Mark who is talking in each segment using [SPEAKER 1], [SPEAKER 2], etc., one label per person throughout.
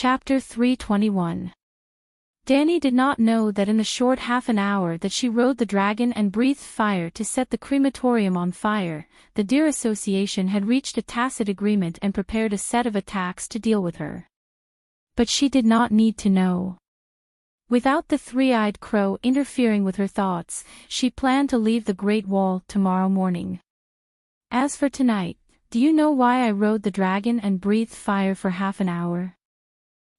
[SPEAKER 1] Chapter 321. Danny did not know that in the short half an hour that she rode the dragon and breathed fire to set the crematorium on fire, the Deer Association had reached a tacit agreement and prepared a set of attacks to deal with her. But she did not need to know. Without the three-eyed crow interfering with her thoughts, she planned to leave the Great Wall tomorrow morning. As for tonight, do you know why I rode the dragon and breathed fire for half an hour?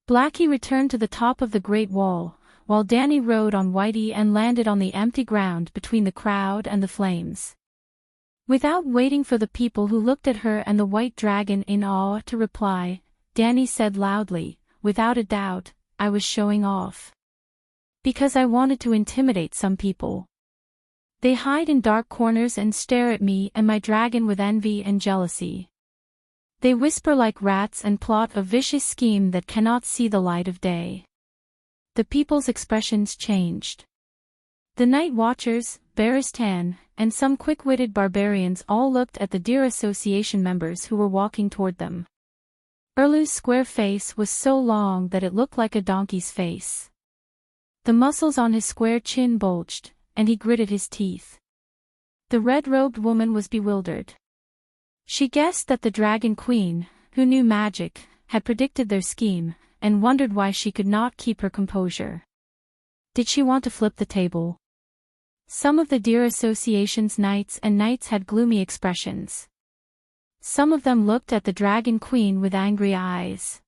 [SPEAKER 1] Blackie returned to the top of the Great Wall, while Danny rode on Whitey and landed on the empty ground between the crowd and the flames. Without waiting for the people who looked at her and the white dragon in awe to reply, Danny said loudly, "Without a doubt, I was showing off. Because I wanted to intimidate some people. They hide in dark corners and stare at me and my dragon with envy and jealousy. They whisper like rats and plot a vicious scheme that cannot see the light of day." The people's expressions changed. The night watchers, Baristan, and some quick-witted barbarians all looked at the Deer Association members who were walking toward them. Erlu's square face was so long that it looked like a donkey's face. The muscles on his square chin bulged, and he gritted his teeth. The red-robed woman was bewildered. She guessed that the Dragon Queen, who knew magic, had predicted their scheme, and wondered why she could not keep her composure. Did she want to flip the table? Some of the Deer Association's knights and knights had gloomy expressions. Some of them looked at the Dragon Queen with angry eyes.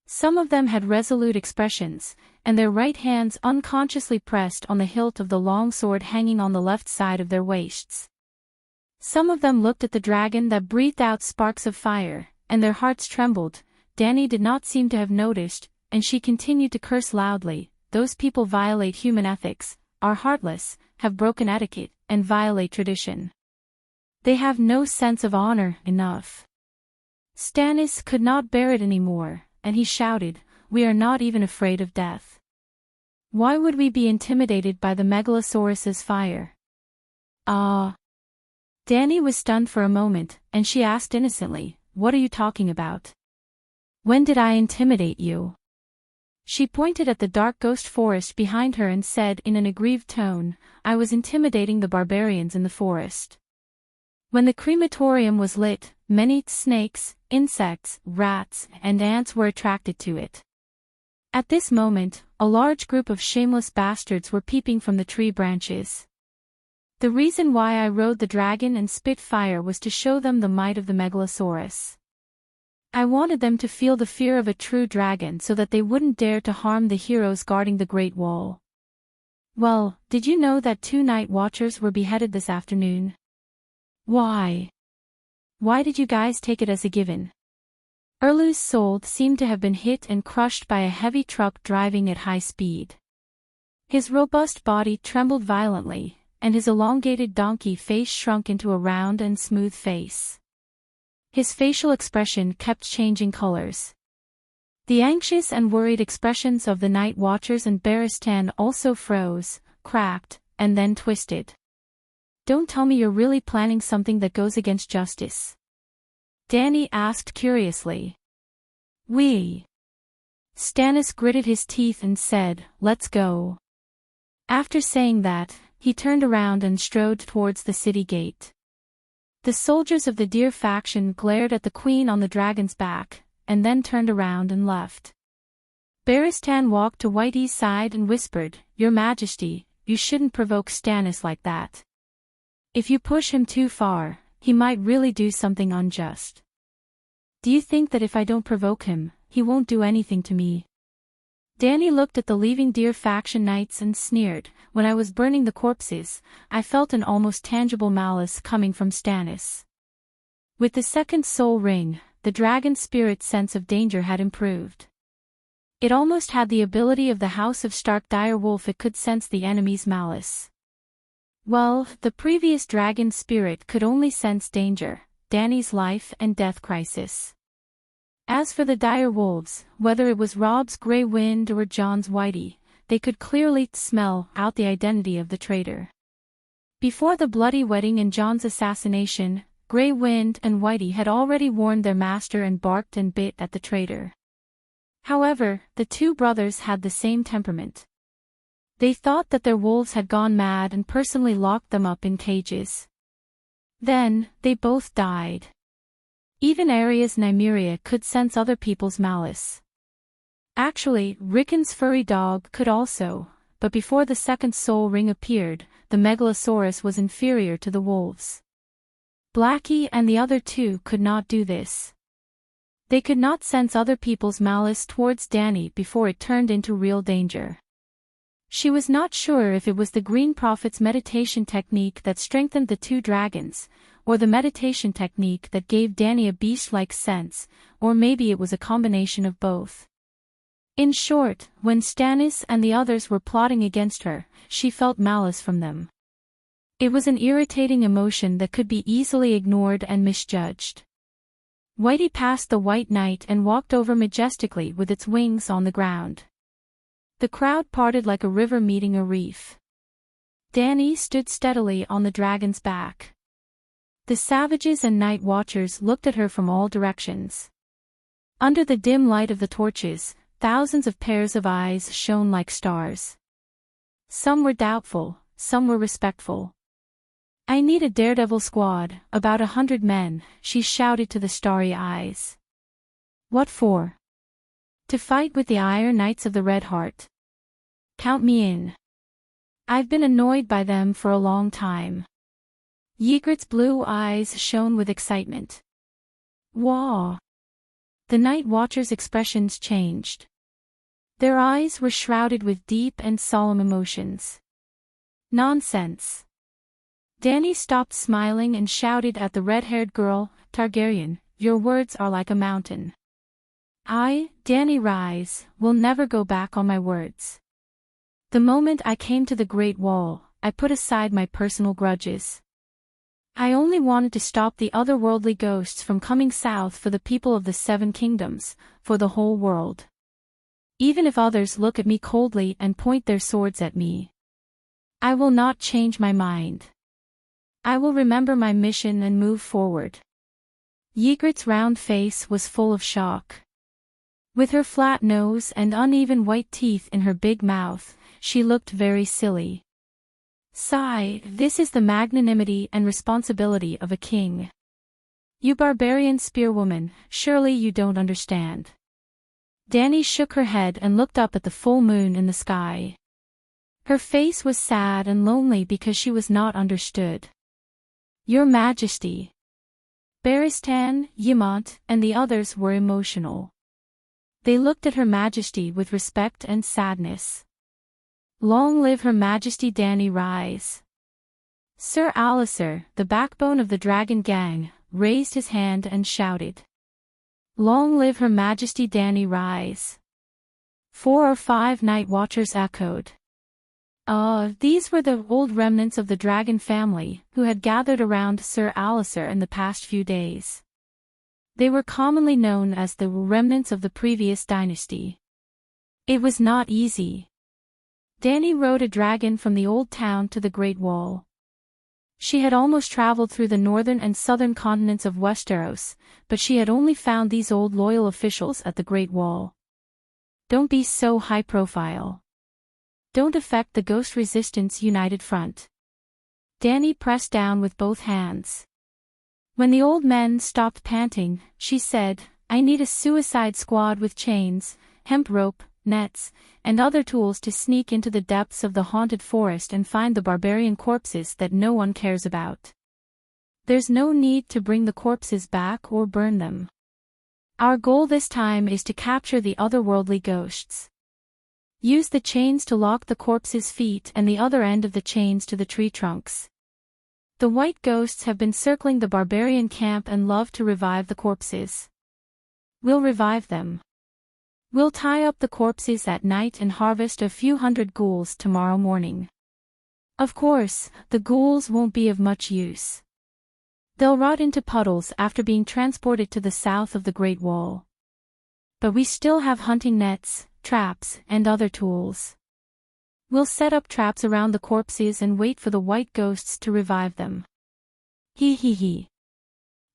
[SPEAKER 1] Some of them had resolute expressions, and their right hands unconsciously pressed on the hilt of the long sword hanging on the left side of their waists. Some of them looked at the dragon that breathed out sparks of fire, and their hearts trembled. Danny did not seem to have noticed, and she continued to curse loudly. "Those people violate human ethics, are heartless, have broken etiquette, and violate tradition. They have no sense of honor." Enough. Stannis could not bear it anymore, and he shouted, "We are not even afraid of death. Why would we be intimidated by the Megalosaurus's fire?" "Ah." Danny was stunned for a moment, and she asked innocently, "What are you talking about? When did I intimidate you?" She pointed at the dark ghost forest behind her and said in an aggrieved tone, "I was intimidating the barbarians in the forest. When the crematorium was lit, many snakes, insects, rats, and ants were attracted to it. At this moment, a large group of shameless bastards were peeping from the tree branches. The reason why I rode the dragon and spit fire was to show them the might of the Megalosaurus. I wanted them to feel the fear of a true dragon so that they wouldn't dare to harm the heroes guarding the Great Wall. Well, did you know that 2 night watchers were beheaded this afternoon? Why? Why did you guys take it as a given?" Erlu's soul seemed to have been hit and crushed by a heavy truck driving at high speed. His robust body trembled violently, and his elongated donkey face shrunk into a round and smooth face. His facial expression kept changing colors. The anxious and worried expressions of the night watchers and Baristan also froze, cracked, and then twisted. "Don't tell me you're really planning something that goes against justice?" Danny asked curiously. "We." Stannis gritted his teeth and said, "Let's go." After saying that, he turned around and strode towards the city gate. The soldiers of the Deer faction glared at the queen on the dragon's back, and then turned around and left. Baristan walked to Whitey's side and whispered, "Your Majesty, you shouldn't provoke Stannis like that. If you push him too far, he might really do something unjust. Do you think that if I don't provoke him, he won't do anything to me?" Danny looked at the leaving Deer faction knights and sneered, "When I was burning the corpses, I felt an almost tangible malice coming from Stannis." With the second soul ring, the dragon spirit's sense of danger had improved. It almost had the ability of the House of Stark Direwolf. It could sense the enemy's malice. Well, the previous dragon spirit could only sense danger, Danny's life and death crisis. As for the dire wolves, whether it was Rob's Grey Wind or John's Whitey, they could clearly smell out the identity of the traitor. Before the bloody wedding and John's assassination, Grey Wind and Whitey had already warned their master and barked and bit at the traitor. However, the two brothers had the same temperament. They thought that their wolves had gone mad and personally locked them up in cages. Then, they both died. Even Aria's Nymeria could sense other people's malice. Actually, Rickon's furry dog could also, but before the second soul ring appeared, the Megalosaurus was inferior to the wolves. Blackie and the other two could not do this. They could not sense other people's malice towards Danny before it turned into real danger. She was not sure if it was the Green Prophet's meditation technique that strengthened the two dragons, or the meditation technique that gave Danny a beast-like sense, or maybe it was a combination of both. In short, when Stannis and the others were plotting against her, she felt malice from them. It was an irritating emotion that could be easily ignored and misjudged. Whitey passed the White Knight and walked over majestically with its wings on the ground. The crowd parted like a river meeting a reef. Danny stood steadily on the dragon's back. The savages and night watchers looked at her from all directions. Under the dim light of the torches, thousands of pairs of eyes shone like stars. Some were doubtful, some were respectful. "I need a daredevil squad, about 100 men," she shouted to the starry eyes. "What for?" "To fight with the Iron Knights of the Red Heart. Count me in. I've been annoyed by them for a long time." Ygritte's blue eyes shone with excitement. "Wah!" The night watchers' expressions changed. Their eyes were shrouded with deep and solemn emotions. "Nonsense." Danny stopped smiling and shouted at the red-haired girl, "Targaryen, your words are like a mountain. I, Danny Rise, will never go back on my words. The moment I came to the Great Wall, I put aside my personal grudges. I only wanted to stop the otherworldly ghosts from coming south for the people of the Seven Kingdoms, for the whole world. Even if others look at me coldly and point their swords at me, I will not change my mind. I will remember my mission and move forward." Ygritte's round face was full of shock. With her flat nose and uneven white teeth in her big mouth, she looked very silly. "Sigh, this is the magnanimity and responsibility of a king. You barbarian spearwoman, surely you don't understand." Danny shook her head and looked up at the full moon in the sky. Her face was sad and lonely because she was not understood. "Your Majesty." Barristan, Ymont, and the others were emotional. They looked at Her Majesty with respect and sadness. "Long live Her Majesty Danny Rise." Sir Alliser, the backbone of the dragon gang, raised his hand and shouted. "Long live Her Majesty Danny Rise." 4 or 5 night watchers echoed. These were the old remnants of the dragon family, who had gathered around Sir Alliser in the past few days. They were commonly known as the remnants of the previous dynasty. It was not easy. Danny rode a dragon from the old town to the Great Wall. She had almost traveled through the northern and southern continents of Westeros, but she had only found these old loyal officials at the Great Wall. "Don't be so high-profile. Don't affect the Ghost Resistance United Front." Danny pressed down with both hands. When the old men stopped panting, she said, "I need a suicide squad with chains, hemp rope, nets, and other tools to sneak into the depths of the haunted forest and find the barbarian corpses that no one cares about. There's no need to bring the corpses back or burn them. Our goal this time is to capture the otherworldly ghosts. Use the chains to lock the corpses' feet and the other end of the chains to the tree trunks. The white ghosts have been circling the barbarian camp and love to revive the corpses. We'll revive them. We'll tie up the corpses at night and harvest a few hundred ghouls tomorrow morning. Of course, the ghouls won't be of much use. They'll rot into puddles after being transported to the south of the Great Wall. But we still have hunting nets, traps, and other tools. We'll set up traps around the corpses and wait for the white ghosts to revive them." He he he.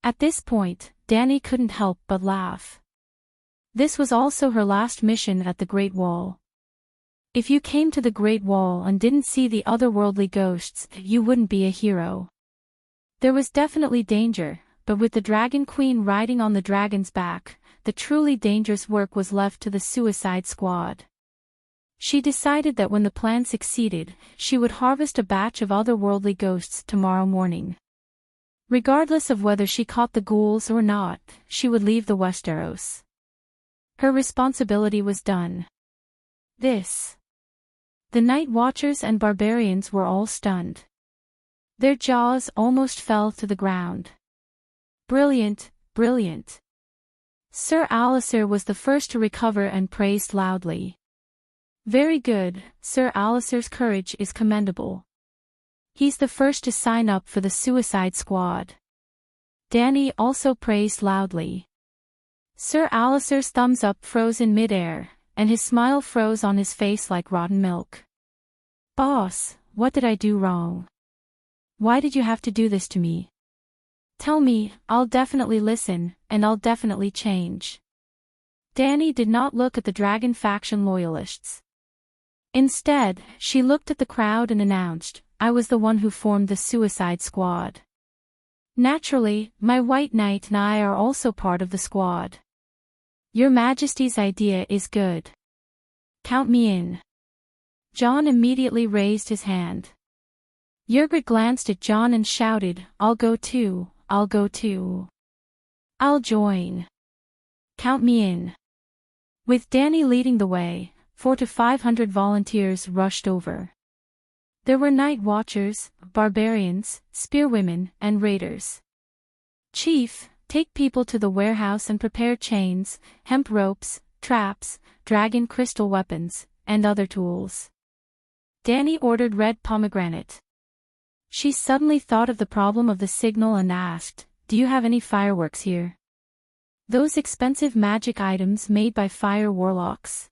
[SPEAKER 1] At this point, Danny couldn't help but laugh. This was also her last mission at the Great Wall. If you came to the Great Wall and didn't see the otherworldly ghosts, you wouldn't be a hero. There was definitely danger, but with the Dragon Queen riding on the dragon's back, the truly dangerous work was left to the Suicide Squad. She decided that when the plan succeeded, she would harvest a batch of otherworldly ghosts tomorrow morning. Regardless of whether she caught the ghouls or not, she would leave the Westeros. Her responsibility was done. The Night Watchers and barbarians were all stunned. Their jaws almost fell to the ground. Brilliant, brilliant. Sir Alliser was the first to recover and praised loudly. Very good, Sir Alliser's courage is commendable. He's the first to sign up for the Suicide Squad. Dany also praised loudly. Sir Alliser's thumbs up froze in midair, and his smile froze on his face like rotten milk. Boss, what did I do wrong? Why did you have to do this to me? Tell me, I'll definitely listen, and I'll definitely change. Dany did not look at the Dragon faction loyalists. Instead, she looked at the crowd and announced, I was the one who formed the Suicide Squad. Naturally, my White Knight and I are also part of the squad. Your Majesty's idea is good. Count me in. Jon immediately raised his hand. Ygritte glanced at Jon and shouted, I'll go too, I'll go too. I'll join. Count me in. With Dany leading the way, 400 to 500 volunteers rushed over. There were Night Watchers, barbarians, spearwomen, and raiders. Chief, take people to the warehouse and prepare chains, hemp ropes, traps, dragon crystal weapons, and other tools. Dany ordered Red Pomegranate. She suddenly thought of the problem of the signal and asked, do you have any fireworks here? Those expensive magic items made by fire warlocks.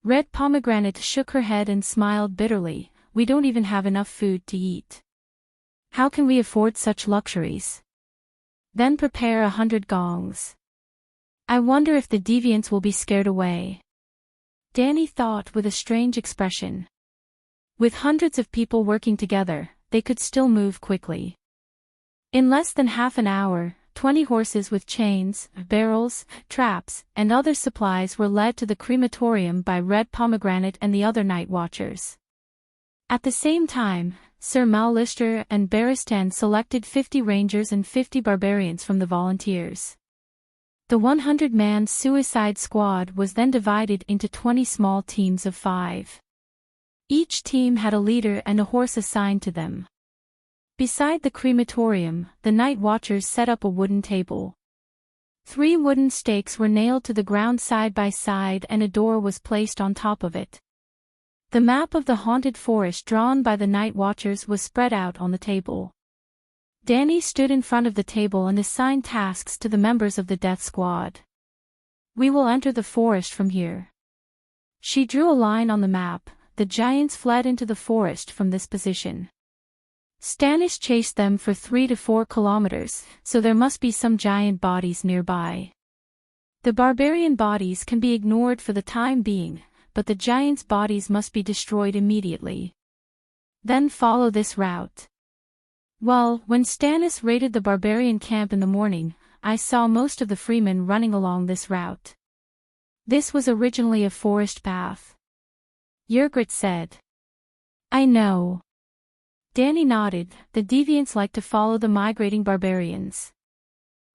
[SPEAKER 1] Red Pomegranate shook her head and smiled bitterly, we don't even have enough food to eat. How can we afford such luxuries? Then prepare 100 gongs. I wonder if the deviants will be scared away. Dany thought with a strange expression. With hundreds of people working together, they could still move quickly. In less than half an hour, 20 horses with chains, barrels, traps, and other supplies were led to the crematorium by Red Pomegranate and the other Night Watchers. At the same time, Sir Mallister and Barristan selected 50 rangers and 50 barbarians from the volunteers. The 100-man Suicide Squad was then divided into 20 small teams of 5. Each team had a leader and a horse assigned to them. Beside the crematorium, the Night Watchers set up a wooden table. 3 wooden stakes were nailed to the ground side by side and a door was placed on top of it. The map of the haunted forest drawn by the Night Watchers was spread out on the table. Dany stood in front of the table and assigned tasks to the members of the Death Squad. We will enter the forest from here. She drew a line on the map. The giants fled into the forest from this position. Stannis chased them for 3 to 4 kilometers, so there must be some giant bodies nearby. The barbarian bodies can be ignored for the time being, but the giants' bodies must be destroyed immediately. Then follow this route. Well, when Stannis raided the barbarian camp in the morning, I saw most of the freemen running along this route. This was originally a forest path. Ygritte said. I know. Dany nodded, the deviants like to follow the migrating barbarians.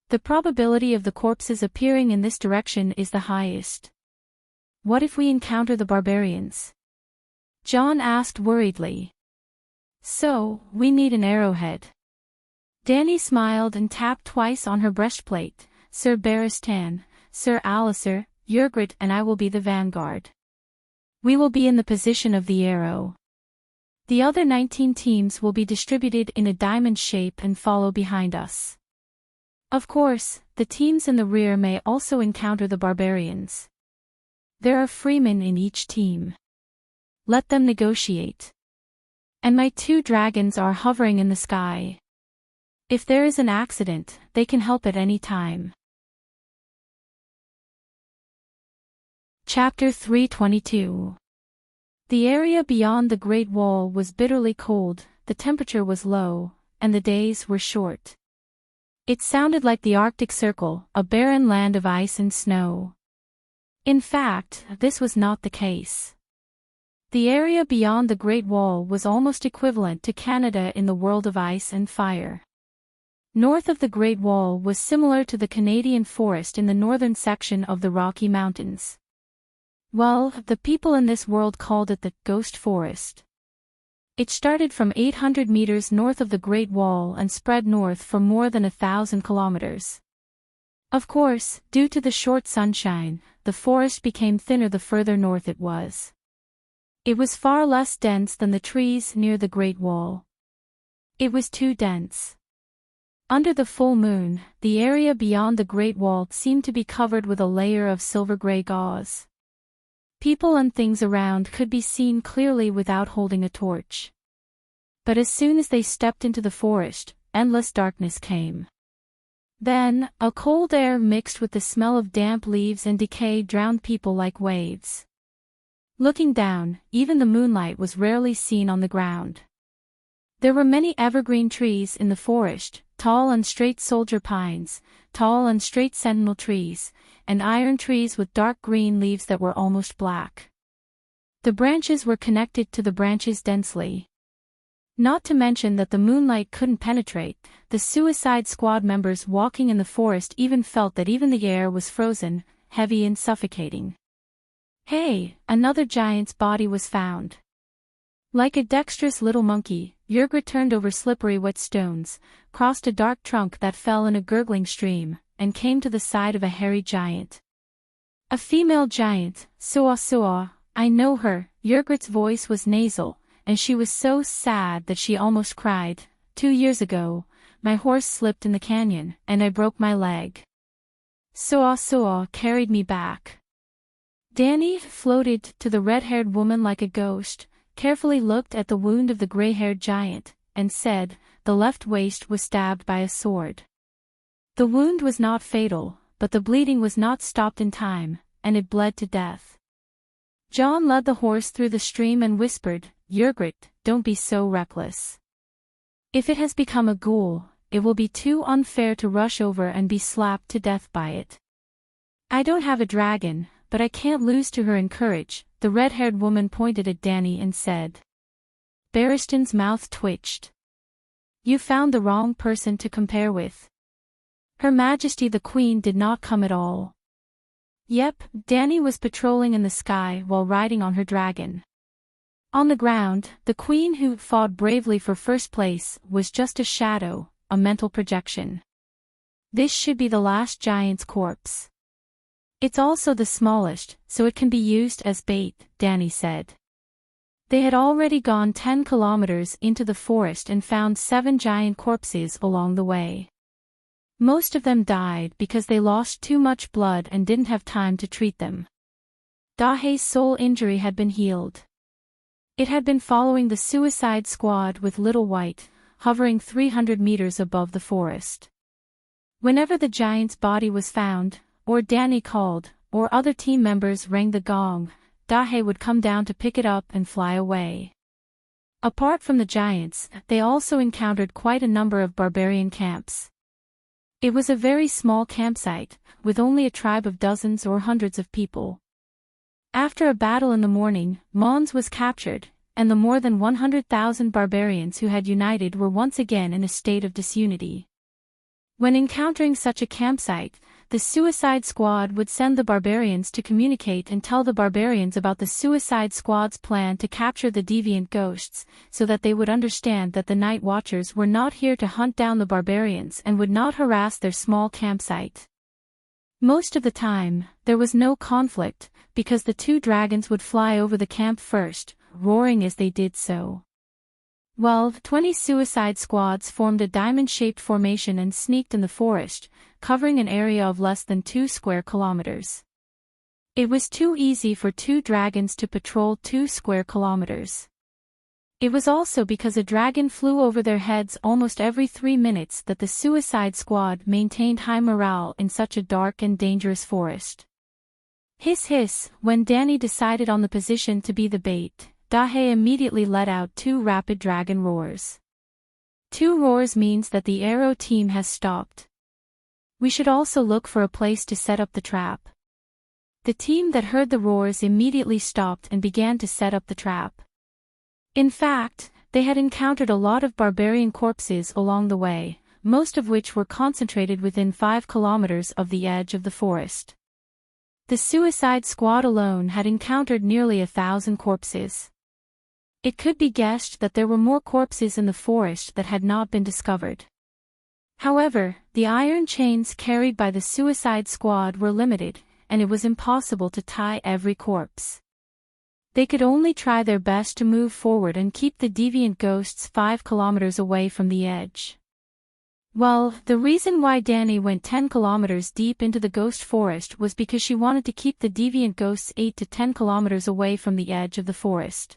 [SPEAKER 1] The probability of the corpses appearing in this direction is the highest. What if we encounter the barbarians? Jon asked worriedly. So, we need an arrowhead. Dany smiled and tapped twice on her breastplate. Sir Barristan, Sir Alliser, Ygritte and I will be the vanguard. We will be in the position of the arrow. The other 19 teams will be distributed in a diamond shape and follow behind us. Of course, the teams in the rear may also encounter the barbarians. There are freemen in each team. Let them negotiate. And my 2 dragons are hovering in the sky. If there is an accident, they can help at any time. Chapter 322. The area beyond the Great Wall was bitterly cold, the temperature was low, and the days were short. It sounded like the Arctic Circle, a barren land of ice and snow. In fact, this was not the case. The area beyond the Great Wall was almost equivalent to Canada in the world of ice and fire. North of the Great Wall was similar to the Canadian forest in the northern section of the Rocky Mountains. Well, the people in this world called it the Ghost Forest. It started from 800 meters north of the Great Wall and spread north for more than 1,000 kilometers. Of course, due to the short sunshine, the forest became thinner the further north it was. It was far less dense than the trees near the Great Wall. It was too dense. Under the full moon, the area beyond the Great Wall seemed to be covered with a layer of silver-gray gauze. People and things around could be seen clearly without holding a torch. But as soon as they stepped into the forest, endless darkness came. Then, a cold air mixed with the smell of damp leaves and decay drowned people like waves. Looking down, even the moonlight was rarely seen on the ground. There were many evergreen trees in the forest, tall and straight soldier pines, tall and straight sentinel trees, and iron trees with dark green leaves that were almost black. The branches were connected to the branches densely. Not to mention that the moonlight couldn't penetrate, the Suicide Squad members walking in the forest even felt that even the air was frozen, heavy and suffocating. Hey, another giant's body was found. Like a dexterous little monkey, Yergrit turned over slippery wet stones, crossed a dark trunk that fell in a gurgling stream, and came to the side of a hairy giant. A female giant, Soa, I know her. Yergrit's voice was nasal, and she was so sad that she almost cried. 2 years ago, my horse slipped in the canyon, and I broke my leg. Soa carried me back. Danny floated to the red-haired woman like a ghost, carefully looked at the wound of the gray-haired giant, and said, the left waist was stabbed by a sword. The wound was not fatal, but the bleeding was not stopped in time, and it bled to death. John led the horse through the stream and whispered, Yergrit, don't be so reckless. If it has become a ghoul, it will be too unfair to rush over and be slapped to death by it. I don't have a dragon, but I can't lose to her in courage, the red-haired woman pointed at Danny and said. Barristan's mouth twitched. You found the wrong person to compare with. Her Majesty the Queen did not come at all. Yep, Danny was patrolling in the sky while riding on her dragon. On the ground, the Queen who fought bravely for first place was just a shadow, a mental projection. This should be the last giant's corpse. It's also the smallest, so it can be used as bait, Danny said. They had already gone 10 kilometers into the forest and found 7 giant corpses along the way. Most of them died because they lost too much blood and didn't have time to treat them. Dahe's sole injury had been healed. It had been following the Suicide Squad with Little White, hovering 300 meters above the forest. Whenever the giant's body was found, or Danny called, or other team members rang the gong, Dahe would come down to pick it up and fly away. Apart from the giants, they also encountered quite a number of barbarian camps. It was a very small campsite, with only a tribe of dozens or hundreds of people. After a battle in the morning, Mons was captured, and the more than 100,000 barbarians who had united were once again in a state of disunity. When encountering such a campsite, the Suicide Squad would send the barbarians to communicate and tell the barbarians about the Suicide Squad's plan to capture the deviant ghosts, so that they would understand that the Night Watchers were not here to hunt down the barbarians and would not harass their small campsite. Most of the time, there was no conflict, because the 2 dragons would fly over the camp first, roaring as they did so. Well, 20 Suicide Squads formed a diamond-shaped formation and sneaked in the forest, covering an area of less than 2 square kilometers. It was too easy for 2 dragons to patrol 2 square kilometers. It was also because a dragon flew over their heads almost every 3 minutes that the Suicide Squad maintained high morale in such a dark and dangerous forest. Hiss hiss, when Danny decided on the position to be the bait, Dahe immediately let out 2 rapid dragon roars. 2 roars means that the arrow team has stopped. We should also look for a place to set up the trap. The team that heard the roars immediately stopped and began to set up the trap. In fact, they had encountered a lot of barbarian corpses along the way, most of which were concentrated within 5 kilometers of the edge of the forest. The Suicide Squad alone had encountered nearly 1,000 corpses. It could be guessed that there were more corpses in the forest that had not been discovered. However, the iron chains carried by the Suicide Squad were limited, and it was impossible to tie every corpse. They could only try their best to move forward and keep the deviant ghosts 5 kilometers away from the edge. Well, the reason why Danny went 10 kilometers deep into the ghost forest was because she wanted to keep the deviant ghosts 8 to 10 kilometers away from the edge of the forest.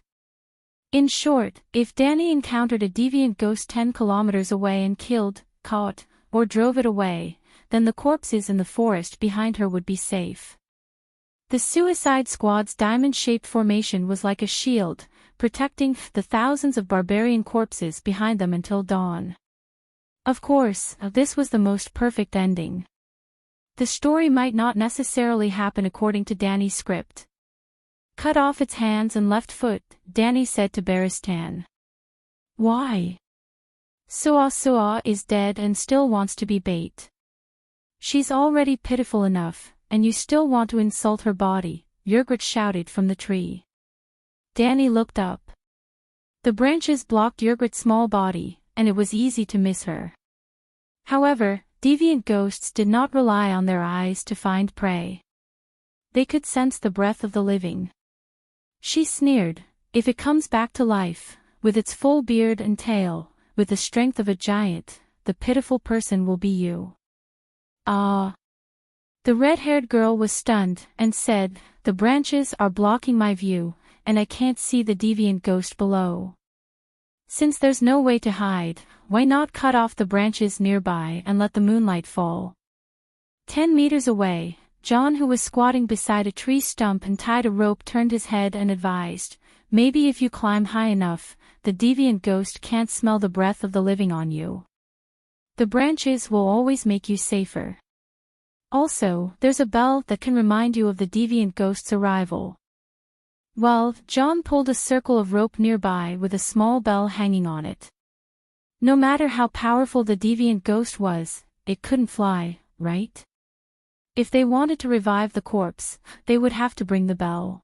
[SPEAKER 1] In short, if Danny encountered a deviant ghost 10 kilometers away and killed, caught, or drove it away, then the corpses in the forest behind her would be safe. The Suicide Squad's diamond-shaped formation was like a shield, protecting the thousands of barbarian corpses behind them until dawn. Of course, this was the most perfect ending. The story might not necessarily happen according to Danny's script. Cut off its hands and left foot, Danny said to Baristan. Why? Suwa is dead and still wants to be bait. She's already pitiful enough, and you still want to insult her body, Yrgrat shouted from the tree. Danny looked up. The branches blocked Yrgrat's small body, and it was easy to miss her. However, deviant ghosts did not rely on their eyes to find prey. They could sense the breath of the living. She sneered, if it comes back to life, with its full beard and tail, with the strength of a giant, the pitiful person will be you. Ah. The red-haired girl was stunned, and said, the branches are blocking my view, and I can't see the deviant ghost below. Since there's no way to hide, why not cut off the branches nearby and let the moonlight fall? 10 meters away, John, who was squatting beside a tree stump and tied a rope, turned his head and advised, maybe if you climb high enough, the deviant ghost can't smell the breath of the living on you. The branches will always make you safer. Also, there's a bell that can remind you of the deviant ghost's arrival. Well, John pulled a circle of rope nearby with a small bell hanging on it. No matter how powerful the deviant ghost was, it couldn't fly, right? If they wanted to revive the corpse, they would have to bring the bell.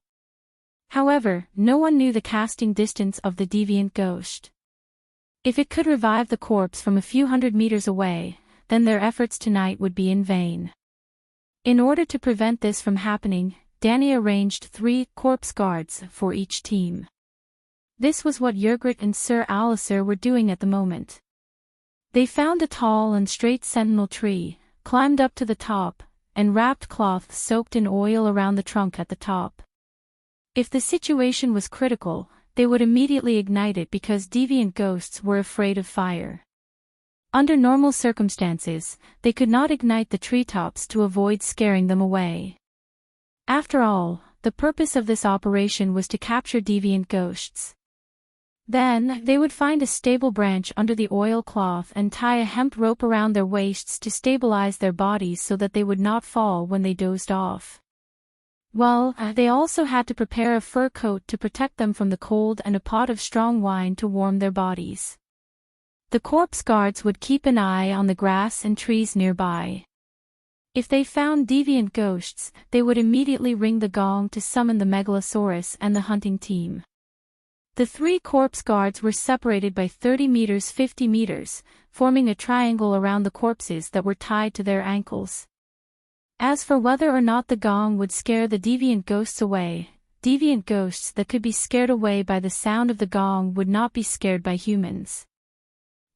[SPEAKER 1] However, no one knew the casting distance of the deviant ghost. If it could revive the corpse from a few hundred meters away, then their efforts tonight would be in vain. In order to prevent this from happening, Danny arranged 3 corpse guards for each team. This was what Yrgrat and Sir Alisir were doing at the moment. They found a tall and straight sentinel tree, climbed up to the top, and wrapped cloth soaked in oil around the trunk at the top. If the situation was critical, they would immediately ignite it because deviant ghosts were afraid of fire. Under normal circumstances, they could not ignite the treetops to avoid scaring them away. After all, the purpose of this operation was to capture deviant ghosts. Then, they would find a stable branch under the oilcloth and tie a hemp rope around their waists to stabilize their bodies so that they would not fall when they dozed off. Well, they also had to prepare a fur coat to protect them from the cold and a pot of strong wine to warm their bodies. The corpse guards would keep an eye on the grass and trees nearby. If they found deviant ghosts, they would immediately ring the gong to summon the Megalosaurus and the hunting team. The 3 corpse guards were separated by 30 meters 50 meters, forming a triangle around the corpses that were tied to their ankles. As for whether or not the gong would scare the deviant ghosts away, deviant ghosts that could be scared away by the sound of the gong would not be scared by humans.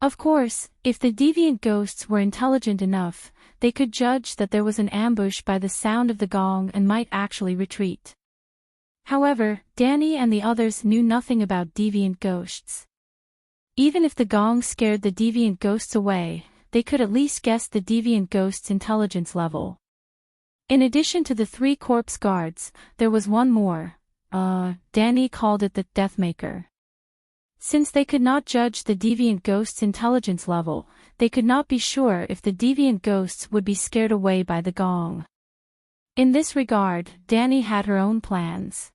[SPEAKER 1] Of course, if the deviant ghosts were intelligent enough, they could judge that there was an ambush by the sound of the gong and might actually retreat. However, Danny and the others knew nothing about deviant ghosts. Even if the gong scared the deviant ghosts away, they could at least guess the deviant ghost's intelligence level. In addition to the 3 corpse guards, there was one more. Danny called it the Deathmaker. Since they could not judge the deviant ghost's intelligence level, they could not be sure if the deviant ghosts would be scared away by the gong. In this regard, Danny had her own plans.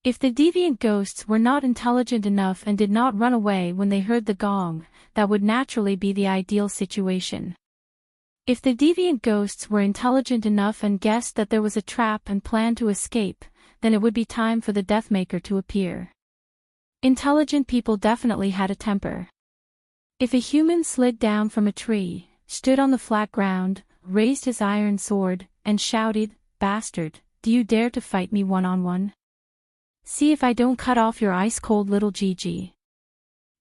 [SPEAKER 1] If the deviant ghosts were not intelligent enough and did not run away when they heard the gong, that would naturally be the ideal situation. If the deviant ghosts were intelligent enough and guessed that there was a trap and planned to escape, then it would be time for the Deathmaker to appear. Intelligent people definitely had a temper. If a human slid down from a tree, stood on the flat ground, raised his iron sword, and shouted, "Bastard, do you dare to fight me one-on-one? See if I don't cut off your ice-cold little Gigi."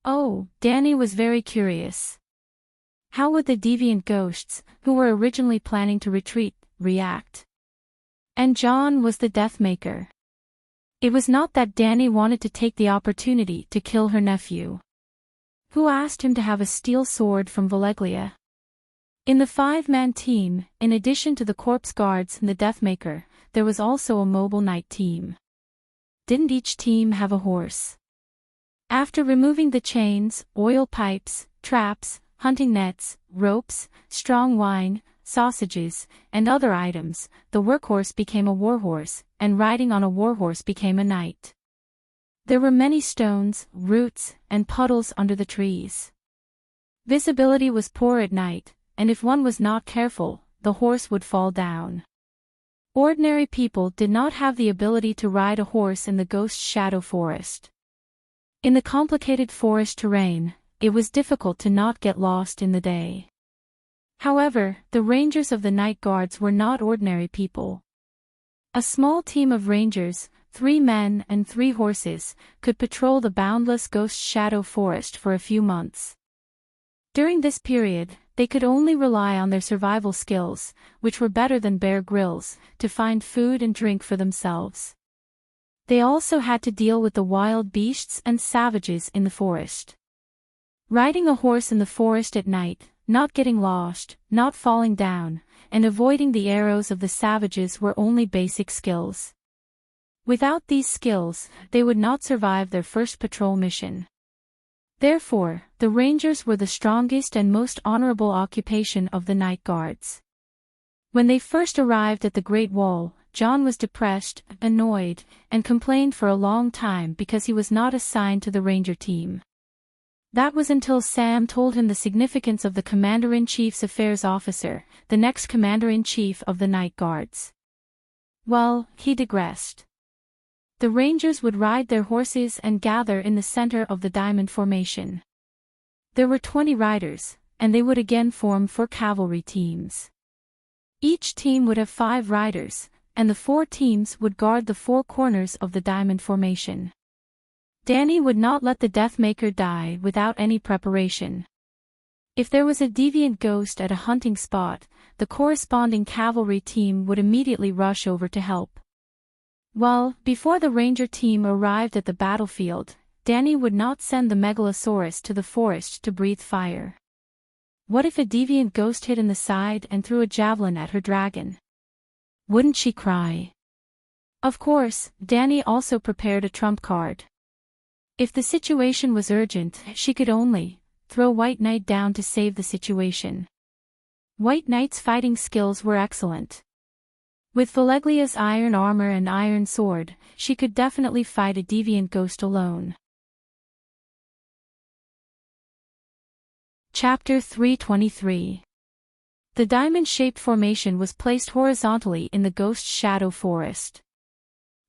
[SPEAKER 1] Oh, Danny was very curious. How would the deviant ghosts, who were originally planning to retreat, react? And John was the Deathmaker. It was not that Danny wanted to take the opportunity to kill her nephew. Who asked him to have a steel sword from Valeglia? In the 5-man team, in addition to the corpse guards and the Deathmaker, there was also a mobile night team. Didn't each team have a horse? After removing the chains, oil pipes, traps, hunting nets, ropes, strong wine, sausages, and other items, the workhorse became a warhorse, and riding on a warhorse became a knight. There were many stones, roots, and puddles under the trees. Visibility was poor at night, and if one was not careful, the horse would fall down. Ordinary people did not have the ability to ride a horse in the ghost shadow forest. In the complicated forest terrain, it was difficult to not get lost in the day. However, the rangers of the night guards were not ordinary people. A small team of rangers, 3 men and 3 horses, could patrol the boundless ghost shadow forest for a few months. During this period, they could only rely on their survival skills, which were better than Bear Grylls, to find food and drink for themselves. They also had to deal with the wild beasts and savages in the forest. Riding a horse in the forest at night, not getting lost, not falling down, and avoiding the arrows of the savages were only basic skills. Without these skills, they would not survive their first patrol mission. Therefore, the rangers were the strongest and most honorable occupation of the night guards. When they first arrived at the Great Wall, John was depressed, annoyed, and complained for a long time because he was not assigned to the ranger team. That was until Sam told him the significance of the Commander-in-Chief's affairs officer, the next Commander-in-Chief of the Night Guards. Well, he digressed. The rangers would ride their horses and gather in the center of the diamond formation. There were 20 riders, and they would again form 4 cavalry teams. Each team would have 5 riders, and the 4 teams would guard the 4 corners of the diamond formation. Danny would not let the Deathmaker die without any preparation. If there was a deviant ghost at a hunting spot, the corresponding cavalry team would immediately rush over to help. Well, before the ranger team arrived at the battlefield, Danny would not send the Megalosaurus to the forest to breathe fire. What if a deviant ghost hit in the side and threw a javelin at her dragon? Wouldn't she cry? Of course, Danny also prepared a trump card. If the situation was urgent, she could only throw White Knight down to save the situation. White Knight's fighting skills were excellent. With Valeglia's iron armor and iron sword, she could definitely fight a deviant ghost alone. Chapter 323. The diamond-shaped formation was placed horizontally in the ghost shadow forest.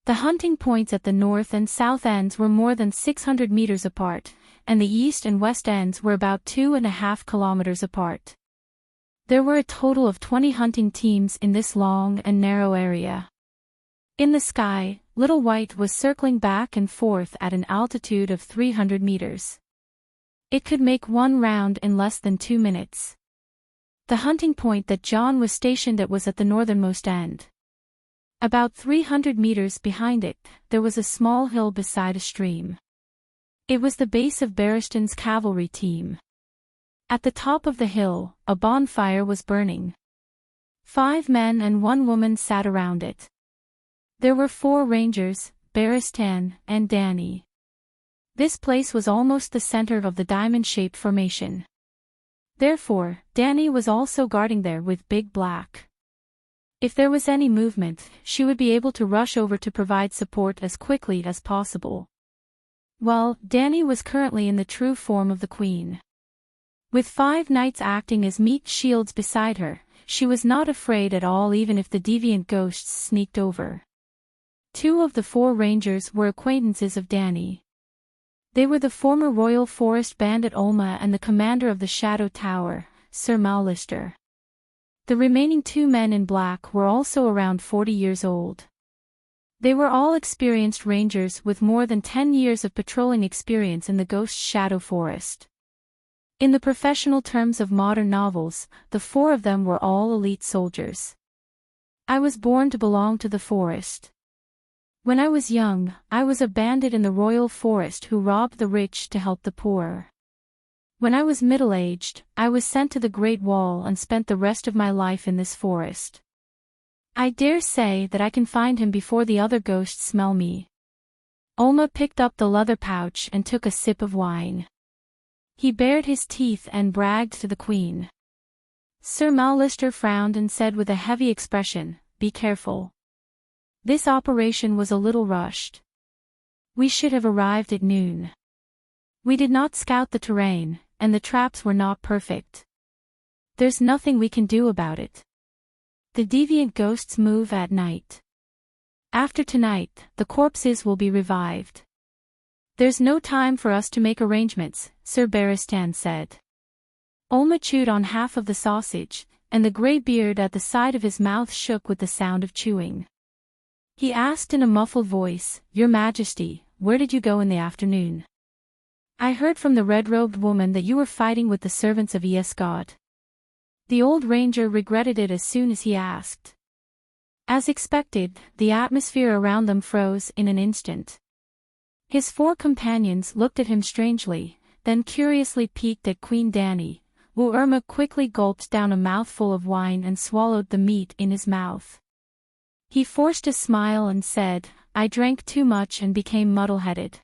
[SPEAKER 1] The hunting points at the north and south ends were more than 600 meters apart, and the east and west ends were about 2.5 kilometers apart. There were a total of 20 hunting teams in this long and narrow area. In the sky, Little White was circling back and forth at an altitude of 300 meters. It could make one round in less than 2 minutes. The hunting point that John was stationed at was at the northernmost end. About 300 meters behind it, there was a small hill beside a stream. It was the base of Barristan's cavalry team. At the top of the hill, a bonfire was burning. 5 men and 1 woman sat around it. There were 4 rangers, Baristan and Danny. This place was almost the center of the diamond-shaped formation. Therefore, Danny was also guarding there with Big Black. If there was any movement, she would be able to rush over to provide support as quickly as possible. Well, Danny was currently in the true form of the queen. With 5 knights acting as meat shields beside her, she was not afraid at all even if the deviant ghosts sneaked over. 2 of the 4 rangers were acquaintances of Danny. They were the former Royal Forest bandit Olma and the commander of the Shadow Tower, Sir Mallister. The remaining 2 men in black were also around 40 years old. They were all experienced rangers with more than 10 years of patrolling experience in the Ghost Shadow Forest. In the professional terms of modern novels, the 4 of them were all elite soldiers. I was born to belong to the forest. When I was young, I was a bandit in the Royal Forest who robbed the rich to help the poor. When I was middle-aged, I was sent to the Great Wall and spent the rest of my life in this forest. I dare say that I can find him before the other ghosts smell me. Olma picked up the leather pouch and took a sip of wine. He bared his teeth and bragged to the queen. Sir Mallister frowned and said with a heavy expression, "Be careful. This operation was a little rushed. We should have arrived at noon. We did not scout the terrain, and the traps were not perfect. There's nothing we can do about it. The deviant ghosts move at night. After tonight, the corpses will be revived. There's no time for us to make arrangements," Sir Baristan said. Olma chewed on half of the sausage, and the grey beard at the side of his mouth shook with the sound of chewing. He asked in a muffled voice, "Your Majesty, where did you go in the afternoon? I heard from the red-robed woman that you were fighting with the servants of Escapades." The old ranger regretted it as soon as he asked. As expected, the atmosphere around them froze in an instant. His 4 companions looked at him strangely, then curiously peeked at Queen Danny. Irma quickly gulped down a mouthful of wine and swallowed the meat in his mouth. He forced a smile and said, "I drank too much and became muddle-headed.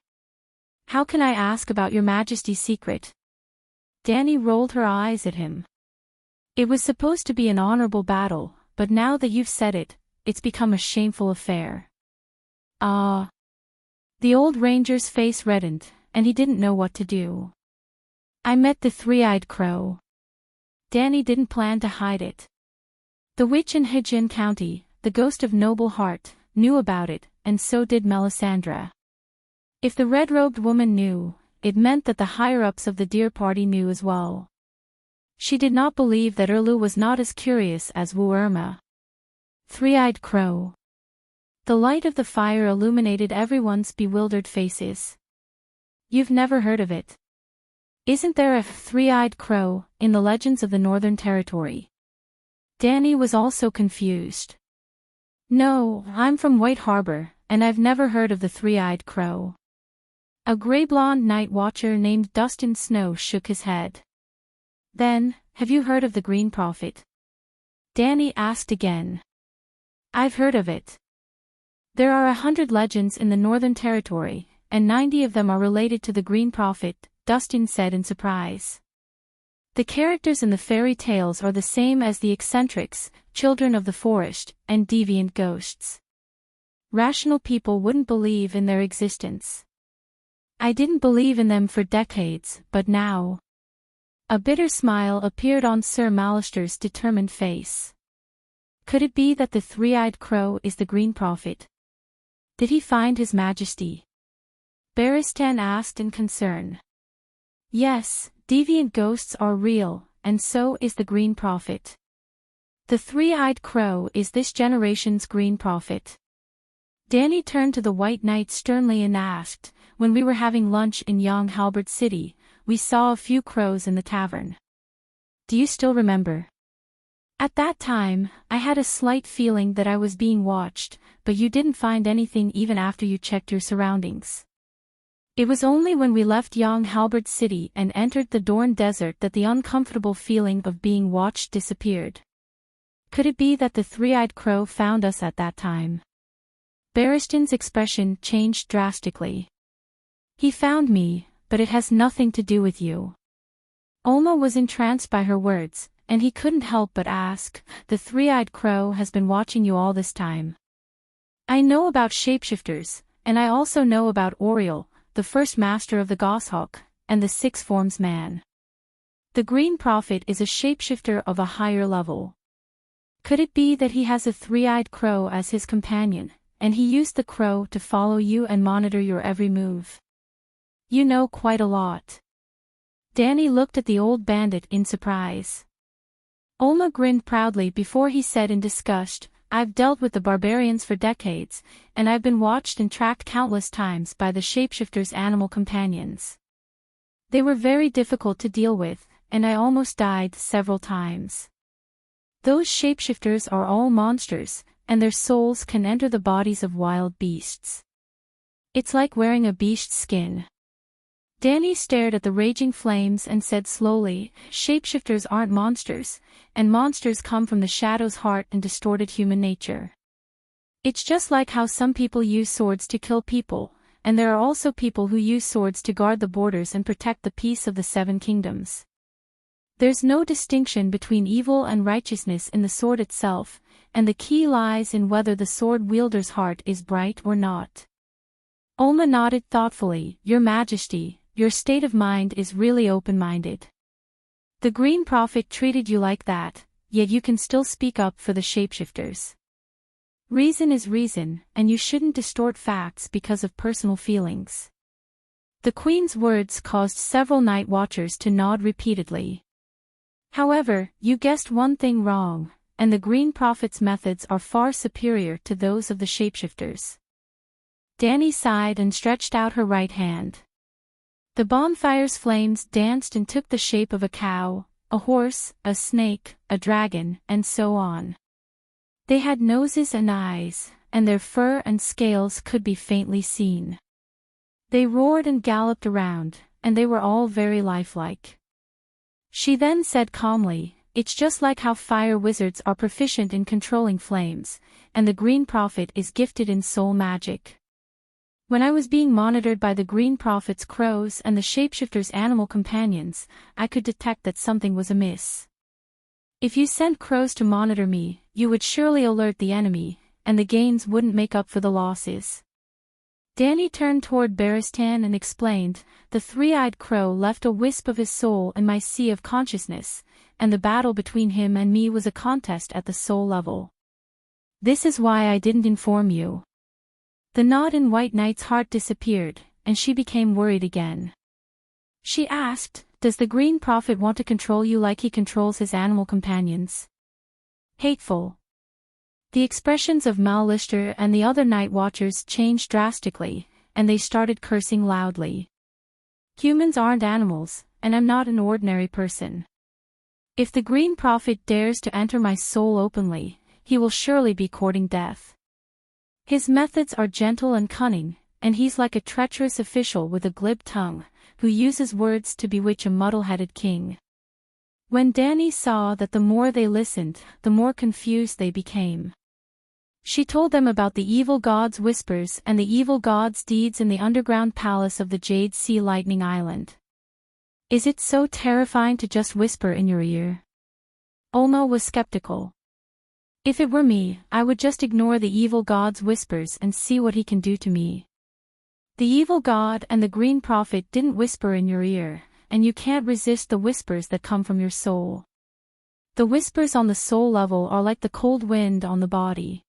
[SPEAKER 1] How can I ask about your Majesty's secret?" Danny rolled her eyes at him. "It was supposed to be an honorable battle, but now that you've said it, it's become a shameful affair." "Ah." The old ranger's face reddened, and he didn't know what to do. "I met the 3-eyed crow." Danny didn't plan to hide it. The witch in Hijin County, the ghost of Noble Heart, knew about it, and so did Melisandre. If the red-robed woman knew, it meant that the higher-ups of the Deer Party knew as well. She did not believe that Erlu was not as curious as Irma. 3-eyed crow. The light of the fire illuminated everyone's bewildered faces. "You've never heard of it? Isn't there a 3-eyed crow in the legends of the Northern Territory?" Danny was also confused. "No, I'm from White Harbor, and I've never heard of the 3-eyed crow." A gray-blonde night watcher named Dustin Snow shook his head. "Then, have you heard of the Green Prophet?" Danny asked again. "I've heard of it. There are 100 legends in the Northern Territory, and 90 of them are related to the Green Prophet," Dustin said in surprise. "The characters in the fairy tales are the same as the eccentrics, children of the forest, and deviant ghosts. Rational people wouldn't believe in their existence. I didn't believe in them for decades, but now." A bitter smile appeared on Sir Mallister's determined face. Could it be that the 3-eyed crow is the Green Prophet? Did he find His Majesty? Baristan asked in concern. "Yes, deviant ghosts are real, and so is the Green Prophet. The 3-eyed crow is this generation's Green Prophet." Danny turned to the White Knight sternly and asked, "When we were having lunch in Young Halberd City, we saw a few crows in the tavern. Do you still remember? At that time, I had a slight feeling that I was being watched, but you didn't find anything even after you checked your surroundings. It was only when we left Young Halberd City and entered the Dorne Desert that the uncomfortable feeling of being watched disappeared." Could it be that the three-eyed crow found us at that time? Barristan's expression changed drastically. He found me, but it has nothing to do with you. Olma was entranced by her words, and he couldn't help but ask, the three-eyed crow has been watching you all this time. I know about shapeshifters, and I also know about Oriole, the first master of the goshawk, and the six forms man. The Green Prophet is a shapeshifter of a higher level. Could it be that he has a three-eyed crow as his companion, and he used the crow to follow you and monitor your every move? You know quite a lot. Danny looked at the old bandit in surprise. Olma grinned proudly before he said in disgust, I've dealt with the barbarians for decades, and I've been watched and tracked countless times by the shapeshifters' animal companions. They were very difficult to deal with, and I almost died several times. Those shapeshifters are all monsters, and their souls can enter the bodies of wild beasts. It's like wearing a beast's skin. Danny stared at the raging flames and said slowly, shapeshifters aren't monsters, and monsters come from the shadow's heart and distorted human nature. It's just like how some people use swords to kill people, and there are also people who use swords to guard the borders and protect the peace of the Seven Kingdoms. There's no distinction between evil and righteousness in the sword itself, and the key lies in whether the sword wielder's heart is bright or not. Olma nodded thoughtfully, Your Majesty, your state of mind is really open-minded. The Green Prophet treated you like that, yet you can still speak up for the shapeshifters. Reason is reason, and you shouldn't distort facts because of personal feelings. The Queen's words caused several night watchers to nod repeatedly. However, you guessed one thing wrong, and the Green Prophet's methods are far superior to those of the shapeshifters. Danny sighed and stretched out her right hand. The bonfire's flames danced and took the shape of a cow, a horse, a snake, a dragon, and so on. They had noses and eyes, and their fur and scales could be faintly seen. They roared and galloped around, and they were all very lifelike. She then said calmly, It's just like how fire wizards are proficient in controlling flames, and the Green Prophet is gifted in soul magic. When I was being monitored by the Green Prophet's crows and the shapeshifters' animal companions, I could detect that something was amiss. If you sent crows to monitor me, you would surely alert the enemy, and the gains wouldn't make up for the losses. Danny turned toward Barristan and explained, The three-eyed crow left a wisp of his soul in my sea of consciousness, and the battle between him and me was a contest at the soul level. This is why I didn't inform you. The knot in White Knight's heart disappeared, and she became worried again. She asked, Does the Green Prophet want to control you like he controls his animal companions? Hateful. The expressions of Mal Lister and the other night watchers changed drastically, and they started cursing loudly. Humans aren't animals, and I'm not an ordinary person. If the Green Prophet dares to enter my soul openly, he will surely be courting death. His methods are gentle and cunning, and he's like a treacherous official with a glib tongue, who uses words to bewitch a muddle-headed king. When Danny saw that the more they listened, the more confused they became. She told them about the evil god's whispers and the evil god's deeds in the underground palace of the Jade Sea Lightning Island. Is it so terrifying to just whisper in your ear? Olma was skeptical. If it were me, I would just ignore the evil god's whispers and see what he can do to me. The evil god and the Green Prophet didn't whisper in your ear, and you can't resist the whispers that come from your soul. The whispers on the soul level are like the cold wind on the body.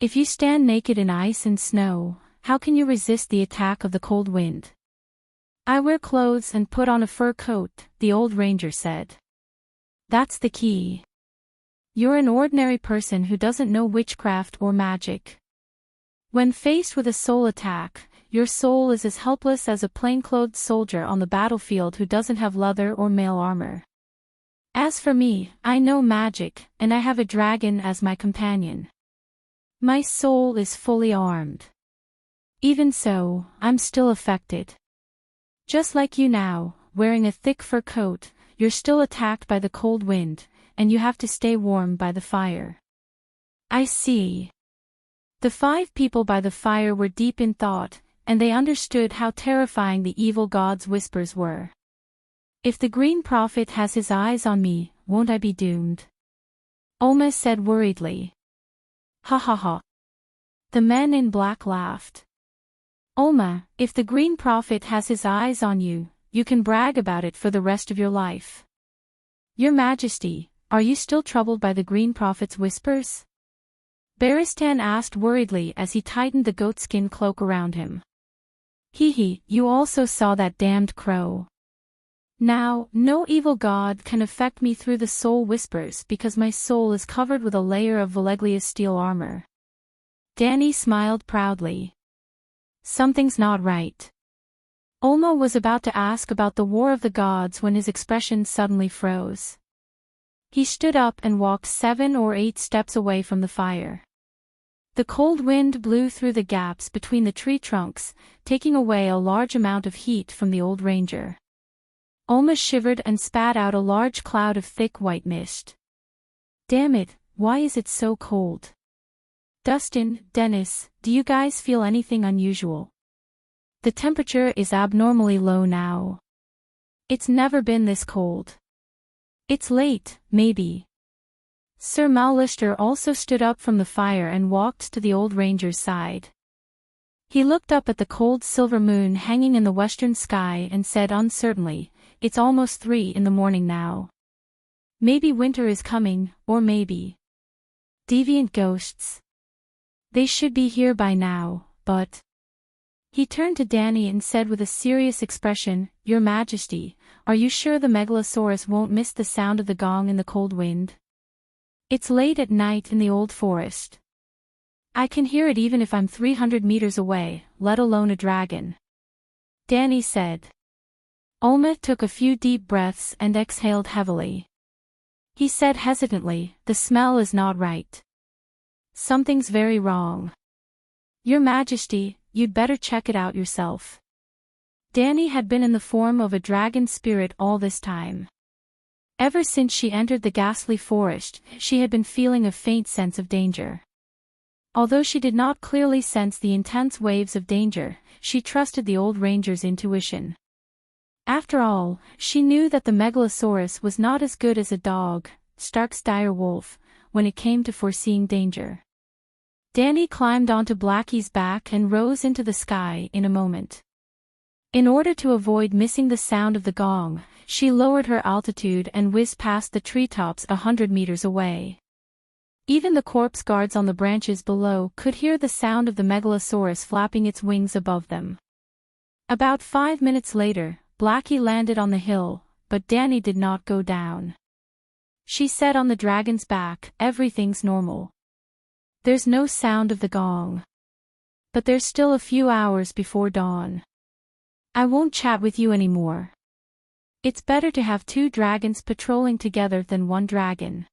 [SPEAKER 1] If you stand naked in ice and snow, how can you resist the attack of the cold wind? I wear clothes and put on a fur coat, the old ranger said. That's the key. You're an ordinary person who doesn't know witchcraft or magic. When faced with a soul attack, your soul is as helpless as a plainclothed soldier on the battlefield who doesn't have leather or mail armor. As for me, I know magic, and I have a dragon as my companion. My soul is fully armed. Even so, I'm still affected. Just like you now, wearing a thick fur coat, you're still attacked by the cold wind, and you have to stay warm by the fire. I see. The 5 people by the fire were deep in thought, and they understood how terrifying the evil god's whispers were. If the green prophet has his eyes on me, won't I be doomed? Oma said worriedly. Ha ha ha. The men in black laughed. Oma, if the green prophet has his eyes on you, you can brag about it for the rest of your life. Your Majesty, are you still troubled by the green prophet's whispers? Baristan asked worriedly as he tightened the goatskin cloak around him. Hee, you also saw that damned crow. Now, no evil god can affect me through the soul whispers because my soul is covered with a layer of Veleglia's steel armor. Danny smiled proudly. Something's not right. Olma was about to ask about the War of the Gods when his expression suddenly froze. He stood up and walked 7 or 8 steps away from the fire. The cold wind blew through the gaps between the tree trunks, taking away a large amount of heat from the old ranger. Olma shivered and spat out a large cloud of thick white mist. Damn it, why is it so cold? Dustin, Dennis, do you guys feel anything unusual? The temperature is abnormally low now. It's never been this cold. It's late, maybe. Sir Mallister also stood up from the fire and walked to the old ranger's side. He looked up at the cold silver moon hanging in the western sky and said uncertainly, "It's almost 3 in the morning now. Maybe winter is coming, or maybe deviant ghosts. They should be here by now, but..." He turned to Danny and said with a serious expression, "Your Majesty, are you sure the Megalosaurus won't miss the sound of the gong in the cold wind? It's late at night in the old forest. I can hear it even if I'm 300 meters away, let alone a dragon," Danny said. Olma took a few deep breaths and exhaled heavily. He said hesitantly, "The smell is not right. Something's very wrong. Your Majesty, you'd better check it out yourself." Danny had been in the form of a dragon spirit all this time. Ever since she entered the ghastly forest, she had been feeling a faint sense of danger. Although she did not clearly sense the intense waves of danger, she trusted the old ranger's intuition. After all, she knew that the Megalosaurus was not as good as a dog, Stark's dire wolf, when it came to foreseeing danger. Danny climbed onto Blackie's back and rose into the sky in a moment. In order to avoid missing the sound of the gong, she lowered her altitude and whizzed past the treetops 100 meters away. Even the corpse guards on the branches below could hear the sound of the Megalosaurus flapping its wings above them. About 5 minutes later, Blackie landed on the hill, but Danny did not go down. She said on the dragon's back, "Everything's normal. There's no sound of the gong. But there's still a few hours before dawn. I won't chat with you anymore. It's better to have 2 dragons patrolling together than 1 dragon."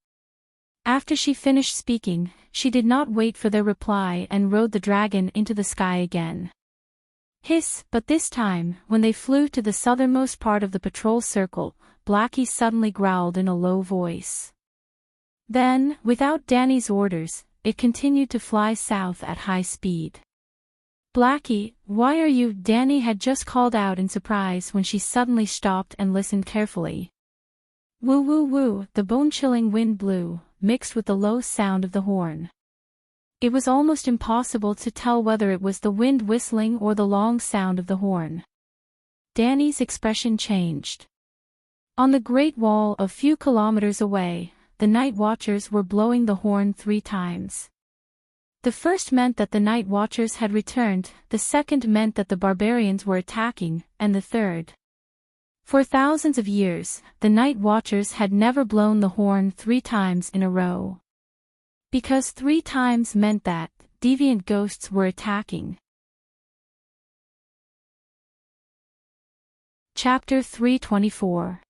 [SPEAKER 1] After she finished speaking, she did not wait for their reply and rode the dragon into the sky again. Hiss, but this time, when they flew to the southernmost part of the patrol circle, Blackie suddenly growled in a low voice. Then, without Danny's orders, it continued to fly south at high speed. "Blackie, why are you?" Danny had just called out in surprise when she suddenly stopped and listened carefully. Woo woo woo, the bone-chilling wind blew, mixed with the low sound of the horn. It was almost impossible to tell whether it was the wind whistling or the long sound of the horn. Danny's expression changed. On the Great Wall a few kilometers away, the night watchers were blowing the horn 3 times. The first meant that the night watchers had returned, the second meant that the barbarians were attacking, and the third. For thousands of years, the night watchers had never blown the horn 3 times in a row. Because 3 times meant that deviant ghosts were attacking. Chapter 324.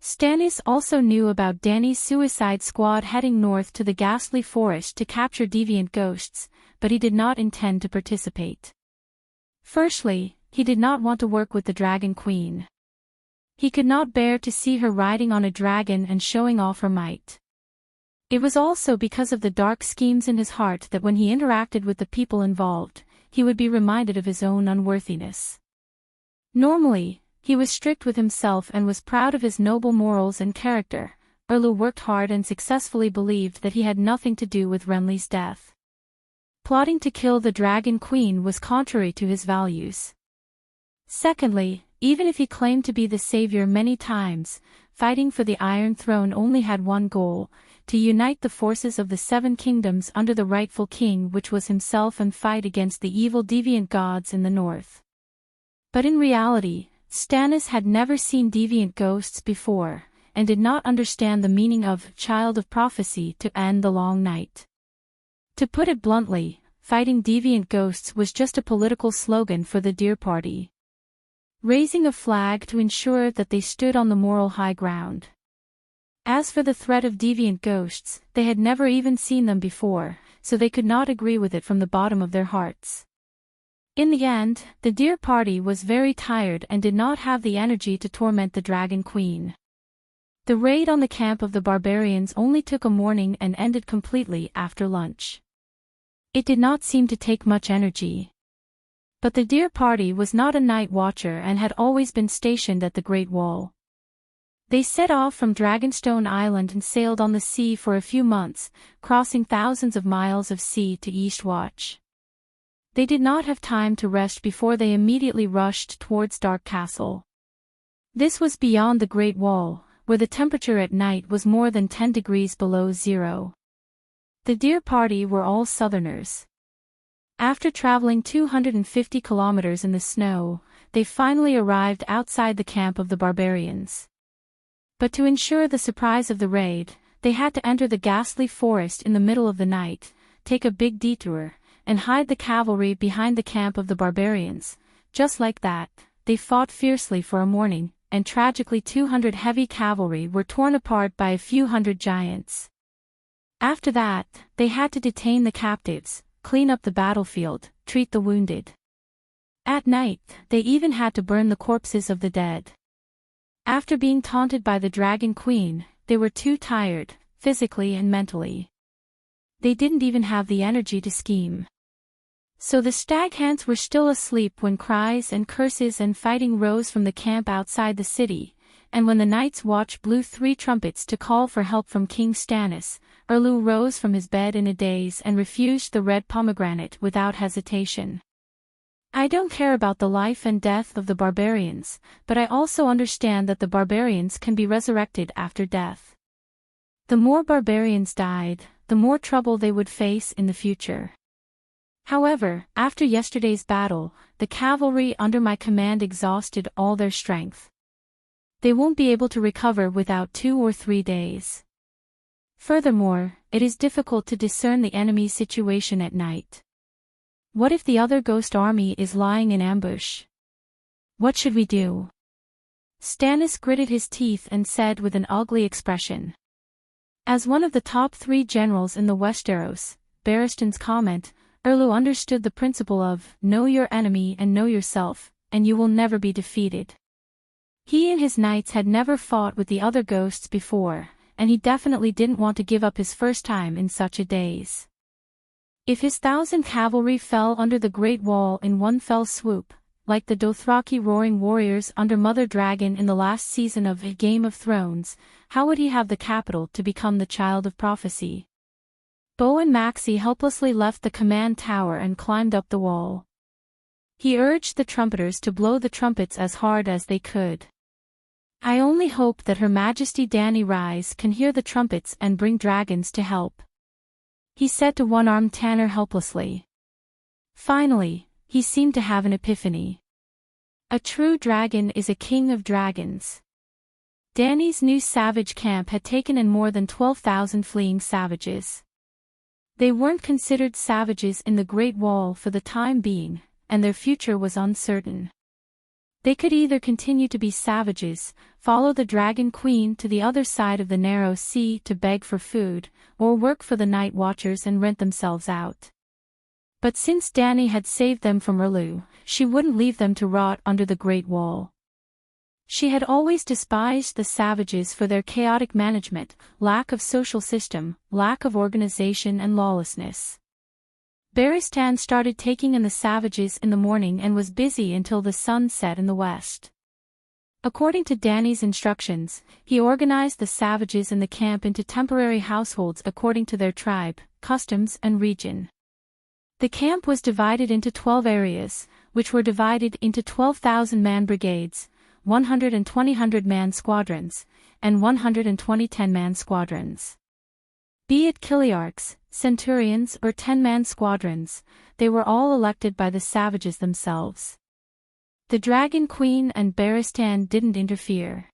[SPEAKER 1] Stannis also knew about Danny's suicide squad heading north to the ghastly forest to capture deviant ghosts, but he did not intend to participate. Firstly, he did not want to work with the Dragon Queen. He could not bear to see her riding on a dragon and showing off her might. It was also because of the dark schemes in his heart that when he interacted with the people involved, he would be reminded of his own unworthiness. Normally, he was strict with himself and was proud of his noble morals and character. Erlu worked hard and successfully believed that he had nothing to do with Renly's death. Plotting to kill the Dragon Queen was contrary to his values. Secondly, even if he claimed to be the savior many times, fighting for the Iron Throne only had one goal: to unite the forces of the Seven Kingdoms under the rightful king, which was himself, and fight against the evil deviant gods in the north. But in reality, Stannis had never seen deviant ghosts before, and did not understand the meaning of child of prophecy to end the long night. To put it bluntly, fighting deviant ghosts was just a political slogan for the Deer Party, raising a flag to ensure that they stood on the moral high ground. As for the threat of deviant ghosts, they had never even seen them before, so they could not agree with it from the bottom of their hearts. In the end, the Deer Party was very tired and did not have the energy to torment the Dragon Queen. The raid on the camp of the barbarians only took a morning and ended completely after lunch. It did not seem to take much energy. But the Deer Party was not a night watcher and had always been stationed at the Great Wall. They set off from Dragonstone Island and sailed on the sea for a few months, crossing thousands of miles of sea to Eastwatch. They did not have time to rest before they immediately rushed towards Dark Castle. This was beyond the Great Wall, where the temperature at night was more than 10 degrees below zero. The Deer Party were all Southerners. After traveling 250 kilometers in the snow, they finally arrived outside the camp of the barbarians. But to ensure the surprise of the raid, they had to enter the ghastly forest in the middle of the night, take a big detour, and hide the cavalry behind the camp of the barbarians. Just like that, they fought fiercely for a morning, and tragically 200 heavy cavalry were torn apart by a few hundred giants. After that, they had to detain the captives, clean up the battlefield, treat the wounded. At night, they even had to burn the corpses of the dead. After being taunted by the Dragon Queen, they were too tired, physically and mentally. They didn't even have the energy to scheme. So the Staghands were still asleep when cries and curses and fighting rose from the camp outside the city, and when the Night's Watch blew 3 trumpets to call for help from King Stannis, Erlu rose from his bed in a daze and refused the red pomegranate without hesitation. I don't care about the life and death of the barbarians, but I also understand that the barbarians can be resurrected after death. The more barbarians died, the more trouble they would face in the future. However, after yesterday's battle, the cavalry under my command exhausted all their strength. They won't be able to recover without 2 or 3 days. Furthermore, it is difficult to discern the enemy's situation at night. What if the other ghost army is lying in ambush? What should we do? Stannis gritted his teeth and said with an ugly expression. As one of the top 3 generals in the Westeros, Barristan's comment, Erlu understood the principle of, know your enemy and know yourself, and you will never be defeated. He and his knights had never fought with the other ghosts before, and he definitely didn't want to give up his first time in such a daze. If his 1,000 cavalry fell under the Great Wall in one fell swoop, like the Dothraki roaring warriors under Mother Dragon in the last season of A Game of Thrones, how would he have the capital to become the child of prophecy? Bo and Maxie helplessly left the command tower and climbed up the wall. He urged the trumpeters to blow the trumpets as hard as they could. I only hope that Her Majesty Dany Rise can hear the trumpets and bring dragons to help, he said to one-armed Tanner helplessly. Finally, he seemed to have an epiphany. A true dragon is a king of dragons. Dany's new savage camp had taken in more than 12,000 fleeing savages. They weren't considered savages in the Great Wall for the time being, and their future was uncertain. They could either continue to be savages, follow the Dragon Queen to the other side of the narrow sea to beg for food, or work for the Night Watchers and rent themselves out. But since Dany had saved them from Erlu, she wouldn't leave them to rot under the Great Wall. She had always despised the savages for their chaotic management, lack of social system, lack of organization and lawlessness. Baristan started taking in the savages in the morning and was busy until the sun set in the west. According to Danny's instructions, he organized the savages in the camp into temporary households according to their tribe, customs and region. The camp was divided into 12 areas, which were divided into 12,000-man brigades, 120 100-man squadrons, and 120 10-man squadrons. Be it Kiliarchs, Centurions or 10-man squadrons, they were all elected by the savages themselves. The Dragon Queen and Baristan didn't interfere.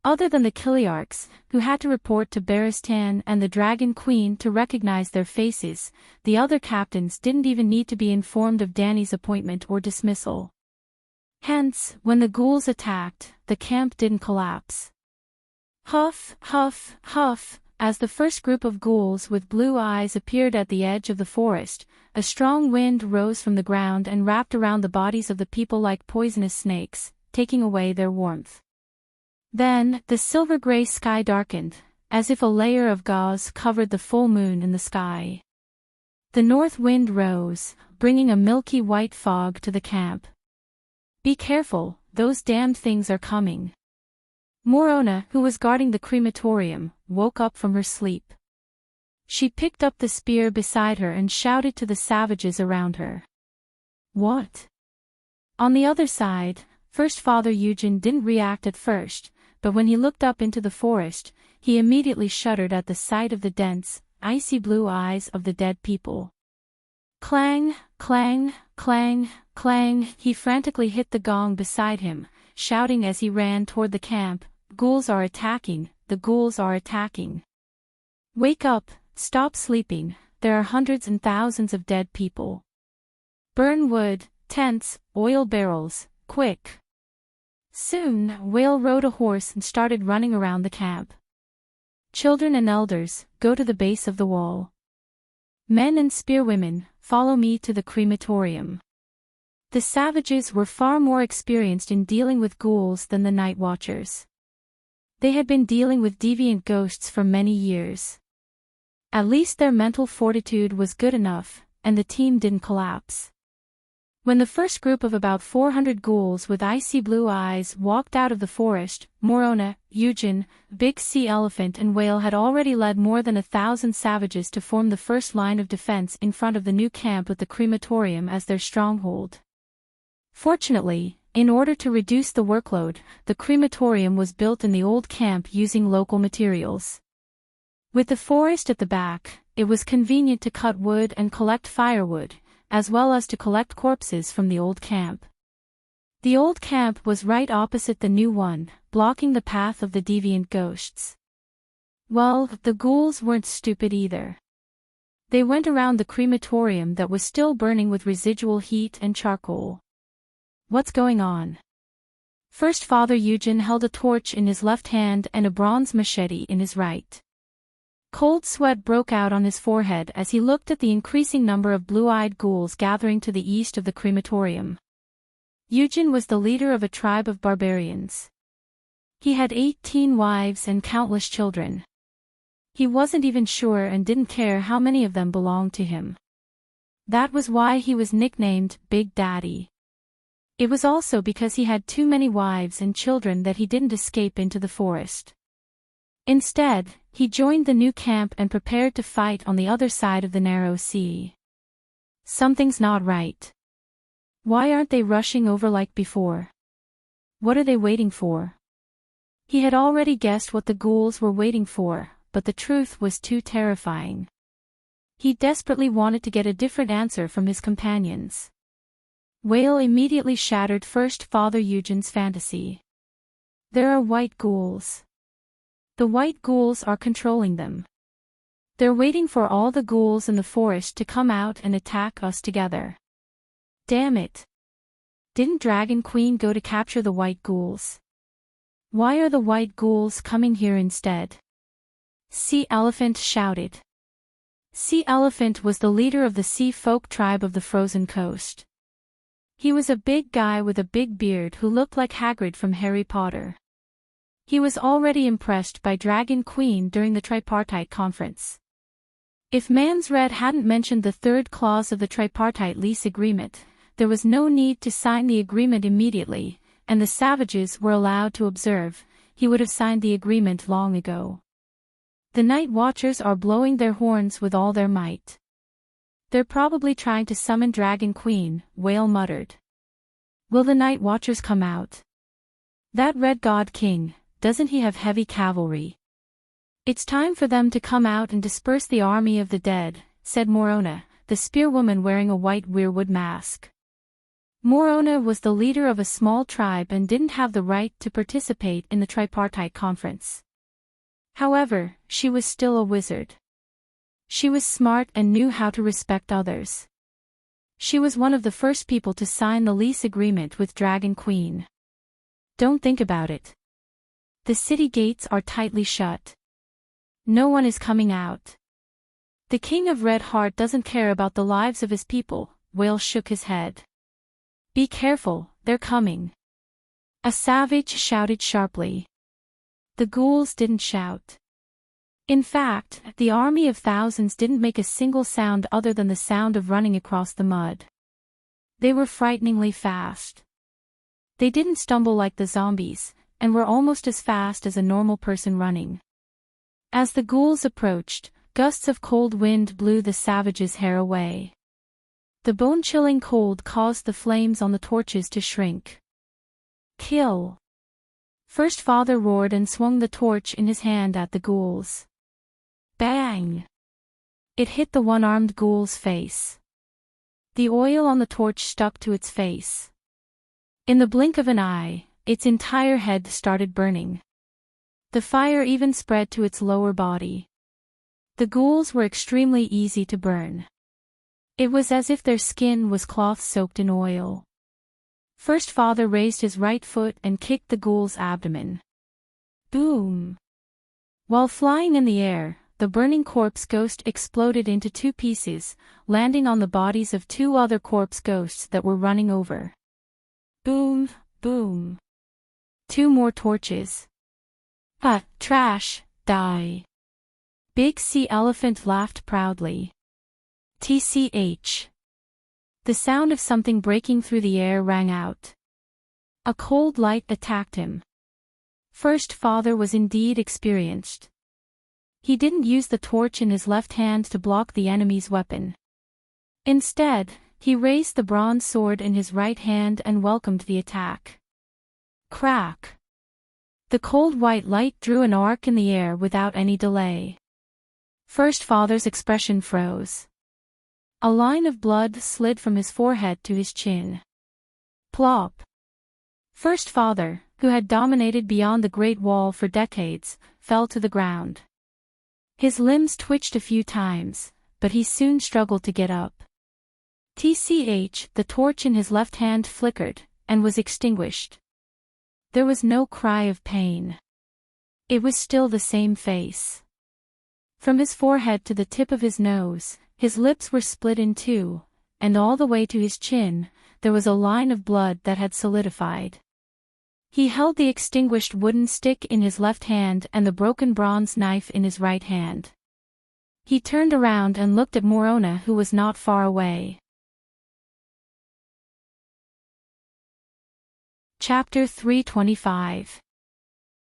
[SPEAKER 1] Other than the Kiliarchs, who had to report to Baristan and the Dragon Queen to recognize their faces, the other captains didn't even need to be informed of Danny's appointment or dismissal. Hence, when the ghouls attacked, the camp didn't collapse. Huff, huff, huff, as the first group of ghouls with blue eyes appeared at the edge of the forest, a strong wind rose from the ground and wrapped around the bodies of the people like poisonous snakes, taking away their warmth. Then, the silver-gray sky darkened, as if a layer of gauze covered the full moon in the sky. The north wind rose, bringing a milky white fog to the camp. "Be careful, those damned things are coming." Morona, who was guarding the crematorium, woke up from her sleep. She picked up the spear beside her and shouted to the savages around her. "What?" On the other side, First Father Eugen didn't react at first, but when he looked up into the forest, he immediately shuddered at the sight of the dense, icy blue eyes of the dead people. Clang, clang, clang, clang, he frantically hit the gong beside him, shouting as he ran toward the camp, "Ghouls are attacking, the ghouls are attacking. Wake up, stop sleeping, there are hundreds and thousands of dead people. Burn wood, tents, oil barrels, quick." Soon, Whale rode a horse and started running around the camp. "Children and elders, go to the base of the wall. Men and spearwomen, follow me to the crematorium." The savages were far more experienced in dealing with ghouls than the night watchers. They had been dealing with deviant ghosts for many years. At least their mental fortitude was good enough, and the team didn't collapse. When the first group of about 400 ghouls with icy blue eyes walked out of the forest, Morona, Eugen, Big Sea Elephant and Whale had already led more than 1,000 savages to form the first line of defense in front of the new camp with the crematorium as their stronghold. Fortunately, in order to reduce the workload, the crematorium was built in the old camp using local materials. With the forest at the back, it was convenient to cut wood and collect firewood, as well as to collect corpses from the old camp. The old camp was right opposite the new one, blocking the path of the deviant ghosts. Well, the ghouls weren't stupid either. They went around the crematorium that was still burning with residual heat and charcoal. "What's going on?" First Father Eugen held a torch in his left hand and a bronze machete in his right. Cold sweat broke out on his forehead as he looked at the increasing number of blue-eyed ghouls gathering to the east of the crematorium. Eugen was the leader of a tribe of barbarians. He had 18 wives and countless children. He wasn't even sure and didn't care how many of them belonged to him. That was why he was nicknamed Big Daddy. It was also because he had too many wives and children that he didn't escape into the forest. Instead, he joined the new camp and prepared to fight on the other side of the narrow sea. Something's not right. Why aren't they rushing over like before? What are they waiting for? He had already guessed what the ghouls were waiting for, but the truth was too terrifying. He desperately wanted to get a different answer from his companions. Whale immediately shattered First Father Eugen's fantasy. There are white ghouls. The white ghouls are controlling them. They're waiting for all the ghouls in the forest to come out and attack us together. Damn it. Didn't Dragon Queen go to capture the white ghouls? Why are the white ghouls coming here instead? Sea Elephant shouted. Sea Elephant was the leader of the sea folk tribe of the frozen coast. He was a big guy with a big beard who looked like Hagrid from Harry Potter. He was already impressed by Dragon Queen during the tripartite conference. If Mans Red hadn't mentioned the third clause of the tripartite lease agreement, there was no need to sign the agreement immediately, and the savages were allowed to observe. He would have signed the agreement long ago. The Night Watchers are blowing their horns with all their might. They're probably trying to summon Dragon Queen, Whale muttered. Will the Night Watchers come out? That Red God King, doesn't he have heavy cavalry? It's time for them to come out and disperse the army of the dead, said Morona, the spearwoman wearing a white weirwood mask. Morona was the leader of a small tribe and didn't have the right to participate in the tripartite conference. However, she was still a wizard. She was smart and knew how to respect others. She was one of the first people to sign the lease agreement with Dragon Queen. Don't think about it. The city gates are tightly shut. No one is coming out. The King of Red Heart doesn't care about the lives of his people, Whale shook his head. Be careful, they're coming. A savage shouted sharply. The ghouls didn't shout. In fact, the army of thousands didn't make a single sound other than the sound of running across the mud. They were frighteningly fast. They didn't stumble like the zombies, and were almost as fast as a normal person running. As the ghouls approached, gusts of cold wind blew the savages' hair away. The bone-chilling cold caused the flames on the torches to shrink. Kill! First Father roared and swung the torch in his hand at the ghouls. Bang! It hit the one-armed ghoul's face. The oil on the torch stuck to its face. In the blink of an eye, its entire head started burning. The fire even spread to its lower body. The ghouls were extremely easy to burn. It was as if their skin was cloth soaked in oil. First Father raised his right foot and kicked the ghoul's abdomen. Boom! While flying in the air, the burning corpse ghost exploded into two pieces, landing on the bodies of two other corpse ghosts that were running over. Boom, boom. Two more torches. Trash, die. Big Sea Elephant laughed proudly. TCH. The sound of something breaking through the air rang out. A cold light attacked him. First Father was indeed experienced. He didn't use the torch in his left hand to block the enemy's weapon. Instead, he raised the bronze sword in his right hand and welcomed the attack. Crack! The cold white light drew an arc in the air without any delay. First Father's expression froze. A line of blood slid from his forehead to his chin. Plop! First Father, who had dominated beyond the Great Wall for decades, fell to the ground. His limbs twitched a few times, but he soon struggled to get up. TCH, the torch in his left hand flickered, and was extinguished. There was no cry of pain. It was still the same face. From his forehead to the tip of his nose, his lips were split in two, and all the way to his chin, there was a line of blood that had solidified. He held the extinguished wooden stick in his left hand and the broken bronze knife in his right hand. He turned around and looked at Morona, who was not far away. Chapter 325.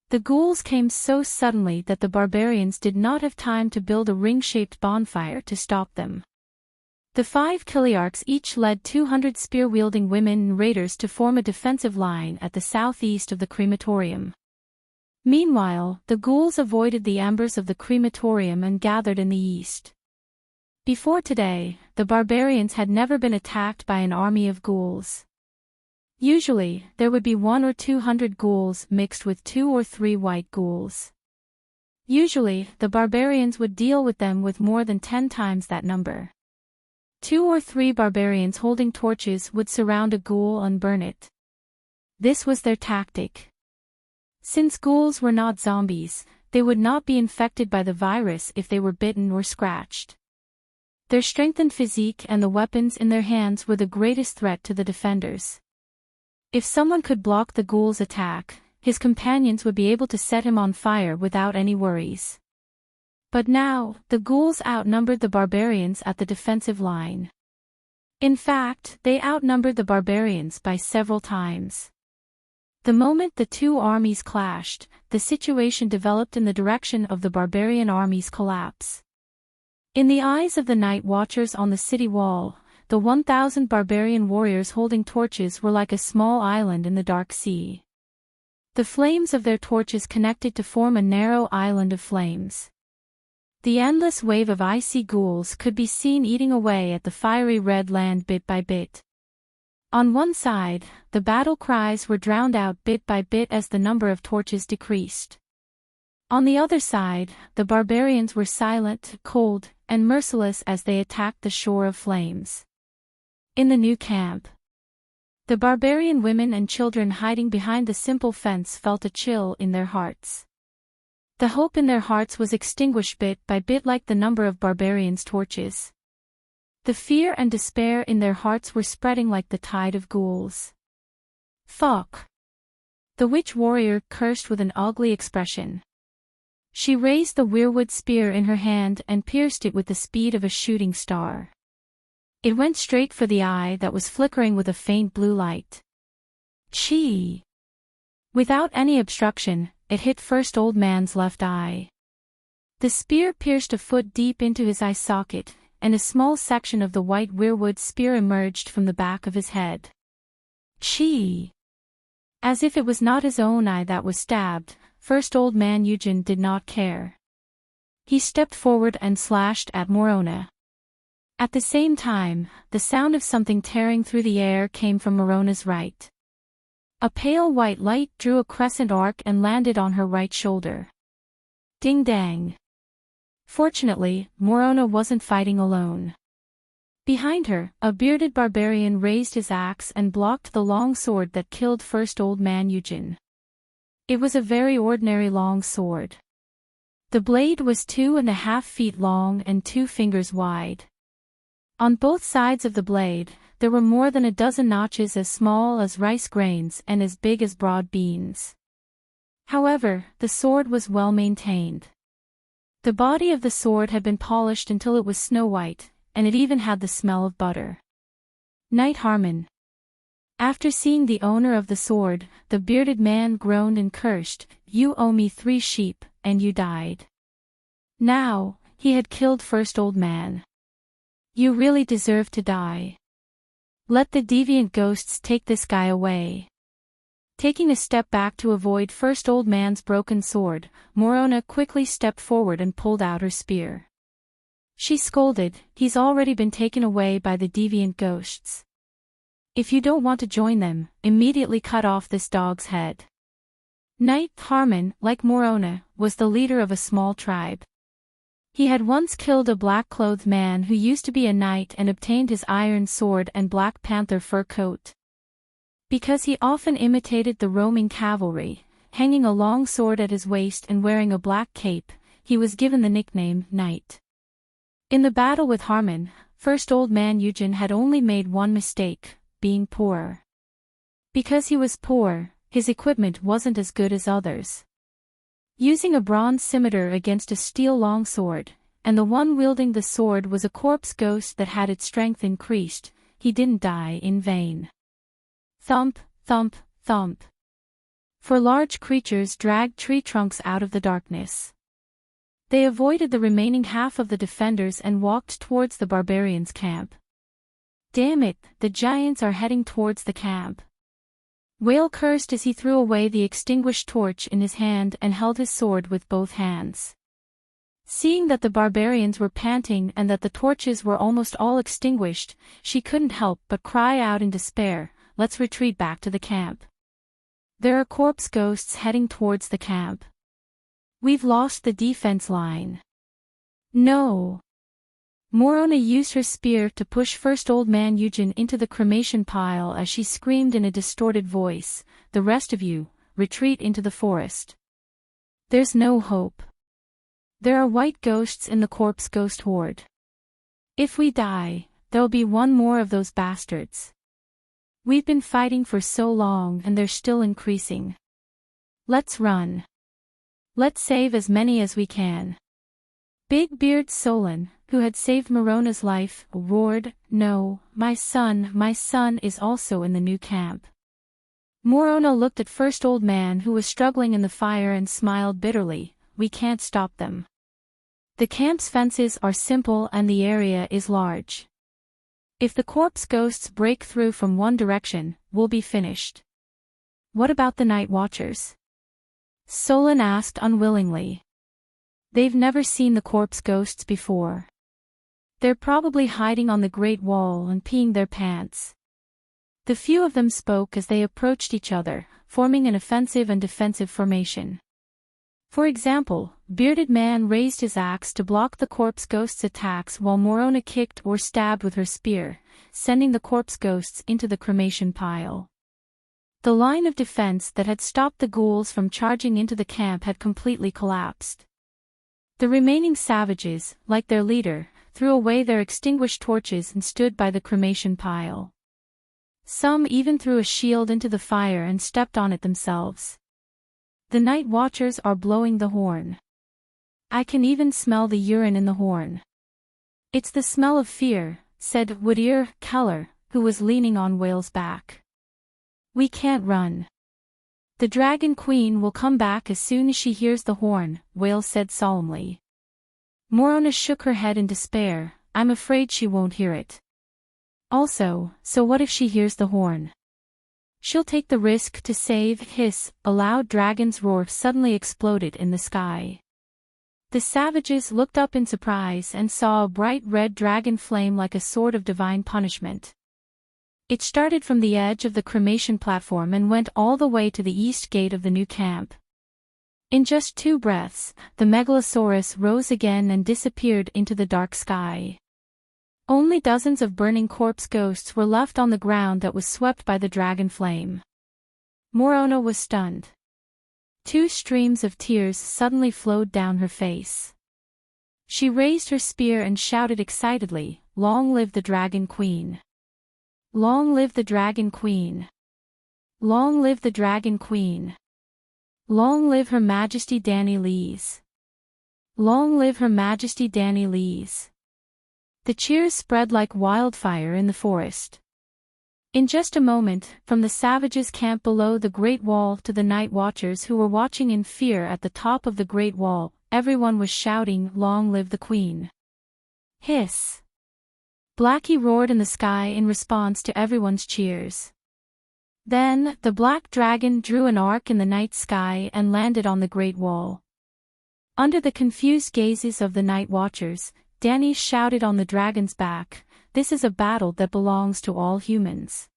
[SPEAKER 1] The ghouls came so suddenly that the barbarians did not have time to build a ring-shaped bonfire to stop them. The 5 Kiliarchs each led 200 spear-wielding women and raiders to form a defensive line at the southeast of the crematorium. Meanwhile, the ghouls avoided the embers of the crematorium and gathered in the east. Before today, the barbarians had never been attacked by an army of ghouls. Usually, there would be 100 or 200 ghouls mixed with 2 or 3 white ghouls. Usually, the barbarians would deal with them with more than 10 times that number. 2 or 3 barbarians holding torches would surround a ghoul and burn it. This was their tactic. Since ghouls were not zombies, they would not be infected by the virus if they were bitten or scratched. Their strengthened physique and the weapons in their hands were the greatest threat to the defenders. If someone could block the ghoul's attack, his companions would be able to set him on fire without any worries. But now, the ghouls outnumbered the barbarians at the defensive line. In fact, they outnumbered the barbarians by several times. The moment the two armies clashed, the situation developed in the direction of the barbarian army's collapse. In the eyes of the night watchers on the city wall, the 1,000 barbarian warriors holding torches were like a small island in the dark sea. The flames of their torches connected to form a narrow island of flames. The endless wave of icy ghouls could be seen eating away at the fiery red land bit by bit. On one side, the battle cries were drowned out bit by bit as the number of torches decreased. On the other side, the barbarians were silent, cold, and merciless as they attacked the shore of flames. In the new camp, the barbarian women and children hiding behind the simple fence felt a chill in their hearts. The hope in their hearts was extinguished bit by bit like the number of barbarians' torches. The fear and despair in their hearts were spreading like the tide of ghouls. Fuck! The witch warrior cursed with an ugly expression. She raised the weirwood spear in her hand and pierced it with the speed of a shooting star. It went straight for the eye that was flickering with a faint blue light. Chee! Without any obstruction, it hit First Old Man's left eye. The spear pierced a foot deep into his eye socket, and a small section of the white weirwood spear emerged from the back of his head. Chee! As if it was not his own eye that was stabbed, First Old Man Eugen did not care. He stepped forward and slashed at Morona. At the same time, the sound of something tearing through the air came from Morona's right. A pale white light drew a crescent arc and landed on her right shoulder. Ding dang! Fortunately, Morona wasn't fighting alone. Behind her, a bearded barbarian raised his axe and blocked the long sword that killed First Old Man Eugen. It was a very ordinary long sword. The blade was 2.5 feet long and 2 fingers wide. On both sides of the blade, there were more than a dozen notches as small as rice grains and as big as broad beans. However, the sword was well maintained. The body of the sword had been polished until it was snow white, and it even had the smell of butter. Knight Harmon. After seeing the owner of the sword, the bearded man groaned and cursed, "You owe me 3 sheep, and you died." Now, he had killed First Old Man. You really deserve to die. Let the deviant ghosts take this guy away. Taking a step back to avoid First Old Man's broken sword, Morona quickly stepped forward and pulled out her spear. She scolded, "He's already been taken away by the deviant ghosts. If you don't want to join them, immediately cut off this dog's head." Knight Harmon, like Morona, was the leader of a small tribe. He had once killed a black-clothed man who used to be a knight and obtained his iron sword and Black Panther fur coat. Because he often imitated the roaming cavalry, hanging a long sword at his waist and wearing a black cape, he was given the nickname Knight. In the battle with Harmon, First Old Man Eugen had only made one mistake, being poor. Because he was poor, his equipment wasn't as good as others. Using a bronze scimitar against a steel longsword, and the one wielding the sword was a corpse ghost that had its strength increased, he didn't die in vain. Thump, thump, thump. For large creatures dragged tree trunks out of the darkness. They avoided the remaining half of the defenders and walked towards the barbarians' camp. Damn it, the giants are heading towards the camp. Whale cursed as he threw away the extinguished torch in his hand and held his sword with both hands. Seeing that the barbarians were panting and that the torches were almost all extinguished, she couldn't help but cry out in despair, "Let's retreat back to the camp. There are corpse ghosts heading towards the camp. We've lost the defense line." No. Morona used her spear to push First Old Man Eugen into the cremation pile as she screamed in a distorted voice, "The rest of you, retreat into the forest. There's no hope. There are white ghosts in the corpse ghost horde. If we die, there'll be one more of those bastards. We've been fighting for so long and they're still increasing. Let's run. Let's save as many as we can. Big Beard Solon, who had saved Morona's life, roared, "No, my son is also in the new camp." Morona looked at First Old Man who was struggling in the fire and smiled bitterly. "We can't stop them. The camp's fences are simple and the area is large. If the corpse ghosts break through from one direction, we'll be finished." "What about the night watchers?" Solon asked unwillingly. "They've never seen the corpse ghosts before. They're probably hiding on the Great Wall and peeing their pants." The few of them spoke as they approached each other, forming an offensive and defensive formation. For example, Bearded Man raised his axe to block the corpse ghost's attacks while Morona kicked or stabbed with her spear, sending the corpse ghosts into the cremation pile. The line of defense that had stopped the ghouls from charging into the camp had completely collapsed. The remaining savages, like their leader, threw away their extinguished torches and stood by the cremation pile. Some even threw a shield into the fire and stepped on it themselves. "The night watchers are blowing the horn. I can even smell the urine in the horn." "It's the smell of fear," said Whittier Keller, who was leaning on Whale's back. "We can't run. The Dragon Queen will come back as soon as she hears the horn," Whale said solemnly. Morona shook her head in despair. "I'm afraid she won't hear it." "Also, so what if she hears the horn? She'll take the risk to save." Hiss, a loud dragon's roar suddenly exploded in the sky. The savages looked up in surprise and saw a bright red dragon flame like a sword of divine punishment. It started from the edge of the cremation platform and went all the way to the east gate of the new camp. In just 2 breaths, the Megalosaurus rose again and disappeared into the dark sky. Only dozens of burning corpse ghosts were left on the ground that was swept by the dragon flame. Morona was stunned. 2 streams of tears suddenly flowed down her face. She raised her spear and shouted excitedly, "Long live the Dragon Queen! Long live the Dragon Queen! Long live the Dragon Queen! Long live Her Majesty Danny Lees! Long live Her Majesty Danny Lees!" The cheers spread like wildfire in the forest. In just a moment, from the savages' camp below the Great Wall to the night watchers who were watching in fear at the top of the Great Wall, everyone was shouting, "Long live the Queen!" Hiss! Blackie roared in the sky in response to everyone's cheers. Then, the black dragon drew an arc in the night sky and landed on the Great Wall. Under the confused gazes of the night watchers, Danny shouted on the dragon's back, "This is a battle that belongs to all humans.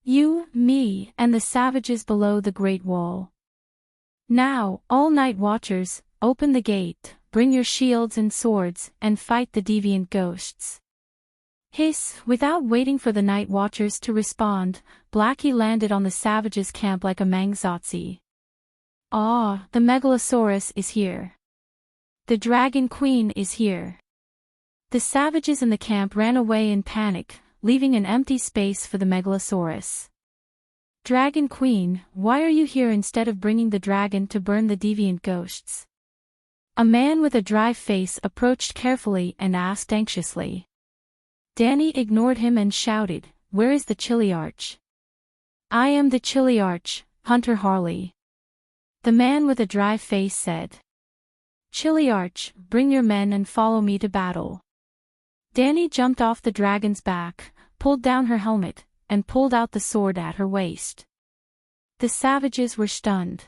[SPEAKER 1] You, me, and the savages below the Great Wall. Now, all night watchers, open the gate, bring your shields and swords, and fight the deviant ghosts." Hiss! Without waiting for the night watchers to respond, Blackie landed on the savages' camp like a Mangzotzi. "Ah, the Megalosaurus is here. The Dragon Queen is here." The savages in the camp ran away in panic, leaving an empty space for the Megalosaurus. "Dragon Queen, why are you here instead of bringing the dragon to burn the deviant ghosts?" A man with a dry face approached carefully and asked anxiously. Danny ignored him and shouted, "Where is the Chiliarch?" "I am the Chiliarch, Hunter Harley." The man with a dry face said. "Chiliarch, bring your men and follow me to battle." Danny jumped off the dragon's back, pulled down her helmet, and pulled out the sword at her waist. The savages were stunned.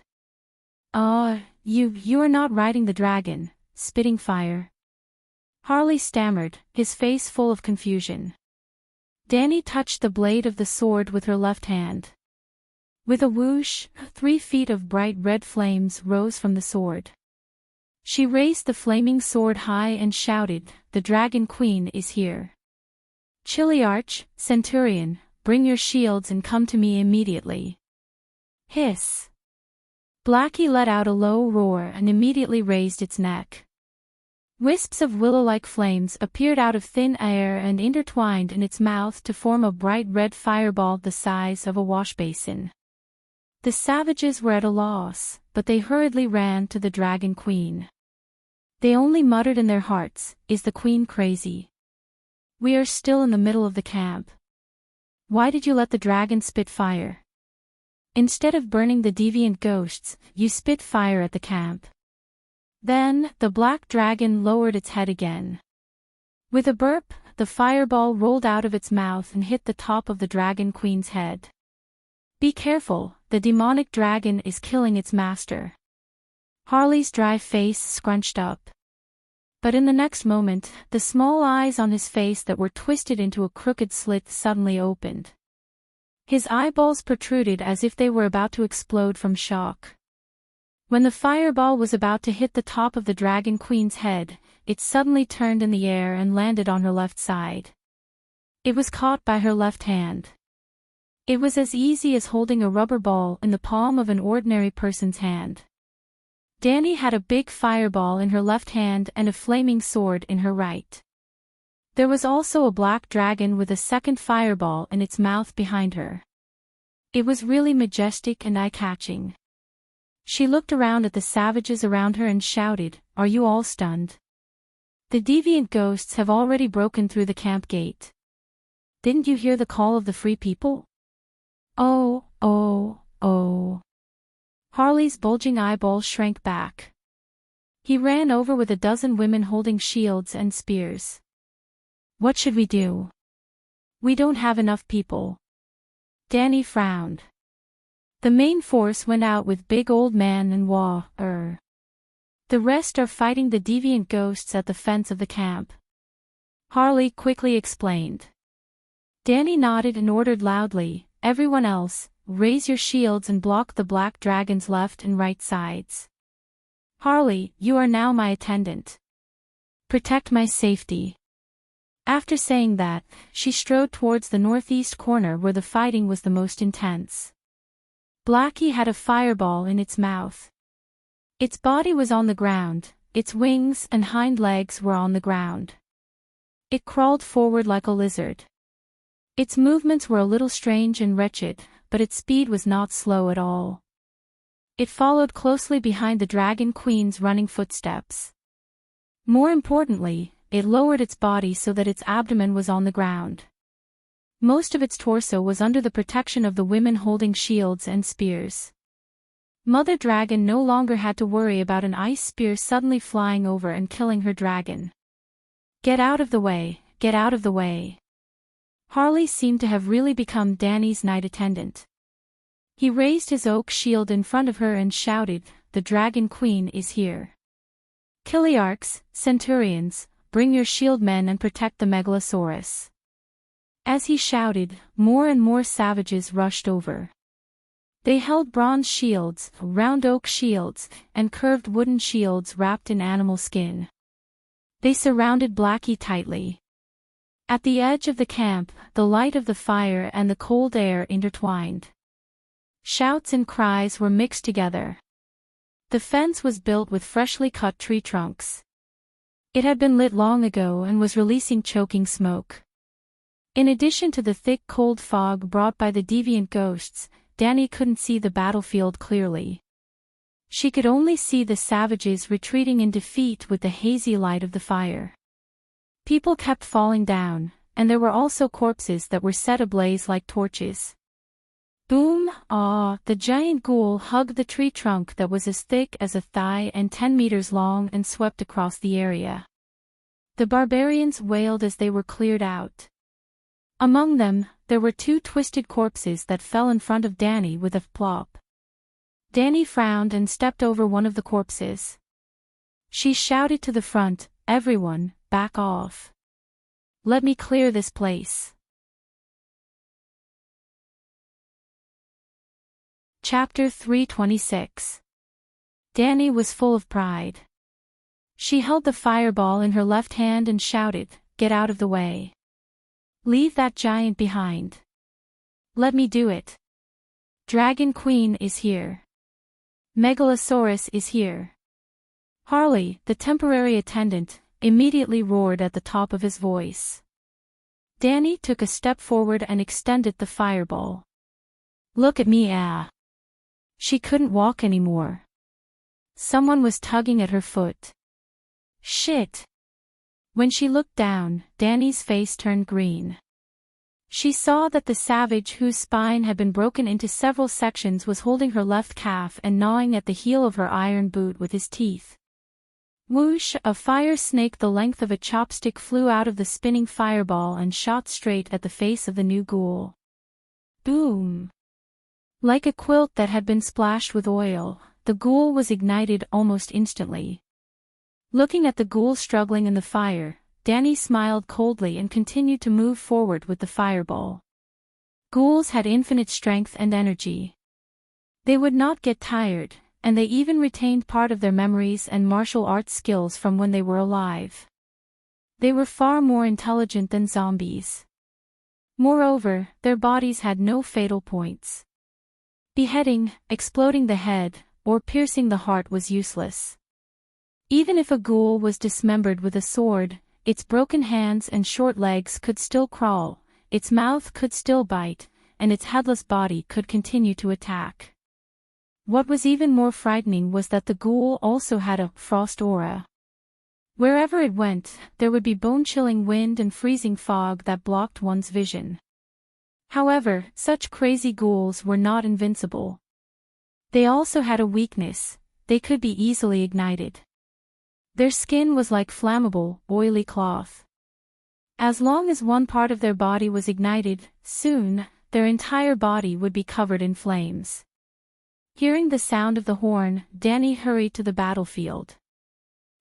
[SPEAKER 1] You are not riding the dragon, spitting fire." Harley stammered, his face full of confusion. Danny touched the blade of the sword with her left hand. With a whoosh, 3 feet of bright red flames rose from the sword. She raised the flaming sword high and shouted, "The Dragon Queen is here. Chiliarch, Centurion, bring your shields and come to me immediately." Hiss! Blackie let out a low roar and immediately raised its neck. Wisps of willow-like flames appeared out of thin air and intertwined in its mouth to form a bright red fireball the size of a washbasin. The savages were at a loss, but they hurriedly ran to the Dragon Queen. They only muttered in their hearts, "Is the Queen crazy? We are still in the middle of the camp. Why did you let the dragon spit fire? Instead of burning the deviant ghosts, you spit fire at the camp." Then, the black dragon lowered its head again. With a burp, the fireball rolled out of its mouth and hit the top of the Dragon Queen's head. "Be careful, the demonic dragon is killing its master." Harley's dry face scrunched up. But in the next moment, the small eyes on his face that were twisted into a crooked slit suddenly opened. His eyeballs protruded as if they were about to explode from shock. When the fireball was about to hit the top of the Dragon Queen's head, it suddenly turned in the air and landed on her left side. It was caught by her left hand. It was as easy as holding a rubber ball in the palm of an ordinary person's hand. Dani had a big fireball in her left hand and a flaming sword in her right. There was also a black dragon with a second fireball in its mouth behind her. It was really majestic and eye-catching. She looked around at the savages around her and shouted, "Are you all stunned? The deviant ghosts have already broken through the camp gate. Didn't you hear the call of the free people? Oh, oh, oh." Harley's bulging eyeballs shrank back. He ran over with a dozen women holding shields and spears. "What should we do? We don't have enough people." Dani frowned. "The main force went out with Big Old Man and The rest are fighting the deviant ghosts at the fence of the camp." Harley quickly explained. Dani nodded and ordered loudly, "Everyone else, raise your shields and block the black dragon's left and right sides. Harley, you are now my attendant. Protect my safety." After saying that, she strode towards the northeast corner where the fighting was the most intense. Blackie had a fireball in its mouth. Its body was on the ground, its wings and hind legs were on the ground. It crawled forward like a lizard. Its movements were a little strange and wretched, but its speed was not slow at all. It followed closely behind the Dragon Queen's running footsteps. More importantly, it lowered its body so that its abdomen was on the ground. Most of its torso was under the protection of the women holding shields and spears. Mother Dragon no longer had to worry about an ice spear suddenly flying over and killing her dragon. "Get out of the way, get out of the way." Harley seemed to have really become Dani's night attendant. He raised his oak shield in front of her and shouted, "The Dragon Queen is here. Kiliarchs, centurions, bring your shield men and protect the Megalosaurus." As he shouted, more and more savages rushed over. They held bronze shields, round oak shields, and curved wooden shields wrapped in animal skin. They surrounded Blackie tightly. At the edge of the camp, the light of the fire and the cold air intertwined. Shouts and cries were mixed together. The fence was built with freshly cut tree trunks. It had been lit long ago and was releasing choking smoke. In addition to the thick cold fog brought by the deviant ghosts, Dani couldn't see the battlefield clearly. She could only see the savages retreating in defeat with the hazy light of the fire. People kept falling down, and there were also corpses that were set ablaze like torches. Boom! Ah! The giant ghoul hugged the tree trunk that was as thick as a thigh and 10 meters long and swept across the area. The barbarians wailed as they were cleared out. Among them, there were 2 twisted corpses that fell in front of Dani with a plop. Dani frowned and stepped over one of the corpses. She shouted to the front, "Everyone, back off. Let me clear this place." Chapter 326. Dani was full of pride. She held the fireball in her left hand and shouted, "Get out of the way. Leave that giant behind. Let me do it. Dragon Queen is here. Megalosaurus is here." Harley, the temporary attendant, immediately roared at the top of his voice. Danny took a step forward and extended the fireball. "Look at me, ah!" She couldn't walk anymore. Someone was tugging at her foot. Shit! When she looked down, Danny's face turned green. She saw that the savage whose spine had been broken into several sections was holding her left calf and gnawing at the heel of her iron boot with his teeth. Whoosh! A fire snake the length of a chopstick flew out of the spinning fireball and shot straight at the face of the new ghoul. Boom! Like a quilt that had been splashed with oil, the ghoul was ignited almost instantly. Looking at the ghoul struggling in the fire, Danny smiled coldly and continued to move forward with the fireball. Ghouls had infinite strength and energy. They would not get tired, and they even retained part of their memories and martial arts skills from when they were alive. They were far more intelligent than zombies. Moreover, their bodies had no fatal points. Beheading, exploding the head, or piercing the heart was useless. Even if a ghoul was dismembered with a sword, its broken hands and short legs could still crawl, its mouth could still bite, and its headless body could continue to attack. What was even more frightening was that the ghoul also had a frost aura. Wherever it went, there would be bone-chilling wind and freezing fog that blocked one's vision. However, such crazy ghouls were not invincible. They also had a weakness: they could be easily ignited. Their skin was like flammable, oily cloth. As long as one part of their body was ignited, soon, their entire body would be covered in flames. Hearing the sound of the horn, Danny hurried to the battlefield.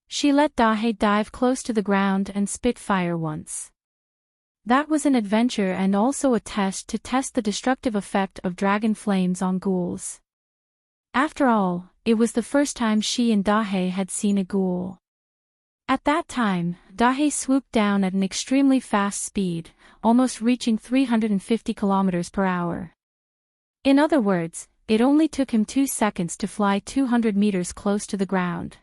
[SPEAKER 1] She let Dahe dive close to the ground and spit fire once. That was an adventure and also a test to test the destructive effect of dragon flames on ghouls. After all, it was the first time she and Dahe had seen a ghoul. At that time, Dahe swooped down at an extremely fast speed, almost reaching 350 kilometers per hour. In other words, it only took him 2 seconds to fly 200 meters close to the ground.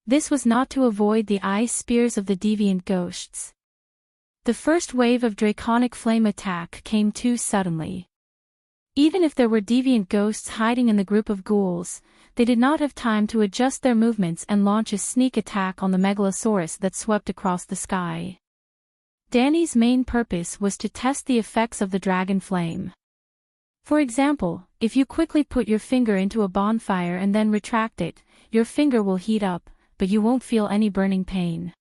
[SPEAKER 1] This was not to avoid the ice spears of the deviant ghosts. The first wave of draconic flame attack came too suddenly. Even if there were deviant ghosts hiding in the group of ghouls, they did not have time to adjust their movements and launch a sneak attack on the megalosaurus that swept across the sky. Danny's main purpose was to test the effects of the dragon flame. For example, if you quickly put your finger into a bonfire and then retract it, your finger will heat up, but you won't feel any burning pain.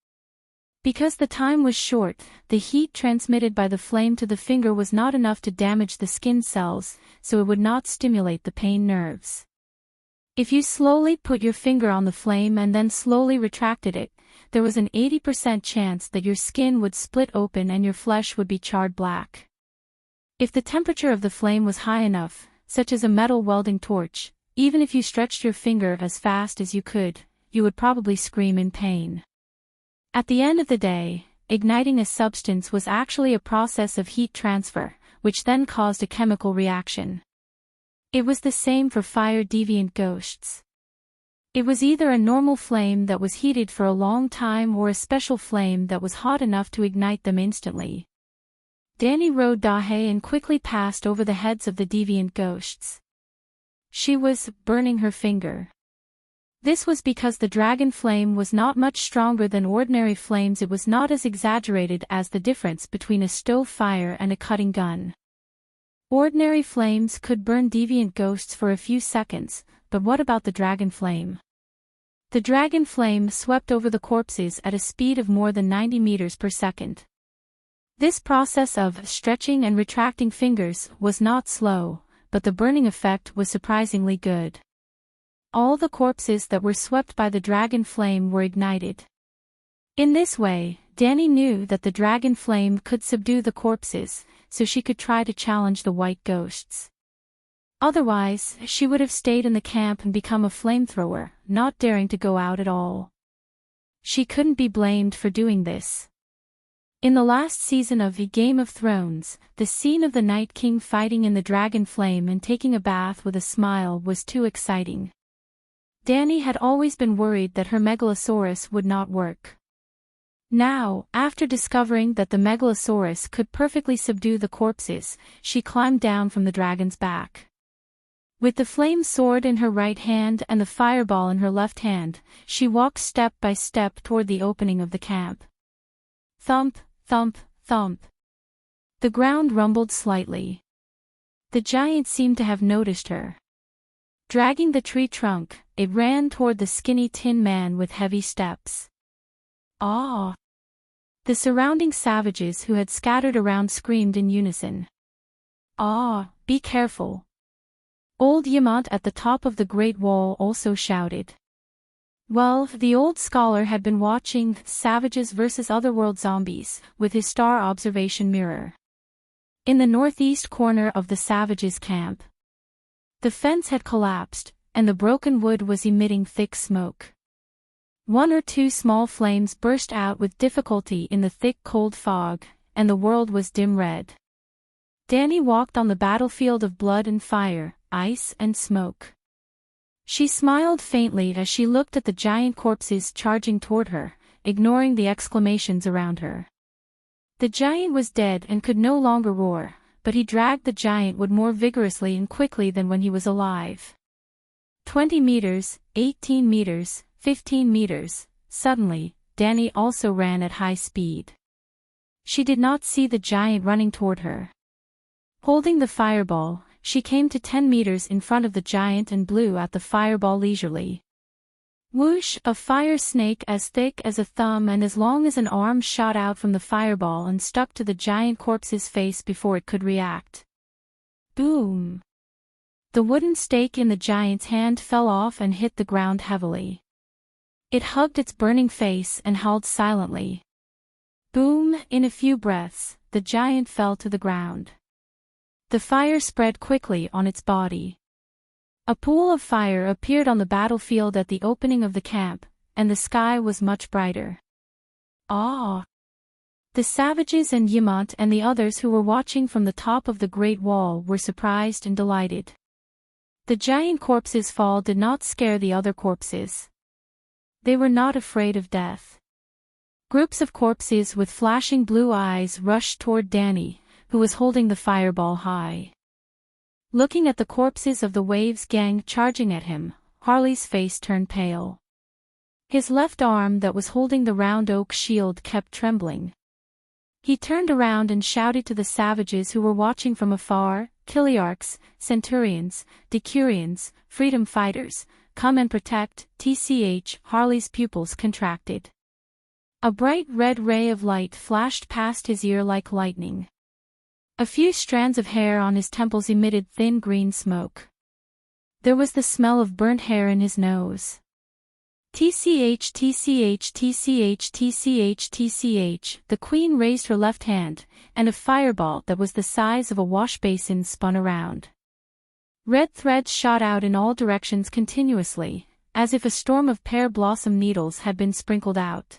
[SPEAKER 1] Because the time was short, the heat transmitted by the flame to the finger was not enough to damage the skin cells, so it would not stimulate the pain nerves. If you slowly put your finger on the flame and then slowly retracted it, there was an 80% chance that your skin would split open and your flesh would be charred black. If the temperature of the flame was high enough, such as a metal welding torch, even if you stretched your finger as fast as you could, you would probably scream in pain. At the end of the day, igniting a substance was actually a process of heat transfer, which then caused a chemical reaction. It was the same for fire deviant ghosts. It was either a normal flame that was heated for a long time or a special flame that was hot enough to ignite them instantly. Danny rode Dahe and quickly passed over the heads of the deviant ghosts. She was burning her finger. This was because the dragon flame was not much stronger than ordinary flames. It was not as exaggerated as the difference between a stove fire and a cutting gun. Ordinary flames could burn deviant ghosts for a few seconds, but what about the dragon flame? The dragon flame swept over the corpses at a speed of more than 90 meters per second. This process of stretching and retracting fingers was not slow, but the burning effect was surprisingly good. All the corpses that were swept by the dragon flame were ignited. In this way, Danny knew that the dragon flame could subdue the corpses, so she could try to challenge the white ghosts. Otherwise, she would have stayed in the camp and become a flamethrower, not daring to go out at all. She couldn't be blamed for doing this. In the last season of the Game of Thrones, the scene of the Night King fighting in the dragon flame and taking a bath with a smile was too exciting. Danny had always been worried that her megalosaurus would not work. Now, after discovering that the Megalosaurus could perfectly subdue the corpses, she climbed down from the dragon's back. With the flame sword in her right hand and the fireball in her left hand, she walked step by step toward the opening of the camp. Thump, thump, thump. The ground rumbled slightly. The giant seemed to have noticed her. Dragging the tree trunk, it ran toward the skinny tin man with heavy steps. Ah! The surrounding savages who had scattered around screamed in unison. Ah, be careful. Old Yamant at the top of the Great Wall also shouted. Well, the old scholar had been watching Savages vs. Otherworld Zombies with his star observation mirror. In the northeast corner of the savages' camp, the fence had collapsed, and the broken wood was emitting thick smoke. One or two small flames burst out with difficulty in the thick cold fog, and the world was dim red. Danny walked on the battlefield of blood and fire, ice and smoke. She smiled faintly as she looked at the giant corpses charging toward her, ignoring the exclamations around her. The giant was dead and could no longer roar, but he dragged the giant wood more vigorously and quickly than when he was alive. 20 meters, 18 meters, 15 meters. Suddenly, Danny also ran at high speed. She did not see the giant running toward her. Holding the fireball, she came to 10 meters in front of the giant and blew out the fireball leisurely. Whoosh! A fire snake as thick as a thumb and as long as an arm shot out from the fireball and stuck to the giant corpse's face before it could react. Boom! The wooden stake in the giant's hand fell off and hit the ground heavily. It hugged its burning face and howled silently. Boom! In a few breaths, the giant fell to the ground. The fire spread quickly on its body. A pool of fire appeared on the battlefield at the opening of the camp, and the sky was much brighter. Ah! The savages and Yamant and the others who were watching from the top of the Great Wall were surprised and delighted. The giant corpse's fall did not scare the other corpses. They were not afraid of death. Groups of corpses with flashing blue eyes rushed toward Danny, who was holding the fireball high. Looking at the corpses of the Waves gang charging at him, Harley's face turned pale. His left arm that was holding the round oak shield kept trembling. He turned around and shouted to the savages who were watching from afar, Kiliarchs, Centurions, Decurions, Freedom Fighters, come and protect, TCH. Harley's pupils contracted. A bright red ray of light flashed past his ear like lightning. A few strands of hair on his temples emitted thin green smoke. There was the smell of burnt hair in his nose. TCH, TCH, TCH, TCH, TCH. The queen raised her left hand, and a fireball that was the size of a wash basin spun around. Red threads shot out in all directions continuously, as if a storm of pear blossom needles had been sprinkled out.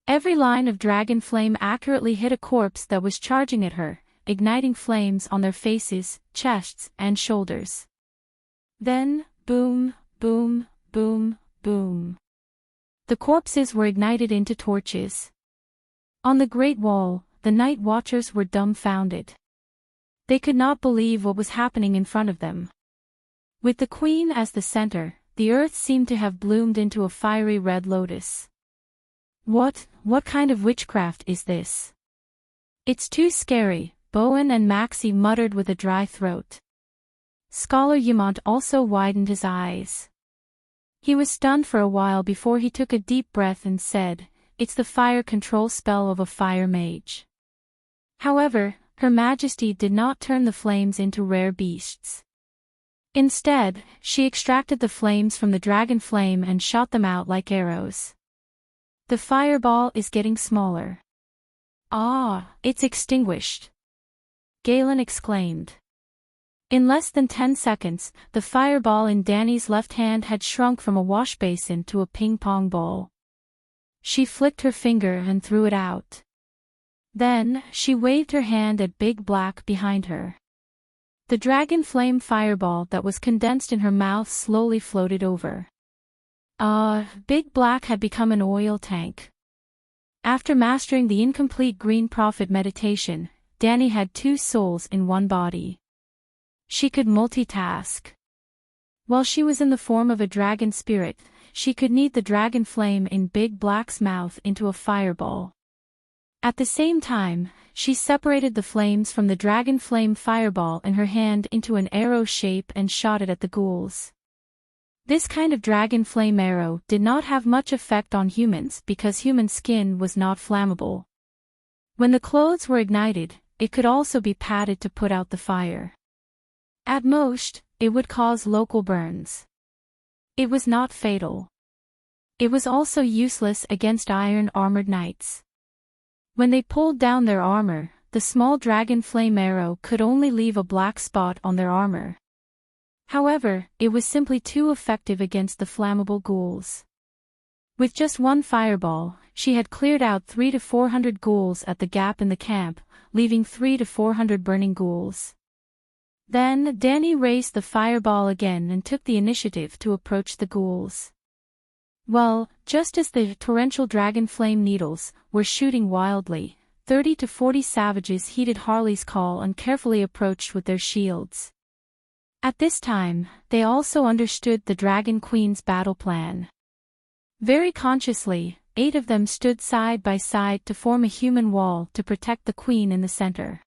[SPEAKER 1] Every line of dragon flame accurately hit a corpse that was charging at her, igniting flames on their faces, chests, and shoulders. Then, boom, boom, boom, boom. The corpses were ignited into torches. On the Great Wall, the night watchers were dumbfounded. They could not believe what was happening in front of them. With the queen as the center, the earth seemed to have bloomed into a fiery red lotus. What kind of witchcraft is this? It's too scary, Bowen and Maxie muttered with a dry throat. Scholar Yamant also widened his eyes. He was stunned for a while before he took a deep breath and said, "It's the fire control spell of a fire mage." However, Her Majesty did not turn the flames into rare beasts. Instead, she extracted the flames from the dragon flame and shot them out like arrows. The fireball is getting smaller. Ah, it's extinguished, Galen exclaimed. In less than 10 seconds, the fireball in Danny's left hand had shrunk from a wash basin to a ping-pong ball. She flicked her finger and threw it out. Then, she waved her hand at Big Black behind her. The dragon flame fireball that was condensed in her mouth slowly floated over. Big Black had become an oil tank. After mastering the incomplete green prophet meditation, Danny had 2 souls in one body. She could multitask. While she was in the form of a dragon spirit, she could knead the dragon flame in Big Black's mouth into a fireball. At the same time, she separated the flames from the dragon flame fireball in her hand into an arrow shape and shot it at the ghouls. This kind of dragon flame arrow did not have much effect on humans because human skin was not flammable. When the clothes were ignited, it could also be patted to put out the fire. At most, it would cause local burns. It was not fatal. It was also useless against iron-armored knights. When they pulled down their armor, the small dragon flame arrow could only leave a black spot on their armor. However, it was simply too effective against the flammable ghouls. With just one fireball, she had cleared out 300 to 400 ghouls at the gap in the camp, leaving 300 to 400 burning ghouls. Then, Danny raised the fireball again and took the initiative to approach the ghouls. Well, just as the torrential dragon flame needles were shooting wildly, 30 to 40 savages heeded Harley's call and carefully approached with their shields. At this time, they also understood the Dragon Queen's battle plan. Very consciously, 8 of them stood side by side to form a human wall to protect the Queen in the center.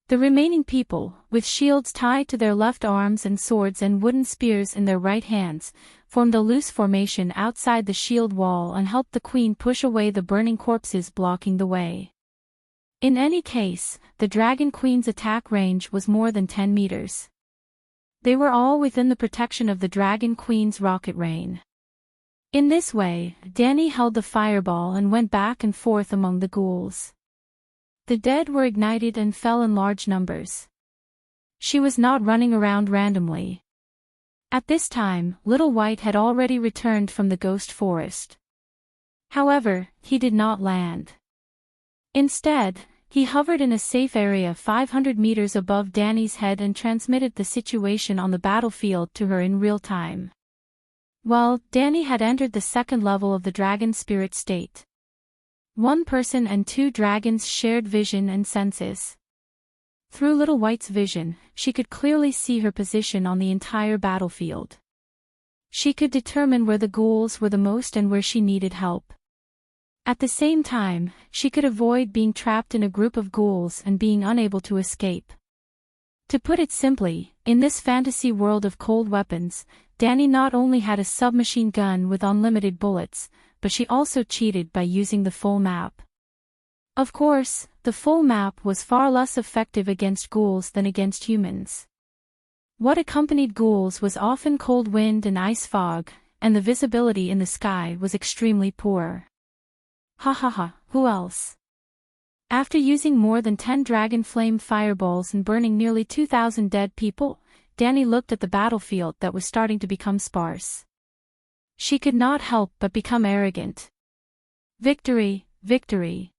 [SPEAKER 1] The remaining people, with shields tied to their left arms and swords and wooden spears in their right hands, formed a loose formation outside the shield wall and helped the Queen push away the burning corpses blocking the way. In any case, the Dragon Queen's attack range was more than 10 meters. They were all within the protection of the Dragon Queen's rocket rain. In this way, Danny held the fireball and went back and forth among the ghouls. The dead were ignited and fell in large numbers. She was not running around randomly. At this time, Little White had already returned from the ghost forest. However, he did not land. Instead, he hovered in a safe area 500 meters above Danny's head and transmitted the situation on the battlefield to her in real time. Well, Danny had entered the 2nd level of the dragon spirit state. 1 person and 2 dragons shared vision and senses. Through Little White's vision, she could clearly see her position on the entire battlefield. She could determine where the ghouls were the most and where she needed help. At the same time, she could avoid being trapped in a group of ghouls and being unable to escape. To put it simply, in this fantasy world of cold weapons, Danny not only had a submachine gun with unlimited bullets, but she also cheated by using the full map. Of course, the full map was far less effective against ghouls than against humans. What accompanied ghouls was often cold wind and ice fog, and the visibility in the sky was extremely poor. Ha ha ha, who else? After using more than 10 dragon flame fireballs and burning nearly 2,000 dead people, Danny looked at the battlefield that was starting to become sparse. She could not help but become arrogant. Victory, victory.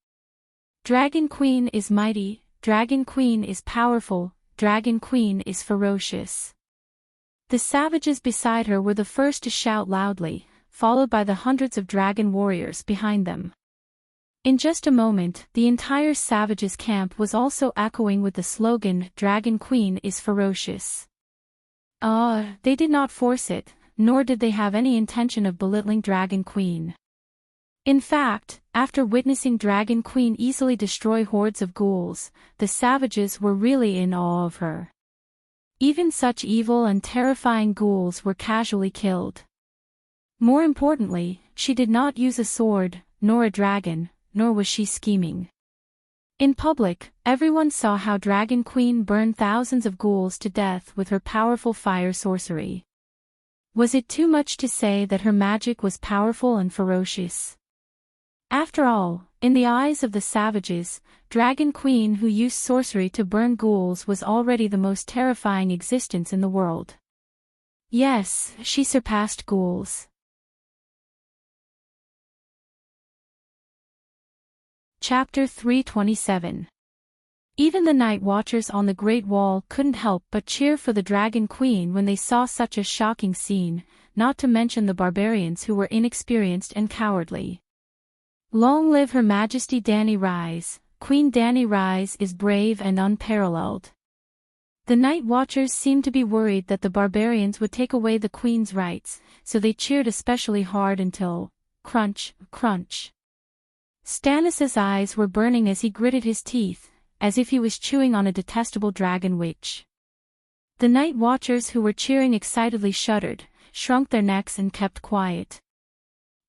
[SPEAKER 1] Dragon Queen is mighty, Dragon Queen is powerful, Dragon Queen is ferocious. The savages beside her were the first to shout loudly, followed by the hundreds of dragon warriors behind them. In just a moment, the entire savages' camp was also echoing with the slogan, Dragon Queen is ferocious. They did not force it, nor did they have any intention of belittling Dragon Queen. In fact, after witnessing Dragon Queen easily destroy hordes of ghouls, the savages were really in awe of her. Even such evil and terrifying ghouls were casually killed. More importantly, she did not use a sword, nor a dragon, nor was she scheming. In public, everyone saw how Dragon Queen burned thousands of ghouls to death with her powerful fire sorcery. Was it too much to say that her magic was powerful and ferocious? After all, in the eyes of the savages, Dragon Queen who used sorcery to burn ghouls was already the most terrifying existence in the world. Yes, she surpassed ghouls. Chapter 327. Even the night watchers on the Great Wall couldn't help but cheer for the Dragon Queen when they saw such a shocking scene, not to mention the barbarians who were inexperienced and cowardly. Long live Her Majesty Dany Rise. Queen Dany Rise is brave and unparalleled. The Night Watchers seemed to be worried that the barbarians would take away the queen's rights, so they cheered especially hard until, crunch, crunch. Stannis's eyes were burning as he gritted his teeth, as if he was chewing on a detestable dragon witch. The Night Watchers who were cheering excitedly shuddered, shrunk their necks and kept quiet.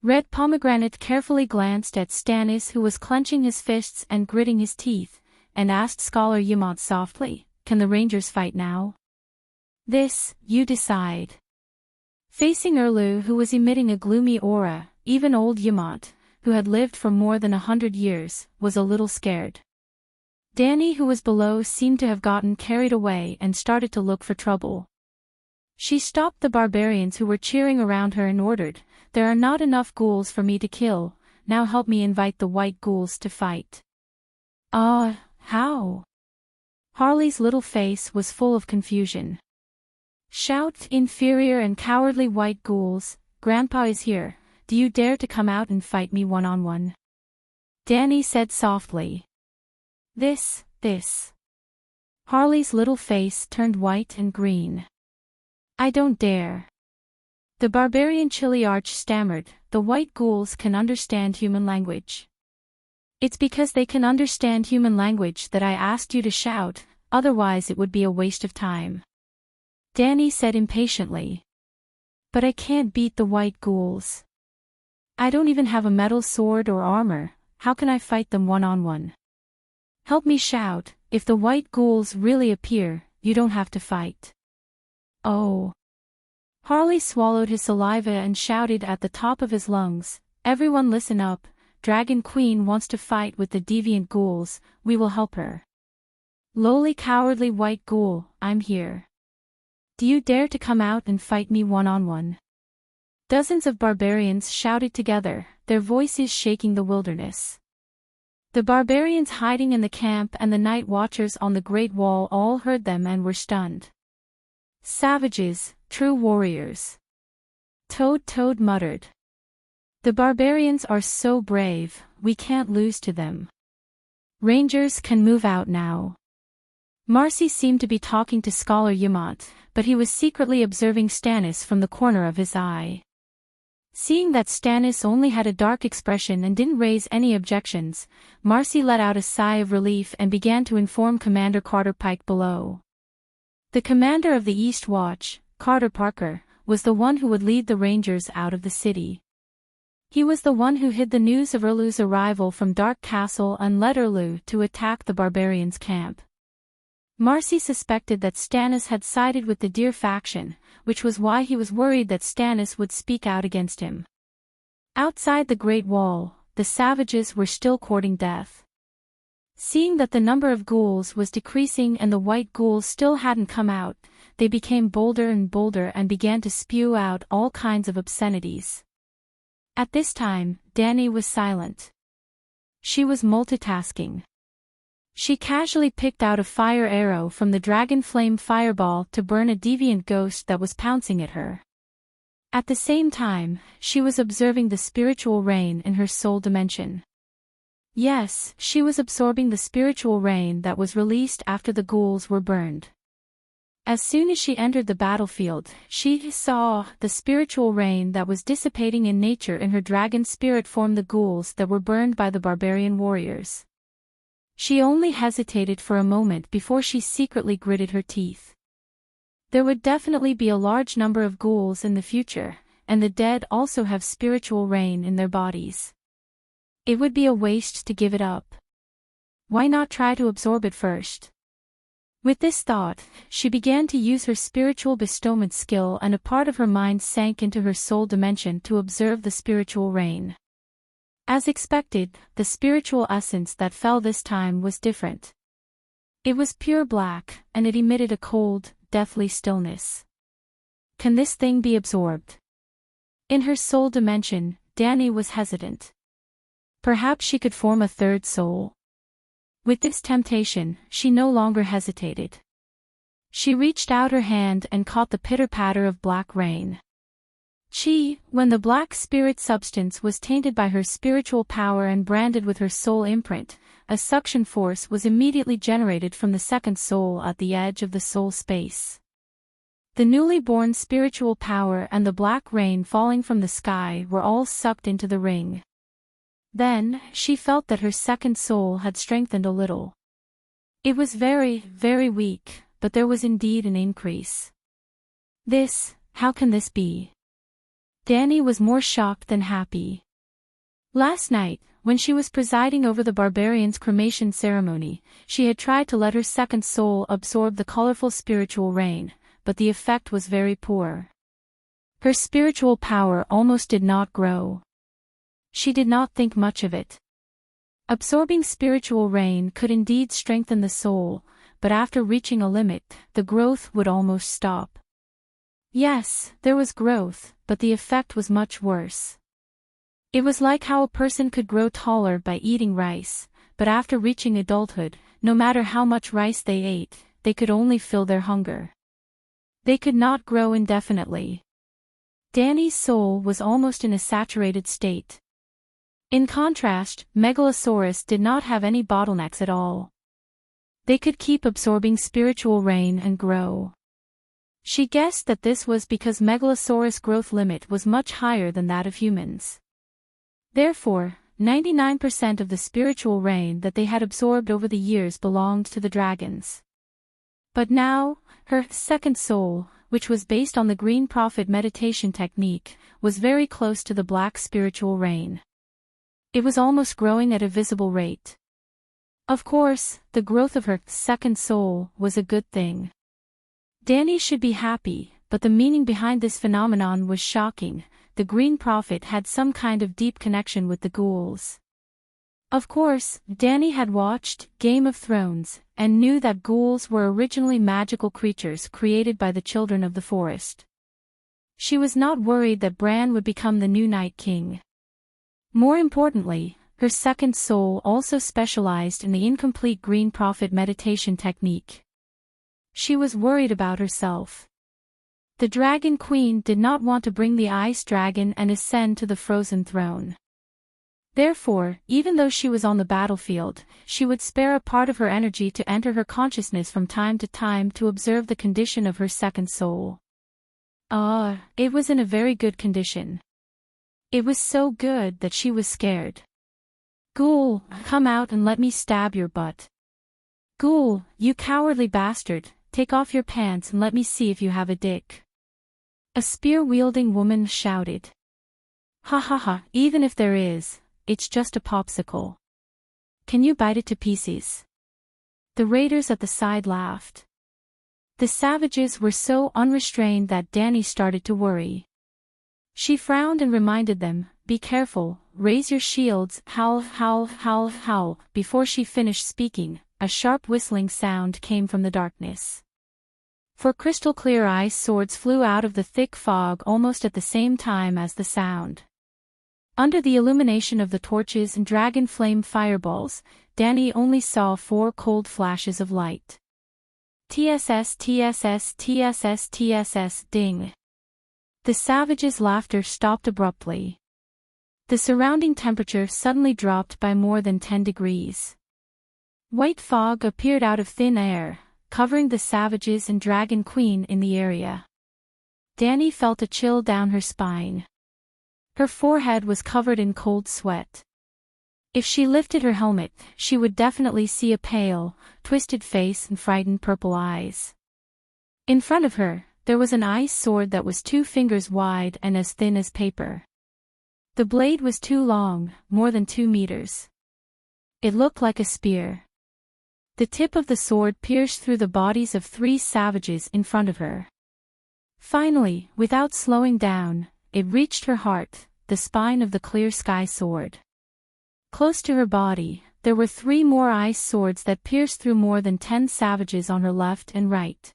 [SPEAKER 1] Red Pomegranate carefully glanced at Stannis, who was clenching his fists and gritting his teeth, and asked Scholar Yamont softly, "Can the Rangers fight now?" "This, you decide." Facing Erlu, who was emitting a gloomy aura, even old Yamont, who had lived for more than 100 years, was a little scared. Dany, who was below, seemed to have gotten carried away and started to look for trouble. She stopped the barbarians who were cheering around her and ordered, "There are not enough ghouls for me to kill, now help me invite the white ghouls to fight." How? Harley's little face was full of confusion. "Shout, inferior and cowardly white ghouls, Grandpa is here, do you dare to come out and fight me one-on-one?" Dany said softly. This. Harley's little face turned white and green. "I don't dare." The barbarian Chiliarch stammered, "The white ghouls can understand human language." "It's because they can understand human language that I asked you to shout, otherwise it would be a waste of time." Dany said impatiently. "But I can't beat the white ghouls. I don't even have a metal sword or armor, how can I fight them one-on-one? Help me shout, if the white ghouls really appear, you don't have to fight." "Oh." Harley swallowed his saliva and shouted at the top of his lungs, "Everyone listen up, Dragon Queen wants to fight with the deviant ghouls, we will help her. Lowly cowardly white ghoul, I'm here. Do you dare to come out and fight me one-on-one?" Dozens of barbarians shouted together, their voices shaking the wilderness. The barbarians hiding in the camp and the Night Watchers on the Great Wall all heard them and were stunned. "Savages, true warriors." Toad muttered. "The barbarians are so brave, we can't lose to them. Rangers can move out now." Marcy seemed to be talking to Scholar Yamont, but he was secretly observing Stannis from the corner of his eye. Seeing that Stannis only had a dark expression and didn't raise any objections, Marcy let out a sigh of relief and began to inform Commander Carter Pike below. The commander of the East Watch, Carter Parker, was the one who would lead the Rangers out of the city. He was the one who hid the news of Erlu's arrival from Dark Castle and led Erlu to attack the barbarians' camp. Marcy suspected that Stannis had sided with the Deer faction, which was why he was worried that Stannis would speak out against him. Outside the Great Wall, the savages were still courting death. Seeing that the number of ghouls was decreasing and the white ghouls still hadn't come out, they became bolder and bolder and began to spew out all kinds of obscenities. At this time, Dany was silent. She was multitasking. She casually picked out a fire arrow from the dragon flame fireball to burn a deviant ghost that was pouncing at her. At the same time, she was observing the spiritual rain in her soul dimension. Yes, she was absorbing the spiritual rain that was released after the ghouls were burned. As soon as she entered the battlefield, she saw the spiritual rain that was dissipating in nature in her dragon spirit form the ghouls that were burned by the barbarian warriors. She only hesitated for a moment before she secretly gritted her teeth. There would definitely be a large number of ghouls in the future, and the dead also have spiritual rain in their bodies. It would be a waste to give it up. Why not try to absorb it first? With this thought, she began to use her spiritual bestowment skill and a part of her mind sank into her soul dimension to observe the spiritual rain. As expected, the spiritual essence that fell this time was different. It was pure black, and it emitted a cold, deathly stillness. Can this thing be absorbed? In her soul dimension, Dany was hesitant. Perhaps she could form a third soul. With this temptation, she no longer hesitated. She reached out her hand and caught the pitter-patter of black rain. When the black spirit substance was tainted by her spiritual power and branded with her soul imprint, a suction force was immediately generated from the second soul at the edge of the soul space. The newly born spiritual power and the black rain falling from the sky were all sucked into the ring. Then, she felt that her second soul had strengthened a little. It was very, very weak, but there was indeed an increase. How can this be? Danny was more shocked than happy. Last night, when she was presiding over the barbarian's cremation ceremony, she had tried to let her second soul absorb the colorful spiritual rain, but the effect was very poor. Her spiritual power almost did not grow. She did not think much of it. Absorbing spiritual rain could indeed strengthen the soul, but after reaching a limit, the growth would almost stop. Yes, there was growth, but the effect was much worse. It was like how a person could grow taller by eating rice, but after reaching adulthood, no matter how much rice they ate, they could only fill their hunger. They could not grow indefinitely. Danny's soul was almost in a saturated state. In contrast, Megalosaurus did not have any bottlenecks at all. They could keep absorbing spiritual rain and grow. She guessed that this was because Megalosaurus' growth limit was much higher than that of humans. Therefore, 99% of the spiritual rain that they had absorbed over the years belonged to the dragons. But now, her second soul, which was based on the Green Prophet meditation technique, was very close to the black spiritual rain. It was almost growing at a visible rate. Of course, the growth of her second soul was a good thing. Danny should be happy, but the meaning behind this phenomenon was shocking. The Green Prophet had some kind of deep connection with the ghouls. Of course, Danny had watched Game of Thrones, and knew that ghouls were originally magical creatures created by the children of the forest. She was not worried that Bran would become the new Night King. More importantly, her second soul also specialized in the incomplete Green Prophet meditation technique. She was worried about herself. The Dragon Queen did not want to bring the Ice Dragon and ascend to the frozen throne. Therefore, even though she was on the battlefield, she would spare a part of her energy to enter her consciousness from time to time to observe the condition of her second soul. It was in a very good condition. It was so good that she was scared. "Ghoul, come out and let me stab your butt. Ghoul, you cowardly bastard, take off your pants and let me see if you have a dick." A spear-wielding woman shouted. "Ha ha ha, even if there is, it's just a popsicle. Can you bite it to pieces?" The raiders at the side laughed. The savages were so unrestrained that Danny started to worry. She frowned and reminded them, "Be careful, raise your shields, howl, howl, howl, howl." Before she finished speaking, a sharp whistling sound came from the darkness. 4 crystal-clear ice swords flew out of the thick fog almost at the same time as the sound. Under the illumination of the torches and dragon flame fireballs, Danny only saw 4 cold flashes of light. TSS, TSS, TSS, TSS, ding. The savages' laughter stopped abruptly. The surrounding temperature suddenly dropped by more than 10 degrees. White fog appeared out of thin air, covering the savages and Dragon Queen in the area. Danny felt a chill down her spine. Her forehead was covered in cold sweat. If she lifted her helmet, she would definitely see a pale, twisted face and frightened purple eyes. In front of her, there was an ice sword that was 2 fingers wide and as thin as paper. The blade was too long, more than 2 meters. It looked like a spear. The tip of the sword pierced through the bodies of 3 savages in front of her. Finally, without slowing down, it reached her heart, the spine of the clear sky sword. Close to her body, there were 3 more ice swords that pierced through more than 10 savages on her left and right.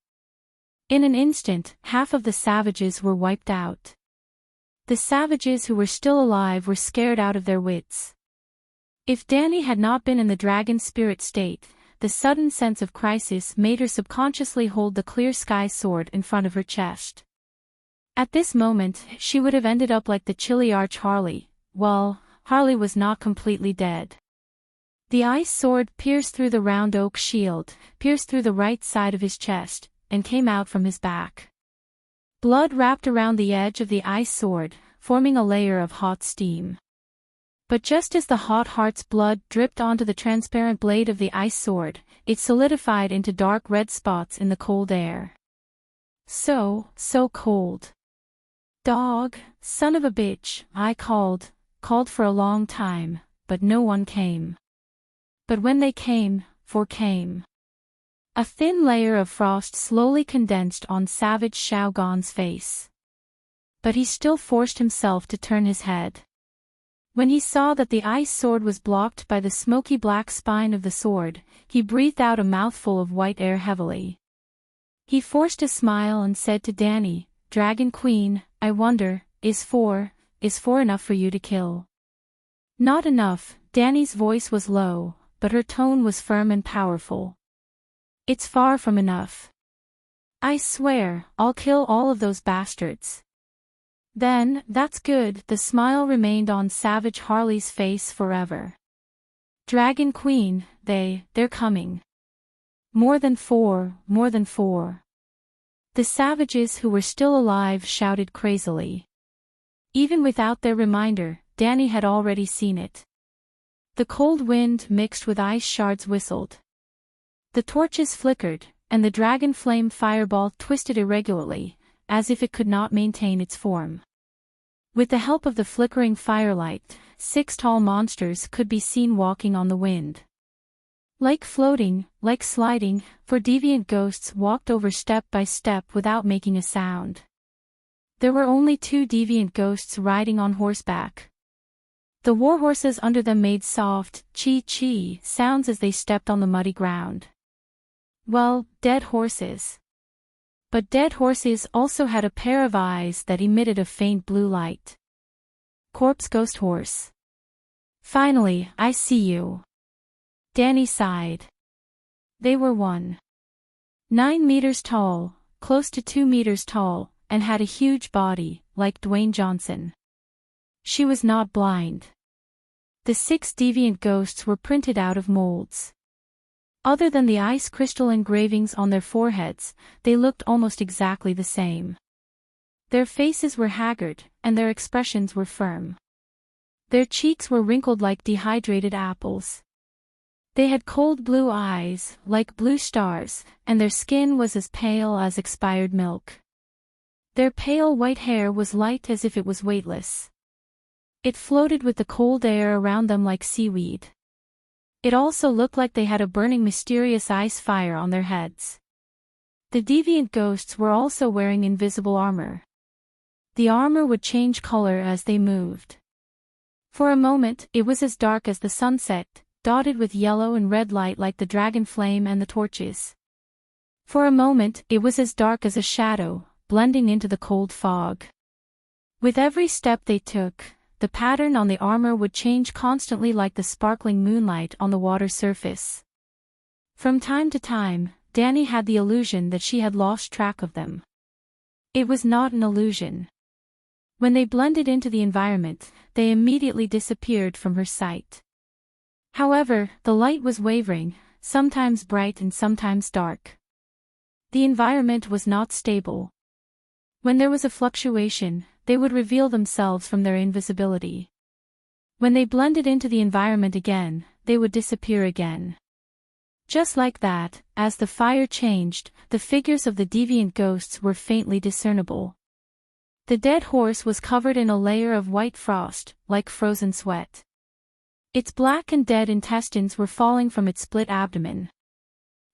[SPEAKER 1] In an instant, half of the savages were wiped out. The savages who were still alive were scared out of their wits. If Danny had not been in the dragon spirit state, the sudden sense of crisis made her subconsciously hold the clear sky sword in front of her chest. At this moment, she would have ended up like the chilly arch Harley. Well, Harley was not completely dead. The ice sword pierced through the round oak shield, pierced through the right side of his chest, and came out from his back. Blood wrapped around the edge of the ice sword, forming a layer of hot steam. But just as the hot heart's blood dripped onto the transparent blade of the ice sword, it solidified into dark red spots in the cold air. So cold. Dog, son of a bitch, I called for a long time, but no one came. But when they came. A thin layer of frost slowly condensed on savage Shao Gan's face. But he still forced himself to turn his head. When he saw that the ice sword was blocked by the smoky black spine of the sword, he breathed out a mouthful of white air heavily. He forced a smile and said to Danny, "Dragon Queen, I wonder, is four enough for you to kill?" Not enough. Danny's voice was low, but her tone was firm and powerful. It's far from enough. I swear, I'll kill all of those bastards. Then, that's good. The smile remained on Savage Harley's face forever. Dragon Queen, they're coming. More than four. The savages who were still alive shouted crazily. Even without their reminder, Danny had already seen it. The cold wind mixed with ice shards whistled. The torches flickered, and the dragon flame fireball twisted irregularly, as if it could not maintain its form. With the help of the flickering firelight, 6 tall monsters could be seen walking on the wind. Like floating, like sliding, for deviant ghosts walked over step by step without making a sound. There were only 2 deviant ghosts riding on horseback. The warhorses under them made soft, chee-chee sounds as they stepped on the muddy ground. Well, dead horses. But dead horses also had a pair of eyes that emitted a faint blue light. Corpse ghost horse. Finally, I see you. Danny sighed. They were 1.9 meters tall, close to 2 meters tall, and had a huge body, like Dwayne Johnson. She was not blind. The 6 deviant ghosts were printed out of molds. Other than the ice crystal engravings on their foreheads, they looked almost exactly the same. Their faces were haggard, and their expressions were firm. Their cheeks were wrinkled like dehydrated apples. They had cold blue eyes, like blue stars, and their skin was as pale as expired milk. Their pale white hair was light as if it was weightless. It floated with the cold air around them like seaweed. It also looked like they had a burning mysterious ice fire on their heads. The deviant ghosts were also wearing invisible armor. The armor would change color as they moved. For a moment, it was as dark as the sunset, dotted with yellow and red light like the dragon flame and the torches. For a moment, it was as dark as a shadow, blending into the cold fog. With every step they took, the pattern on the armor would change constantly like the sparkling moonlight on the water surface. From time to time, Danny had the illusion that she had lost track of them. It was not an illusion. When they blended into the environment, they immediately disappeared from her sight. However, the light was wavering, sometimes bright and sometimes dark. The environment was not stable. When there was a fluctuation, they would reveal themselves from their invisibility. When they blended into the environment again, they would disappear again. Just like that, as the fire changed, the figures of the deviant ghosts were faintly discernible. The dead horse was covered in a layer of white frost, like frozen sweat. Its black and dead intestines were falling from its split abdomen.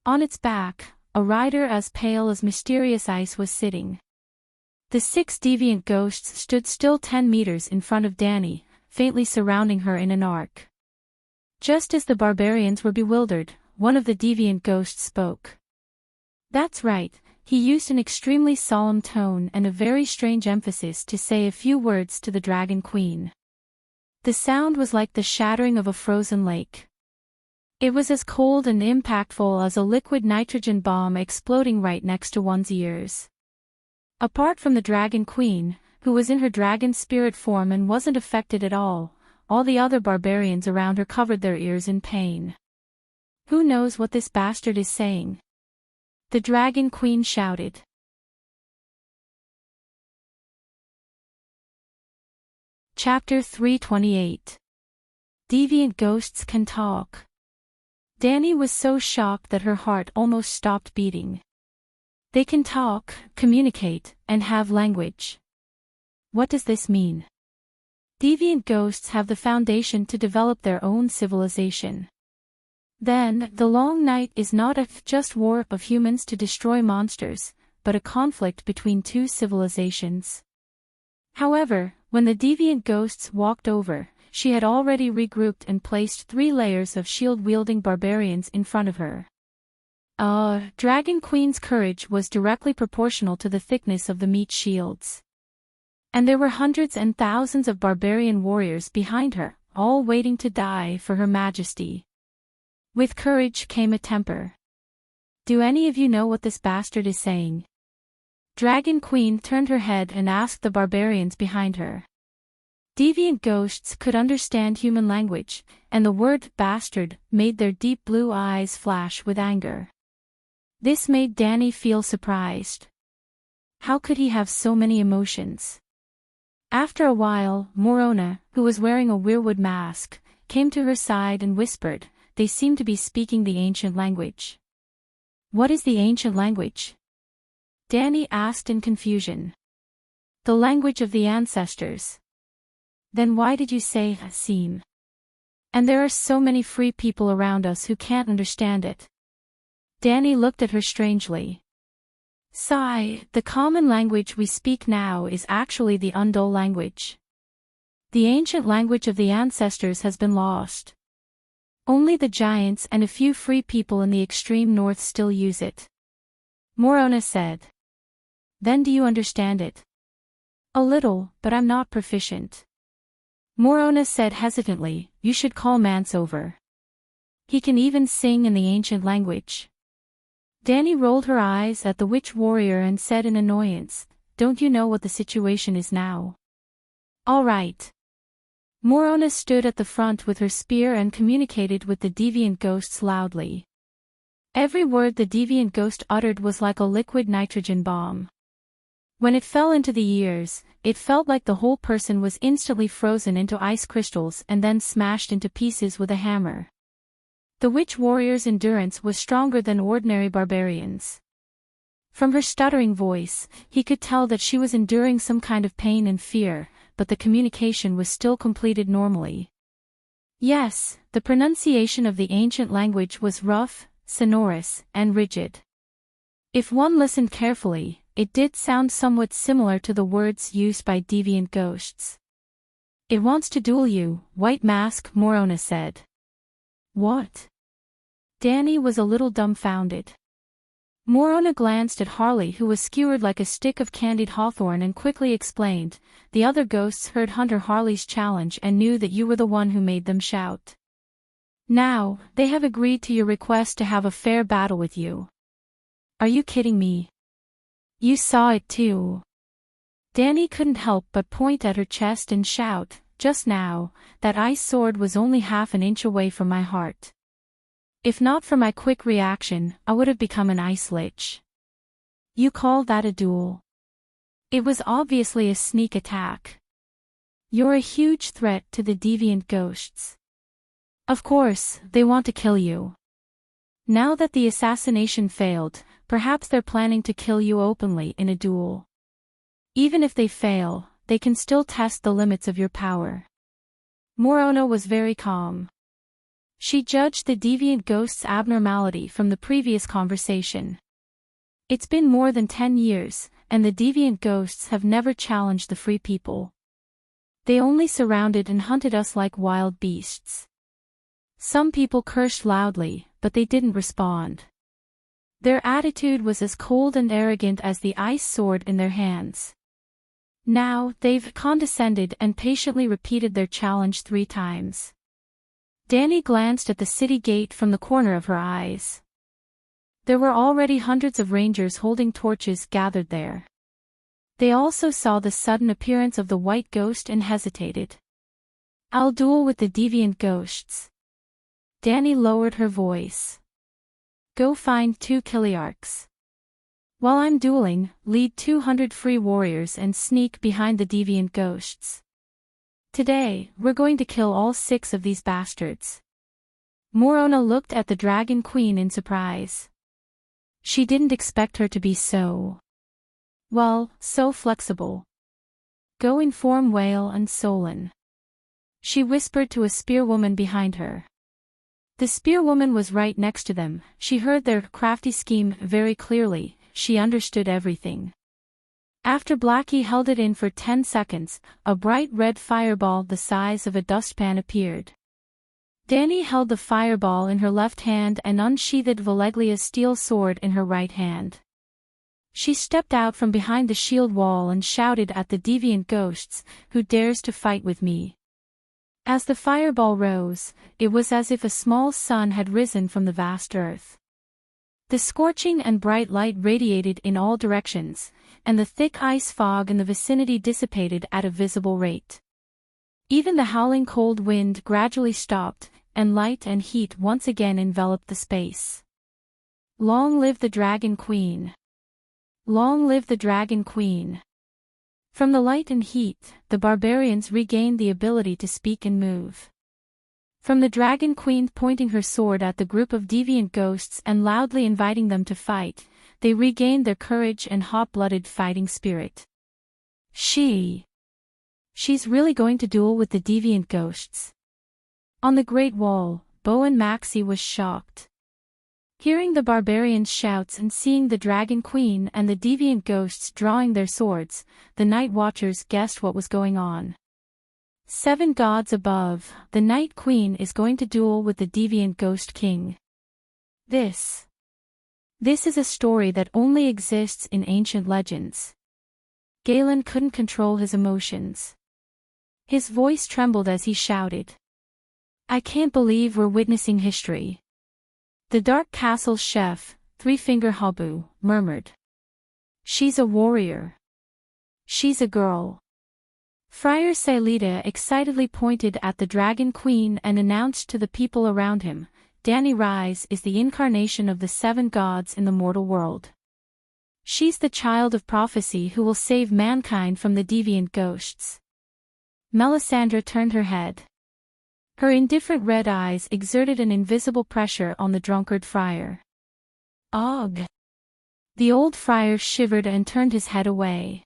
[SPEAKER 1] On its back, a rider as pale as mysterious ice was sitting. The 6 deviant ghosts stood still 10 meters in front of Danny, faintly surrounding her in an arc. Just as the barbarians were bewildered, one of the deviant ghosts spoke. That's right, he used an extremely solemn tone and a very strange emphasis to say a few words to the Dragon Queen. The sound was like the shattering of a frozen lake. It was as cold and impactful as a liquid nitrogen bomb exploding right next to one's ears. Apart from the Dragon Queen, who was in her dragon spirit form and wasn't affected at all the other barbarians around her covered their ears in pain. "Who knows what this bastard is saying?" the Dragon Queen shouted. Chapter 328. Deviant Ghosts Can Talk. Danny was so shocked that her heart almost stopped beating. They can talk, communicate, and have language. What does this mean? Deviant ghosts have the foundation to develop their own civilization. Then, the long night is not a just war of humans to destroy monsters, but a conflict between two civilizations. However, when the deviant ghosts walked over, she had already regrouped and placed 3 layers of shield-wielding barbarians in front of her. Dragon Queen's courage was directly proportional to the thickness of the meat shields. And there were hundreds and thousands of barbarian warriors behind her, all waiting to die for Her Majesty. With courage came a temper. "Do any of you know what this bastard is saying?" Dragon Queen turned her head and asked the barbarians behind her. Deviant ghosts could understand human language, and the word bastard made their deep blue eyes flash with anger. This made Danny feel surprised. How could he have so many emotions? After a while, Morona, who was wearing a weirwood mask, came to her side and whispered, "They seem to be speaking the ancient language." "What is the ancient language?" Danny asked in confusion. "The language of the ancestors." "Then why did you say seem? And there are so many free people around us who can't understand it." Danny looked at her strangely. "Sigh, the common language we speak now is actually the Undul language. The ancient language of the ancestors has been lost. Only the giants and a few free people in the extreme north still use it," Morona said. "Then do you understand it?" "A little, but I'm not proficient." Morona said hesitantly, "You should call Mance over. He can even sing in the ancient language." Danny rolled her eyes at the witch warrior and said in annoyance, "Don't you know what the situation is now?" "All right." Morona stood at the front with her spear and communicated with the deviant ghosts loudly. Every word the deviant ghost uttered was like a liquid nitrogen bomb. When it fell into the ears, it felt like the whole person was instantly frozen into ice crystals and then smashed into pieces with a hammer. The witch warrior's endurance was stronger than ordinary barbarians. From her stuttering voice, he could tell that she was enduring some kind of pain and fear, but the communication was still completed normally. Yes, the pronunciation of the ancient language was rough, sonorous, and rigid. If one listened carefully, it did sound somewhat similar to the words used by deviant ghosts. "It wants to duel you, White Mask," Morona said. "What?" Danny was a little dumbfounded. Morona glanced at Harley, who was skewered like a stick of candied hawthorn, and quickly explained, "The other ghosts heard Hunter Harley's challenge and knew that you were the one who made them shout. Now, they have agreed to your request to have a fair battle with you." "Are you kidding me? You saw it too." Danny couldn't help but point at her chest and shout, "Just now, that ice sword was only half an inch away from my heart. If not for my quick reaction, I would have become an ice lich." "You call that a duel?" "It was obviously a sneak attack. You're a huge threat to the deviant ghosts. Of course, they want to kill you. Now that the assassination failed, perhaps they're planning to kill you openly in a duel. Even if they fail, they can still test the limits of your power." Morona was very calm. She judged the deviant ghost's abnormality from the previous conversation. It's been more than 10 years, and the deviant ghosts have never challenged the free people. They only surrounded and hunted us like wild beasts. Some people cursed loudly, but they didn't respond. Their attitude was as cold and arrogant as the ice sword in their hands. Now, they've condescended and patiently repeated their challenge 3 times. Danny glanced at the city gate from the corner of her eyes. There were already hundreds of rangers holding torches gathered there. They also saw the sudden appearance of the white ghost and hesitated. "I'll duel with the deviant ghosts." Danny lowered her voice. "Go find 2 Kiliarchs. While I'm dueling, lead 200 free warriors and sneak behind the deviant ghosts. Today, we're going to kill all 6 of these bastards." Morona looked at the Dragon Queen in surprise. She didn't expect her to be so flexible. "Go inform Whale and Solon," she whispered to a spearwoman behind her. The spearwoman was right next to them. She heard their crafty scheme very clearly. She understood everything. After Blackie held it in for 10 seconds, a bright red fireball the size of a dustpan appeared. Danny held the fireball in her left hand and unsheathed Valeglia's steel sword in her right hand. She stepped out from behind the shield wall and shouted at the deviant ghosts, "Who dares to fight with me?" As the fireball rose, it was as if a small sun had risen from the vast earth. The scorching and bright light radiated in all directions, and the thick ice fog in the vicinity dissipated at a visible rate. Even the howling cold wind gradually stopped, and light and heat once again enveloped the space. Long live the Dragon Queen! Long live the Dragon Queen! From the light and heat, the barbarians regained the ability to speak and move. From the Dragon Queen pointing her sword at the group of deviant ghosts and loudly inviting them to fight, they regained their courage and hot-blooded fighting spirit. She's really going to duel with the deviant ghosts. On the Great Wall, Bo and Maxie was shocked. Hearing the barbarians' shouts and seeing the Dragon Queen and the deviant ghosts drawing their swords, the Night Watchers guessed what was going on. 7 gods above, the Night Queen is going to duel with the deviant Ghost King. This is a story that only exists in ancient legends. Galen couldn't control his emotions. His voice trembled as he shouted. "I can't believe we're witnessing history." The Dark Castle's chef, Three-Finger Habu, murmured. "She's a warrior. She's a girl." Friar Saelita excitedly pointed at the Dragon Queen and announced to the people around him, "Danny Rise is the incarnation of the 7 gods in the mortal world. She's the child of prophecy who will save mankind from the deviant ghosts." Melisandre turned her head. Her indifferent red eyes exerted an invisible pressure on the drunkard friar. "Ugh!" The old friar shivered and turned his head away.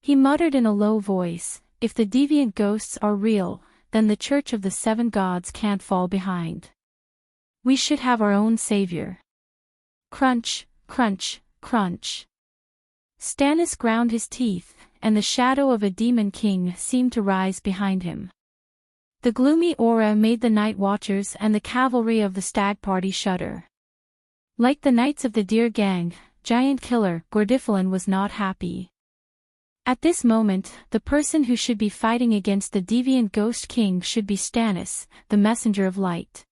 [SPEAKER 1] He muttered in a low voice, "If the deviant ghosts are real, then the Church of the 7 gods can't fall behind. We should have our own savior." Crunch, crunch, crunch. Stannis ground his teeth, and the shadow of a demon king seemed to rise behind him. The gloomy aura made the Night Watchers and the cavalry of the stag party shudder. Like the Knights of the Deer Gang, Giant Killer Gordifalon was not happy. At this moment, the person who should be fighting against the deviant Ghost King should be Stannis, the messenger of light.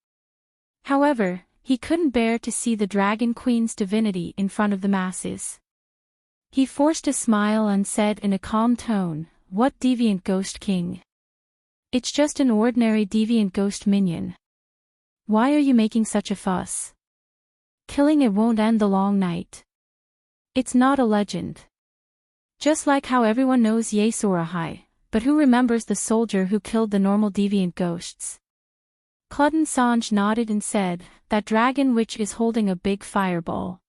[SPEAKER 1] However, he couldn't bear to see the Dragon Queen's divinity in front of the masses. He forced a smile and said in a calm tone, "What deviant Ghost King? It's just an ordinary deviant ghost minion. Why are you making such a fuss? Killing it won't end the long night. It's not a legend. Just like how everyone knows Yesor Ahai, but who remembers the soldier who killed the normal deviant ghosts?" Cludden Sange nodded and said, "That dragon witch is holding a big fireball.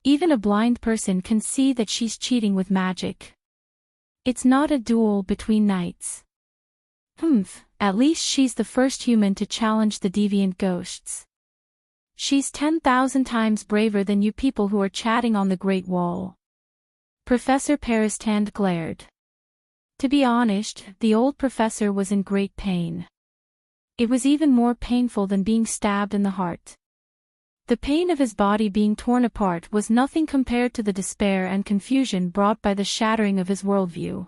[SPEAKER 1] Even a blind person can see that she's cheating with magic. It's not a duel between knights. At least she's the first human to challenge the deviant ghosts. She's 10,000 times braver than you people who are chatting on the Great Wall." Professor Peristand glared. To be honest, the old professor was in great pain. It was even more painful than being stabbed in the heart. The pain of his body being torn apart was nothing compared to the despair and confusion brought by the shattering of his worldview.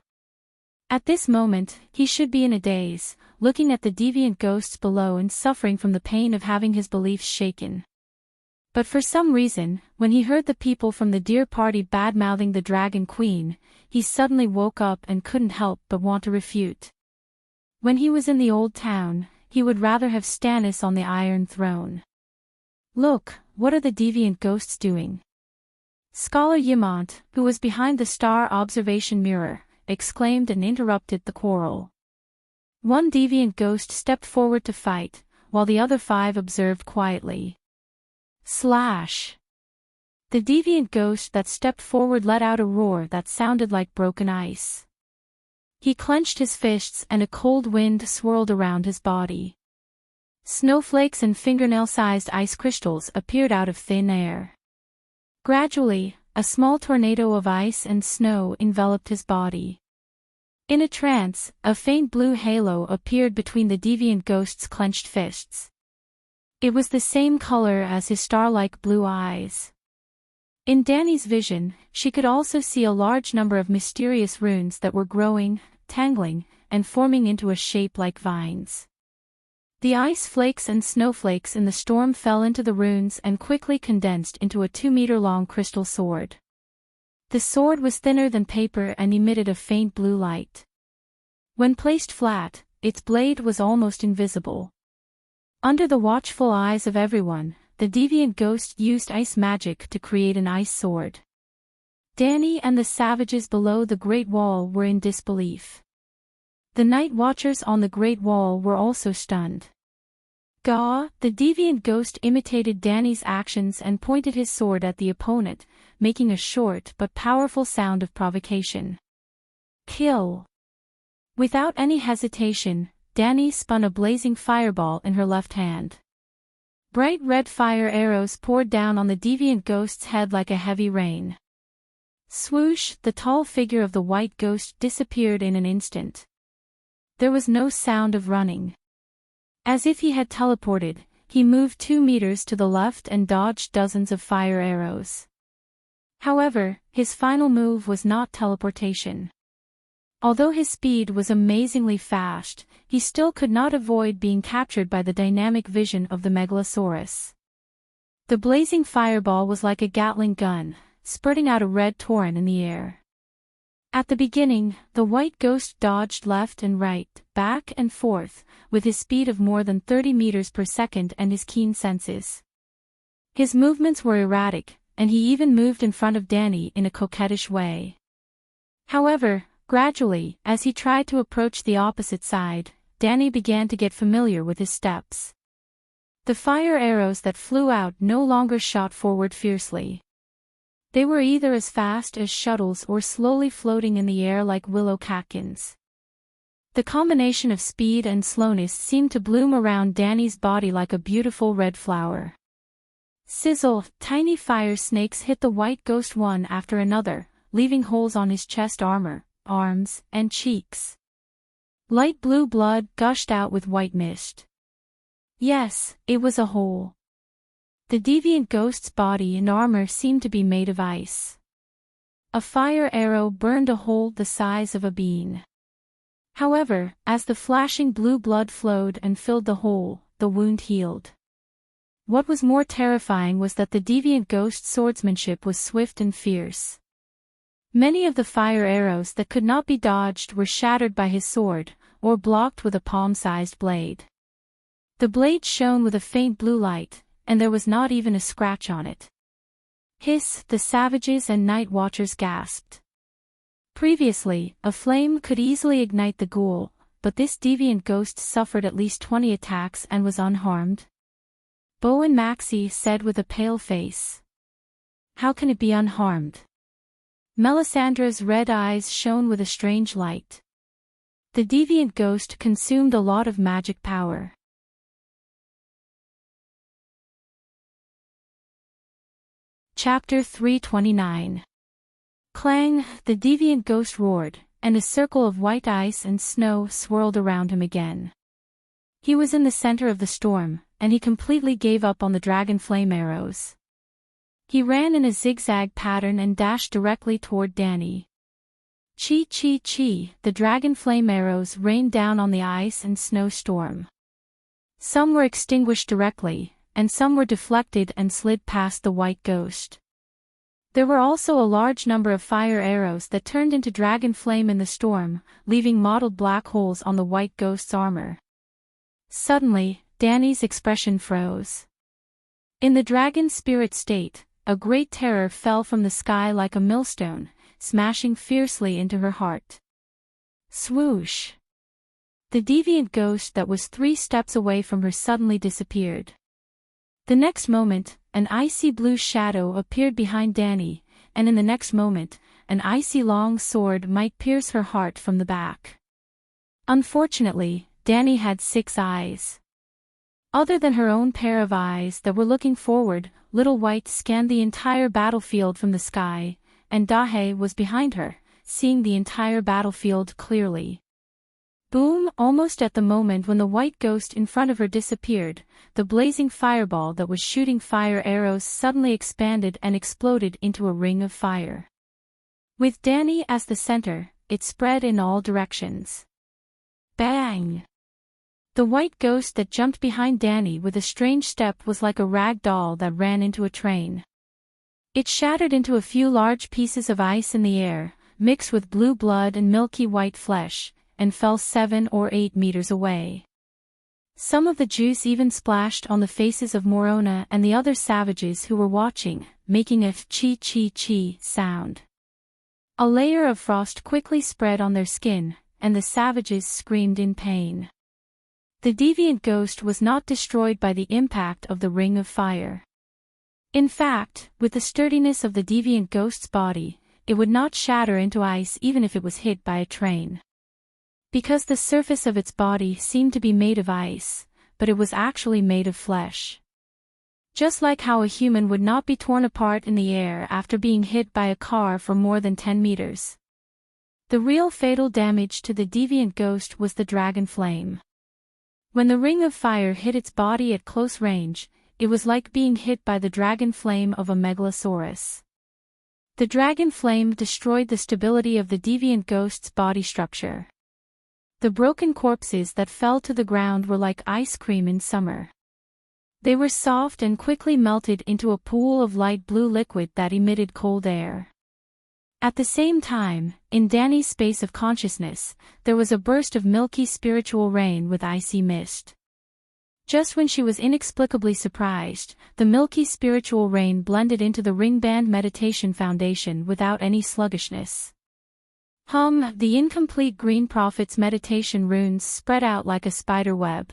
[SPEAKER 1] At this moment, he should be in a daze, looking at the deviant ghosts below and suffering from the pain of having his beliefs shaken. But for some reason, when he heard the people from the deer party bad-mouthing the Dragon Queen, he suddenly woke up and couldn't help but want to refute. When he was in the old town, he would rather have Stannis on the Iron Throne. "Look, what are the deviant ghosts doing?" Scholar Yamant, who was behind the star observation mirror, exclaimed and interrupted the quarrel. One deviant ghost stepped forward to fight, while the other 5 observed quietly. Slash! The deviant ghost that stepped forward let out a roar that sounded like broken ice. He clenched his fists and a cold wind swirled around his body. Snowflakes and fingernail-sized ice crystals appeared out of thin air. Gradually, a small tornado of ice and snow enveloped his body. In a trance, a faint blue halo appeared between the deviant ghost's clenched fists. It was the same color as his star-like blue eyes. In Dany's vision, she could also see a large number of mysterious runes that were growing, tangling, and forming into a shape like vines. The ice flakes and snowflakes in the storm fell into the runes and quickly condensed into a 2-meter-long crystal sword. The sword was thinner than paper and emitted a faint blue light. When placed flat, its blade was almost invisible. Under the watchful eyes of everyone, the deviant ghost used ice magic to create an ice sword. Dany and the savages below the Great Wall were in disbelief. The night watchers on the Great Wall were also stunned. Gah! The deviant ghost imitated Dany's actions and pointed his sword at the opponent, making a short but powerful sound of provocation. Kill! Without any hesitation, Dany spun a blazing fireball in her left hand. Bright red fire arrows poured down on the deviant ghost's head like a heavy rain. Swoosh! The tall figure of the white ghost disappeared in an instant. There was no sound of running. As if he had teleported, he moved 2 meters to the left and dodged dozens of fire arrows. However, his final move was not teleportation. Although his speed was amazingly fast, he still could not avoid being captured by the dynamic vision of the Megalosaurus. The blazing fireball was like a Gatling gun, spurting out a red torrent in the air. At the beginning, the white ghost dodged left and right, back and forth, with his speed of more than 30 meters per second and his keen senses. His movements were erratic, and he even moved in front of Dany in a coquettish way. However, gradually, as he tried to approach the opposite side, Dany began to get familiar with his steps. The fire arrows that flew out no longer shot forward fiercely. They were either as fast as shuttles or slowly floating in the air like willow catkins. The combination of speed and slowness seemed to bloom around Dany's body like a beautiful red flower. Sizzle! Tiny fire snakes hit the white ghost one after another, leaving holes on his chest armor, arms, and cheeks. Light blue blood gushed out with white mist. Yes, it was a hole. The deviant ghost's body and armor seemed to be made of ice. A fire arrow burned a hole the size of a bean. However, as the flashing blue blood flowed and filled the hole, the wound healed. What was more terrifying was that the deviant ghost's swordsmanship was swift and fierce. Many of the fire arrows that could not be dodged were shattered by his sword, or blocked with a palm-sized blade. The blade shone with a faint blue light, and there was not even a scratch on it. Hiss! The savages and night watchers gasped. Previously, a flame could easily ignite the ghoul, but this deviant ghost suffered at least 20 attacks and was unharmed. Bo and Maxie said with a pale face. How can it be unharmed? Melisandre's red eyes shone with a strange light. The deviant ghost consumed a lot of magic power. Chapter 329. Clang! The deviant ghost roared, and a circle of white ice and snow swirled around him again. He was in the center of the storm, and he completely gave up on the dragon flame arrows. He ran in a zigzag pattern and dashed directly toward Dany. Chi chi chi! The dragon flame arrows rained down on the ice and snow storm. Some were extinguished directly, and some were deflected and slid past the white ghost. There were also a large number of fire arrows that turned into dragon flame in the storm, leaving mottled black holes on the white ghost's armor. Suddenly, Danny's expression froze. In the dragon spirit state, a great terror fell from the sky like a millstone, smashing fiercely into her heart. Swoosh! The deviant ghost that was 3 steps away from her suddenly disappeared. The next moment, an icy blue shadow appeared behind Danny, and in the next moment, an icy long sword might pierce her heart from the back. Unfortunately, Danny had 6 eyes. Other than her own pair of eyes that were looking forward, Little White scanned the entire battlefield from the sky, and Dahe was behind her, seeing the entire battlefield clearly. Boom! Almost at the moment when the white ghost in front of her disappeared, the blazing fireball that was shooting fire arrows suddenly expanded and exploded into a ring of fire. With Danny as the center, it spread in all directions. Bang! The white ghost that jumped behind Danny with a strange step was like a rag doll that ran into a train. It shattered into a few large pieces of ice in the air, mixed with blue blood and milky white flesh, and fell 7 or 8 meters away. Some of the juice even splashed on the faces of Morona and the other savages who were watching, making a chi-chi-chi sound. A layer of frost quickly spread on their skin, and the savages screamed in pain. The deviant ghost was not destroyed by the impact of the ring of fire. In fact, with the sturdiness of the deviant ghost's body, it would not shatter into ice even if it was hit by a train. Because the surface of its body seemed to be made of ice, but it was actually made of flesh. Just like how a human would not be torn apart in the air after being hit by a car for more than 10 meters. The real fatal damage to the deviant ghost was the dragon flame. When the ring of fire hit its body at close range, it was like being hit by the dragon flame of a megalosaurus. The dragon flame destroyed the stability of the deviant ghost's body structure. The broken corpses that fell to the ground were like ice cream in summer. They were soft and quickly melted into a pool of light blue liquid that emitted cold air. At the same time, in Danny's space of consciousness, there was a burst of milky spiritual rain with icy mist. Just when she was inexplicably surprised, the milky spiritual rain blended into the ring-band meditation foundation without any sluggishness. The incomplete Green Prophet's meditation runes spread out like a spider web.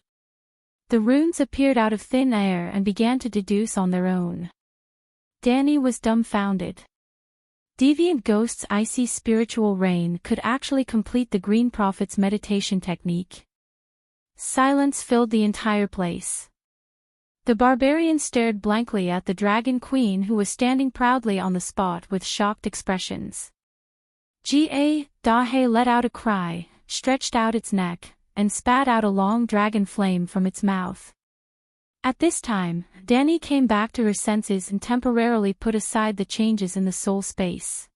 [SPEAKER 1] The runes appeared out of thin air and began to deduce on their own. Danny was dumbfounded. Deviant Ghost's icy spiritual rain could actually complete the Green Prophet's meditation technique. Silence filled the entire place. The barbarian stared blankly at the Dragon Queen who was standing proudly on the spot with shocked expressions. Dahe let out a cry, stretched out its neck, and spat out a long dragon flame from its mouth. At this time, Danny came back to her senses and temporarily put aside the changes in the soul space.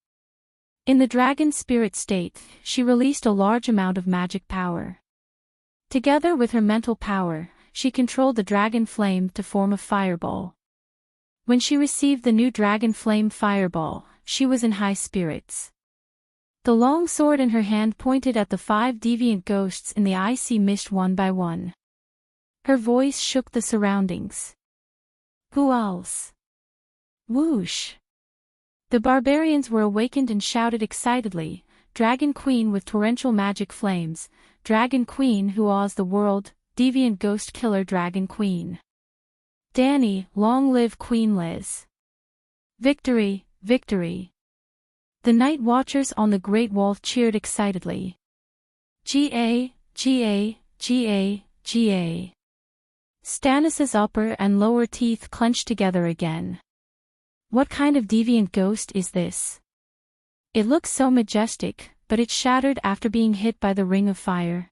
[SPEAKER 1] In the dragon spirit state, she released a large amount of magic power. Together with her mental power, she controlled the dragon flame to form a fireball. When she received the new dragon flame fireball, she was in high spirits. The long sword in her hand pointed at the 5 deviant ghosts in the icy mist one by one. Her voice shook the surroundings. Who else? Whoosh! The barbarians were awakened and shouted excitedly, Dragon Queen with torrential magic flames, Dragon Queen who awes the world, deviant ghost killer Dragon Queen. Danny, long live Queen Liz. Victory, victory. The night watchers on the Great Wall cheered excitedly. Ga. Stannis's upper and lower teeth clenched together again. What kind of deviant ghost is this? It looks so majestic, but it shattered after being hit by the ring of fire.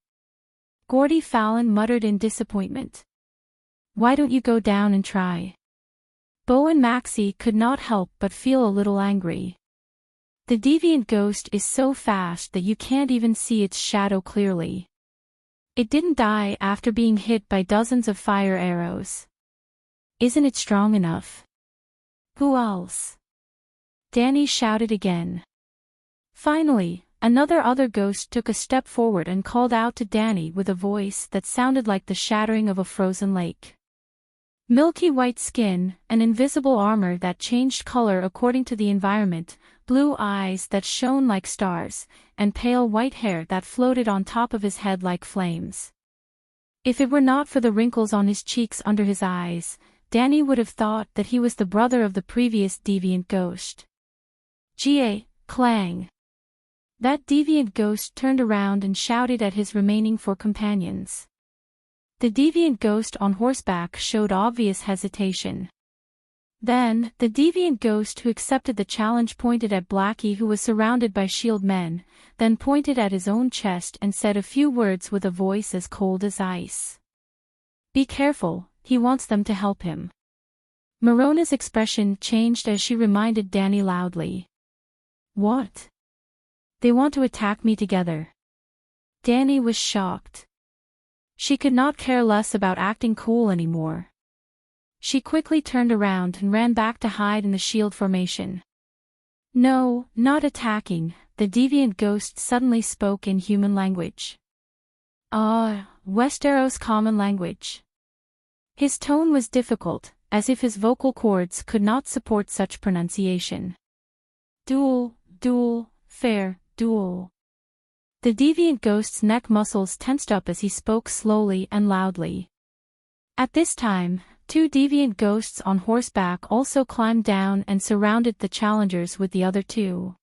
[SPEAKER 1] Gordy Fallon muttered in disappointment. Why don't you go down and try? Bo and Maxie could not help but feel a little angry. The deviant ghost is so fast that you can't even see its shadow clearly. It didn't die after being hit by dozens of fire arrows. Isn't it strong enough? Who else? Danny shouted again. Finally, other ghost took a step forward and called out to Danny with a voice that sounded like the shattering of a frozen lake. Milky white skin, an invisible armor that changed color according to the environment, blue eyes that shone like stars, and pale white hair that floated on top of his head like flames. If it were not for the wrinkles on his cheeks under his eyes, Danny would have thought that he was the brother of the previous deviant ghost. Ga, clang. That deviant ghost turned around and shouted at his remaining four companions. The deviant ghost on horseback showed obvious hesitation. Then, the deviant ghost who accepted the challenge pointed at Blackie, who was surrounded by shield men, then pointed at his own chest and said a few words with a voice as cold as ice. Be careful, he wants them to help him. Morona's expression changed as she reminded Danny loudly. What? They want to attack me together. Danny was shocked. She could not care less about acting cool anymore. She quickly turned around and ran back to hide in the shield formation. No, not attacking, the deviant ghost suddenly spoke in human language. Westeros common language. His tone was difficult, as if his vocal cords could not support such pronunciation. Duel, fair, duel. The deviant ghost's neck muscles tensed up as he spoke slowly and loudly. At this time, two deviant ghosts on horseback also climbed down and surrounded the challengers with the other two.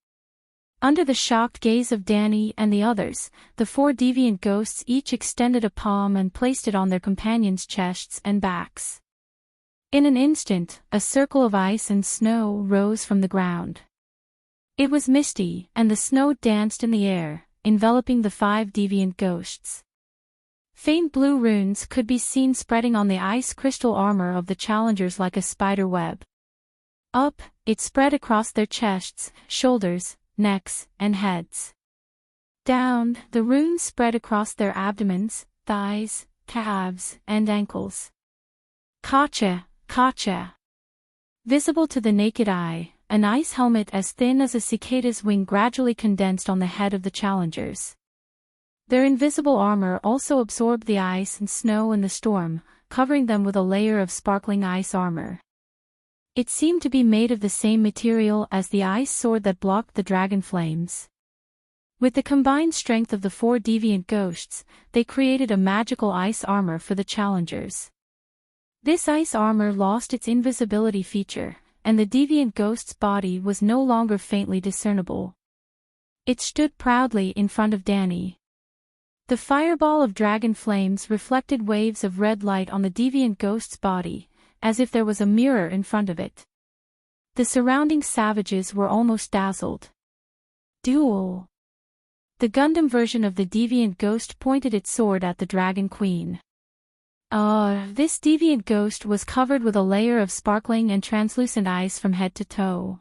[SPEAKER 1] Under the shocked gaze of Danny and the others, the four deviant ghosts each extended a palm and placed it on their companions' chests and backs. In an instant, a circle of ice and snow rose from the ground. It was misty, and the snow danced in the air, enveloping the five deviant ghosts. Faint blue runes could be seen spreading on the ice crystal armor of the challengers like a spider web. Up, it spread across their chests, shoulders, necks, and heads. Down, the runes spread across their abdomens, thighs, calves, and ankles. Kacha. Visible to the naked eye, an ice helmet as thin as a cicada's wing gradually condensed on the head of the challengers. Their invisible armor also absorbed the ice and snow in the storm, covering them with a layer of sparkling ice armor. It seemed to be made of the same material as the ice sword that blocked the dragon flames. With the combined strength of the four deviant ghosts, they created a magical ice armor for the challengers. This ice armor lost its invisibility feature, and the deviant ghost's body was no longer faintly discernible. It stood proudly in front of Danny. The fireball of dragon flames reflected waves of red light on the deviant ghost's body, as if there was a mirror in front of it. The surrounding savages were almost dazzled. Duel. The Gundam version of the deviant ghost pointed its sword at the dragon queen. This deviant ghost was covered with a layer of sparkling and translucent ice from head to toe.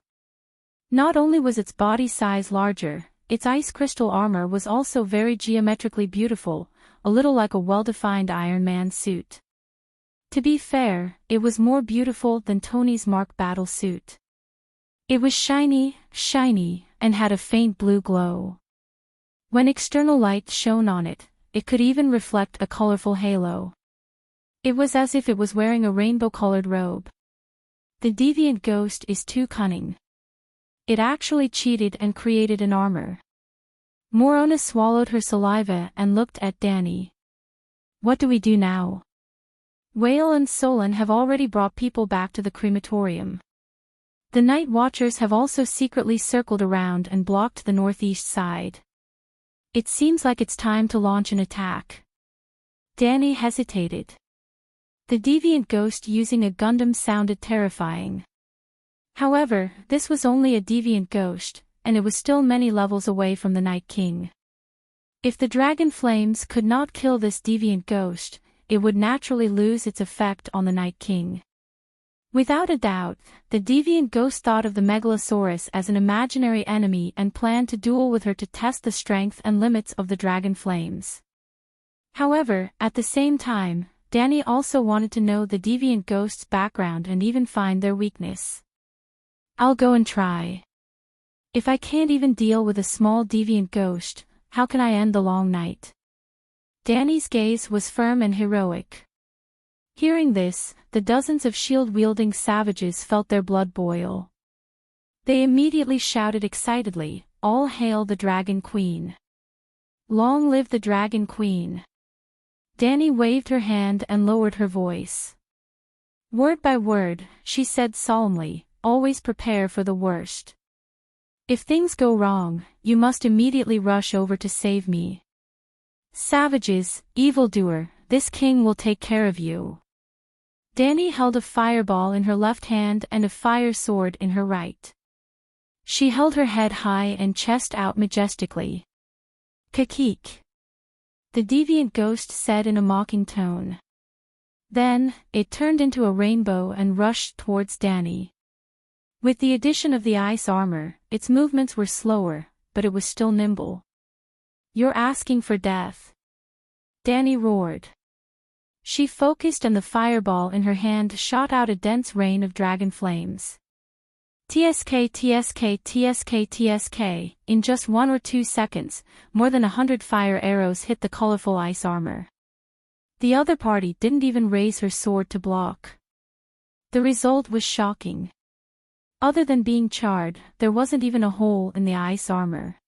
[SPEAKER 1] Not only was its body size larger, its ice crystal armor was also very geometrically beautiful, a little like a well-defined Iron Man suit. To be fair, it was more beautiful than Tony's Mark battle suit. It was shiny, and had a faint blue glow. When external light shone on it, it could even reflect a colorful halo. It was as if it was wearing a rainbow-colored robe. The deviant ghost is too cunning. It actually cheated and created an armor. Morona swallowed her saliva and looked at Danny. What do we do now? Whale and Solon have already brought people back to the crematorium. The night watchers have also secretly circled around and blocked the northeast side. It seems like it's time to launch an attack. Danny hesitated. The deviant ghost using a Gundam sounded terrifying. However, this was only a deviant ghost, and it was still many levels away from the Night King. If the dragon flames could not kill this deviant ghost, it would naturally lose its effect on the Night King. Without a doubt, the deviant ghost thought of the Megalosaurus as an imaginary enemy and planned to duel with her to test the strength and limits of the dragon flames. However, at the same time, Danny also wanted to know the deviant ghost's background and even find their weakness. I'll go and try. If I can't even deal with a small deviant ghost, how can I end the long night? Danny's gaze was firm and heroic. Hearing this, the dozens of shield-wielding savages felt their blood boil. They immediately shouted excitedly, "All hail the Dragon Queen! Long live the Dragon Queen!" Danny waved her hand and lowered her voice. Word by word, she said solemnly, "Always prepare for the worst. If things go wrong, you must immediately rush over to save me. Savages, evildoer, this king will take care of you." Danny held a fireball in her left hand and a fire sword in her right. She held her head high and chest out majestically. "Kakik," the deviant ghost said in a mocking tone. Then, it turned into a rainbow and rushed towards Danny. With the addition of the ice armor, its movements were slower, but it was still nimble. "You're asking for death," Danny roared. She focused and the fireball in her hand shot out a dense rain of dragon flames. TSK TSK TSK TSK, in just 1 or 2 seconds, more than 100 fire arrows hit the colorful ice armor. The other party didn't even raise her sword to block. The result was shocking. Other than being charred, there wasn't even a hole in the ice armor.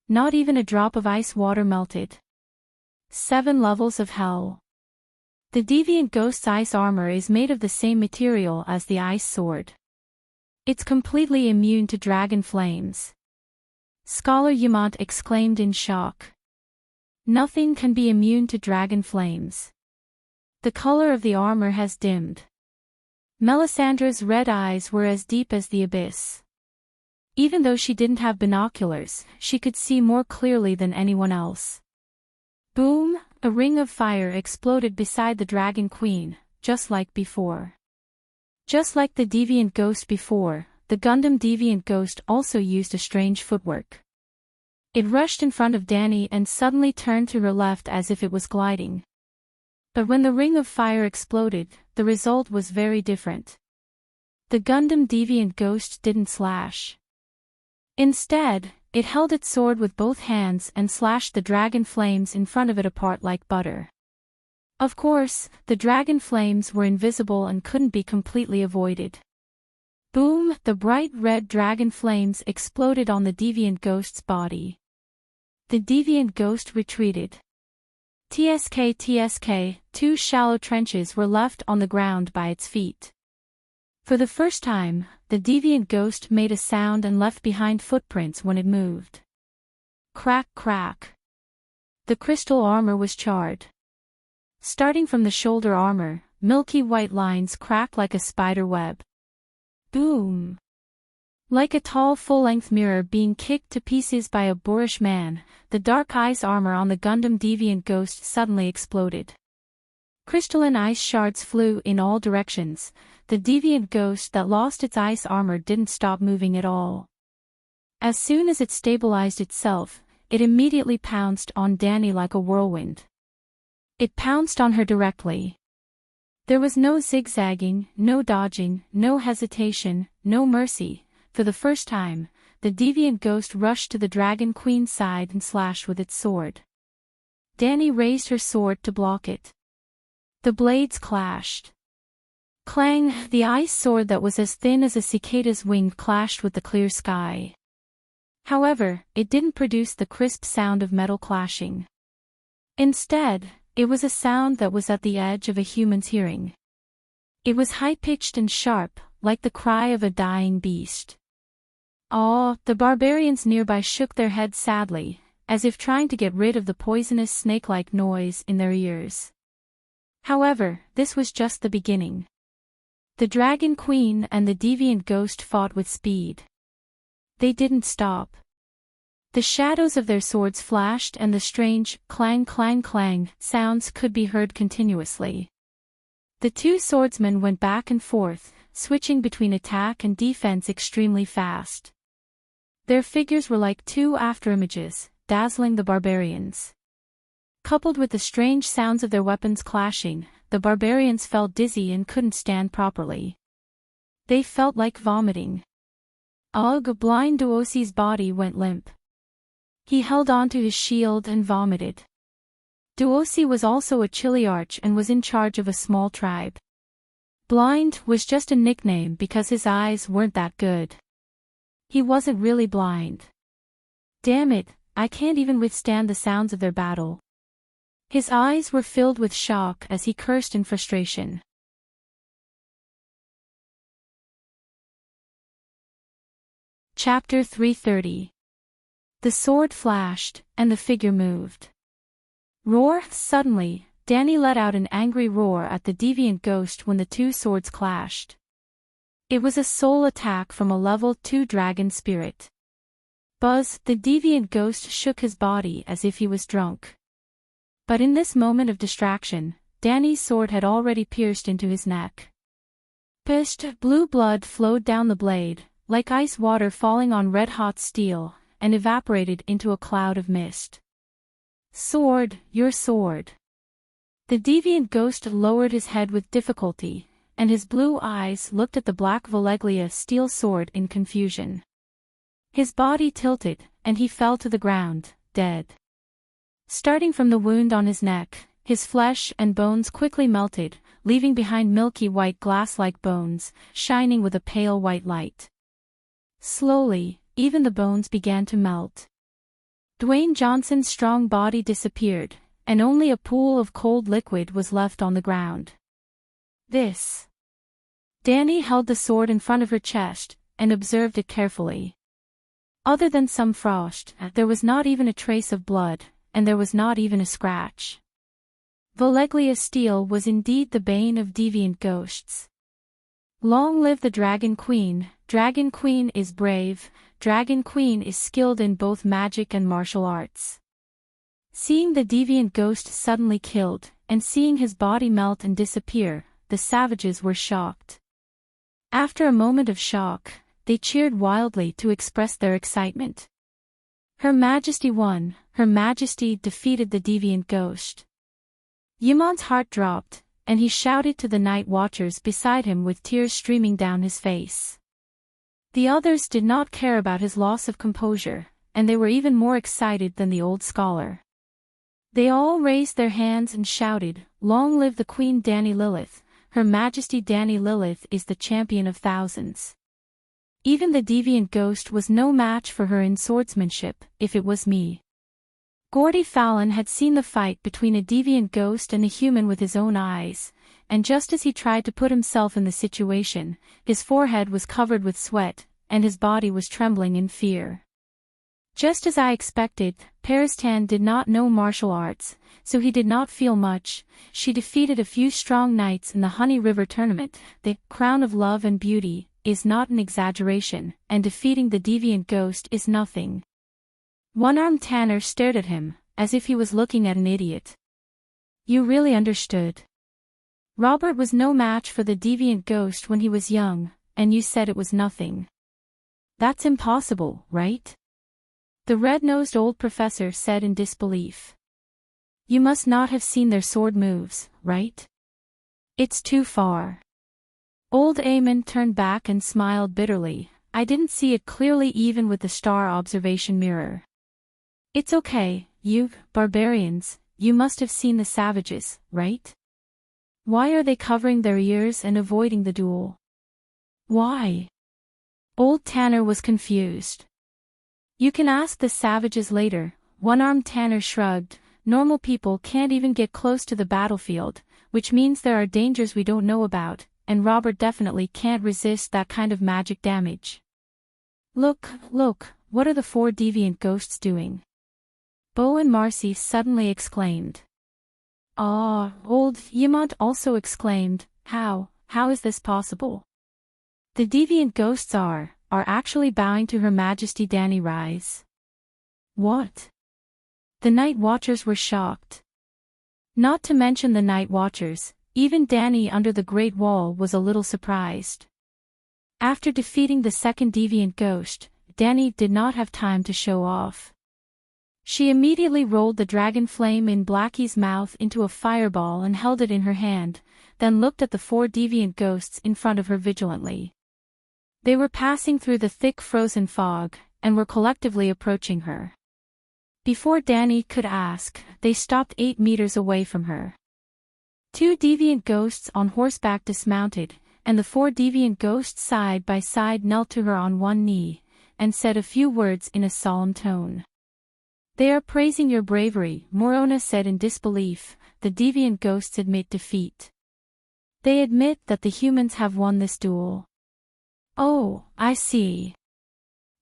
[SPEAKER 1] Not even a drop of ice water melted. 7 levels of hell. The deviant ghost's ice armor is made of the same material as the ice sword. It's completely immune to dragon flames. Scholar Yamant exclaimed in shock. Nothing can be immune to dragon flames. The color of the armor has dimmed. Melisandre's red eyes were as deep as the abyss. Even though she didn't have binoculars, she could see more clearly than anyone else. Boom! A ring of fire exploded beside the Dragon Queen, just like before. Just like the deviant ghost before, the Gundam deviant ghost also used a strange footwork. It rushed in front of Danny and suddenly turned to her left as if it was gliding. But when the ring of fire exploded, the result was very different. The Gundam deviant ghost didn't slash. Instead, it held its sword with both hands and slashed the dragon flames in front of it apart like butter. Of course, the dragon flames were invisible and couldn't be completely avoided. Boom! The bright red dragon flames exploded on the deviant ghost's body. The deviant ghost retreated. TSK TSK, 2 shallow trenches were left on the ground by its feet. For the first time, the deviant ghost made a sound and left behind footprints when it moved. Crack crack. The crystal armor was charred. Starting from the shoulder armor, milky white lines cracked like a spider web. Boom! Like a tall full-length mirror being kicked to pieces by a boorish man, the dark ice armor on the Gundam deviant ghost suddenly exploded. Crystalline ice shards flew in all directions. The deviant ghost that lost its ice armor didn't stop moving at all. As soon as it stabilized itself, it immediately pounced on Danny like a whirlwind. It pounced on her directly. There was no zigzagging, no dodging, no hesitation, no mercy. For the first time, the deviant ghost rushed to the Dragon Queen's side and slashed with its sword. Danny raised her sword to block it. The blades clashed. Clang! The ice sword that was as thin as a cicada's wing clashed with the clear sky. However, it didn't produce the crisp sound of metal clashing. Instead, it was a sound that was at the edge of a human's hearing. It was high-pitched and sharp, like the cry of a dying beast. The barbarians nearby shook their heads sadly, as if trying to get rid of the poisonous snake-like noise in their ears. However, this was just the beginning. The Dragon Queen and the deviant ghost fought with speed. They didn't stop. The shadows of their swords flashed and the strange clang clang clang sounds could be heard continuously. The 2 swordsmen went back and forth, switching between attack and defense extremely fast. Their figures were like 2 afterimages, dazzling the barbarians. Coupled with the strange sounds of their weapons clashing, the barbarians felt dizzy and couldn't stand properly. They felt like vomiting. Ugh! Blind Duosi's body went limp. He held onto his shield and vomited. Duosi was also a Chiliarch and was in charge of a small tribe. Blind was just a nickname because his eyes weren't that good. He wasn't really blind. Damn it, I can't even withstand the sounds of their battle. His eyes were filled with shock as he cursed in frustration. Chapter 330. The sword flashed, and the figure moved. Roar! Suddenly, Danny let out an angry roar at the deviant ghost when the two swords clashed. It was a soul attack from a level 2 dragon spirit. Buzz, the deviant ghost, shook his body as if he was drunk. But in this moment of distraction, Danny's sword had already pierced into his neck. Pished, blue blood flowed down the blade, like ice water falling on red-hot steel, and evaporated into a cloud of mist. Sword, your sword. The deviant ghost lowered his head with difficulty, and his blue eyes looked at the black Valeglia steel sword in confusion. His body tilted, and he fell to the ground, dead. Starting from the wound on his neck, his flesh and bones quickly melted, leaving behind milky white glass-like bones, shining with a pale white light. Slowly, even the bones began to melt. Dwayne Johnson's strong body disappeared, and only a pool of cold liquid was left on the ground. This. Danny held the sword in front of her chest, and observed it carefully. Other than some frost, there was not even a trace of blood, and there was not even a scratch. Valeglia steel was indeed the bane of deviant ghosts. Long live the Dragon Queen! Dragon Queen is brave, Dragon Queen is skilled in both magic and martial arts. Seeing the deviant ghost suddenly killed, and seeing his body melt and disappear, the savages were shocked. After a moment of shock, they cheered wildly to express their excitement. Her Majesty won, Her Majesty defeated the deviant ghost. Yimon's heart dropped, and he shouted to the night watchers beside him with tears streaming down his face. The others did not care about his loss of composure, and they were even more excited than the old scholar. They all raised their hands and shouted, "Long live the Queen Danny Lilith, Her Majesty Danny Lilith is the champion of thousands." Even the deviant ghost was no match for her in swordsmanship, if it was me. Gordy Fallon had seen the fight between a deviant ghost and a human with his own eyes, and just as he tried to put himself in the situation, his forehead was covered with sweat, and his body was trembling in fear. Just as I expected, Paristan did not know martial arts, so he did not feel much. She defeated a few strong knights in the Honey River tournament. The crown of love and beauty is not an exaggeration, and defeating the deviant ghost is nothing. One-armed Tanner stared at him, as if he was looking at an idiot. You really understood. Robert was no match for the deviant ghost when he was young, and you said it was nothing. That's impossible, right? The red-nosed old professor said in disbelief. You must not have seen their sword moves, right? It's too far. Old Eamon turned back and smiled bitterly. I didn't see it clearly even with the star observation mirror. It's okay, you barbarians, you must have seen the savages, right? Why are they covering their ears and avoiding the duel? Why? Old Tanner was confused. You can ask the savages later. One-armed Tanner shrugged. Normal people can't even get close to the battlefield, which means there are dangers we don't know about, and Robert definitely can't resist that kind of magic damage. Look, what are the 4 deviant ghosts doing? Bo and Marcy suddenly exclaimed. Ah, old Yimont also exclaimed, how is this possible? The deviant ghosts are actually bowing to Her Majesty Danny Rise. What? The night watchers were shocked. Not to mention the night watchers, even Danny under the Great Wall was a little surprised. After defeating the second deviant ghost, Danny did not have time to show off. She immediately rolled the dragon flame in Blackie's mouth into a fireball and held it in her hand, then looked at the 4 deviant ghosts in front of her vigilantly. They were passing through the thick frozen fog, and were collectively approaching her. Before Danny could ask, they stopped 8 meters away from her. 2 deviant ghosts on horseback dismounted, and the 4 deviant ghosts side by side knelt to her on one knee, and said a few words in a solemn tone. "They are praising your bravery," Morona said in disbelief. "The deviant ghosts admit defeat. They admit that the humans have won this duel." "Oh, I see."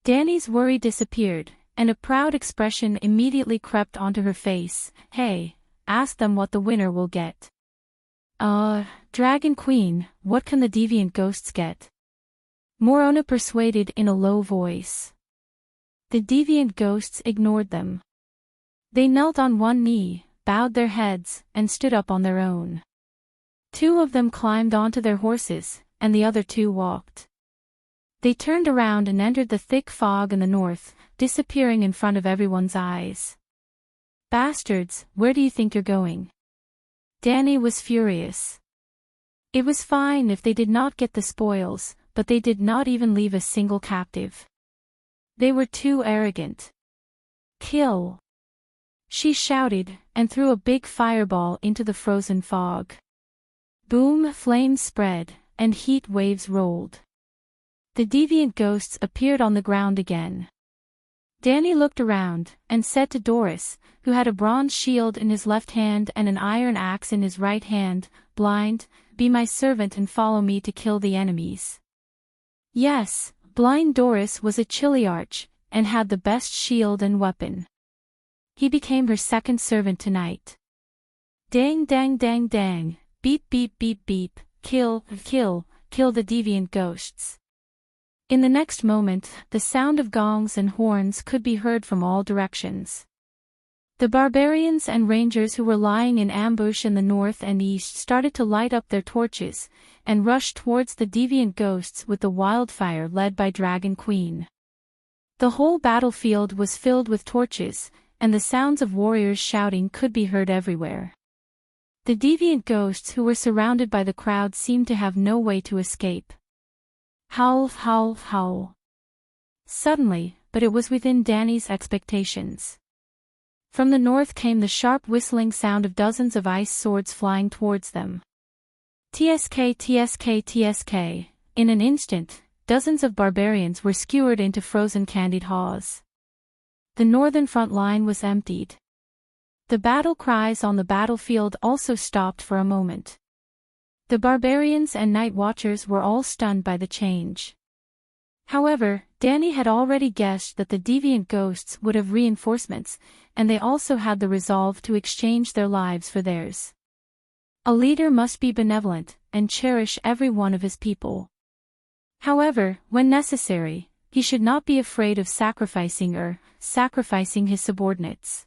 [SPEAKER 1] Danny's worry disappeared, and a proud expression immediately crept onto her face. "Hey, ask them what the winner will get." Dragon Queen, what can the deviant ghosts get?" Morona persuaded in a low voice. The deviant ghosts ignored them. They knelt on one knee, bowed their heads, and stood up on their own. 2 of them climbed onto their horses, and the other 2 walked. They turned around and entered the thick fog in the north, disappearing in front of everyone's eyes. "Bastards, where do you think you're going?" Danny was furious. It was fine if they did not get the spoils, but they did not even leave a single captive. They were too arrogant. "Kill!" she shouted, and threw a big fireball into the frozen fog. Boom! Flames spread, and heat waves rolled. The deviant ghosts appeared on the ground again. Danny looked around, and said to Doris, who had a bronze shield in his left hand and an iron axe in his right hand, "Blind, be my servant and follow me to kill the enemies." Yes, Blind Doris was a Chiliarch, and had the best shield and weapon. He became her second servant tonight. Dang dang dang dang, beep beep beep beep, kill, kill, kill the deviant ghosts. In the next moment, the sound of gongs and horns could be heard from all directions. The barbarians and rangers who were lying in ambush in the north and east started to light up their torches, and rushed towards the deviant ghosts with the wildfire led by Dragon Queen. The whole battlefield was filled with torches, and the sounds of warriors shouting could be heard everywhere. The deviant ghosts who were surrounded by the crowd seemed to have no way to escape. Howl, howl, howl. Suddenly, but it was within Danny's expectations. From the north came the sharp whistling sound of dozens of ice swords flying towards them. TSK, TSK, TSK. In an instant, dozens of barbarians were skewered into frozen candied haws. The northern front line was emptied. The battle cries on the battlefield also stopped for a moment. The barbarians and night watchers were all stunned by the change. However, Danny had already guessed that the deviant ghosts would have reinforcements, and they also had the resolve to exchange their lives for theirs. A leader must be benevolent, and cherish every one of his people. However, when necessary, he should not be afraid of sacrificing his subordinates.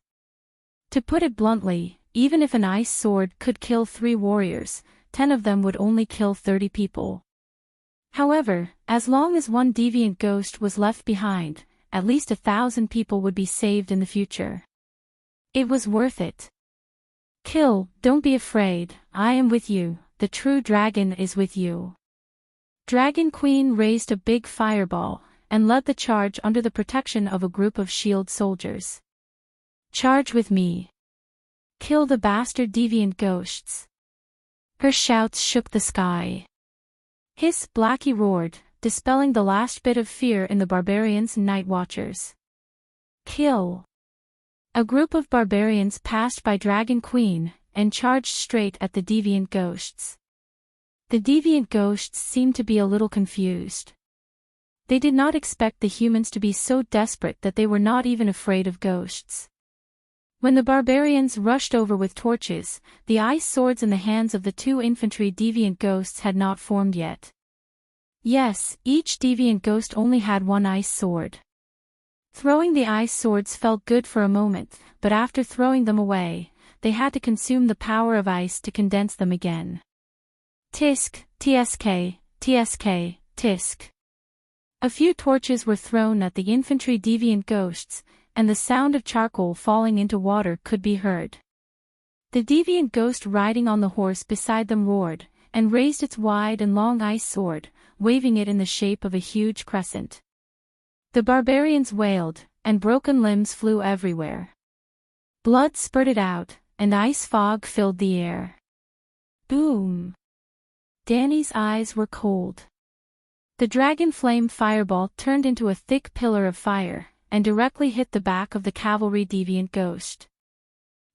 [SPEAKER 1] To put it bluntly, even if an ice sword could kill 3 warriors, 10 of them would only kill 30 people. However, as long as one deviant ghost was left behind, at least 1,000 people would be saved in the future. It was worth it. "Kill, don't be afraid, I am with you, the true dragon is with you." Dragon Queen raised a big fireball, and led the charge under the protection of a group of shield soldiers. "Charge with me. Kill the bastard deviant ghosts." Her shouts shook the sky. "Hiss!" Blackie roared, dispelling the last bit of fear in the barbarians and night watchers. "Kill!" A group of barbarians passed by Dragon Queen, and charged straight at the deviant ghosts. The deviant ghosts seemed to be a little confused. They did not expect the humans to be so desperate that they were not even afraid of ghosts. When the barbarians rushed over with torches, the ice swords in the hands of the 2 infantry deviant ghosts had not formed yet. Yes, each deviant ghost only had 1 ice sword. Throwing the ice swords felt good for a moment, but after throwing them away, they had to consume the power of ice to condense them again. Tisk, TSK, TSK, tisk. A few torches were thrown at the infantry deviant ghosts, and the sound of charcoal falling into water could be heard. The deviant ghost riding on the horse beside them roared, and raised its wide and long ice sword, waving it in the shape of a huge crescent. The barbarians wailed, and broken limbs flew everywhere. Blood spurted out, and ice fog filled the air. Boom! Danny's eyes were cold. The dragon flame fireball turned into a thick pillar of fire, and directly hit the back of the cavalry deviant ghost.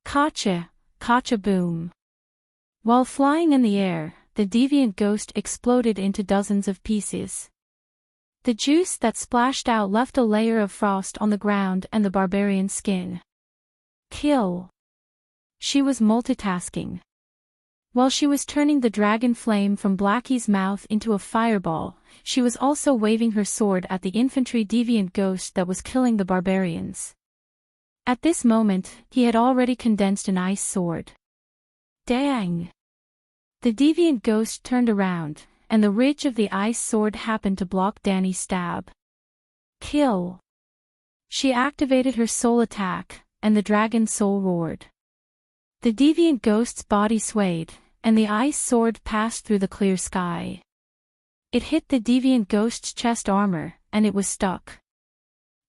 [SPEAKER 1] Gotcha! Gotcha boom! While flying in the air, the deviant ghost exploded into dozens of pieces. The juice that splashed out left a layer of frost on the ground and the barbarian's skin. Kill! She was multitasking. While she was turning the dragon flame from Blackie's mouth into a fireball, she was also waving her sword at the infantry deviant ghost that was killing the barbarians. At this moment, he had already condensed an ice sword. Dang! The deviant ghost turned around, and the ridge of the ice sword happened to block Danny's stab. Kill! She activated her soul attack, and the dragon's soul roared. The deviant ghost's body swayed, and the ice sword passed through the clear sky. It hit the deviant ghost's chest armor, and it was stuck.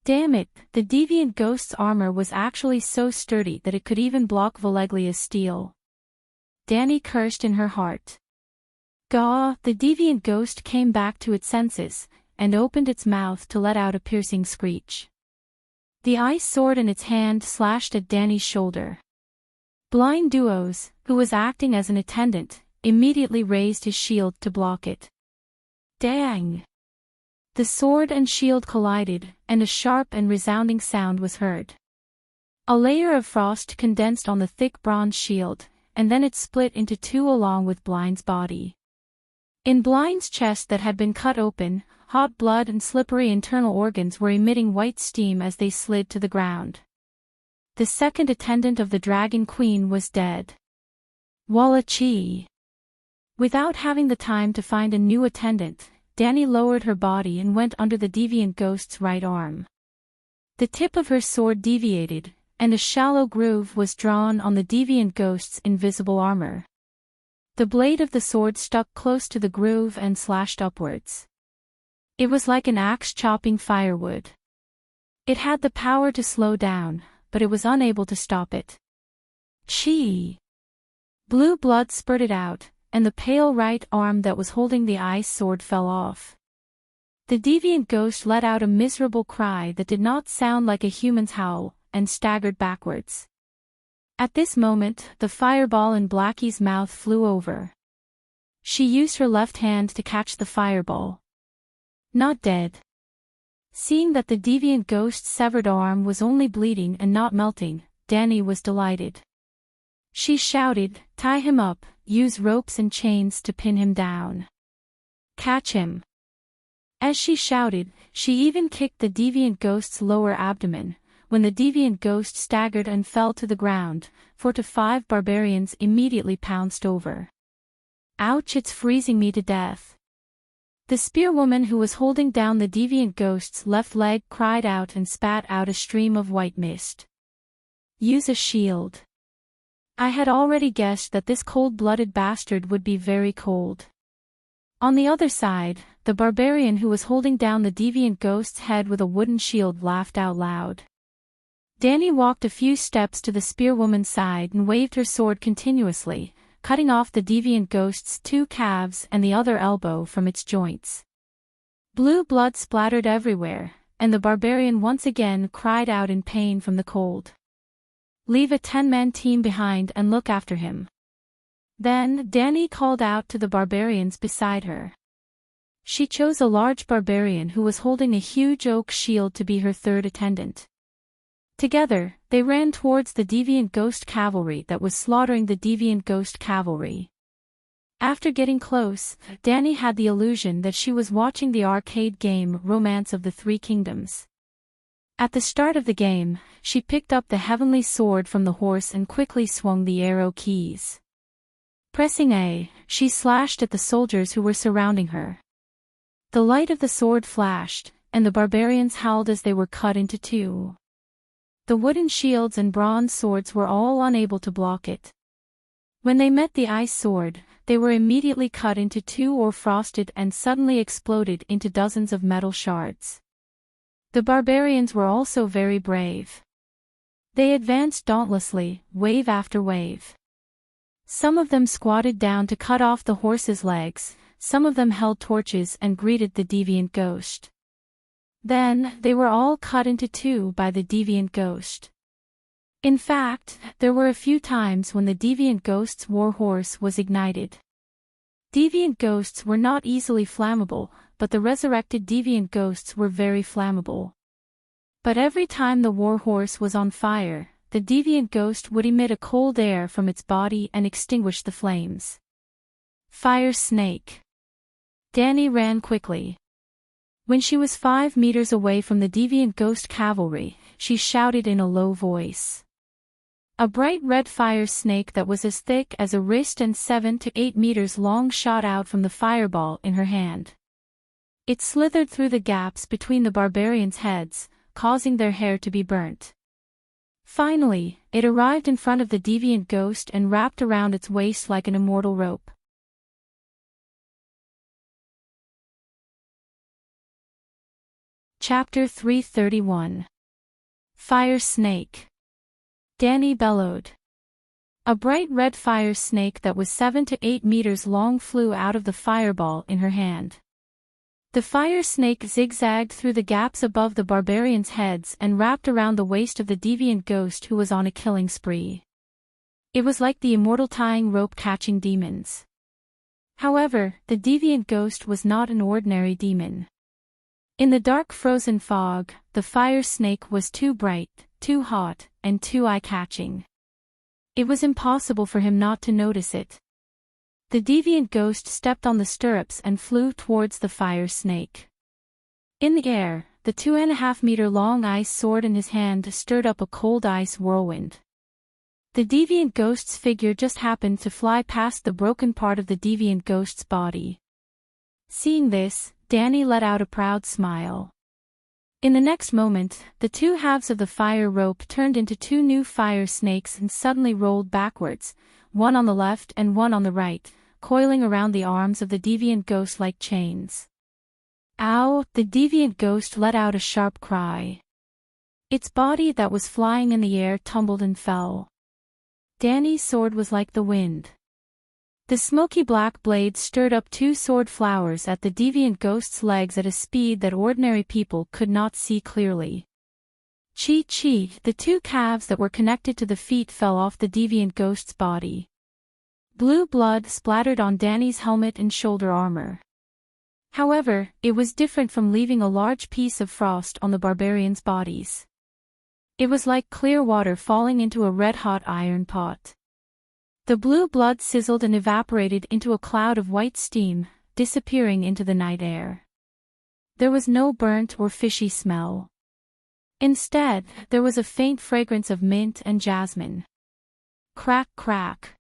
[SPEAKER 1] Damn it, the deviant ghost's armor was actually so sturdy that it could even block Valeglia's steel. Danny cursed in her heart. Gah! The deviant ghost came back to its senses, and opened its mouth to let out a piercing screech. The ice sword in its hand slashed at Danny's shoulder. Blind Duos, who was acting as an attendant, immediately raised his shield to block it. Dang! The sword and shield collided, and a sharp and resounding sound was heard. A layer of frost condensed on the thick bronze shield, and then it split into two along with Blind's body. In Blind's chest that had been cut open, hot blood and slippery internal organs were emitting white steam as they slid to the ground. The second attendant of the Dragon Queen was dead. Wallachie! Without having the time to find a new attendant, Danny lowered her body and went under the deviant ghost's right arm. The tip of her sword deviated, and a shallow groove was drawn on the deviant ghost's invisible armor. The blade of the sword stuck close to the groove and slashed upwards. It was like an axe chopping firewood. It had the power to slow down, but it was unable to stop it. Chee! Blue blood spurted out, and the pale right arm that was holding the ice sword fell off. The deviant ghost let out a miserable cry that did not sound like a human's howl, and staggered backwards. At this moment, the fireball in Blackie's mouth flew over. She used her left hand to catch the fireball. Not dead. Seeing that the deviant ghost's severed arm was only bleeding and not melting, Danny was delighted. She shouted, "Tie him up, use ropes and chains to pin him down. Catch him." As she shouted, she even kicked the deviant ghost's lower abdomen. When the deviant ghost staggered and fell to the ground, 4 to 5 barbarians immediately pounced over. Ouch, it's freezing me to death. The spearwoman who was holding down the deviant ghost's left leg cried out and spat out a stream of white mist. Use a shield. I had already guessed that this cold-blooded bastard would be very cold. On the other side, the barbarian who was holding down the deviant ghost's head with a wooden shield laughed out loud. Danny walked a few steps to the spearwoman's side and waved her sword continuously, cutting off the deviant ghost's 2 calves and the other elbow from its joints. Blue blood splattered everywhere, and the barbarian once again cried out in pain from the cold. Leave a 10-man team behind and look after him. Then, Danny called out to the barbarians beside her. She chose a large barbarian who was holding a huge oak shield to be her third attendant. Together, they ran towards the deviant ghost cavalry that was slaughtering the deviant ghost cavalry. After getting close, Danny had the illusion that she was watching the arcade game Romance of the Three Kingdoms. At the start of the game, she picked up the heavenly sword from the horse and quickly swung the arrow keys. Pressing A, she slashed at the soldiers who were surrounding her. The light of the sword flashed, and the barbarians howled as they were cut into two. The wooden shields and bronze swords were all unable to block it. When they met the ice sword, they were immediately cut into two or frosted and suddenly exploded into dozens of metal shards. The barbarians were also very brave. They advanced dauntlessly, wave after wave. Some of them squatted down to cut off the horse's legs, some of them held torches and greeted the deviant ghost. Then, they were all cut into two by the deviant ghost. In fact, there were a few times when the deviant ghost's warhorse was ignited. Deviant ghosts were not easily flammable, but the resurrected deviant ghosts were very flammable. But every time the warhorse was on fire, the deviant ghost would emit a cold air from its body and extinguish the flames. Fire snake. Danny ran quickly. When she was 5 meters away from the deviant ghost cavalry, she shouted in a low voice. A bright red fire snake that was as thick as a wrist and 7 to 8 meters long shot out from the fireball in her hand. It slithered through the gaps between the barbarians' heads, causing their hair to be burnt. Finally, it arrived in front of the deviant ghost and wrapped around its waist like an immortal rope. Chapter 331. Fire Snake. Danny bellowed. A bright red fire snake that was 7 to 8 meters long flew out of the fireball in her hand. The fire snake zigzagged through the gaps above the barbarians' heads and wrapped around the waist of the deviant ghost who was on a killing spree. It was like the immortal tying rope catching demons. However, the deviant ghost was not an ordinary demon. In the dark frozen fog, the fire snake was too bright, too hot, and too eye-catching. It was impossible for him not to notice it. The deviant ghost stepped on the stirrups and flew towards the fire snake. In the air, the 2.5-meter-long ice sword in his hand stirred up a cold ice whirlwind. The deviant ghost's figure just happened to fly past the broken part of the deviant ghost's body. Seeing this, Danny let out a proud smile. In the next moment, the two halves of the fire rope turned into two new fire snakes and suddenly rolled backwards, one on the left and one on the right, coiling around the arms of the deviant ghost like chains. Ow! The deviant ghost let out a sharp cry. Its body that was flying in the air tumbled and fell. Danny's sword was like the wind. The smoky black blade stirred up two sword flowers at the deviant ghost's legs at a speed that ordinary people could not see clearly. Chee! The two calves that were connected to the feet fell off the deviant ghost's body. Blue blood splattered on Danny's helmet and shoulder armor. However, it was different from leaving a large piece of frost on the barbarians' bodies. It was like clear water falling into a red-hot iron pot. The blue blood sizzled and evaporated into a cloud of white steam, disappearing into the night air. There was no burnt or fishy smell. Instead, there was a faint fragrance of mint and jasmine. Crack, crack.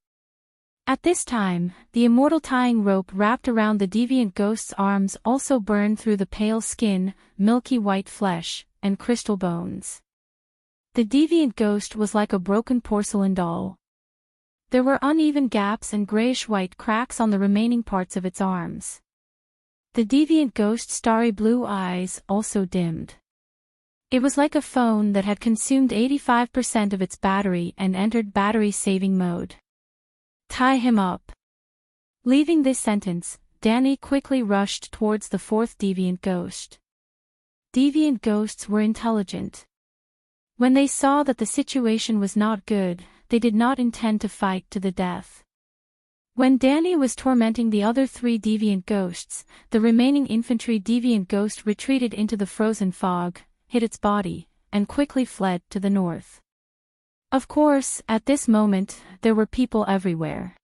[SPEAKER 1] At this time, the immortal tying rope wrapped around the deviant ghost's arms also burned through the pale skin, milky white flesh, and crystal bones. The deviant ghost was like a broken porcelain doll. There were uneven gaps and grayish-white cracks on the remaining parts of its arms. The deviant ghost's starry blue eyes also dimmed. It was like a phone that had consumed 85% of its battery and entered battery-saving mode. Tie him up. Leaving this sentence, Danny quickly rushed towards the fourth deviant ghost. Deviant ghosts were intelligent. When they saw that the situation was not good, they did not intend to fight to the death. When Danny was tormenting the other three deviant ghosts, the remaining infantry deviant ghost retreated into the frozen fog, hid its body, and quickly fled to the north. Of course, at this moment, there were people everywhere.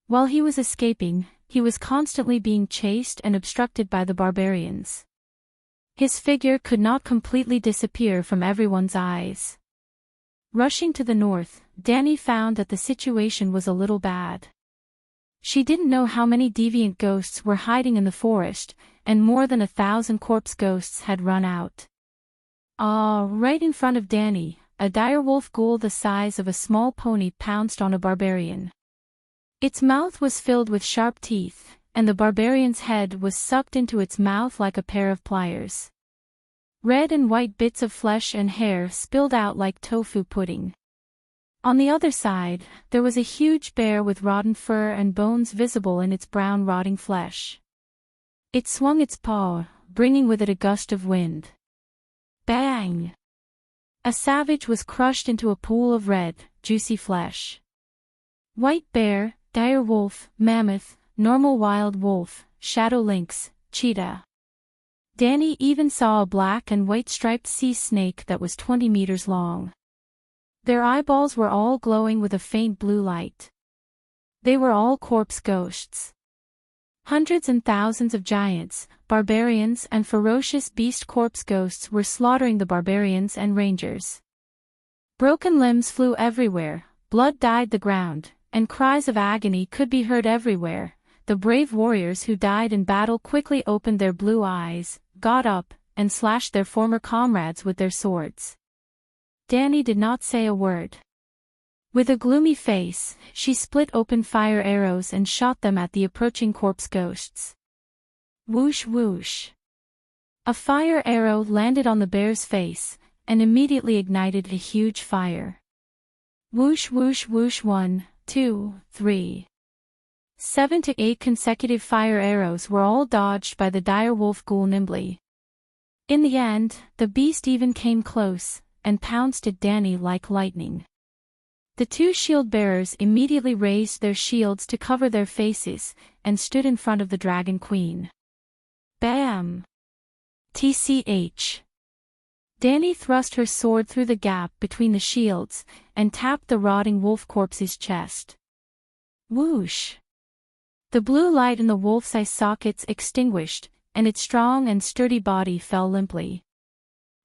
[SPEAKER 1] While he was escaping, he was constantly being chased and obstructed by the barbarians. His figure could not completely disappear from everyone's eyes. Rushing to the north, Danny found that the situation was a little bad. She didn't know how many deviant ghosts were hiding in the forest, and more than 1,000 corpse ghosts had run out. Right in front of Danny, a direwolf ghoul the size of a small pony pounced on a barbarian. Its mouth was filled with sharp teeth, and the barbarian's head was sucked into its mouth like a pair of pliers. Red and white bits of flesh and hair spilled out like tofu pudding. On the other side, there was a huge bear with rotten fur and bones visible in its brown rotting flesh. It swung its paw, bringing with it a gust of wind. Bang! A savage was crushed into a pool of red, juicy flesh. White bear, dire wolf, mammoth, normal wild wolf, shadow lynx, cheetah. Danny even saw a black and white striped sea snake that was 20 meters long. Their eyeballs were all glowing with a faint blue light. They were all corpse ghosts. Hundreds and thousands of giants, barbarians and ferocious beast corpse ghosts were slaughtering the barbarians and rangers. Broken limbs flew everywhere, blood dyed the ground, and cries of agony could be heard everywhere. The brave warriors who died in battle quickly opened their blue eyes, got up, and slashed their former comrades with their swords. Danny did not say a word. With a gloomy face, she split open fire arrows and shot them at the approaching corpse ghosts. Whoosh whoosh. A fire arrow landed on the bear's face, and immediately ignited a huge fire. Whoosh whoosh whoosh 1, 2, 3. 7 to 8 consecutive fire arrows were all dodged by the direwolf ghoul nimbly. In the end, the beast even came close, and pounced at Danny like lightning. The two shield-bearers immediately raised their shields to cover their faces, and stood in front of the Dragon Queen. Bam! TCH. Danny thrust her sword through the gap between the shields, and tapped the rotting wolf corpse's chest. Whoosh! The blue light in the wolf's eye sockets extinguished, and its strong and sturdy body fell limply.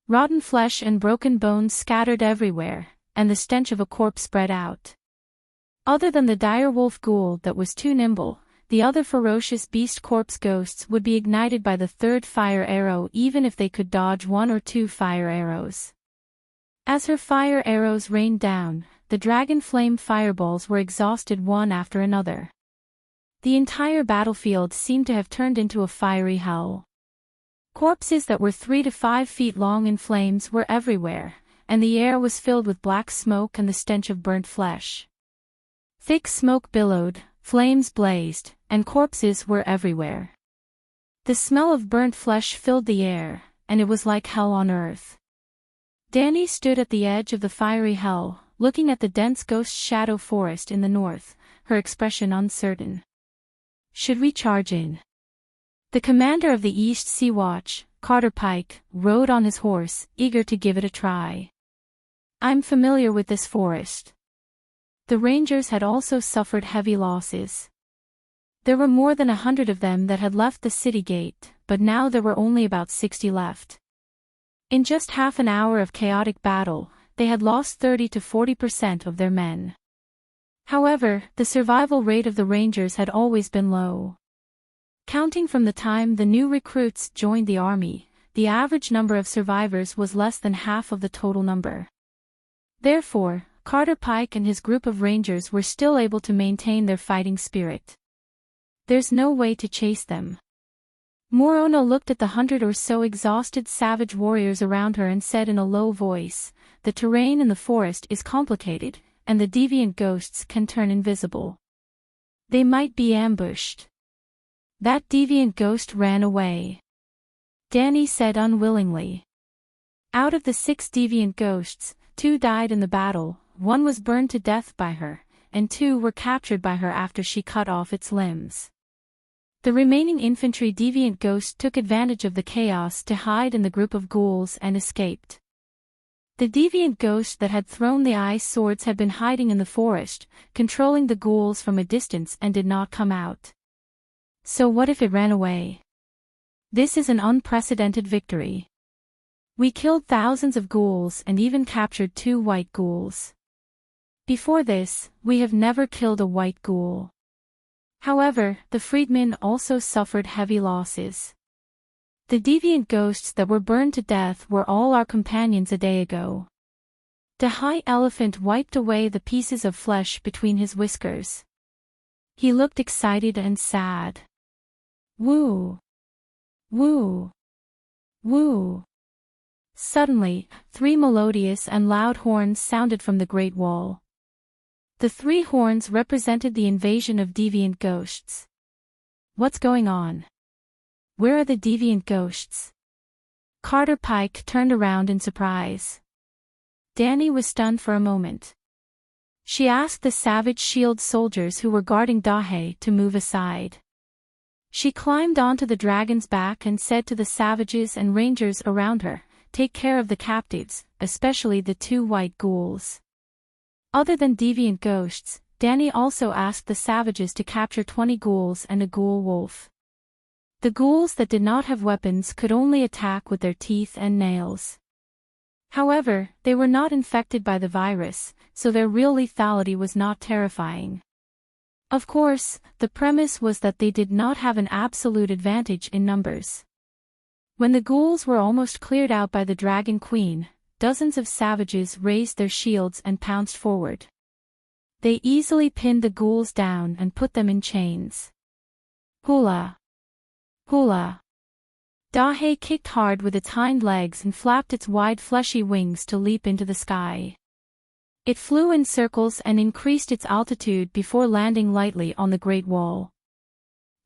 [SPEAKER 1] Rotten flesh and broken bones scattered everywhere, and the stench of a corpse spread out. Other than the direwolf ghoul that was too nimble, the other ferocious beast corpse ghosts would be ignited by the third fire arrow even if they could dodge 1 or 2 fire arrows. As her fire arrows rained down, the dragon flame fireballs were exhausted one after another. The entire battlefield seemed to have turned into a fiery hell. Corpses that were 3 to 5 feet long in flames were everywhere, and the air was filled with black smoke and the stench of burnt flesh. Thick smoke billowed, flames blazed, and corpses were everywhere. The smell of burnt flesh filled the air, and it was like hell on earth. Danny stood at the edge of the fiery hell, looking at the dense ghost shadow forest in the north, her expression uncertain. Should we charge in? The commander of the East Sea Watch, Carter Pike, rode on his horse, eager to give it a try. I'm familiar with this forest. The rangers had also suffered heavy losses. There were more than 100 of them that had left the city gate, but now there were only about 60 left. In just half an hour of chaotic battle, they had lost 30 to 40% of their men. However, the survival rate of the rangers had always been low. Counting from the time the new recruits joined the army, the average number of survivors was less than half of the total number. Therefore, Carter Pike and his group of rangers were still able to maintain their fighting spirit. There's no way to chase them. Morono looked at the 100 or so exhausted savage warriors around her and said in a low voice, "The terrain in the forest is complicated, and the deviant ghosts can turn invisible. They might be ambushed." That deviant ghost ran away. Danny said unwillingly. Out of the 6 deviant ghosts, 2 died in the battle, 1 was burned to death by her, and 2 were captured by her after she cut off its limbs. The remaining infantry deviant ghost took advantage of the chaos to hide in the group of ghouls and escaped. The deviant ghost that had thrown the ice swords had been hiding in the forest, controlling the ghouls from a distance and did not come out. So what if it ran away? This is an unprecedented victory. We killed thousands of ghouls and even captured 2 white ghouls. Before this, we have never killed a white ghoul. However, the freedmen also suffered heavy losses. The deviant ghosts that were burned to death were all our companions a day ago. The high elephant wiped away the pieces of flesh between his whiskers. He looked excited and sad. Woo! Woo! Woo! Suddenly, 3 melodious and loud horns sounded from the Great Wall. The 3 horns represented the invasion of deviant ghosts. What's going on? Where are the deviant ghosts? Carter Pike turned around in surprise. Danny was stunned for a moment. She asked the Savage Shield soldiers who were guarding Dahe to move aside. She climbed onto the dragon's back and said to the savages and rangers around her, "Take care of the captives, especially the 2 white ghouls." Other than deviant ghosts, Danny also asked the savages to capture 20 ghouls and a ghoul wolf. The ghouls that did not have weapons could only attack with their teeth and nails. However, they were not infected by the virus, so their real lethality was not terrifying. Of course, the premise was that they did not have an absolute advantage in numbers. When the ghouls were almost cleared out by the Dragon Queen, dozens of savages raised their shields and pounced forward. They easily pinned the ghouls down and put them in chains. Hula! Hula! Dahe kicked hard with its hind legs and flapped its wide fleshy wings to leap into the sky. It flew in circles and increased its altitude before landing lightly on the Great Wall.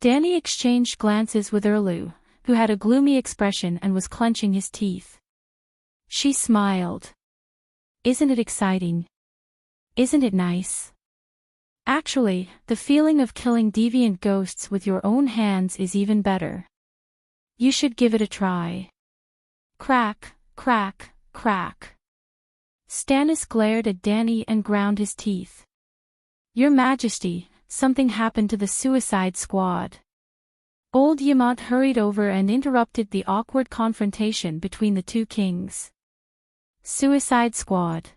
[SPEAKER 1] Danny exchanged glances with Erlu, who had a gloomy expression and was clenching his teeth. She smiled. "Isn't it exciting? Isn't it nice? Actually, the feeling of killing deviant ghosts with your own hands is even better. You should give it a try." Crack, crack, crack. Stannis glared at Danny and ground his teeth. "Your Majesty, something happened to the Suicide Squad." Old Yamant hurried over and interrupted the awkward confrontation between the 2 kings. Suicide Squad.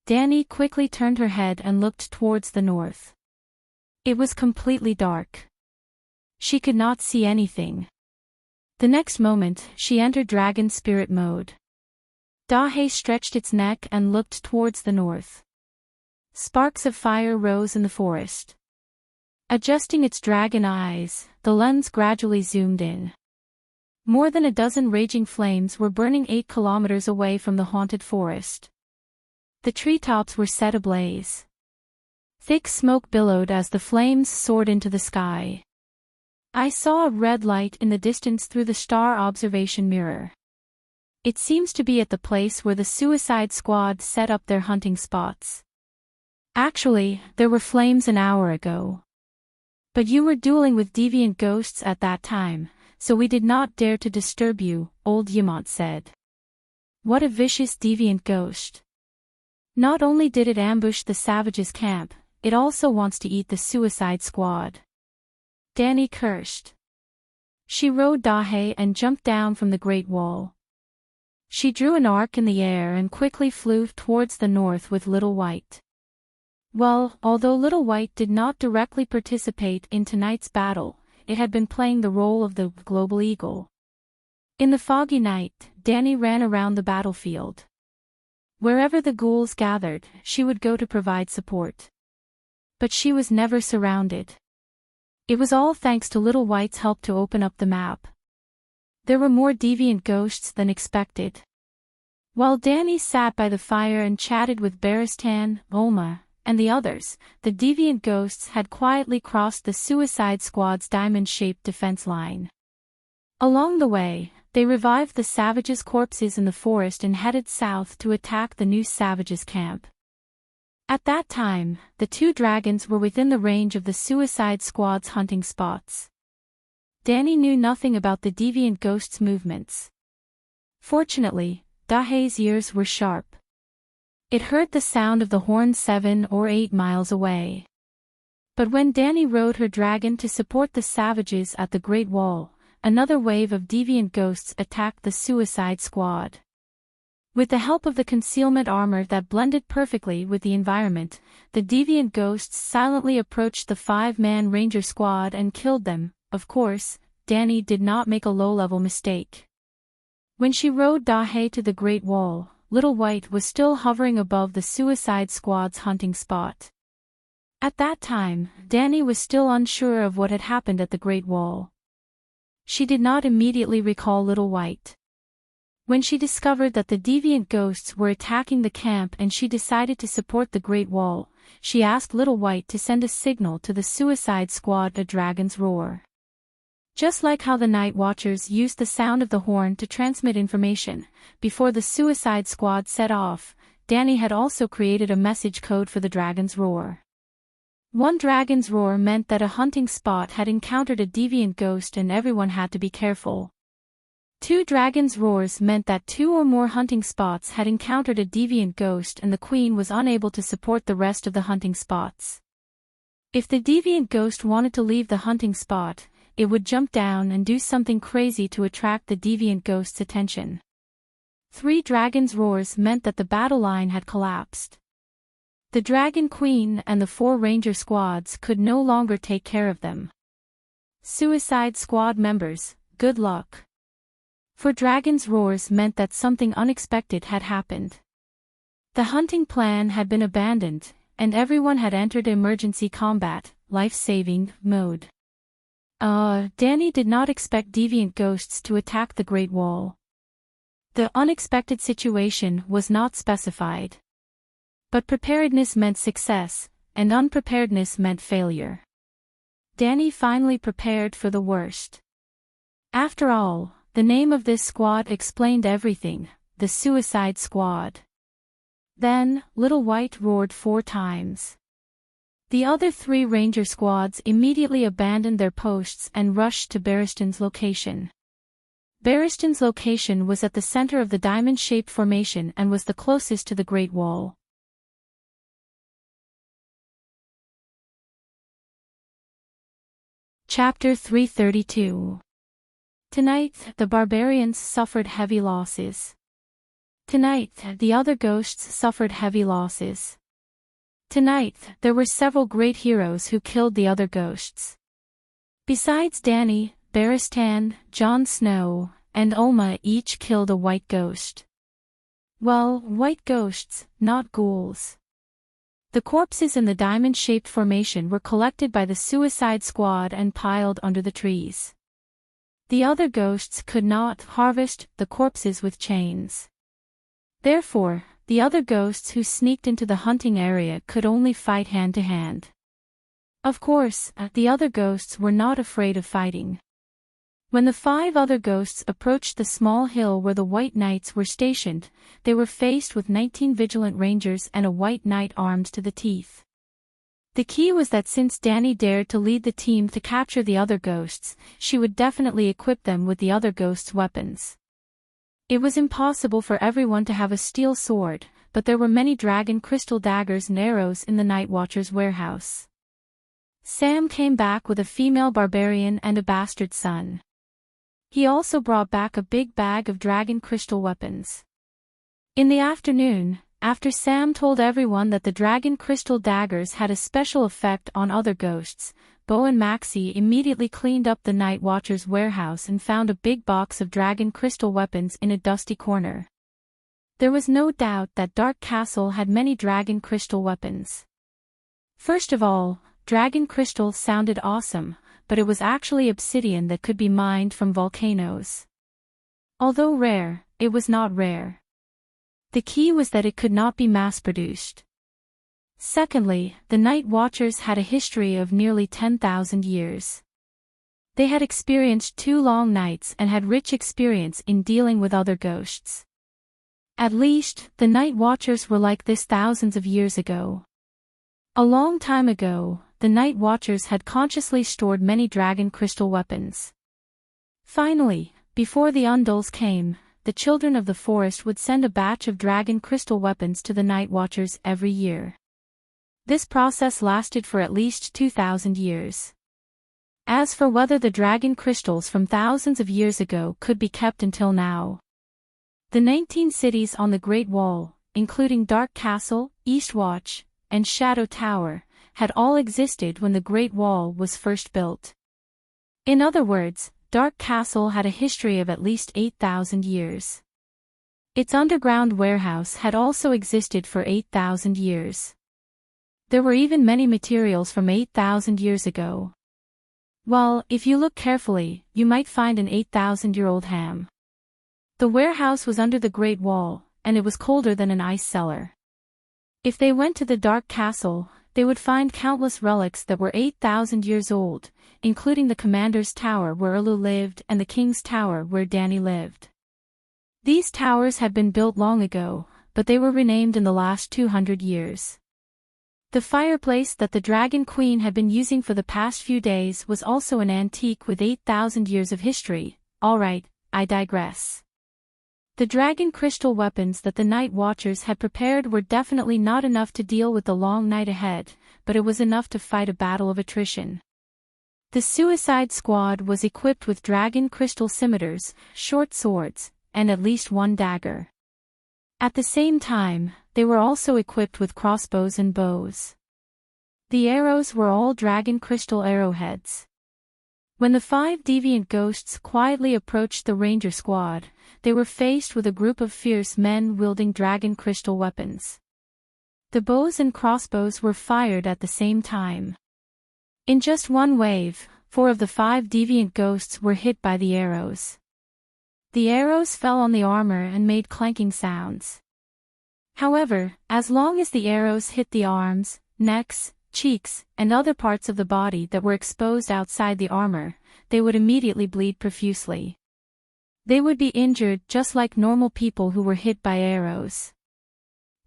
[SPEAKER 1] Danny quickly turned her head and looked towards the north. It was completely dark. She could not see anything. The next moment, she entered Dragon Spirit mode. Dahe stretched its neck and looked towards the north. Sparks of fire rose in the forest. Adjusting its dragon eyes, the lens gradually zoomed in. More than a dozen raging flames were burning 8 kilometers away from the haunted forest. The treetops were set ablaze. Thick smoke billowed as the flames soared into the sky. I saw a red light in the distance through the star observation mirror. It seems to be at the place where the Suicide Squad set up their hunting spots. Actually, there were flames an hour ago. But you were dueling with deviant ghosts at that time, so we did not dare to disturb you, old Yamant said. What a vicious deviant ghost. Not only did it ambush the savages' camp, it also wants to eat the Suicide Squad. Danny cursed. She rode Dahe and jumped down from the Great Wall. She drew an arc in the air and quickly flew towards the north with Little White. Well, although Little White did not directly participate in tonight's battle, it had been playing the role of the global eagle. In the foggy night, Danny ran around the battlefield. Wherever the ghouls gathered, she would go to provide support. But she was never surrounded. It was all thanks to Little White's help to open up the map. There were more deviant ghosts than expected. While Danny sat by the fire and chatted with Barristan, Olma, and the others, the deviant ghosts had quietly crossed the Suicide Squad's diamond-shaped defense line. Along the way, they revived the savages' corpses in the forest and headed south to attack the new savages' camp. At that time, the 2 dragons were within the range of the Suicide Squad's hunting spots. Danny knew nothing about the deviant ghost's movements. Fortunately, Dahe's ears were sharp. It heard the sound of the horn 7 or 8 miles away. But when Danny rode her dragon to support the savages at the Great Wall, another wave of deviant ghosts attacked the Suicide Squad. With the help of the concealment armor that blended perfectly with the environment, the deviant ghosts silently approached the 5-man ranger squad and killed them. Of course, Danny did not make a low-level mistake. When she rode Dahe to the Great Wall, Little White was still hovering above the Suicide Squad's hunting spot. At that time, Danny was still unsure of what had happened at the Great Wall. She did not immediately recall Little White. When she discovered that the deviant ghosts were attacking the camp and she decided to support the Great Wall, she asked Little White to send a signal to the Suicide Squad, a dragon's roar. Just like how the Night Watchers used the sound of the horn to transmit information, before the Suicide Squad set off, Danny had also created a message code for the dragon's roar. One dragon's roar meant that a hunting spot had encountered a deviant ghost and everyone had to be careful. Two dragons' roars meant that two or more hunting spots had encountered a deviant ghost and the queen was unable to support the rest of the hunting spots. If the deviant ghost wanted to leave the hunting spot, it would jump down and do something crazy to attract the deviant ghost's attention. Three dragons' roars meant that the battle line had collapsed. The Dragon Queen and the 4 Ranger squads could no longer take care of them. Suicide Squad members, good luck. For dragons' roars meant that something unexpected had happened. The hunting plan had been abandoned, and everyone had entered emergency combat, life-saving mode. Danny did not expect deviant ghosts to attack the Great Wall. The unexpected situation was not specified. But preparedness meant success, and unpreparedness meant failure. Danny finally prepared for the worst. After all, the name of this squad explained everything, the Suicide Squad. Then, Little White roared 4 times. The other 3 Ranger squads immediately abandoned their posts and rushed to Barristan's location. Barristan's location was at the center of the diamond-shaped formation and was the closest to the Great Wall. Chapter 332. Tonight, the barbarians suffered heavy losses. Tonight, the other ghosts suffered heavy losses. Tonight, there were several great heroes who killed the other ghosts. Besides Danny, Barristan, Jon Snow, and Ulma each killed a white ghost. Well, white ghosts, not ghouls. The corpses in the diamond-shaped formation were collected by the Suicide Squad and piled under the trees. The other ghosts could not harvest the corpses with chains. Therefore, the other ghosts who sneaked into the hunting area could only fight hand-to-hand. Of course, the other ghosts were not afraid of fighting. When the 5 other ghosts approached the small hill where the White Knights were stationed, they were faced with 19 vigilant rangers and a White Knight armed to the teeth. The key was that since Danny dared to lead the team to capture the other ghosts, she would definitely equip them with the other ghosts' weapons. It was impossible for everyone to have a steel sword, but there were many dragon crystal daggers and arrows in the Night Watcher's warehouse. Sam came back with a female barbarian and a bastard son. He also brought back a big bag of dragon crystal weapons. In the afternoon, after Sam told everyone that the dragon crystal daggers had a special effect on other ghosts, Bo and Maxie immediately cleaned up the Night Watcher's warehouse and found a big box of dragon crystal weapons in a dusty corner. There was no doubt that Dark Castle had many dragon crystal weapons. First of all, dragon crystal sounded awesome, but it was actually obsidian that could be mined from volcanoes. Although rare, it was not rare. The key was that it could not be mass-produced. Secondly, the Night Watchers had a history of nearly 10,000 years. They had experienced 2 long nights and had rich experience in dealing with other ghosts. At least, the Night Watchers were like this thousands of years ago. A long time ago, the Night Watchers had consciously stored many dragon crystal weapons. Finally, before the Undulls came, the children of the forest would send a batch of dragon crystal weapons to the Night Watchers every year. This process lasted for at least 2,000 years. As for whether the dragon crystals from thousands of years ago could be kept until now, the 19 cities on the Great Wall, including Dark Castle, Eastwatch, and Shadow Tower, had all existed when the Great Wall was first built. In other words, Dark Castle had a history of at least 8,000 years. Its underground warehouse had also existed for 8,000 years. There were even many materials from 8,000 years ago. Well, if you look carefully, you might find an 8,000-year-old ham. The warehouse was under the Great Wall, and it was colder than an ice cellar. If they went to the Dark Castle, they would find countless relics that were 8,000 years old, including the Commander's Tower where Ulu lived and the King's Tower where Danny lived. These towers had been built long ago, but they were renamed in the last 200 years. The fireplace that the Dragon Queen had been using for the past few days was also an antique with 8,000 years of history. Alright, I digress. The dragon crystal weapons that the Night Watchers had prepared were definitely not enough to deal with the long night ahead, but it was enough to fight a battle of attrition. The Suicide Squad was equipped with dragon crystal scimitars, short swords, and at least one dagger. At the same time, they were also equipped with crossbows and bows. The arrows were all dragon crystal arrowheads. When the 5 deviant ghosts quietly approached the Ranger Squad, they were faced with a group of fierce men wielding dragon crystal weapons. The bows and crossbows were fired at the same time. In just one wave, 4 of the 5 deviant ghosts were hit by the arrows. The arrows fell on the armor and made clanking sounds. However, as long as the arrows hit the arms, necks, cheeks, and other parts of the body that were exposed outside the armor, they would immediately bleed profusely. They would be injured just like normal people who were hit by arrows.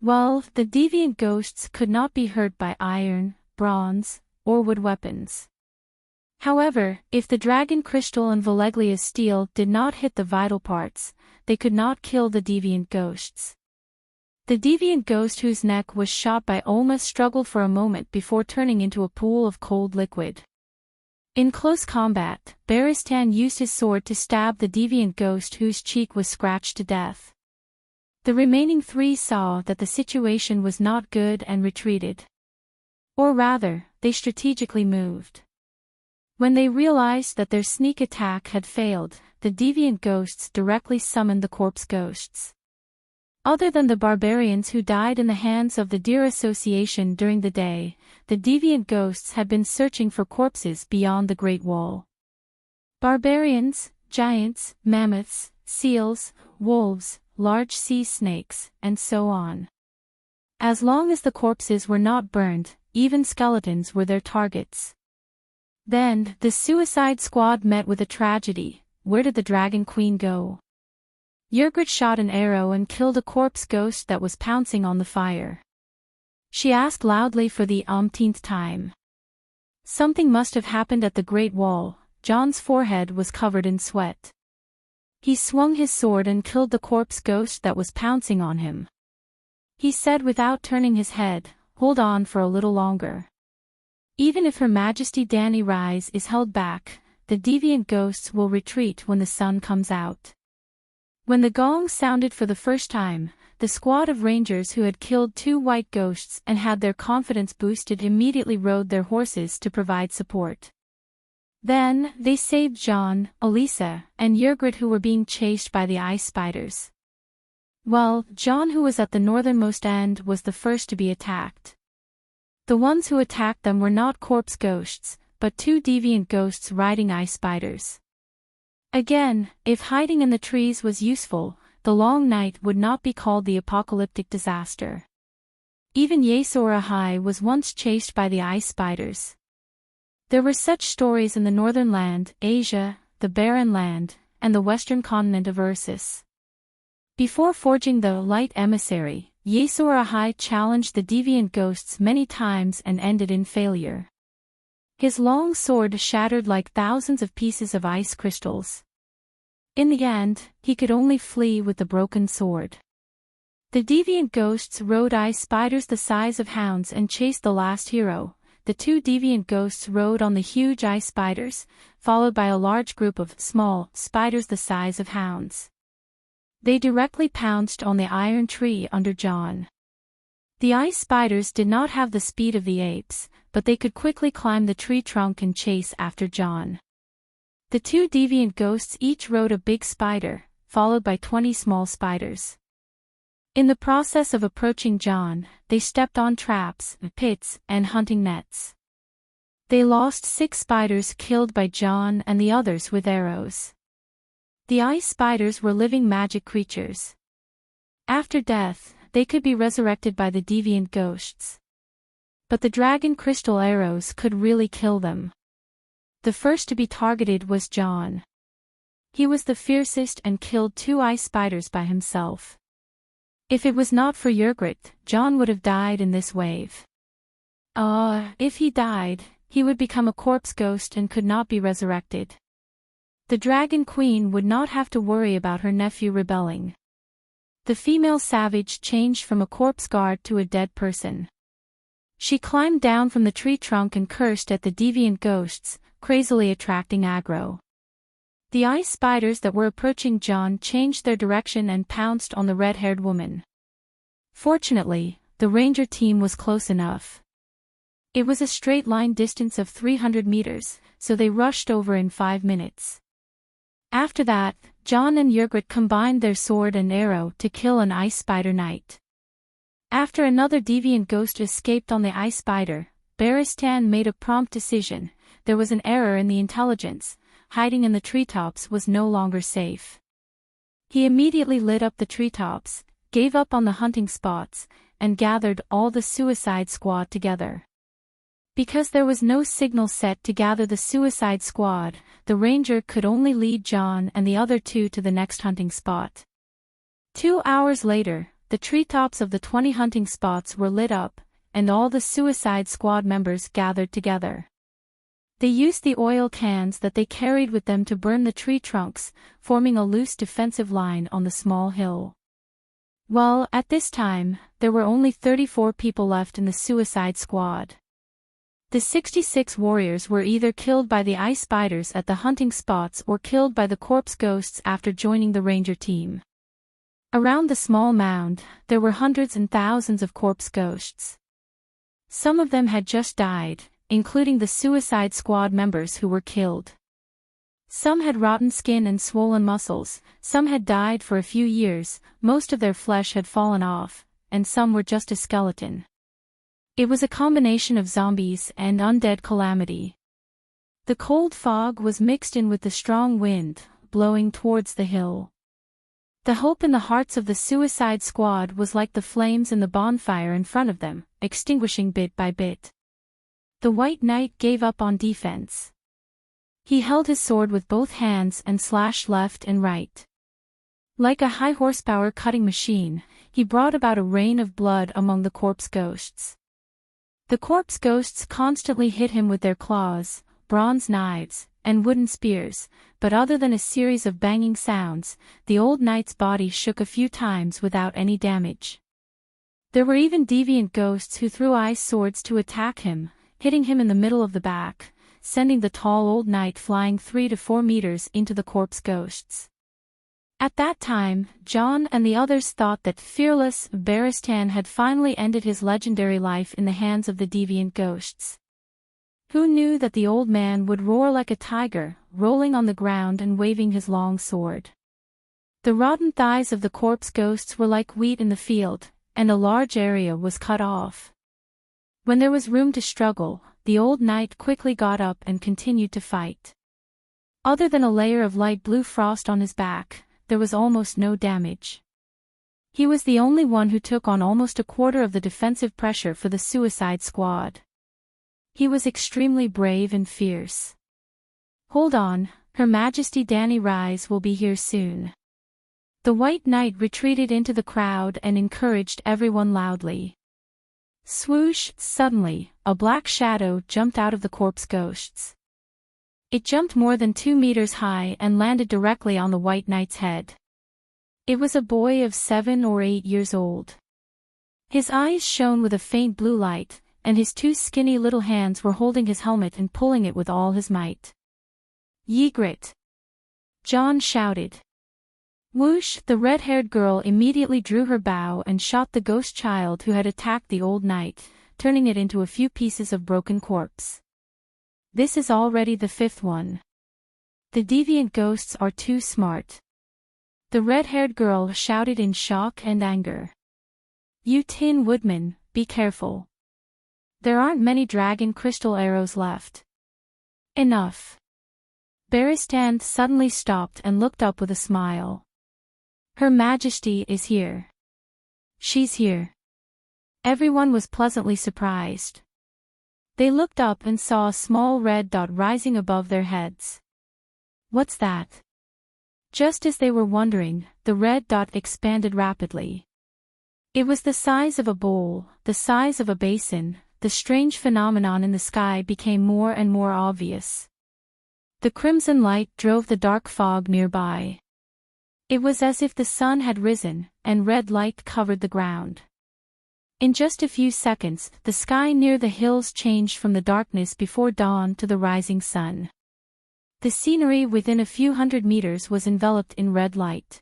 [SPEAKER 1] Well, the deviant ghosts could not be hurt by iron, bronze, or wood weapons. However, if the dragon crystal and Valeglia's steel did not hit the vital parts, they could not kill the deviant ghosts. The deviant ghost whose neck was shot by Olma struggled for a moment before turning into a pool of cold liquid. In close combat, Baristan used his sword to stab the deviant ghost whose cheek was scratched to death. The remaining 3 saw that the situation was not good and retreated. Or rather, they strategically moved. When they realized that their sneak attack had failed, the deviant ghosts directly summoned the corpse ghosts. Other than the barbarians who died in the hands of the Deer Association during the day, the deviant ghosts had been searching for corpses beyond the Great Wall. Barbarians, giants, mammoths, seals, wolves, large sea snakes, and so on. As long as the corpses were not burned, even skeletons were their targets. Then, the Suicide Squad met with a tragedy. Where did the Dragon Queen go? Yrgrid shot an arrow and killed a corpse ghost that was pouncing on the fire. She asked loudly for the umpteenth time. Something must have happened at the Great Wall. John's forehead was covered in sweat. He swung his sword and killed the corpse ghost that was pouncing on him. He said without turning his head, "Hold on for a little longer. Even if Her Majesty Danny Rise is held back, the deviant ghosts will retreat when the sun comes out." When the gong sounded for the first time, the squad of rangers who had killed 2 white ghosts and had their confidence boosted immediately rode their horses to provide support. Then, they saved John, Elisa, and Yrgrid who were being chased by the ice spiders. Well, John who was at the northernmost end was the first to be attacked. The ones who attacked them were not corpse ghosts, but 2 deviant ghosts riding ice spiders. Again, if hiding in the trees was useful, the long night would not be called the apocalyptic disaster. Even Yesor Ahai was once chased by the ice spiders. There were such stories in the northern land, Asia, the Barren Land, and the western continent of Ursus. Before forging the Light Emissary, Yesor Ahai challenged the deviant ghosts many times and ended in failure. His long sword shattered like thousands of pieces of ice crystals. In the end, he could only flee with the broken sword. The deviant ghosts rode ice spiders the size of hounds and chased the last hero. The 2 deviant ghosts rode on the huge ice spiders, followed by a large group of small spiders the size of hounds. They directly pounced on the iron tree under John. The ice spiders did not have the speed of the apes, but they could quickly climb the tree trunk and chase after John. The 2 deviant ghosts each rode a big spider, followed by 20 small spiders. In the process of approaching John, they stepped on traps, pits, and hunting nets. They lost 6 spiders killed by John and the others with arrows. The ice spiders were living magic creatures. After death, they could be resurrected by the deviant ghosts. But the dragon crystal arrows could really kill them. The first to be targeted was John. He was the fiercest and killed 2 ice spiders by himself. If it was not for Ygritte, John would have died in this wave. If he died, he would become a corpse ghost and could not be resurrected. The Dragon Queen would not have to worry about her nephew rebelling. The female savage changed from a corpse guard to a dead person. She climbed down from the tree trunk and cursed at the deviant ghosts, crazily attracting aggro. The ice spiders that were approaching John changed their direction and pounced on the red-haired woman. Fortunately, the ranger team was close enough. It was a straight-line distance of 300 meters, so they rushed over in 5 minutes. After that, John and Ygritte combined their sword and arrow to kill an ice spider knight. After another deviant ghost escaped on the ice spider, Barristan made a prompt decision. There was an error in the intelligence. Hiding in the treetops was no longer safe. He immediately lit up the treetops, gave up on the hunting spots, and gathered all the Suicide Squad together. Because there was no signal set to gather the Suicide Squad, the ranger could only lead John and the other 2 to the next hunting spot. 2 hours later, the treetops of the 20 hunting spots were lit up, and all the Suicide Squad members gathered together. They used the oil cans that they carried with them to burn the tree trunks, forming a loose defensive line on the small hill. Well, at this time, there were only 34 people left in the Suicide Squad. The 66 warriors were either killed by the ice spiders at the hunting spots or killed by the corpse ghosts after joining the ranger team. Around the small mound, there were hundreds and thousands of corpse ghosts. Some of them had just died, including the Suicide Squad members who were killed. Some had rotten skin and swollen muscles, some had died for a few years, most of their flesh had fallen off, and some were just a skeleton. It was a combination of zombies and undead calamity. The cold fog was mixed in with the strong wind, blowing towards the hill. The hope in the hearts of the Suicide Squad was like the flames in the bonfire in front of them, extinguishing bit by bit. The White Knight gave up on defense. He held his sword with both hands and slashed left and right. Like a high-horsepower cutting machine, he brought about a rain of blood among the corpse ghosts. The corpse ghosts constantly hit him with their claws, bronze knives, and wooden spears, but other than a series of banging sounds, the old knight's body shook a few times without any damage. There were even deviant ghosts who threw ice swords to attack him, hitting him in the middle of the back, sending the tall old knight flying 3 to 4 meters into the corpse ghosts. At that time, John and the others thought that fearless Barristan had finally ended his legendary life in the hands of the deviant ghosts. Who knew that the old man would roar like a tiger, rolling on the ground and waving his long sword? The rotten thighs of the corpse ghosts were like wheat in the field, and a large area was cut off. When there was room to struggle, the old knight quickly got up and continued to fight. Other than a layer of light blue frost on his back, there was almost no damage. He was the only one who took on almost a quarter of the defensive pressure for the Suicide Squad. He was extremely brave and fierce. Hold on, Her Majesty Dany Rise will be here soon. The White Knight retreated into the crowd and encouraged everyone loudly. Swoosh! Suddenly, a black shadow jumped out of the corpse ghosts. It jumped more than 2 meters high and landed directly on the White Knight's head. It was a boy of 7 or 8 years old. His eyes shone with a faint blue light, and his 2 skinny little hands were holding his helmet and pulling it with all his might. Ygritte! John shouted. Whoosh! The red-haired girl immediately drew her bow and shot the ghost child who had attacked the old knight, turning it into a few pieces of broken corpse. This is already the 5th one. The deviant ghosts are too smart. The red-haired girl shouted in shock and anger. You Tin Woodman, be careful. There aren't many dragon crystal arrows left. Enough. Beristan suddenly stopped and looked up with a smile. Her Majesty is here. She's here. Everyone was pleasantly surprised. They looked up and saw a small red dot rising above their heads. What's that? Just as they were wondering, the red dot expanded rapidly. It was the size of a bowl, the size of a basin. The strange phenomenon in the sky became more and more obvious. The crimson light drove the dark fog nearby. It was as if the sun had risen, and red light covered the ground. In just a few seconds, the sky near the hills changed from the darkness before dawn to the rising sun. The scenery within a few hundred meters was enveloped in red light.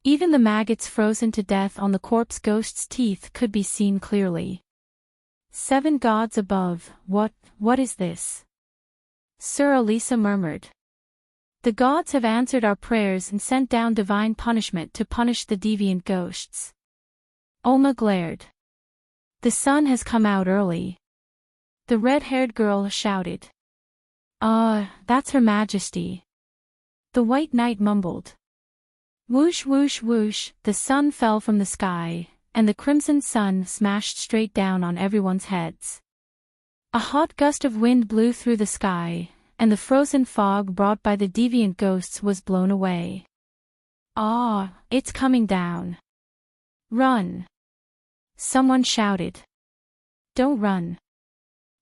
[SPEAKER 1] Even the maggots frozen to death on the corpse ghost's teeth could be seen clearly. 7 gods above, what is this? Sir Elisa murmured. The gods have answered our prayers and sent down divine punishment to punish the deviant ghosts. Oma glared. The sun has come out early. The red-haired girl shouted. That's Her Majesty. The White Knight mumbled. Whoosh whoosh whoosh, the sun fell from the sky, and the crimson sun smashed straight down on everyone's heads. A hot gust of wind blew through the sky, and the frozen fog brought by the deviant ghosts was blown away. It's coming down. Run! Someone shouted. Don't run.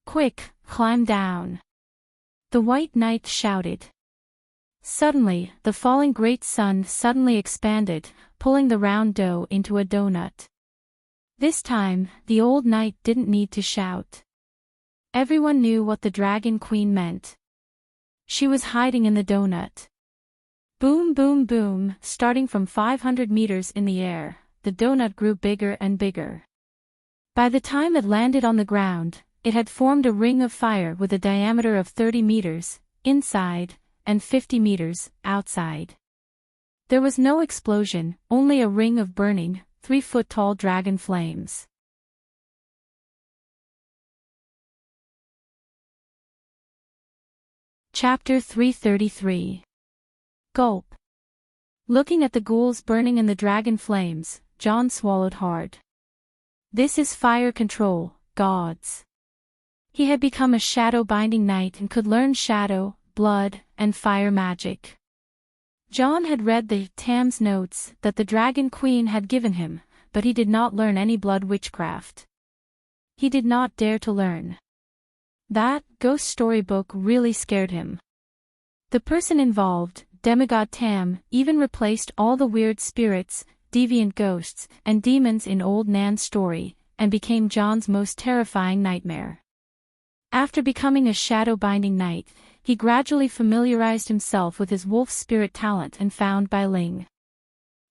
[SPEAKER 1] Quick, climb down. The White Knight shouted. Suddenly, the falling great sun suddenly expanded, pulling the round dough into a donut. This time, the old knight didn't need to shout. Everyone knew what the Dragon Queen meant. She was hiding in the donut. Boom boom boom, starting from 500 meters in the air, the donut grew bigger and bigger. By the time it landed on the ground, it had formed a ring of fire with a diameter of 30 meters, inside, and 50 meters, outside. There was no explosion, only a ring of burning, 3-foot-tall dragon flames. Chapter 333. Gulp. Looking at the ghouls burning in the dragon flames, John swallowed hard. This is fire control, gods. He had become a shadow-binding knight and could learn shadow, blood, and fire magic. John had read the Tam's notes that the Dragon Queen had given him, but he did not learn any blood witchcraft. He did not dare to learn. That ghost storybook really scared him. The person involved, Demigod Tam, even replaced all the weird spirits, deviant ghosts, and demons in old Nan's story, and became John's most terrifying nightmare. After becoming a shadow-binding knight, he gradually familiarized himself with his wolf spirit talent and found Bai Ling.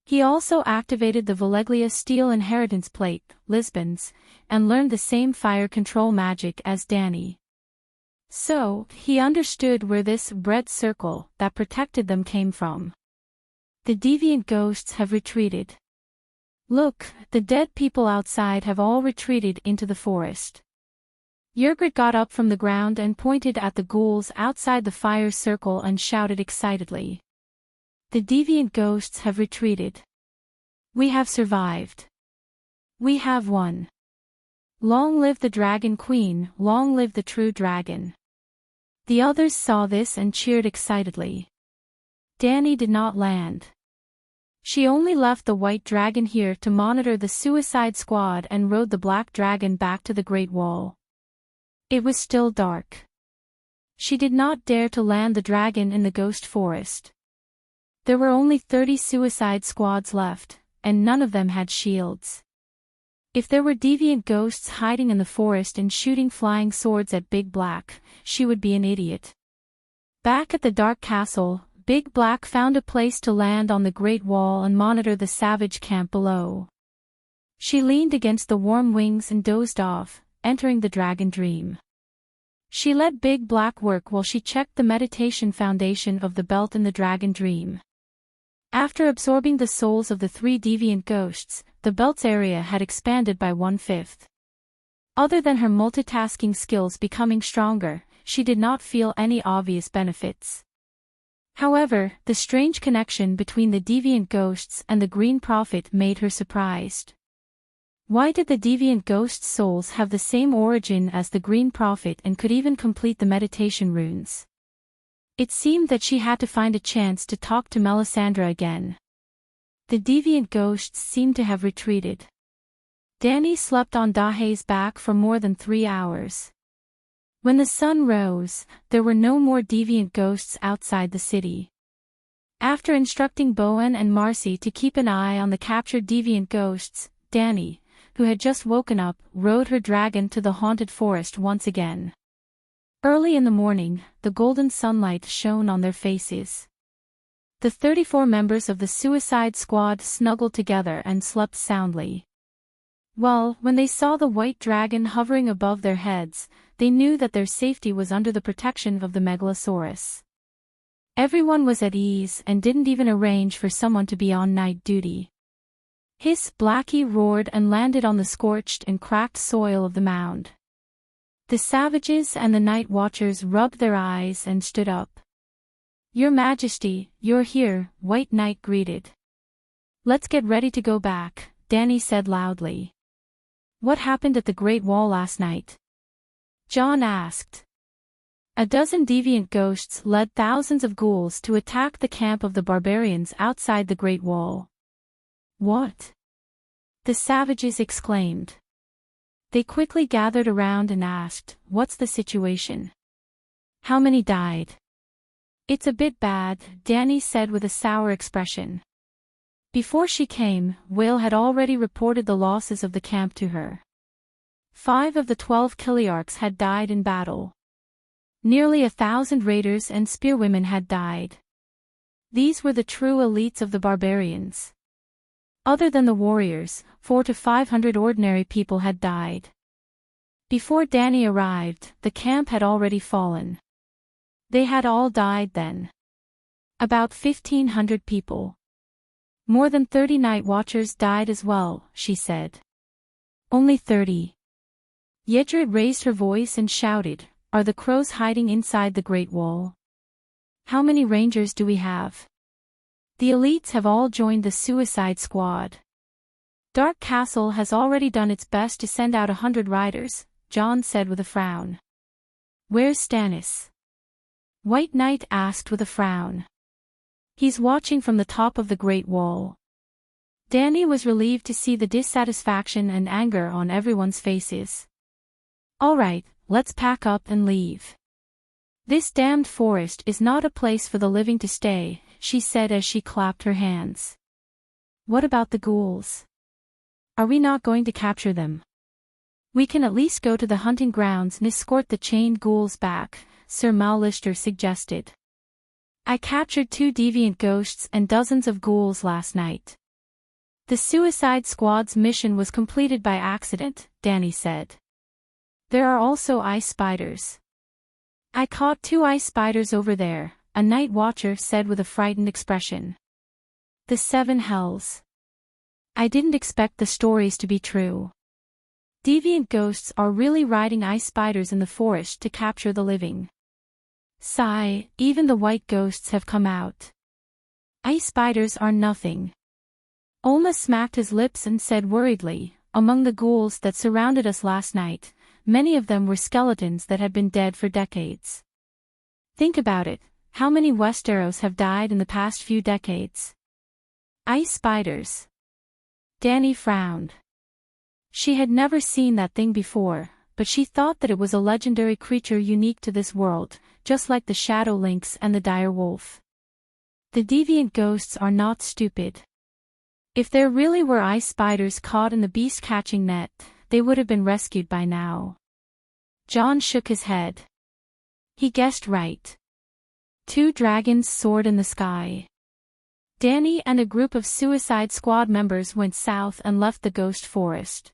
[SPEAKER 1] He also activated the Valeglia Steel Inheritance Plate, Lisbon's, and learned the same fire control magic as Danny. So, he understood where this red circle that protected them came from. The deviant ghosts have retreated. Look, the dead people outside have all retreated into the forest. Yrgrid got up from the ground and pointed at the ghouls outside the fire circle and shouted excitedly. The deviant ghosts have retreated. We have survived. We have won. Long live the Dragon Queen, long live the true dragon. The others saw this and cheered excitedly. Danny did not land. She only left the white dragon here to monitor the suicide squad and rode the black dragon back to the Great Wall. It was still dark. She did not dare to land the dragon in the ghost forest. There were only 30 suicide squads left, and none of them had shields. If there were deviant ghosts hiding in the forest and shooting flying swords at Big Black, she would be an idiot. Back at the Dark Castle, Big Black found a place to land on the Great Wall and monitor the savage camp below. She leaned against the warm wings and dozed off, entering the dragon dream. She let Big Black work while she checked the meditation foundation of the belt in the dragon dream. After absorbing the souls of the 3 deviant ghosts, the belt's area had expanded by 1/5. Other than her multitasking skills becoming stronger, she did not feel any obvious benefits. However, the strange connection between the deviant ghosts and the Green Prophet made her surprised. Why did the deviant ghosts' souls have the same origin as the Green Prophet and could even complete the meditation runes? It seemed that she had to find a chance to talk to Melisandre again. The deviant ghosts seemed to have retreated. Danny slept on Dahé's back for more than 3 hours. When the sun rose, there were no more deviant ghosts outside the city. After instructing Bowen and Marcy to keep an eye on the captured deviant ghosts, Danny, who had just woken up, rode her dragon to the haunted forest once again. Early in the morning, the golden sunlight shone on their faces. The 34 members of the Suicide Squad snuggled together and slept soundly. Well, when they saw the white dragon hovering above their heads, they knew that their safety was under the protection of the Megalosaurus. Everyone was at ease and didn't even arrange for someone to be on night duty. Hiss! Blackie roared and landed on the scorched and cracked soil of the mound. The savages and the night watchers rubbed their eyes and stood up. "Your Majesty, you're here," White Knight greeted. "Let's get ready to go back," Danny said loudly. "What happened at the Great Wall last night?" John asked. A dozen deviant ghosts led thousands of ghouls to attack the camp of the barbarians outside the Great Wall. "What?" the savages exclaimed. They quickly gathered around and asked, "What's the situation? How many died?" "It's a bit bad," Danny said with a sour expression. Before she came, Whale had already reported the losses of the camp to her. 5 of the 12 Kiliarchs had died in battle. Nearly 1,000 raiders and spearwomen had died. These were the true elites of the barbarians. Other than the warriors, 400 to 500 ordinary people had died. Before Danny arrived, the camp had already fallen. They had all died then. About 1,500 people. More than 30 night watchers died as well, she said. Only 30. Yedred raised her voice and shouted, "Are the crows hiding inside the Great Wall? How many rangers do we have?" "The elites have all joined the Suicide Squad. Dark Castle has already done its best to send out 100 riders," John said with a frown. "Where's Stannis?" White Knight asked with a frown. "He's watching from the top of the Great Wall." Danny was relieved to see the dissatisfaction and anger on everyone's faces. "All right, let's pack up and leave. This damned forest is not a place for the living to stay," she said as she clapped her hands. "What about the ghouls? Are we not going to capture them?" "We can at least go to the hunting grounds and escort the chained ghouls back," Sir Mallister suggested. "I captured 2 deviant ghosts and dozens of ghouls last night." "The Suicide Squad's mission was completed by accident," Danny said. "There are also ice spiders." "I caught 2 ice spiders over there," a night watcher said with a frightened expression. "The 7 hells. I didn't expect the stories to be true. Deviant ghosts are really riding ice spiders in the forest to capture the living." Sigh, even the white ghosts have come out. "Ice spiders are nothing." Olma smacked his lips and said worriedly, "Among the ghouls that surrounded us last night, many of them were skeletons that had been dead for decades. Think about it, how many Westeros have died in the past few decades? Ice spiders." Danny frowned. She had never seen that thing before, but she thought that it was a legendary creature unique to this world, just like the shadow lynx and the dire wolf. The deviant ghosts are not stupid. If there really were ice spiders caught in the beast-catching net, they would have been rescued by now. John shook his head. He guessed right. 2 dragons soared in the sky. Danny and a group of Suicide Squad members went south and left the ghost forest.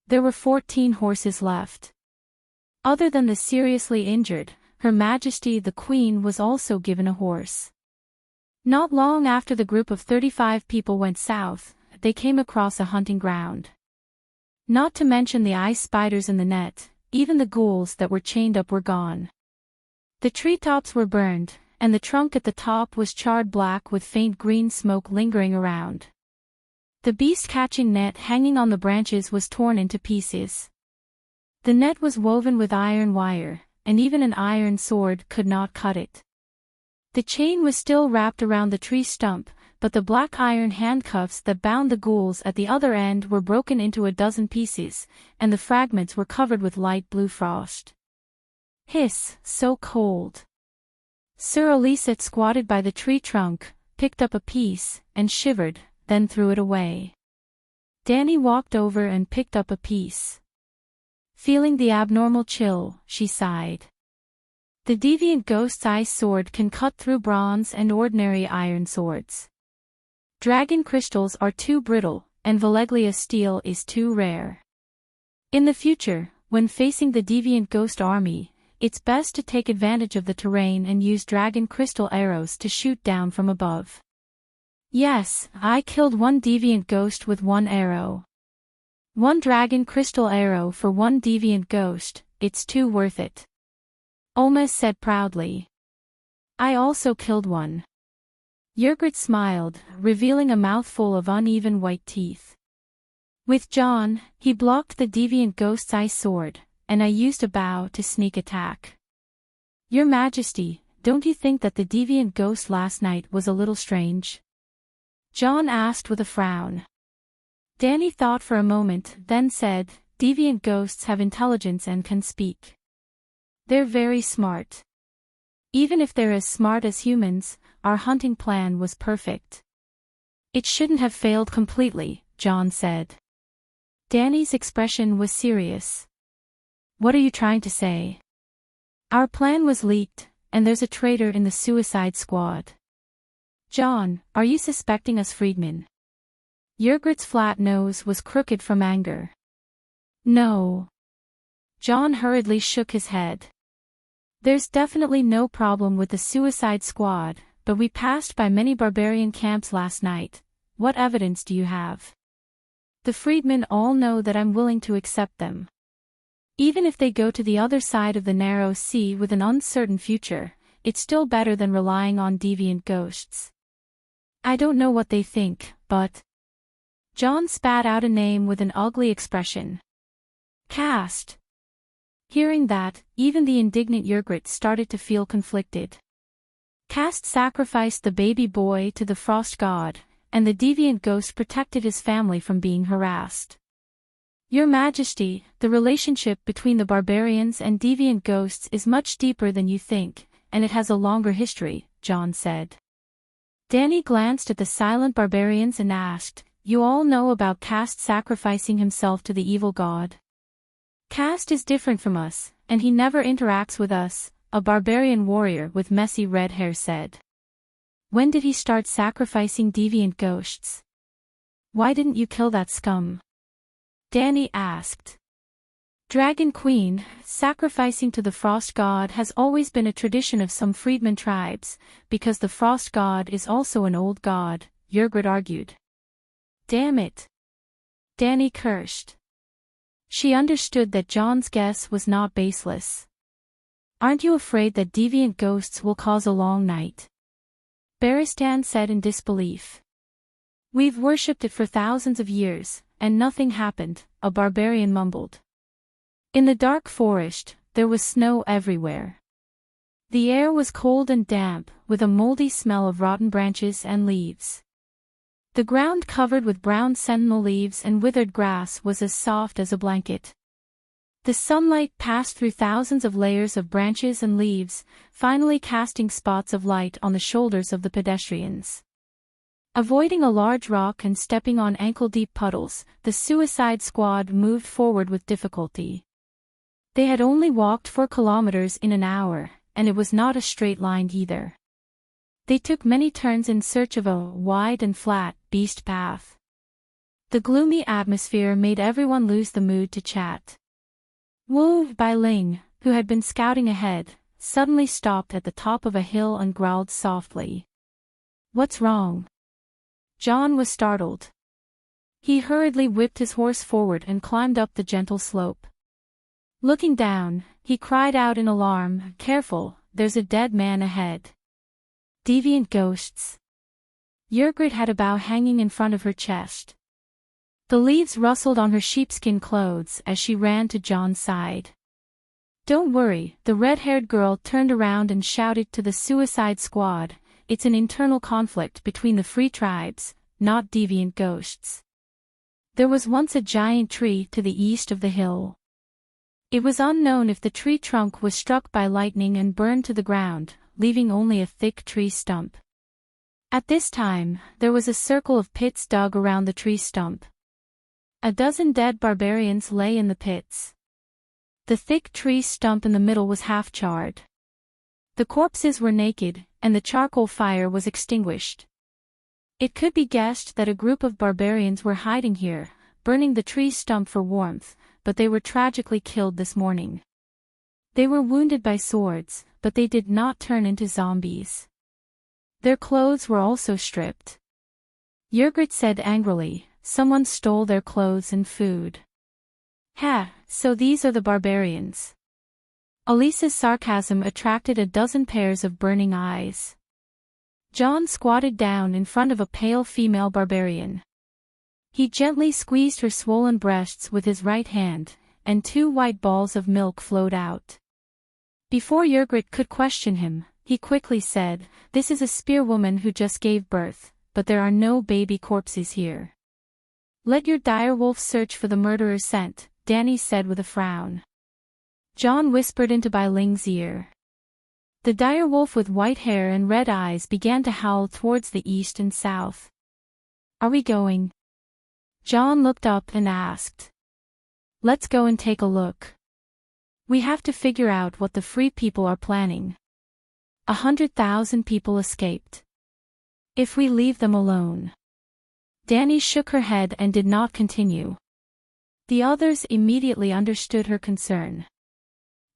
[SPEAKER 1] There were 14 horses left. Other than the seriously injured, Her Majesty the Queen was also given a horse. Not long after the group of 35 people went south, they came across a hunting ground. Not to mention the ice spiders in the net, even the ghouls that were chained up were gone. The treetops were burned, and the trunk at the top was charred black with faint green smoke lingering around. The beast-catching net hanging on the branches was torn into pieces. The net was woven with iron wire, and even an iron sword could not cut it. The chain was still wrapped around the tree stump, but the black iron handcuffs that bound the ghouls at the other end were broken into a dozen pieces, and the fragments were covered with light blue frost. Hiss, so cold. Sir Olisette squatted by the tree trunk, picked up a piece, and shivered, then threw it away. Danny walked over and picked up a piece. Feeling the abnormal chill, she sighed. The deviant ghost's ice sword can cut through bronze and ordinary iron swords. Dragon crystals are too brittle, and Valeglia steel is too rare. In the future, when facing the deviant ghost army, it's best to take advantage of the terrain and use dragon crystal arrows to shoot down from above. Yes, I killed one deviant ghost with one arrow. One dragon crystal arrow for one deviant ghost, it's too worth it. Oma said proudly. I also killed one. Ygritte smiled, revealing a mouthful of uneven white teeth. With John, he blocked the deviant ghost's ice sword, and I used a bow to sneak attack. Your Majesty, don't you think that the deviant ghost last night was a little strange? John asked with a frown. Danny thought for a moment, then said, deviant ghosts have intelligence and can speak. They're very smart. Even if they're as smart as humans, our hunting plan was perfect. It shouldn't have failed completely, John said. Danny's expression was serious. What are you trying to say? Our plan was leaked, and there's a traitor in the suicide squad. John, are you suspecting us freedmen? Ygritte's flat nose was crooked from anger. No. John hurriedly shook his head. There's definitely no problem with the suicide squad, but we passed by many barbarian camps last night. What evidence do you have? The freedmen all know that I'm willing to accept them. Even if they go to the other side of the narrow sea with an uncertain future, it's still better than relying on deviant ghosts. I don't know what they think, but... John spat out a name with an ugly expression. Cast. Hearing that, even the indignant Ygritte started to feel conflicted. Cast sacrificed the baby boy to the frost god, and the deviant ghost protected his family from being harassed. Your Majesty, the relationship between the barbarians and deviant ghosts is much deeper than you think, and it has a longer history, John said. Danny glanced at the silent barbarians and asked, you all know about Cast sacrificing himself to the evil god? Cast is different from us, and he never interacts with us, a barbarian warrior with messy red hair said. When did he start sacrificing deviant ghosts? Why didn't you kill that scum? Danny asked. Dragon Queen, sacrificing to the frost god has always been a tradition of some freedman tribes, because the frost god is also an old god, Ygritte argued. Damn it. Danny cursed. She understood that John's guess was not baseless. Aren't you afraid that deviant ghosts will cause a long night? Barristan said in disbelief. We've worshipped it for thousands of years, and nothing happened, a barbarian mumbled. In the dark forest, there was snow everywhere. The air was cold and damp, with a moldy smell of rotten branches and leaves. The ground covered with brown sentinel leaves and withered grass was as soft as a blanket. The sunlight passed through thousands of layers of branches and leaves, finally casting spots of light on the shoulders of the pedestrians. Avoiding a large rock and stepping on ankle-deep puddles, the suicide squad moved forward with difficulty. They had only walked 4 kilometers in an hour, and it was not a straight line either. They took many turns in search of a wide and flat beast path. The gloomy atmosphere made everyone lose the mood to chat. Wu Bailing, who had been scouting ahead, suddenly stopped at the top of a hill and growled softly. What's wrong? John was startled. He hurriedly whipped his horse forward and climbed up the gentle slope. Looking down, he cried out in alarm, "Careful, there's a dead man ahead. Deviant ghosts." Yrgrid had a bough hanging in front of her chest. The leaves rustled on her sheepskin clothes as she ran to John's side. "Don't worry," the red-haired girl turned around and shouted to the suicide squad, "it's an internal conflict between the free tribes, not deviant ghosts. There was once a giant tree to the east of the hill. It was unknown if the tree trunk was struck by lightning and burned to the ground, leaving only a thick tree stump. At this time, there was a circle of pits dug around the tree stump. A dozen dead barbarians lay in the pits. The thick tree stump in the middle was half-charred. The corpses were naked, and the charcoal fire was extinguished. It could be guessed that a group of barbarians were hiding here, burning the tree stump for warmth, but they were tragically killed this morning. They were wounded by swords, but they did not turn into zombies. Their clothes were also stripped." Yrgrid said angrily, "Someone stole their clothes and food." "Ha, so these are the barbarians." Elisa's sarcasm attracted a dozen pairs of burning eyes. John squatted down in front of a pale female barbarian. He gently squeezed her swollen breasts with his right hand, and 2 white balls of milk flowed out. Before Yrgrid could question him, he quickly said, "This is a spearwoman who just gave birth, but there are no baby corpses here." "Let your direwolf search for the murderer's scent," Danny said with a frown. John whispered into Bai Ling's ear. The direwolf with white hair and red eyes began to howl towards the east and south. "Are we going?" John looked up and asked. "Let's go and take a look. We have to figure out what the free people are planning. 100,000 people escaped. If we leave them alone." Danny shook her head and did not continue. The others immediately understood her concern.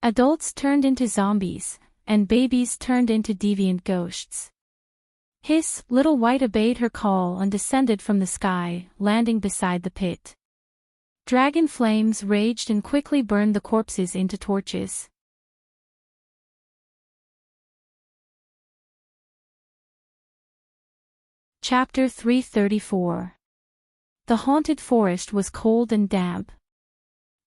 [SPEAKER 1] Adults turned into zombies, and babies turned into deviant ghosts. Hiss, Little White obeyed her call and descended from the sky, landing beside the pit. Dragon flames raged and quickly burned the corpses into torches. Chapter 334. The haunted forest was cold and damp.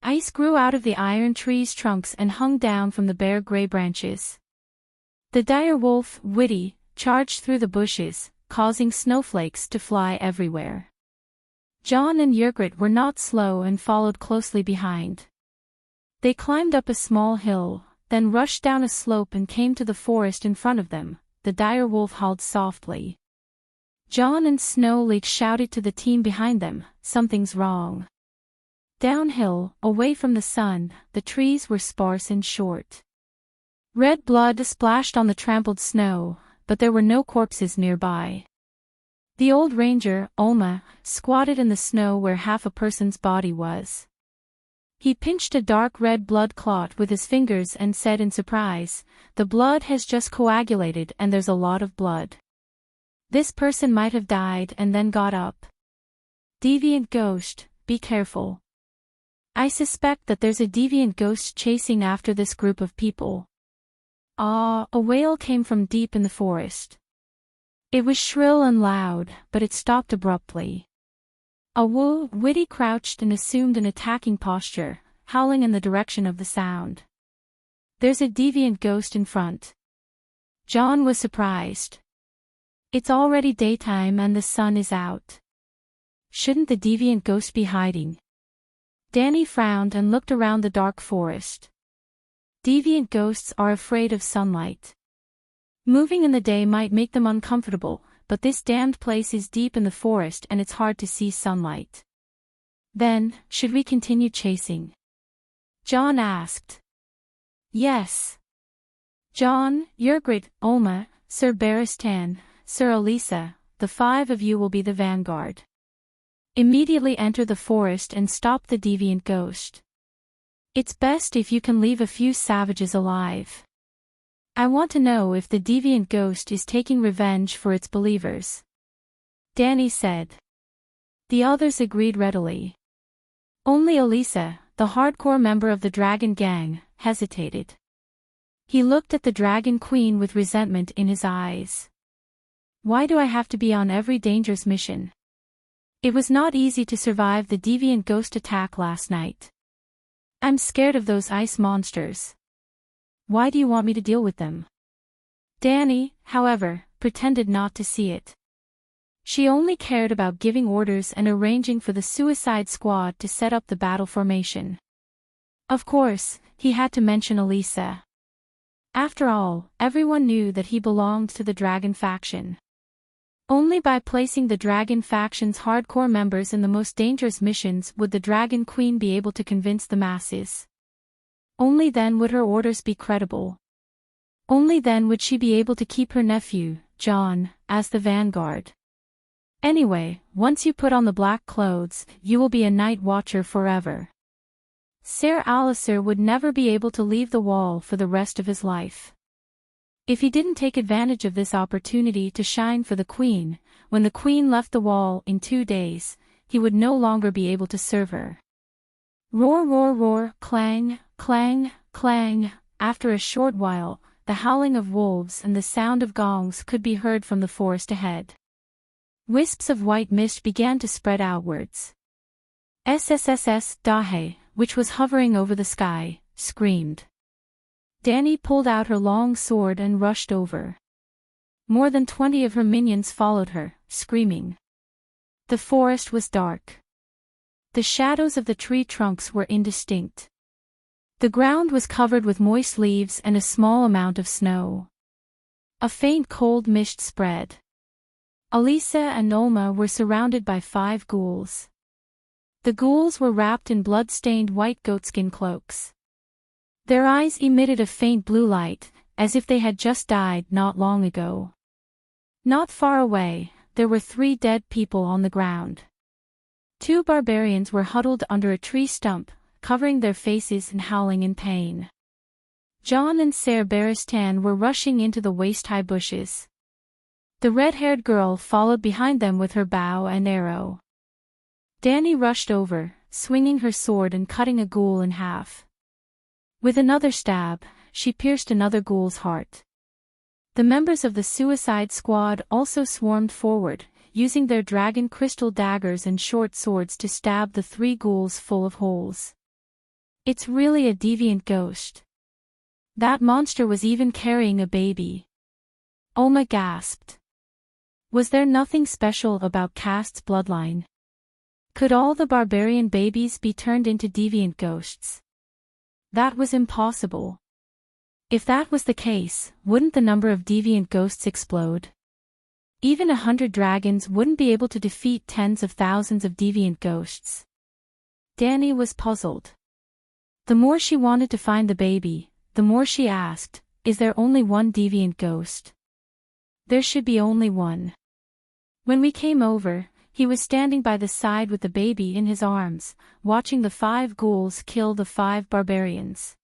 [SPEAKER 1] Ice grew out of the iron trees' trunks and hung down from the bare gray branches. The dire wolf, Witty, charged through the bushes, causing snowflakes to fly everywhere. John and Yrgrid were not slow and followed closely behind. They climbed up a small hill, then rushed down a slope and came to the forest in front of them. The dire wolf howled softly. John and Snowleaf shouted to the team behind them, "Something's wrong." Downhill, away from the sun, the trees were sparse and short. Red blood splashed on the trampled snow, but there were no corpses nearby. The old ranger, Olma, squatted in the snow where half a person's body was. He pinched a dark red blood clot with his fingers and said in surprise, "The blood has just coagulated and there's a lot of blood. This person might have died and then got up. Deviant ghost, be careful. I suspect that there's a deviant ghost chasing after this group of people." Ah, a wail came from deep in the forest. It was shrill and loud, but it stopped abruptly. Witty crouched and assumed an attacking posture, howling in the direction of the sound. "There's a deviant ghost in front." John was surprised. "It's already daytime and the sun is out. Shouldn't the deviant ghost be hiding?" Danny frowned and looked around the dark forest. Deviant ghosts are afraid of sunlight. Moving in the day might make them uncomfortable, but this damned place is deep in the forest and it's hard to see sunlight. "Then, should we continue chasing?" John asked. "Yes." John, Yrgrid, Olma, Sir Baristan, Sir Elisa, the 5 of you will be the vanguard. Immediately enter the forest and stop the deviant ghost. It's best if you can leave a few savages alive. I want to know if the deviant ghost is taking revenge for its believers." Danny said. The others agreed readily. Only Elisa, the hardcore member of the dragon gang, hesitated. He looked at the Dragon Queen with resentment in his eyes. Why do I have to be on every dangerous mission? It was not easy to survive the deviant ghost attack last night. I'm scared of those ice monsters. Why do you want me to deal with them? Danny, however, pretended not to see it. She only cared about giving orders and arranging for the Suicide Squad to set up the battle formation. Of course, he had to mention Elisa. After all, everyone knew that he belonged to the Dragon faction. Only by placing the Dragon faction's hardcore members in the most dangerous missions would the Dragon Queen be able to convince the masses. Only then would her orders be credible. Only then would she be able to keep her nephew, John, as the vanguard. Anyway, once you put on the black clothes, you will be a night watcher forever. Ser Alistair would never be able to leave the wall for the rest of his life. If he didn't take advantage of this opportunity to shine for the Queen, when the Queen left the wall in 2 days, he would no longer be able to serve her. Roar, roar, roar, clang, clang, clang. After a short while, the howling of wolves and the sound of gongs could be heard from the forest ahead. Wisps of white mist began to spread outwards. SSSS Dahe, which was hovering over the sky, screamed. Danny pulled out her long sword and rushed over. More than 20 of her minions followed her, screaming. The forest was dark. The shadows of the tree trunks were indistinct. The ground was covered with moist leaves and a small amount of snow. A faint cold mist spread. Elisa and Olma were surrounded by 5 ghouls. The ghouls were wrapped in blood-stained white goatskin cloaks. Their eyes emitted a faint blue light, as if they had just died not long ago. Not far away, there were 3 dead people on the ground. 2 barbarians were huddled under a tree stump, covering their faces and howling in pain. John and Ser Baristan were rushing into the waist-high bushes. The red-haired girl followed behind them with her bow and arrow. Danny rushed over, swinging her sword and cutting a ghoul in half. With another stab, she pierced another ghoul's heart. The members of the Suicide Squad also swarmed forward, using their dragon crystal daggers and short swords to stab the 3 ghouls full of holes. It's really a deviant ghost. That monster was even carrying a baby. Olma gasped. Was there nothing special about Cast's bloodline? Could all the barbarian babies be turned into deviant ghosts? That was impossible. If that was the case, wouldn't the number of deviant ghosts explode? Even 100 dragons wouldn't be able to defeat tens of thousands of deviant ghosts. Danny was puzzled. The more she wanted to find the baby, the more she asked, is there only one deviant ghost? There should be only one. When we came over, he was standing by the side with the baby in his arms, watching the 5 ghouls kill the 5 barbarians.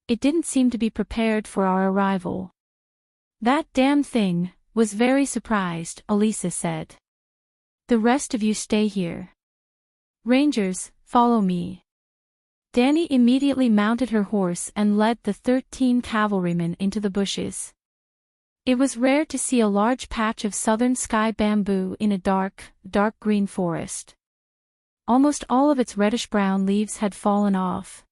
[SPEAKER 1] It didn't seem to be prepared for our arrival. That damn thing was very surprised, Elisa said. The rest of you stay here. Rangers, follow me. Danny immediately mounted her horse and led the 13 cavalrymen into the bushes. It was rare to see a large patch of southern sky bamboo in a dark green forest. Almost all of its reddish-brown leaves had fallen off.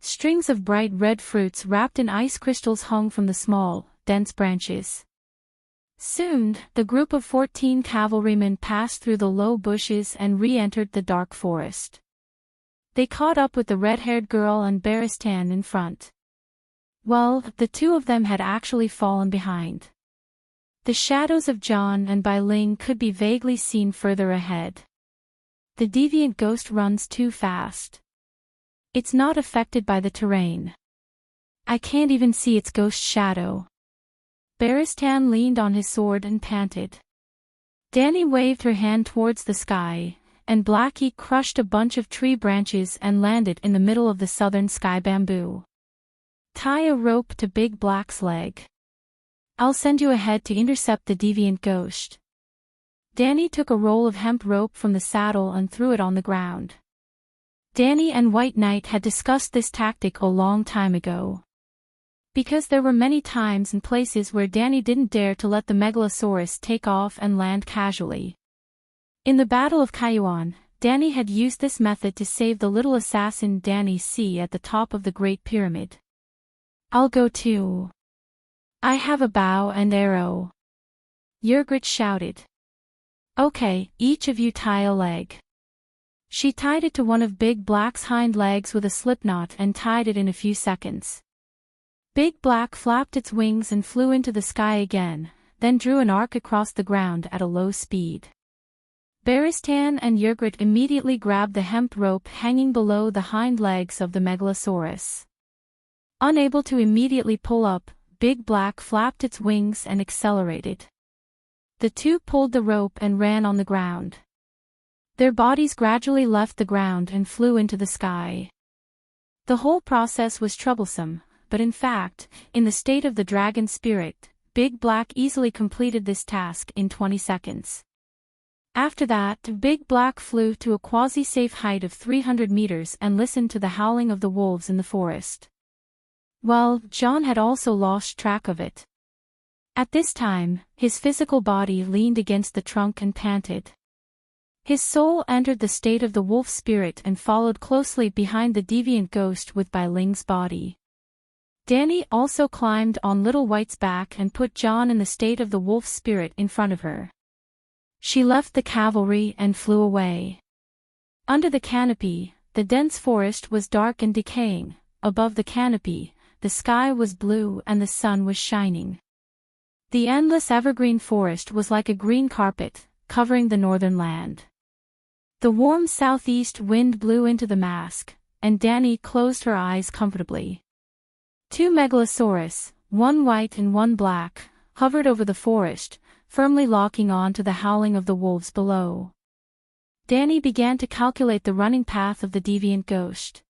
[SPEAKER 1] Strings of bright red fruits wrapped in ice crystals hung from the small, dense branches. Soon, the group of 14 cavalrymen passed through the low bushes and re-entered the dark forest. They caught up with the red-haired girl and Baristan in front. Well, the 2 of them had actually fallen behind. The shadows of John and Bai Ling could be vaguely seen further ahead. The deviant ghost runs too fast. It's not affected by the terrain. I can't even see its ghost shadow. Baristan leaned on his sword and panted. Danny waved her hand towards the sky, and Blackie crushed a bunch of tree branches and landed in the middle of the southern sky bamboo. Tie a rope to Big Black's leg. I'll send you ahead to intercept the deviant ghost. Danny took a roll of hemp rope from the saddle and threw it on the ground. Danny and White Knight had discussed this tactic a long time ago. Because there were many times and places where Danny didn't dare to let the Megalosaurus take off and land casually. In the Battle of Kaiwan, Danny had used this method to save the little assassin Danny C at the top of the Great Pyramid. "I'll go too. I have a bow and arrow," Yrgrat shouted. "Okay, each of you tie a leg." She tied it to one of Big Black's hind legs with a slipknot and tied it in a few seconds. Big Black flapped its wings and flew into the sky again, then drew an arc across the ground at a low speed. Baristan and Yrgrat immediately grabbed the hemp rope hanging below the hind legs of the Megalosaurus. Unable to immediately pull up, Big Black flapped its wings and accelerated. The two pulled the rope and ran on the ground. Their bodies gradually left the ground and flew into the sky. The whole process was troublesome, but in fact, in the state of the dragon spirit, Big Black easily completed this task in 20 seconds. After that, Big Black flew to a quasi-safe height of 300 meters and listened to the howling of the wolves in the forest. Well, John had also lost track of it. At this time, his physical body leaned against the trunk and panted. His soul entered the state of the wolf spirit and followed closely behind the deviant ghost with Bai Ling's body. Danny also climbed on Little White's back and put John in the state of the wolf spirit in front of her. She left the cavalry and flew away. Under the canopy, the dense forest was dark and decaying. Above the canopy, the sky was blue and the sun was shining. The endless evergreen forest was like a green carpet, covering the northern land. The warm southeast wind blew into the mask, and Danny closed her eyes comfortably. Two Megalosaurus, one white and one black, hovered over the forest, firmly locking on to the howling of the wolves below. Danny began to calculate the running path of the deviant ghost.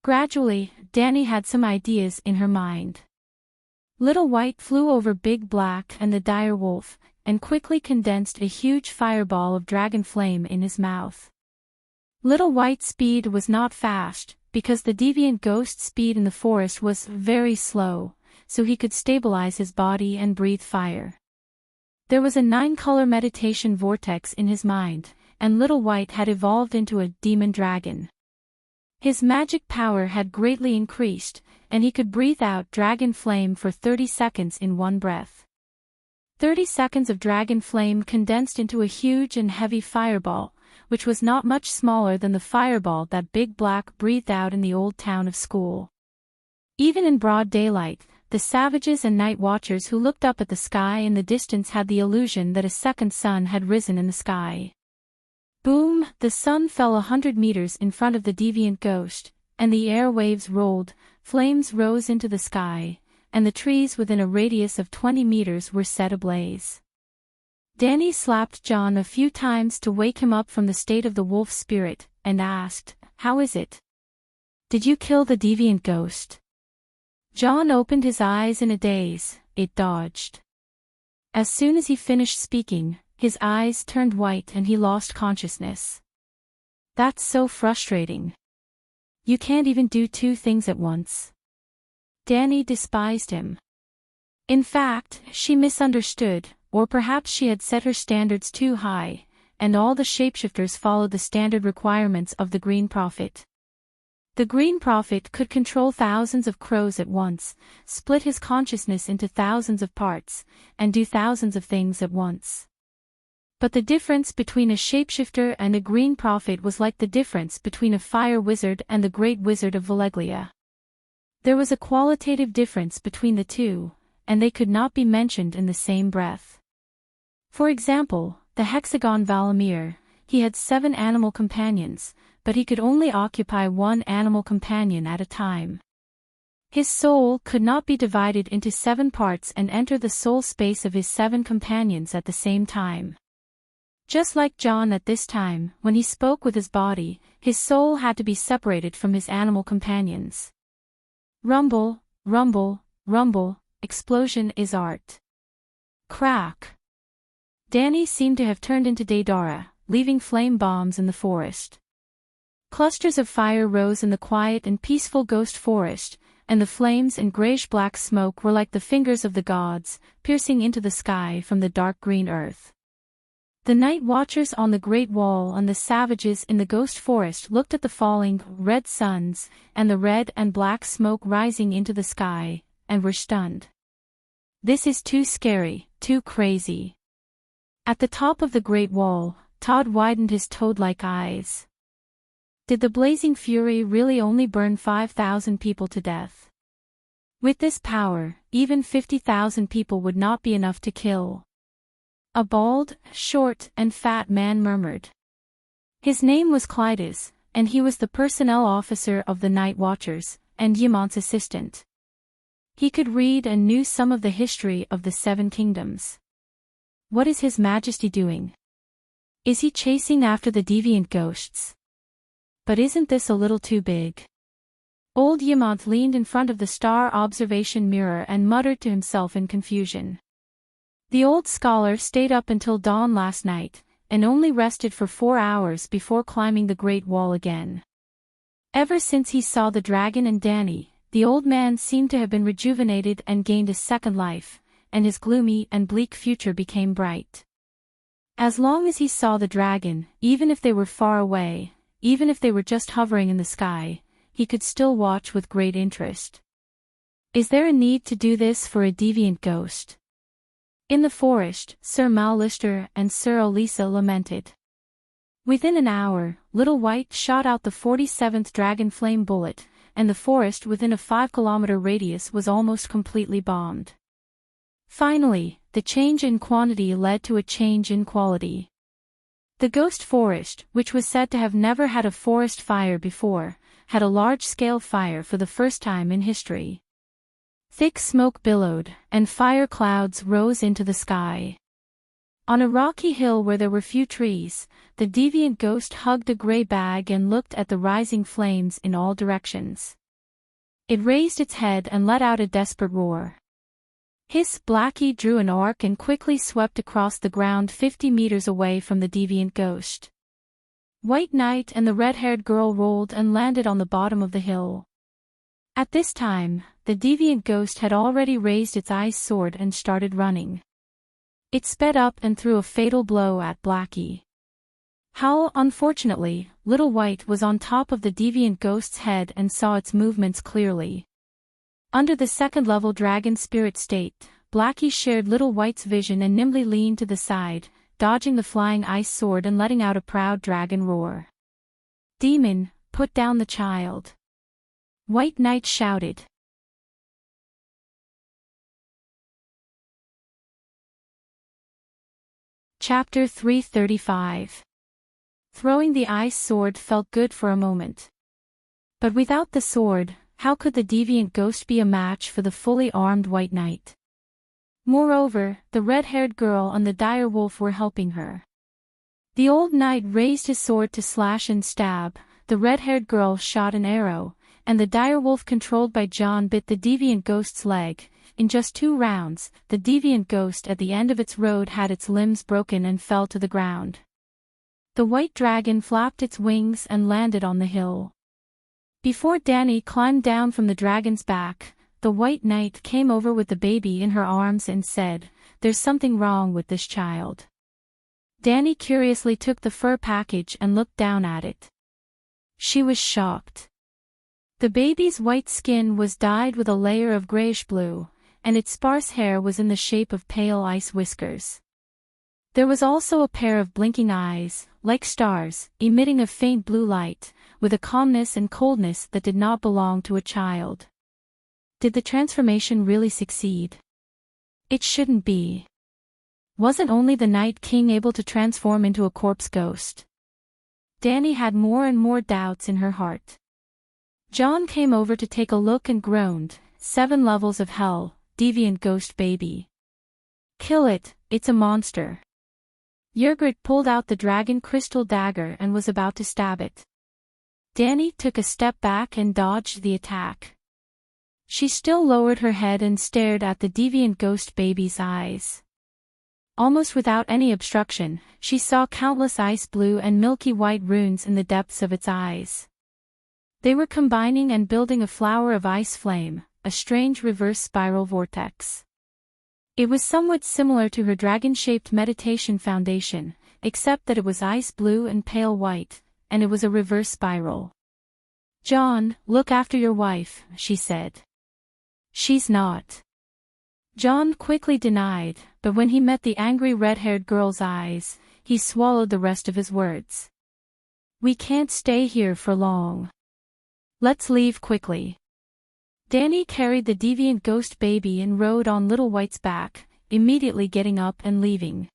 [SPEAKER 1] Gradually, Danny had some ideas in her mind. Little White flew over Big Black and the dire wolf, and quickly condensed a huge fireball of dragon flame in his mouth. Little White's speed was not fast, because the deviant ghost's speed in the forest was very slow, so he could stabilize his body and breathe fire. There was a 9-color meditation vortex in his mind, and Little White had evolved into a demon dragon. His magic power had greatly increased, and he could breathe out dragon flame for 30 seconds in one breath. 30 seconds of dragon flame condensed into a huge and heavy fireball, which was not much smaller than the fireball that Big Black breathed out in the old town of School. Even in broad daylight, the savages and night watchers who looked up at the sky in the distance had the illusion that a second sun had risen in the sky. Boom! The sun fell 100 meters in front of the deviant ghost, and the air waves rolled, flames rose into the sky, and the trees within a radius of 20 meters were set ablaze. Danny slapped John a few times to wake him up from the state of the wolf spirit, and asked, "How is it? Did you kill the deviant ghost?" John opened his eyes in a daze. It dodged. As soon as he finished speaking, his eyes turned white and he lost consciousness. "That's so frustrating. You can't even do two things at once." Danny despised him. In fact, she misunderstood, or perhaps she had set her standards too high, and all the shapeshifters followed the standard requirements of the Green Prophet. The Green Prophet could control thousands of crows at once, split his consciousness into thousands of parts, and do thousands of things at once. But the difference between a shapeshifter and a Green Prophet was like the difference between a fire wizard and the Great Wizard of Valeglia. There was a qualitative difference between the two, and they could not be mentioned in the same breath. For example, the hexagon Valamir, he had 7 animal companions, but he could only occupy one animal companion at a time. His soul could not be divided into 7 parts and enter the soul space of his 7 companions at the same time. Just like John at this time, when he spoke with his body, his soul had to be separated from his animal companions. Rumble, rumble, rumble, explosion is art. Crack. Danny seemed to have turned into Daedara, leaving flame bombs in the forest. Clusters of fire rose in the quiet and peaceful ghost forest, and the flames and grayish-black smoke were like the fingers of the gods, piercing into the sky from the dark green earth. The night watchers on the Great Wall and the savages in the ghost forest looked at the falling, red suns, and the red and black smoke rising into the sky, and were stunned. This is too scary, too crazy. At the top of the Great Wall, Todd widened his toad-like eyes. Did the blazing fury really only burn 5,000 people to death? With this power, even 50,000 people would not be enough to kill. A bald, short, and fat man murmured. His name was Clydes, and he was the personnel officer of the Night Watchers, and Yamont's assistant. He could read and knew some of the history of the Seven Kingdoms. What is His Majesty doing? Is he chasing after the deviant ghosts? But isn't this a little too big? Old Yamont leaned in front of the star observation mirror and muttered to himself in confusion. The old scholar stayed up until dawn last night, and only rested for 4 hours before climbing the Great Wall again. Ever since he saw the dragon and Danny, the old man seemed to have been rejuvenated and gained a second life, and his gloomy and bleak future became bright. As long as he saw the dragon, even if they were far away, even if they were just hovering in the sky, he could still watch with great interest. Is there a need to do this for a deviant ghost? In the forest, Sir Mallister and Sir Olisa lamented. Within an hour, Little White shot out the 47th dragon flame bullet, and the forest within a 5-kilometer radius was almost completely bombed. Finally, the change in quantity led to a change in quality. The ghost forest, which was said to have never had a forest fire before, had a large-scale fire for the first time in history. Thick smoke billowed, and fire clouds rose into the sky. On a rocky hill where there were few trees, the deviant ghost hugged a gray bag and looked at the rising flames in all directions. It raised its head and let out a desperate roar. Hiss! Blackie drew an arc and quickly swept across the ground 50 meters away from the deviant ghost. White Knight and the red-haired girl rolled and landed on the bottom of the hill. At this time, the deviant ghost had already raised its ice sword and started running. It sped up and threw a fatal blow at Blackie. How, unfortunately, Little White was on top of the deviant ghost's head and saw its movements clearly. Under the second-level dragon spirit state, Blackie shared Little White's vision and nimbly leaned to the side, dodging the flying ice sword and letting out a proud dragon roar. "Demon, put down the child!" White Knight shouted. Chapter 335. Throwing the ice sword felt good for a moment. But without the sword, how could the deviant ghost be a match for the fully armed White Knight? Moreover, the red-haired girl and the dire wolf were helping her. The old knight raised his sword to slash and stab, the red-haired girl shot an arrow, and the dire wolf controlled by John bit the deviant ghost's leg. In just 2 rounds, the deviant ghost at the end of its road had its limbs broken and fell to the ground. The white dragon flapped its wings and landed on the hill. Before Danny climbed down from the dragon's back, the White Knight came over with the baby in her arms and said, "There's something wrong with this child." Danny curiously took the fur package and looked down at it. She was shocked. The baby's white skin was dyed with a layer of grayish-blue, and its sparse hair was in the shape of pale ice whiskers. There was also a pair of blinking eyes, like stars, emitting a faint blue light, with a calmness and coldness that did not belong to a child. Did the transformation really succeed? It shouldn't be. Wasn't only the Night King able to transform into a corpse ghost? Danny had more and more doubts in her heart. John came over to take a look and groaned, 7 levels of hell, deviant ghost baby. Kill it, it's a monster. Yrgrid pulled out the dragon crystal dagger and was about to stab it. Danny took a step back and dodged the attack. She still lowered her head and stared at the deviant ghost baby's eyes. Almost without any obstruction, she saw countless ice blue and milky white runes in the depths of its eyes. They were combining and building a flower of ice flame, a strange reverse spiral vortex. It was somewhat similar to her dragon-shaped meditation foundation, except that it was ice blue and pale white, and it was a reverse spiral. "John, look after your wife," she said. "She's not." John quickly denied, but when he met the angry red-haired girl's eyes, he swallowed the rest of his words. "We can't stay here for long. Let's leave quickly." Danny carried the deviant ghost baby and rode on Little White's back, immediately getting up and leaving.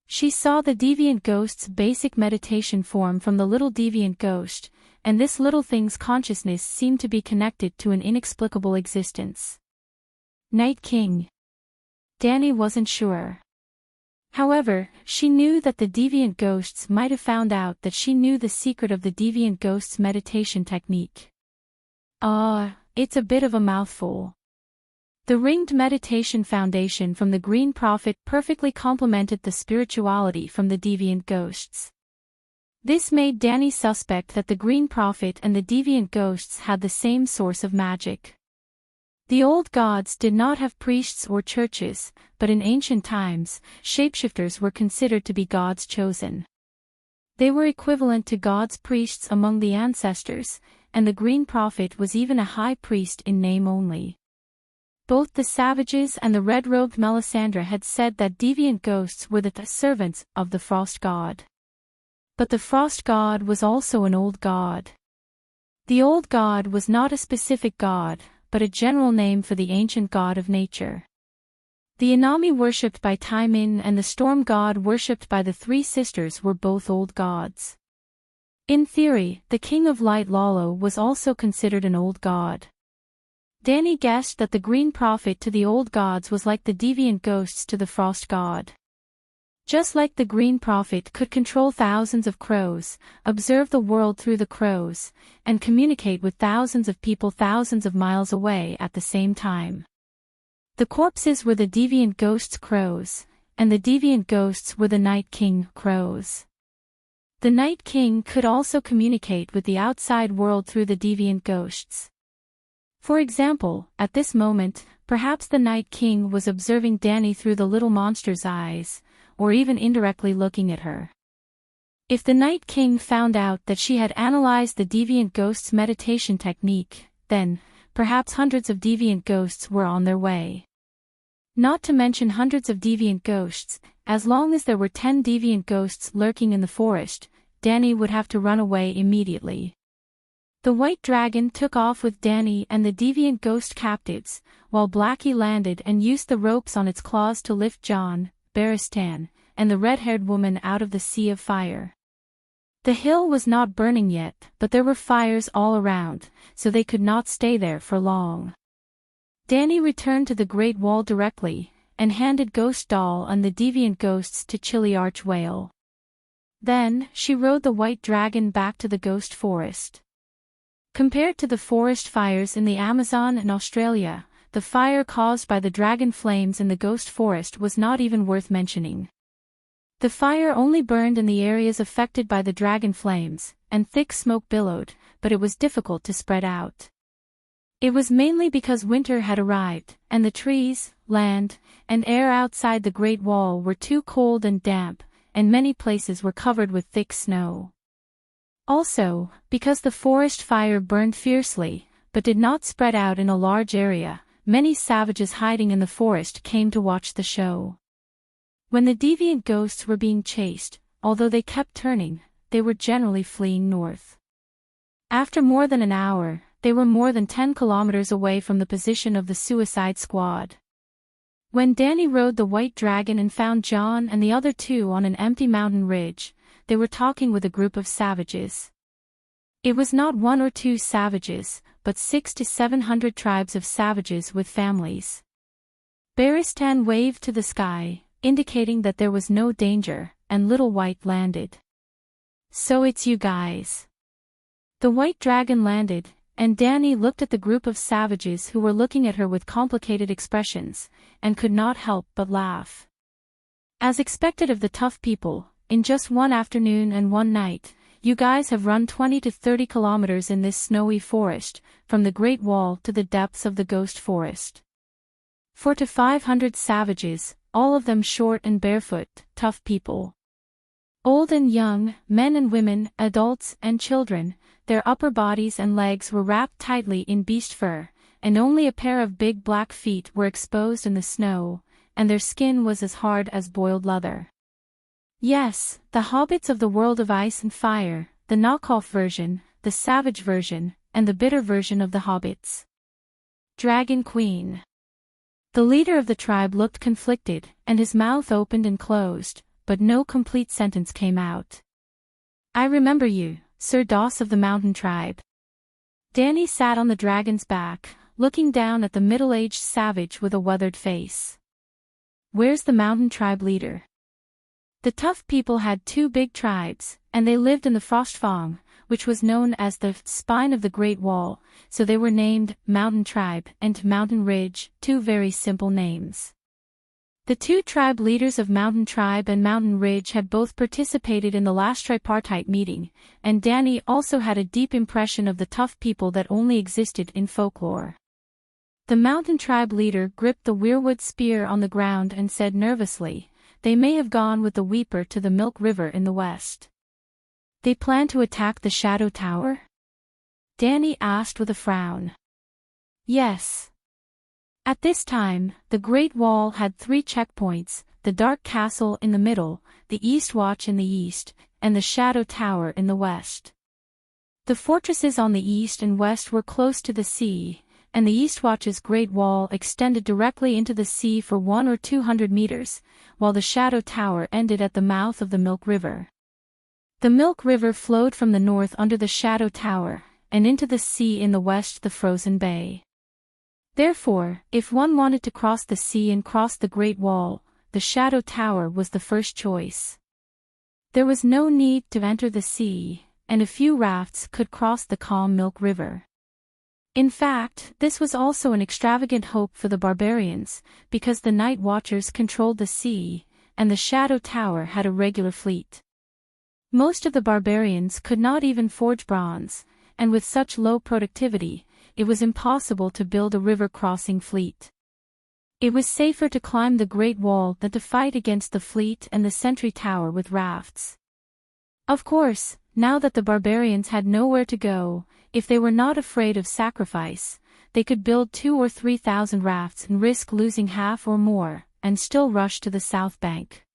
[SPEAKER 1] She saw the deviant ghost's basic meditation form from the little deviant ghost, and this little thing's consciousness seemed to be connected to an inexplicable existence. Night King? Danny wasn't sure. However, she knew that the deviant ghosts might have found out that she knew the secret of the deviant ghost's meditation technique. It's a bit of a mouthful. The ringed meditation foundation from the Green Prophet perfectly complemented the spirituality from the deviant ghosts. This made Danny suspect that the Green Prophet and the deviant ghosts had the same source of magic. The old gods did not have priests or churches, but in ancient times, shapeshifters were considered to be God's chosen. They were equivalent to God's priests among the ancestors, and the Green Prophet was even a high priest in name only. Both the savages and the red-robed Melisandre had said that deviant ghosts were the servants of the frost god. But the frost god was also an old god. The old god was not a specific god, but a general name for the ancient god of nature. The Inami worshipped by Taimin and the storm god worshipped by the three sisters were both old gods. In theory, the king of light Lalo was also considered an old god. Danny guessed that the Green Prophet to the old gods was like the deviant ghosts to the frost god. Just like the Green Prophet could control thousands of crows, observe the world through the crows, and communicate with thousands of people thousands of miles away at the same time. The corpses were the deviant ghosts' crows, and the deviant ghosts were the Night King crows. The Night King could also communicate with the outside world through the deviant ghosts. For example, at this moment, perhaps the Night King was observing Danny through the little monster's eyes, or even indirectly looking at her. If the Night King found out that she had analyzed the deviant ghost's meditation technique, then, perhaps hundreds of deviant ghosts were on their way. Not to mention hundreds of deviant ghosts, as long as there were 10 deviant ghosts lurking in the forest, Danny would have to run away immediately. The white dragon took off with Danny and the deviant ghost captives, while Blackie landed and used the ropes on its claws to lift John, Baristan, and the red-haired woman out of the sea of fire. The hill was not burning yet, but there were fires all around, so they could not stay there for long. Danny returned to the Great Wall directly, and handed Ghost Doll and the deviant ghosts to Chilly Arch Whale. Then, she rode the white dragon back to the ghost forest. Compared to the forest fires in the Amazon and Australia, the fire caused by the dragon flames in the ghost forest was not even worth mentioning. The fire only burned in the areas affected by the dragon flames, and thick smoke billowed, but it was difficult to spread out. It was mainly because winter had arrived, and the trees, land, and air outside the Great Wall were too cold and damp, and many places were covered with thick snow. Also, because the forest fire burned fiercely, but did not spread out in a large area, many savages hiding in the forest came to watch the show. When the deviant ghosts were being chased, although they kept turning, they were generally fleeing north. After more than an hour, they were more than 10 kilometers away from the position of the Suicide Squad. When Danny rode the white dragon and found John and the other two on an empty mountain ridge, they were talking with a group of savages. It was not one or two savages, but 600 to 700 tribes of savages with families. Baristan waved to the sky, indicating that there was no danger, and Little White landed. "So it's you guys." The white dragon landed, and Danny looked at the group of savages who were looking at her with complicated expressions, and could not help but laugh. As expected of the tough people, in just one afternoon and one night, you guys have run 20 to 30 kilometers in this snowy forest, from the Great Wall to the depths of the Ghost Forest. 400 to 500 savages, all of them short and barefoot, tough people. Old and young, men and women, adults and children, their upper bodies and legs were wrapped tightly in beast fur, and only a pair of big black feet were exposed in the snow, and their skin was as hard as boiled leather. Yes, the hobbits of the world of ice and fire, the knockoff version, the savage version, and the bitter version of the hobbits. Dragon Queen. The leader of the tribe looked conflicted, and his mouth opened and closed, but no complete sentence came out. I remember you, Sir Doss of the Mountain Tribe. Danny sat on the dragon's back, looking down at the middle-aged savage with a weathered face. Where's the Mountain Tribe leader? The tough people had two big tribes, and they lived in the Frostfang, which was known as the spine of the Great Wall, so they were named Mountain Tribe and Mountain Ridge, two very simple names. The two tribe leaders of Mountain Tribe and Mountain Ridge had both participated in the last tripartite meeting, and Danny also had a deep impression of the tough people that only existed in folklore. The Mountain Tribe leader gripped the weirwood spear on the ground and said nervously, "They may have gone with the Weeper to the Milk River in the west." "They plan to attack the Shadow Tower?" Danny asked with a frown. Yes. At this time, the Great Wall had 3 checkpoints, the Dark Castle in the middle, the East Watch in the east, and the Shadow Tower in the west. The fortresses on the east and west were close to the sea, and the East Watch's Great Wall extended directly into the sea for 100 or 200 meters, while the Shadow Tower ended at the mouth of the Milk River. The Milk River flowed from the north under the Shadow Tower, and into the sea in the west the Frozen Bay. Therefore, if one wanted to cross the sea and cross the Great Wall, the Shadow Tower was the first choice. There was no need to enter the sea, and a few rafts could cross the calm Milk River. In fact, this was also an extravagant hope for the barbarians, because the Night Watchers controlled the sea, and the Shadow Tower had a regular fleet. Most of the barbarians could not even forge bronze, and with such low productivity, it was impossible to build a river-crossing fleet. It was safer to climb the Great Wall than to fight against the fleet and the sentry tower with rafts. Of course, now that the barbarians had nowhere to go, if they were not afraid of sacrifice, they could build 2,000 or 3,000 rafts and risk losing half or more, and still rush to the south bank.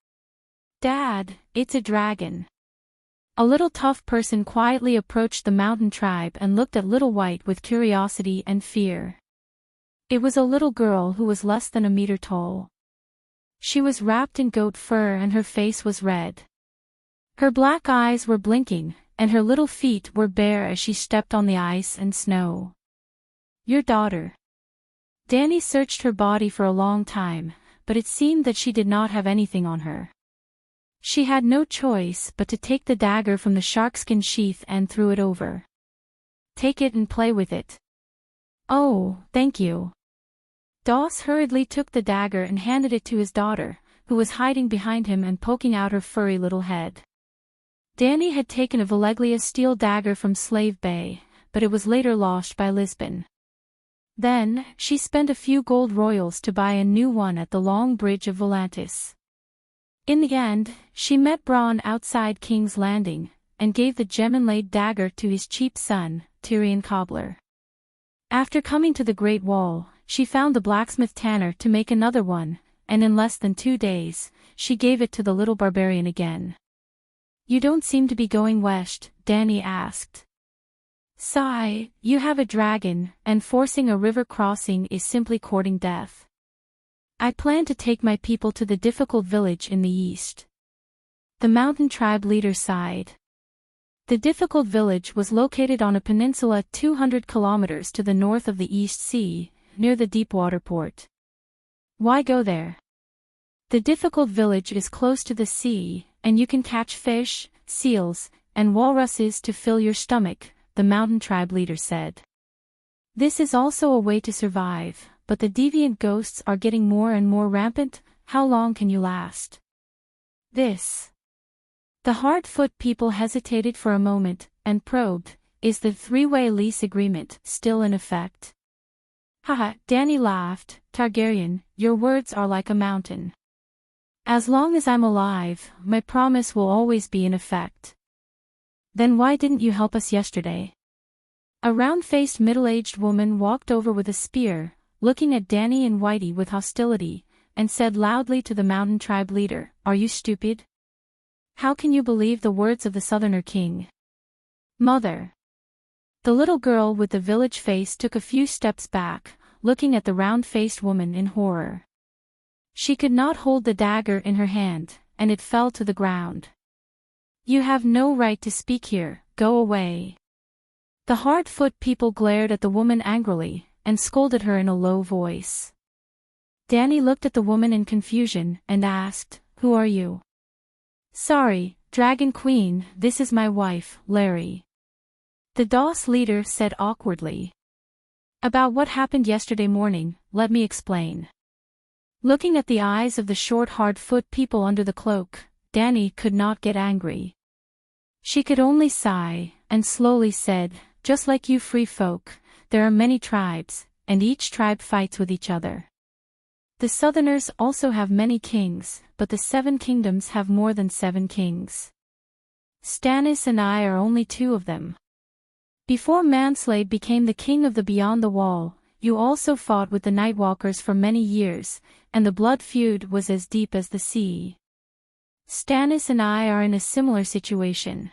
[SPEAKER 1] "Dad, it's a dragon." A little tough person quietly approached the Mountain Tribe and looked at Little White with curiosity and fear. It was a little girl who was less than a meter tall. She was wrapped in goat fur and her face was red. Her black eyes were blinking, and her little feet were bare as she stepped on the ice and snow. "Your daughter." Danny searched her body for a long time, but it seemed that she did not have anything on her. She had no choice but to take the dagger from the sharkskin sheath and threw it over. "Take it and play with it." "Oh, thank you." Doss hurriedly took the dagger and handed it to his daughter, who was hiding behind him and poking out her furry little head. Danny had taken a Valeglia steel dagger from Slave Bay, but it was later lost by Lisbon. Then, she spent a few gold royals to buy a new one at the Long Bridge of Volantis. In the end, she met Bronn outside King's Landing, and gave the gem-inlaid dagger to his cheap son, Tyrion Cobbler. After coming to the Great Wall, she found the blacksmith tanner to make another one, and in less than 2 days, she gave it to the little barbarian again. "You don't seem to be going west," Danny asked. "Sigh, you have a dragon, and forcing a river crossing is simply courting death. I plan to take my people to the difficult village in the east." The Mountain Tribe leader sighed. The difficult village was located on a peninsula 200 kilometers to the north of the East Sea, near the Deepwater port. "Why go there?" "The difficult village is close to the sea, and you can catch fish, seals, and walruses to fill your stomach," the Mountain Tribe leader said. "This is also a way to survive, but the deviant ghosts are getting more and more rampant. How long can you last?" This. The Heartfoot people hesitated for a moment, and probed, is the three-way lease agreement still in effect? Haha, Danny laughed, Targaryen, your words are like a mountain. As long as I'm alive, my promise will always be in effect. Then why didn't you help us yesterday? A round-faced middle-aged woman walked over with a spear, looking at Danny and Whitey with hostility, and said loudly to the mountain tribe leader, Are you stupid? How can you believe the words of the Southerner king? Mother. The little girl with the village face took a few steps back, looking at the round-faced woman in horror. She could not hold the dagger in her hand, and it fell to the ground. You have no right to speak here, go away. The Heartfoot people glared at the woman angrily, and scolded her in a low voice. Danny looked at the woman in confusion, and asked, Who are you? Sorry, Dragon Queen, this is my wife, Larry. The DOS leader said awkwardly. About what happened yesterday morning, let me explain. Looking at the eyes of the short Heartfoot people under the cloak, Danny could not get angry. She could only sigh, and slowly said, Just like you free folk, there are many tribes, and each tribe fights with each other. The Southerners also have many kings, but the 7 kingdoms have more than 7 kings. Stannis and I are only 2 of them. Before Manslade became the king of the Beyond the Wall, you also fought with the Nightwalkers for many years, and the blood feud was as deep as the sea. Stannis and I are in a similar situation.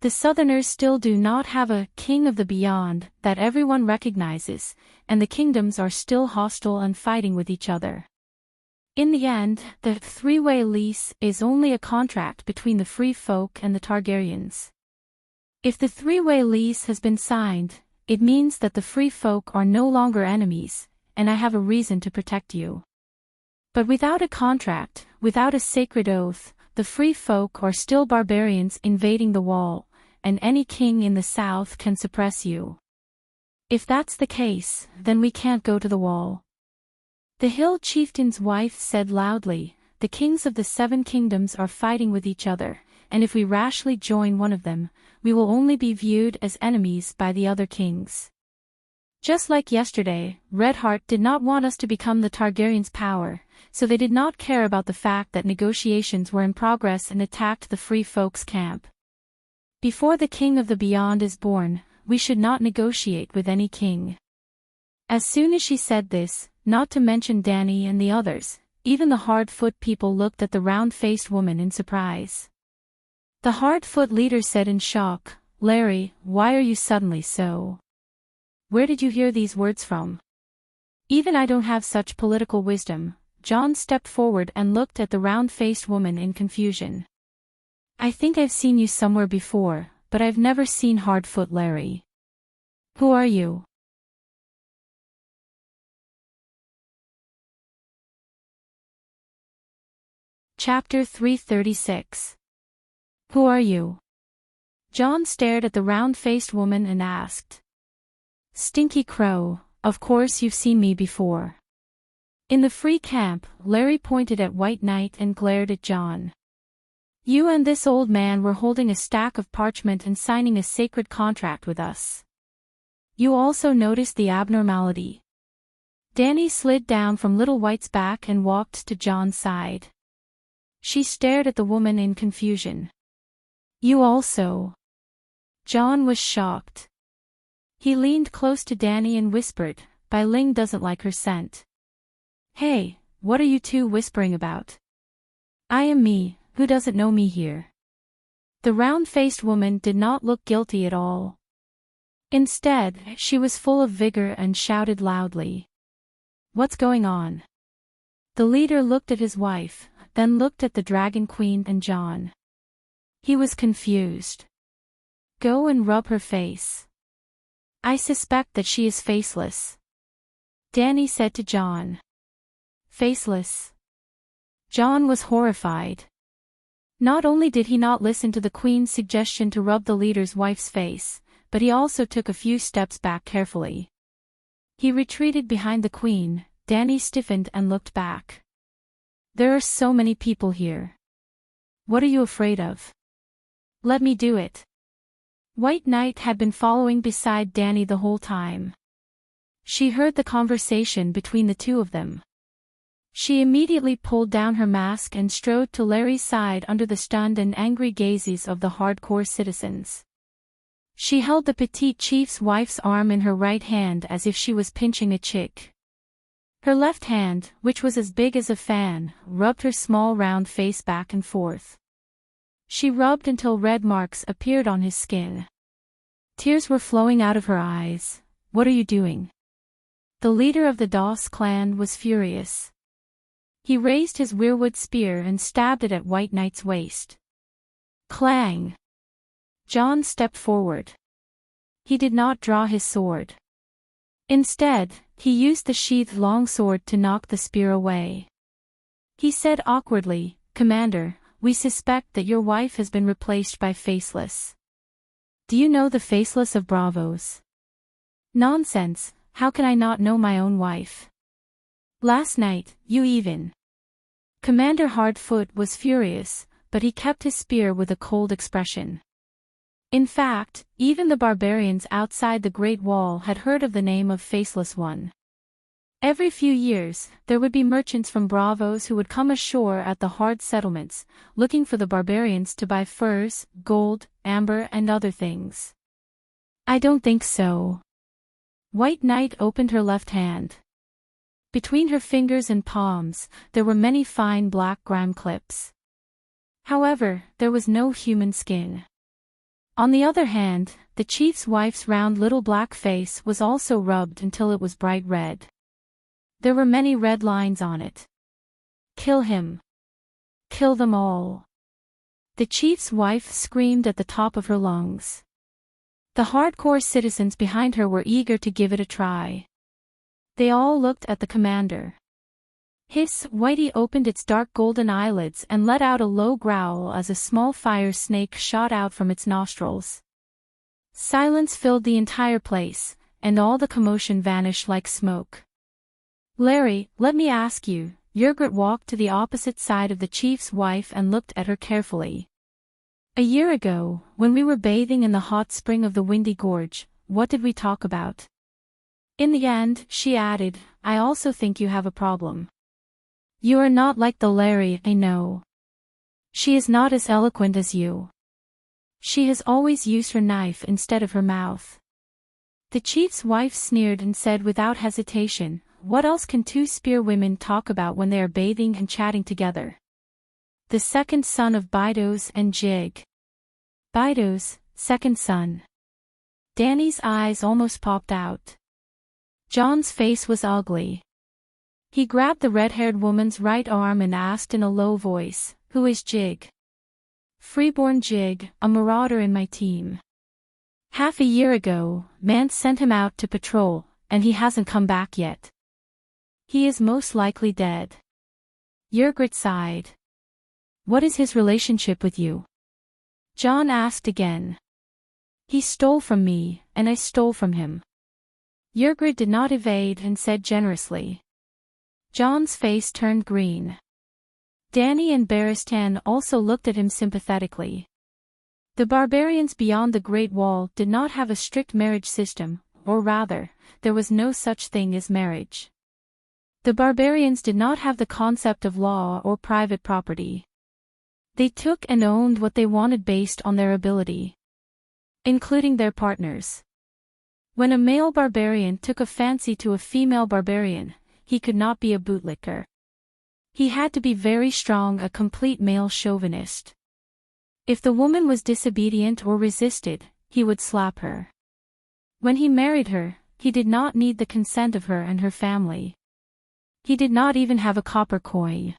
[SPEAKER 1] The Southerners still do not have a king of the Beyond that everyone recognizes, and the kingdoms are still hostile and fighting with each other. In the end, the three-way lease is only a contract between the free folk and the Targaryens. If the three-way lease has been signed, it means that the free folk are no longer enemies, and I have a reason to protect you. But without a contract, without a sacred oath, the free folk are still barbarians invading the wall, and any king in the south can suppress you. If that's the case, then we can't go to the wall. The hill chieftain's wife said loudly, The kings of the 7 kingdoms are fighting with each other, and if we rashly join one of them, we will only be viewed as enemies by the other kings. Just like yesterday, Redheart did not want us to become the Targaryens' power, so they did not care about the fact that negotiations were in progress and attacked the free folks' camp. Before the king of the Beyond is born, we should not negotiate with any king. As soon as she said this, not to mention Danny and the others, even the Heartfoot people looked at the round-faced woman in surprise. The Heartfoot leader said in shock, Larry, why are you suddenly so? Where did you hear these words from? Even I don't have such political wisdom. Jon stepped forward and looked at the round-faced woman in confusion. I think I've seen you somewhere before, but I've never seen Heartfoot Larry. Who are you? Chapter 336. Who are you? Jon stared at the round-faced woman and asked. Stinky Crow, of course you've seen me before. In the free camp, Larry pointed at White Knight and glared at Jon. You and this old man were holding a stack of parchment and signing a sacred contract with us. You also noticed the abnormality. Danny slid down from Little White's back and walked to Jon's side. She stared at the woman in confusion. You also. Jon was shocked. He leaned close to Danny and whispered, Bai Ling doesn't like her scent. Hey, what are you two whispering about? I am me, who doesn't know me here? The round-faced woman did not look guilty at all. Instead, she was full of vigor and shouted loudly. What's going on? The leader looked at his wife, then looked at the Dragon Queen and Jon. He was confused. Go and rub her face. I suspect that she is faceless. Danny said to Jon. Faceless? Jon was horrified. Not only did he not listen to the Queen's suggestion to rub the leader's wife's face, but he also took a few steps back carefully. He retreated behind the Queen. Danny stiffened and looked back. There are so many people here. What are you afraid of? Let me do it. White Knight had been following beside Danny the whole time. She heard the conversation between the two of them. She immediately pulled down her mask and strode to Larry's side under the stunned and angry gazes of the hardcore citizens. She held the petite chief's wife's arm in her right hand as if she was pinching a chick. Her left hand, which was as big as a fan, rubbed her small round face back and forth. She rubbed until red marks appeared on his skin. Tears were flowing out of her eyes. What are you doing? The leader of the Doss clan was furious. He raised his weirwood spear and stabbed it at White Knight's waist. Clang! John stepped forward. He did not draw his sword. Instead, he used the sheathed longsword to knock the spear away. He said awkwardly, "Commander, we suspect that your wife has been replaced by Faceless. Do you know the Faceless of Bravos?" "Nonsense, how can I not know my own wife? Last night, you even..." Commander Hardfoot was furious, but he kept his spear with a cold expression. In fact, even the barbarians outside the Great Wall had heard of the name of Faceless One. Every few years, there would be merchants from Bravos who would come ashore at the hard settlements, looking for the barbarians to buy furs, gold, amber and other things. "I don't think so." White Knight opened her left hand. Between her fingers and palms, there were many fine black grime clips. However, there was no human skin. On the other hand, the chief's wife's round little black face was also rubbed until it was bright red. There were many red lines on it. "Kill him. Kill them all." The chief's wife screamed at the top of her lungs. The hardcore citizens behind her were eager to give it a try. They all looked at the commander. Hiss! Whitey opened its dark golden eyelids and let out a low growl as a small fire snake shot out from its nostrils. Silence filled the entire place, and all the commotion vanished like smoke. "Larry, let me ask you," Yrgrat walked to the opposite side of the chief's wife and looked at her carefully. "A year ago, when we were bathing in the hot spring of the Windy Gorge, what did we talk about?" "In the end," she added, "I also think you have a problem. You are not like the Larry I know. She is not as eloquent as you. She has always used her knife instead of her mouth." The chief's wife sneered and said without hesitation, "What else can two spear women talk about when they are bathing and chatting together?" "The second son of Bidos and Jig." "Bidos, second son." Danny's eyes almost popped out. John's face was ugly. He grabbed the red-haired woman's right arm and asked in a low voice, "Who is Jig?" "Freeborn Jig, a marauder in my team. Half a year ago, Mance sent him out to patrol, and he hasn't come back yet. He is most likely dead." Yrgrat sighed. "What is his relationship with you?" John asked again. "He stole from me, and I stole from him." Yrgrat did not evade and said generously. John's face turned green. Danny and Baristan also looked at him sympathetically. The barbarians beyond the Great Wall did not have a strict marriage system, or rather, there was no such thing as marriage. The barbarians did not have the concept of law or private property. They took and owned what they wanted based on their ability, including their partners. When a male barbarian took a fancy to a female barbarian, he could not be a bootlicker. He had to be very strong, a complete male chauvinist. If the woman was disobedient or resisted, he would slap her. When he married her, he did not need the consent of her and her family. He did not even have a copper coin.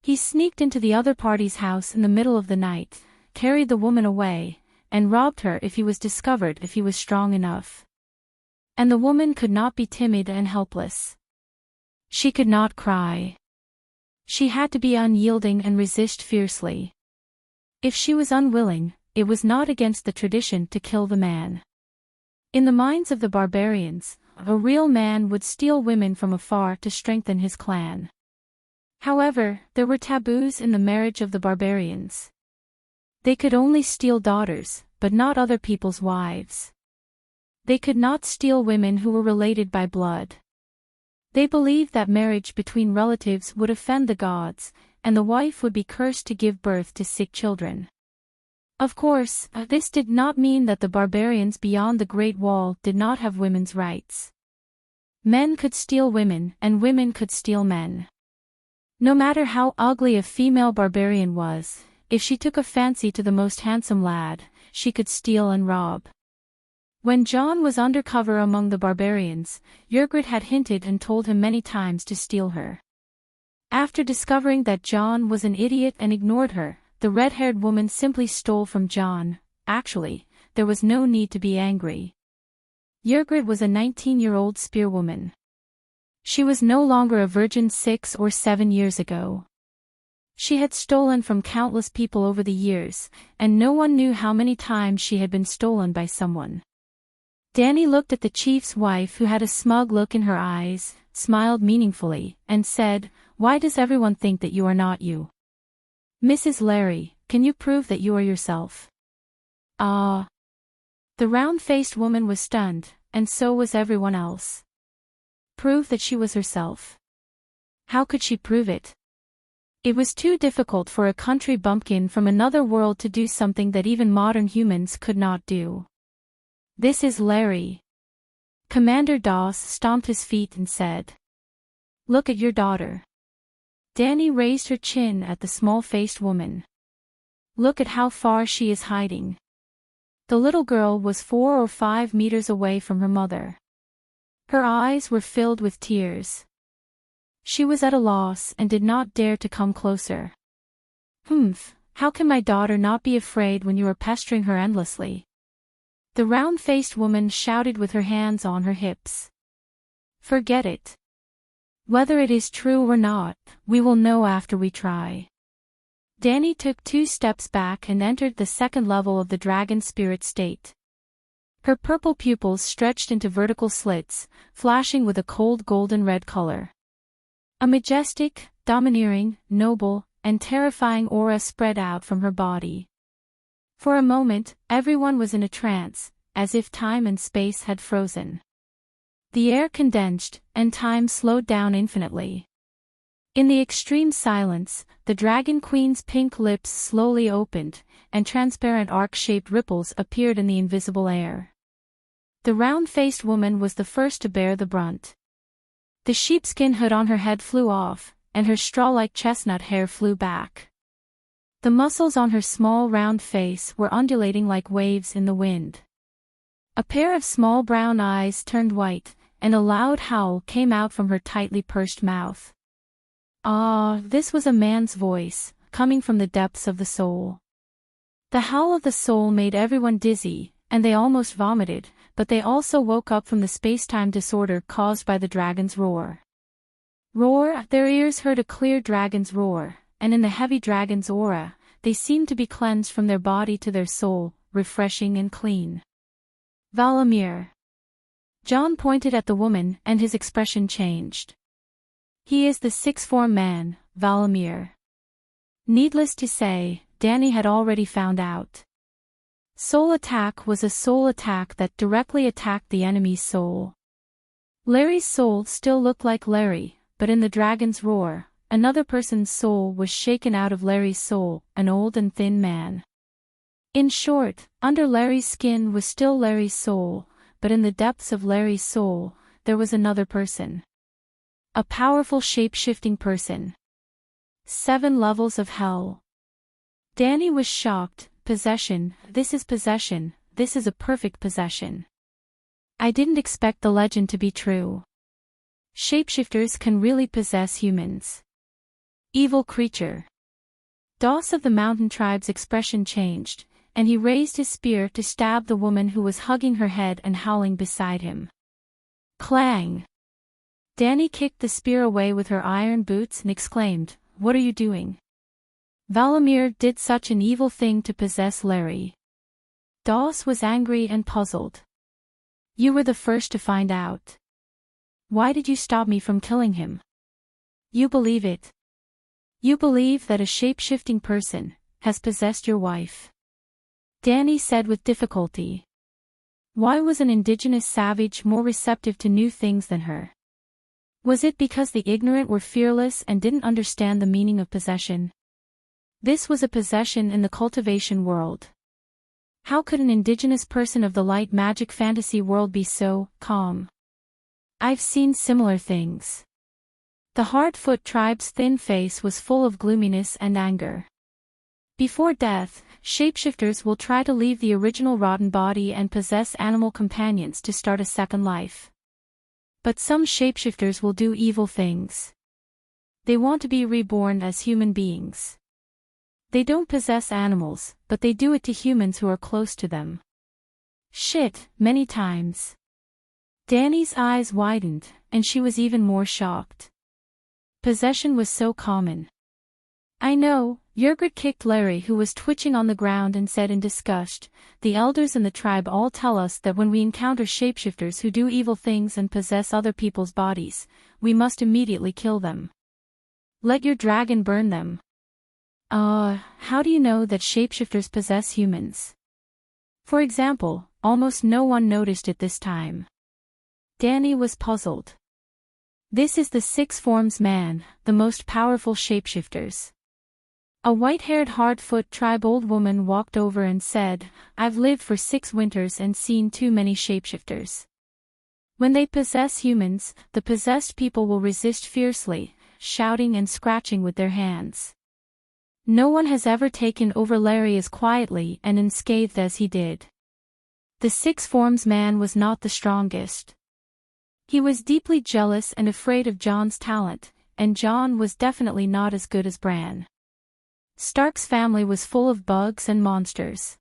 [SPEAKER 1] He sneaked into the other party's house in the middle of the night, carried the woman away, and robbed her if he was discovered if he was strong enough. And the woman could not be timid and helpless. She could not cry. She had to be unyielding and resist fiercely. If she was unwilling, it was not against the tradition to kill the man. In the minds of the barbarians, a real man would steal women from afar to strengthen his clan. However, there were taboos in the marriage of the barbarians. They could only steal daughters, but not other people's wives. They could not steal women who were related by blood. They believed that marriage between relatives would offend the gods, and the wife would be cursed to give birth to sick children. Of course, this did not mean that the barbarians beyond the Great Wall did not have women's rights. Men could steal women, and women could steal men. No matter how ugly a female barbarian was, if she took a fancy to the most handsome lad, she could steal and rob. When John was undercover among the barbarians, Yrgrid had hinted and told him many times to steal her. After discovering that John was an idiot and ignored her, the red-haired woman simply stole from John. Actually, there was no need to be angry. Yrgrid was a 19-year-old spearwoman. She was no longer a virgin 6 or 7 years ago. She had stolen from countless people over the years, and no one knew how many times she had been stolen by someone. Danny looked at the chief's wife, who had a smug look in her eyes, smiled meaningfully, and said, "Why does everyone think that you are not you? Mrs. Larry, can you prove that you are yourself?" Ah! The round-faced woman was stunned, and so was everyone else. Prove that she was herself. How could she prove it? It was too difficult for a country bumpkin from another world to do something that even modern humans could not do. "This is Larry." Commander Doss stomped his feet and said, "Look at your daughter." Danny raised her chin at the small-faced woman. "Look at how far she is hiding." The little girl was 4 or 5 meters away from her mother. Her eyes were filled with tears. She was at a loss and did not dare to come closer. "Humph, how can my daughter not be afraid when you are pestering her endlessly?" The round-faced woman shouted with her hands on her hips. "Forget it. Whether it is true or not, we will know after we try." Danny took 2 steps back and entered the second level of the dragon spirit state. Her purple pupils stretched into vertical slits, flashing with a cold golden-red color. A majestic, domineering, noble, and terrifying aura spread out from her body. For a moment, everyone was in a trance, as if time and space had frozen. The air condensed, and time slowed down infinitely. In the extreme silence, the Dragon Queen's pink lips slowly opened, and transparent arc-shaped ripples appeared in the invisible air. The round-faced woman was the first to bear the brunt. The sheepskin hood on her head flew off, and her straw-like chestnut hair flew back. The muscles on her small round face were undulating like waves in the wind. A pair of small brown eyes turned white, and a loud howl came out from her tightly pursed mouth. Ah, this was a man's voice, coming from the depths of the soul. The howl of the soul made everyone dizzy, and they almost vomited, but they also woke up from the space-time disorder caused by the dragon's roar. Roar, their ears heard a clear dragon's roar, and in the heavy dragon's aura, they seemed to be cleansed from their body to their soul, refreshing and clean. Valamir. John pointed at the woman, and his expression changed. He is the sixth-form man, Valamir. Needless to say, Danny had already found out. Soul attack was a soul attack that directly attacked the enemy's soul. Larry's soul still looked like Larry, but in the dragon's roar, another person's soul was shaken out of Larry's soul, an old and thin man. In short, under Larry's skin was still Larry's soul, but in the depths of Larry's soul, there was another person. A powerful shape-shifting person. 7 levels of hell. Danny was shocked. Possession, this is possession, this is a perfect possession. I didn't expect the legend to be true. Shapeshifters can really possess humans. Evil creature. Doss of the mountain tribe's expression changed, and he raised his spear to stab the woman who was hugging her head and howling beside him. Clang! Danny kicked the spear away with her iron boots and exclaimed, "What are you doing?" Valamir did such an evil thing to possess Larry. Doss was angry and puzzled. You were the first to find out. Why did you stop me from killing him? You believe it. You believe that a shape-shifting person has possessed your wife. Danny said with difficulty. Why was an indigenous savage more receptive to new things than her? Was it because the ignorant were fearless and didn't understand the meaning of possession? This was a possession in the cultivation world. How could an indigenous person of the light magic fantasy world be so calm? I've seen similar things. The Heartfoot tribe's thin face was full of gloominess and anger. Before death, shapeshifters will try to leave the original rotten body and possess animal companions to start a second life. But some shapeshifters will do evil things. They want to be reborn as human beings. They don't possess animals, but they do it to humans who are close to them. Shit, many times. Danny's eyes widened, and she was even more shocked. Possession was so common. I know, Yrgrid kicked Larry, who was twitching on the ground, and said in disgust, the elders in the tribe all tell us that when we encounter shapeshifters who do evil things and possess other people's bodies, we must immediately kill them. Let your dragon burn them. How do you know that shapeshifters possess humans? For example, almost no one noticed it this time. Danny was puzzled. This is the Six Forms man, the most powerful shapeshifters. A white-haired Heartfoot tribe old woman walked over and said, I've lived for 6 winters and seen too many shapeshifters. When they possess humans, the possessed people will resist fiercely, shouting and scratching with their hands. No one has ever taken over Larry as quietly and unscathed as he did. The Six Forms man was not the strongest. He was deeply jealous and afraid of John's talent, and John was definitely not as good as Bran. Stark's family was full of bugs and monsters.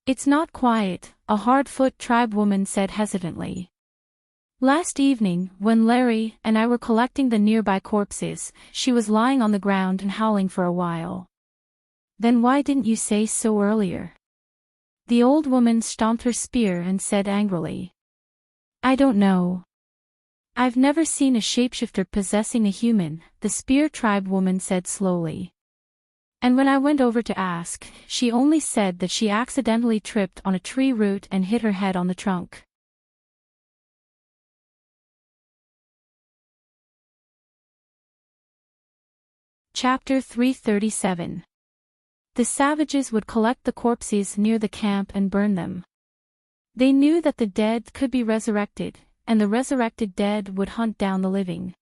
[SPEAKER 1] It's not quiet, a Heartfoot tribe woman said hesitantly. Last evening, when Larry and I were collecting the nearby corpses, she was lying on the ground and howling for a while. Then why didn't you say so earlier? The old woman stomped her spear and said angrily. I don't know. I've never seen a shapeshifter possessing a human, the spear tribe woman said slowly. And when I went over to ask, she only said that she accidentally tripped on a tree root and hit her head on the trunk. Chapter 337. The savages would collect the corpses near the camp and burn them. They knew that the dead could be resurrected, and the resurrected dead would hunt down the living.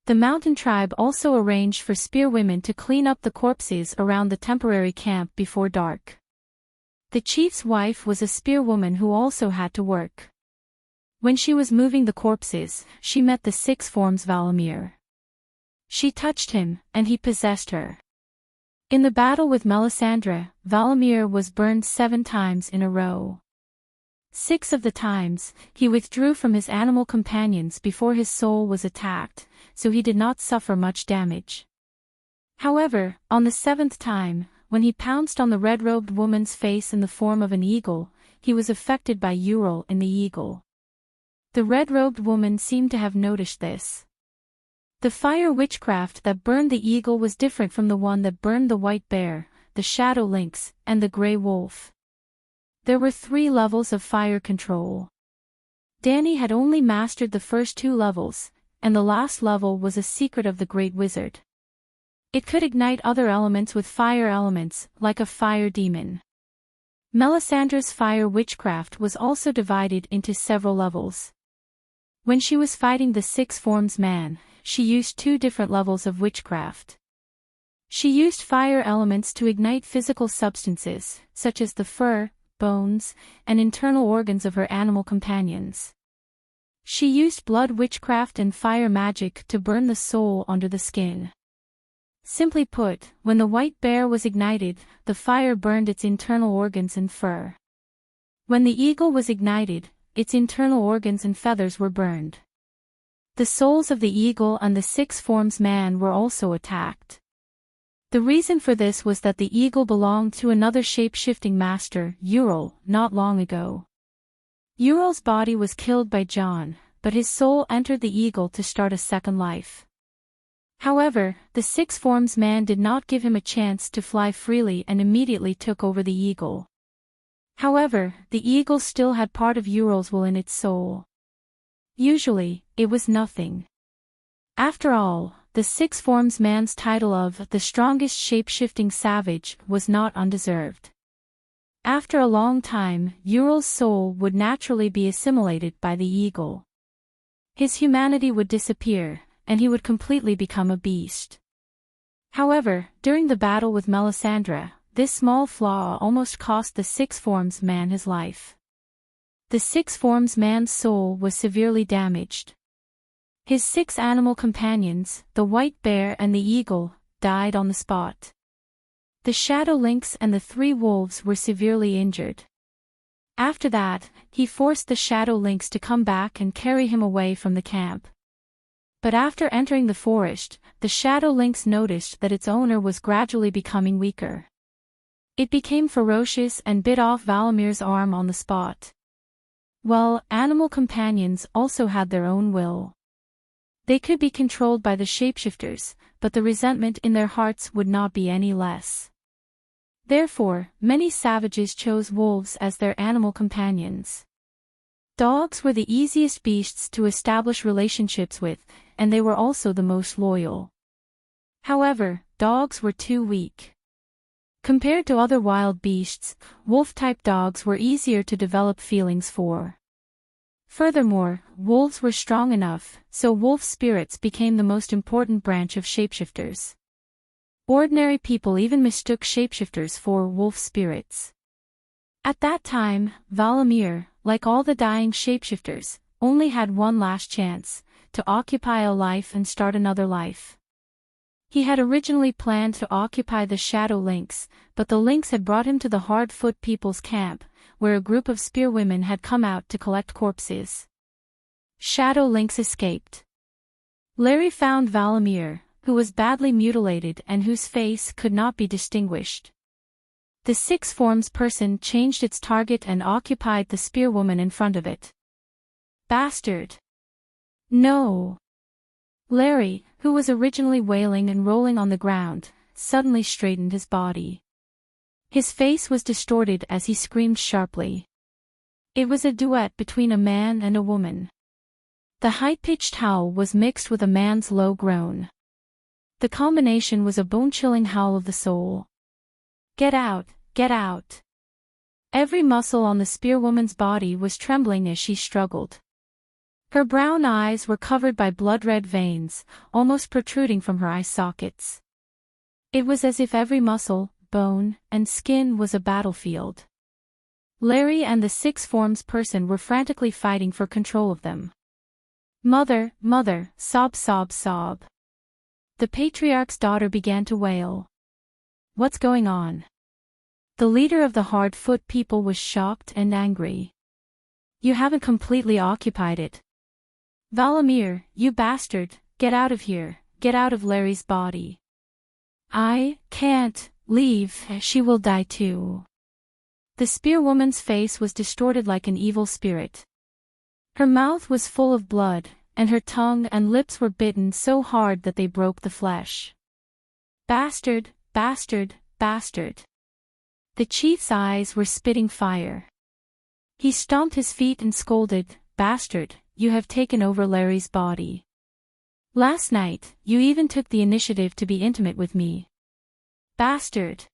[SPEAKER 1] The mountain tribe also arranged for spearwomen to clean up the corpses around the temporary camp before dark. The chief's wife was a spearwoman who also had to work. When she was moving the corpses, she met the Six Forms Valamir. She touched him, and he possessed her. In the battle with Melisandre, Valamir was burned 7 times in a row. 6 of the times, he withdrew from his animal companions before his soul was attacked, so he did not suffer much damage. However, on the 7th time, when he pounced on the red-robed woman's face in the form of an eagle, he was affected by Ural in the eagle. The red-robed woman seemed to have noticed this. The fire witchcraft that burned the eagle was different from the one that burned the white bear, the shadow lynx, and the grey wolf. There were 3 levels of fire control. Danny had only mastered the first 2 levels, and the last level was a secret of the Great Wizard. It could ignite other elements with fire elements, like a fire demon. Melisandre's fire witchcraft was also divided into several levels. When she was fighting the Six Forms man, she used 2 different levels of witchcraft. She used fire elements to ignite physical substances, such as the fur, bones, and internal organs of her animal companions. She used blood witchcraft and fire magic to burn the soul under the skin. Simply put, when the white bear was ignited, the fire burned its internal organs and fur. When the eagle was ignited, its internal organs and feathers were burned. The souls of the eagle and the Six Forms man were also attacked. The reason for this was that the eagle belonged to another shape-shifting master, Ural, not long ago. Ural's body was killed by Jon, but his soul entered the eagle to start a second life. However, the six forms man did not give him a chance to fly freely and immediately took over the eagle. However, the eagle still had part of Ural's will in its soul. Usually, it was nothing. After all, the six forms man's title of the strongest shape-shifting savage was not undeserved. After a long time, Ural's soul would naturally be assimilated by the eagle. His humanity would disappear, and he would completely become a beast. However, during the battle with Melisandre, this small flaw almost cost the six forms man his life. The six forms man's soul was severely damaged. His six animal companions, the white bear and the eagle, died on the spot. The shadow lynx and the three wolves were severely injured. After that, he forced the shadow lynx to come back and carry him away from the camp. But after entering the forest, the shadow lynx noticed that its owner was gradually becoming weaker. It became ferocious and bit off Valamir's arm on the spot. Well, animal companions also had their own will. They could be controlled by the shapeshifters, but the resentment in their hearts would not be any less. Therefore, many savages chose wolves as their animal companions. Dogs were the easiest beasts to establish relationships with, and they were also the most loyal. However, dogs were too weak. Compared to other wild beasts, wolf-type dogs were easier to develop feelings for. Furthermore, wolves were strong enough, so wolf spirits became the most important branch of shapeshifters. Ordinary people even mistook shapeshifters for wolf spirits. At that time, Valamir, like all the dying shapeshifters, only had one last chance, to occupy a life and start another life. He had originally planned to occupy the shadow lynx, but the lynx had brought him to the Hardfoot people's camp, where a group of spearwomen had come out to collect corpses. Shadow lynx escaped. Larry found Valamir, who was badly mutilated and whose face could not be distinguished. The six forms person changed its target and occupied the spearwoman in front of it. Bastard! No! Larry, who was originally wailing and rolling on the ground, suddenly straightened his body. His face was distorted as he screamed sharply. It was a duet between a man and a woman. The high-pitched howl was mixed with a man's low groan. The combination was a bone-chilling howl of the soul. Get out, get out! Every muscle on the spearwoman's body was trembling as she struggled. Her brown eyes were covered by blood-red veins, almost protruding from her eye sockets. It was as if every muscle, bone, and skin was a battlefield. Larry and the six forms person were frantically fighting for control of them. Mother, mother, sob sob sob. The patriarch's daughter began to wail. What's going on? The leader of the Hardfoot people was shocked and angry. You haven't completely occupied it. Valamir, you bastard, get out of here, get out of Larry's body. I can't leave, she will die too. The spearwoman's face was distorted like an evil spirit. Her mouth was full of blood, and her tongue and lips were bitten so hard that they broke the flesh. Bastard, bastard, bastard. The chief's eyes were spitting fire. He stomped his feet and scolded, Bastard, you have taken over Larry's body. Last night, you even took the initiative to be intimate with me. Bastard.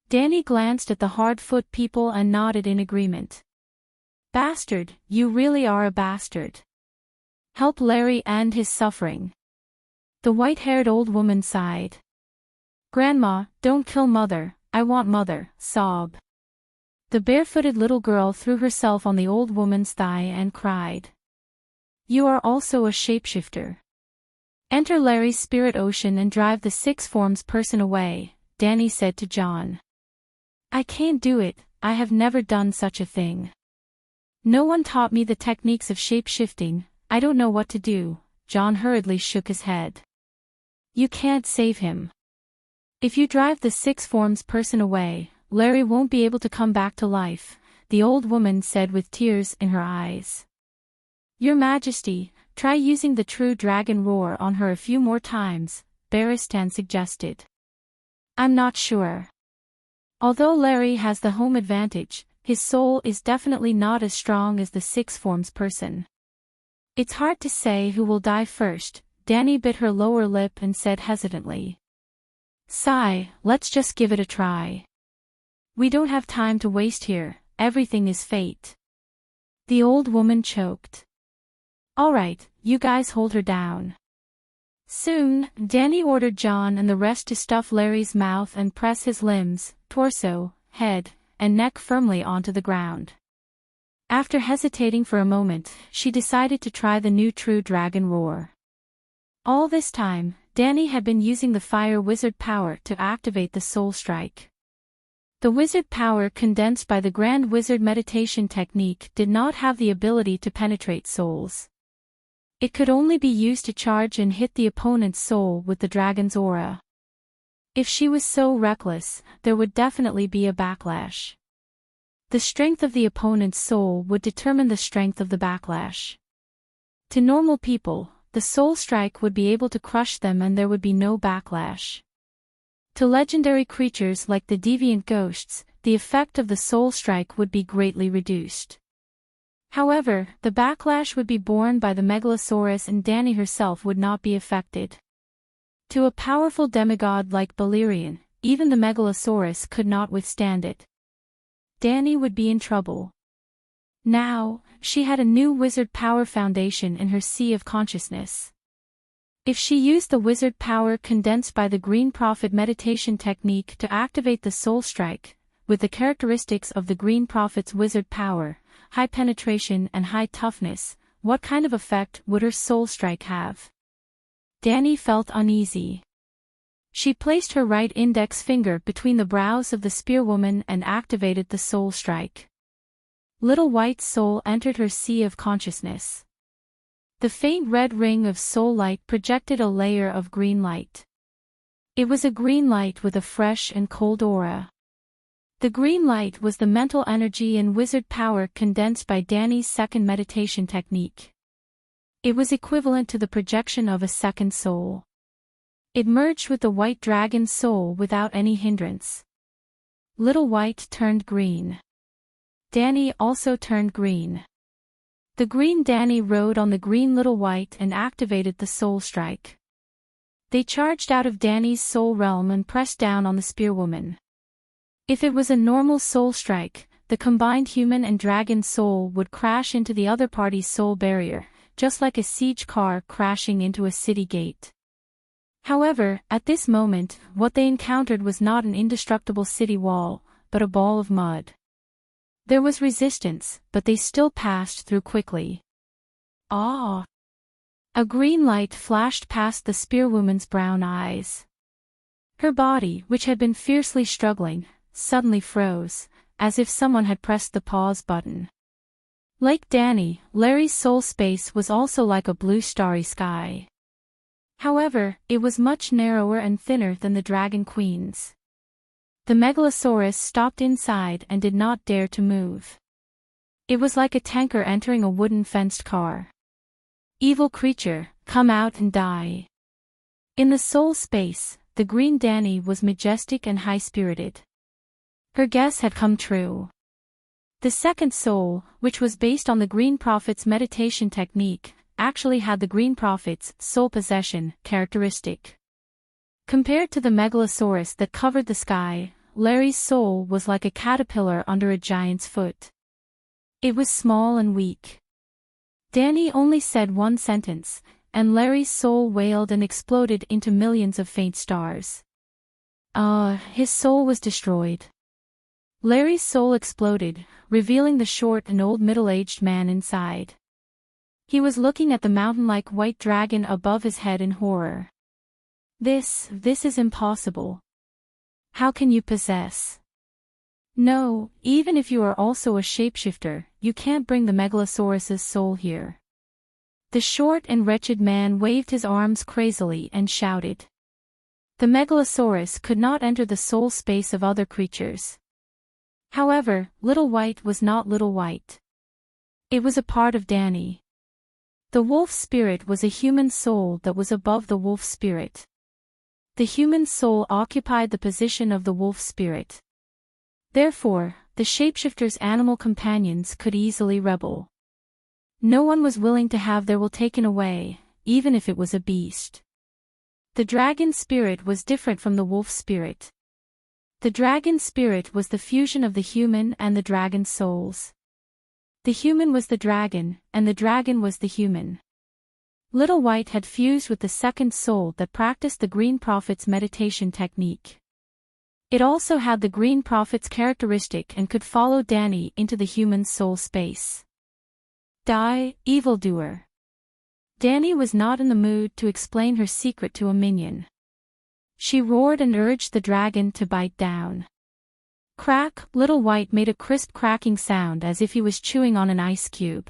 [SPEAKER 1] Danny glanced at the Hardfoot people and nodded in agreement. Bastard, you really are a bastard. Help Larry end his suffering. The white-haired old woman sighed. Grandma, don't kill Mother, I want Mother, sob. The barefooted little girl threw herself on the old woman's thigh and cried. You are also a shapeshifter. Enter Larry's spirit ocean and drive the six forms person away, Danny said to John. I can't do it, I have never done such a thing. No one taught me the techniques of shape-shifting, I don't know what to do, John hurriedly shook his head. You can't save him. If you drive the six forms person away, Larry won't be able to come back to life, the old woman said with tears in her eyes. Your Majesty, try using the true dragon roar on her a few more times, Barristan suggested. I'm not sure. Although Larry has the home advantage, his soul is definitely not as strong as the six forms person. It's hard to say who will die first, Danny bit her lower lip and said hesitantly. Sigh, let's just give it a try. We don't have time to waste here, everything is fate. The old woman choked. All right, you guys hold her down. Soon, Danny ordered John and the rest to stuff Larry's mouth and press his limbs, torso, head, and neck firmly onto the ground. After hesitating for a moment, she decided to try the new true dragon roar. All this time, Danny had been using the fire wizard power to activate the soul strike. The wizard power condensed by the Grand Wizard meditation technique did not have the ability to penetrate souls. It could only be used to charge and hit the opponent's soul with the dragon's aura. If she was so reckless, there would definitely be a backlash. The strength of the opponent's soul would determine the strength of the backlash. To normal people, the soul strike would be able to crush them and there would be no backlash. To legendary creatures like the deviant ghosts, the effect of the soul strike would be greatly reduced. However, the backlash would be borne by the Megalosaurus and Danny herself would not be affected. To a powerful demigod like Balerion, even the Megalosaurus could not withstand it. Danny would be in trouble. Now, she had a new wizard power foundation in her sea of consciousness. If she used the wizard power condensed by the Green Prophet meditation technique to activate the soul strike, with the characteristics of the Green Prophet's wizard power, high penetration and high toughness, what kind of effect would her soul strike have? Danny felt uneasy. She placed her right index finger between the brows of the spearwoman and activated the soul strike. Little white soul entered her sea of consciousness. The faint red ring of soul light projected a layer of green light. It was a green light with a fresh and cold aura. The green light was the mental energy and wizard power condensed by Danny's second meditation technique. It was equivalent to the projection of a second soul. It merged with the white dragon's soul without any hindrance. Little white turned green. Danny also turned green. The green Danny rode on the green little white and activated the soul strike. They charged out of Danny's soul realm and pressed down on the spearwoman. If it was a normal soul strike, the combined human and dragon soul would crash into the other party's soul barrier, just like a siege car crashing into a city gate. However, at this moment, what they encountered was not an indestructible city wall, but a ball of mud. There was resistance, but they still passed through quickly. Ah! A green light flashed past the spearwoman's brown eyes. Her body, which had been fiercely struggling, suddenly froze, as if someone had pressed the pause button. Like Danny, Larry's soul space was also like a blue starry sky. However, it was much narrower and thinner than the Dragon Queen's. The Megalosaurus stopped inside and did not dare to move. It was like a tanker entering a wooden fenced car. Evil creature, come out and die. In the soul space, the green Danny was majestic and high-spirited. Her guess had come true. The second soul, which was based on the Green Prophet's meditation technique, actually had the Green Prophet's soul possession characteristic. Compared to the Megalosaurus that covered the sky, Larry's soul was like a caterpillar under a giant's foot. It was small and weak. Danny only said one sentence, and Larry's soul wailed and exploded into millions of faint stars. His soul was destroyed. Larry's soul exploded, revealing the short and old middle-aged man inside. He was looking at the mountain-like white dragon above his head in horror. This is impossible. How can you possess? No, even if you are also a shapeshifter, you can't bring the Megalosaurus's soul here. The short and wretched man waved his arms crazily and shouted. The Megalosaurus could not enter the soul space of other creatures. However, Little White was not Little White. It was a part of Danny. The wolf spirit was a human soul that was above the wolf spirit. The human soul occupied the position of the wolf spirit. Therefore, the shapeshifter's animal companions could easily rebel. No one was willing to have their will taken away, even if it was a beast. The dragon spirit was different from the wolf spirit. The dragon spirit was the fusion of the human and the dragon souls. The human was the dragon, and the dragon was the human. Little White had fused with the second soul that practiced the Green Prophet's meditation technique. It also had the Green Prophet's characteristic and could follow Danny into the human soul space. Die, evildoer. Danny was not in the mood to explain her secret to a minion. She roared and urged the dragon to bite down. Crack, Little White made a crisp cracking sound as if he was chewing on an ice cube.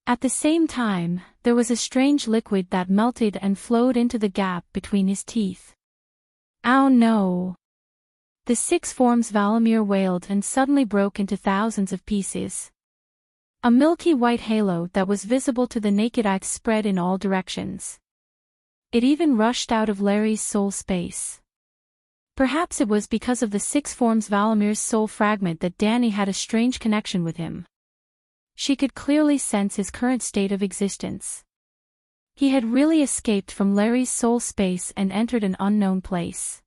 [SPEAKER 1] At the same time, there was a strange liquid that melted and flowed into the gap between his teeth. Ow no! The six forms Valamir wailed and suddenly broke into thousands of pieces. A milky white halo that was visible to the naked eye spread in all directions. It even rushed out of Larry's soul space. Perhaps it was because of the six forms Valamir's soul fragment that Danny had a strange connection with him. She could clearly sense his current state of existence. He had really escaped from Larry's soul space and entered an unknown place.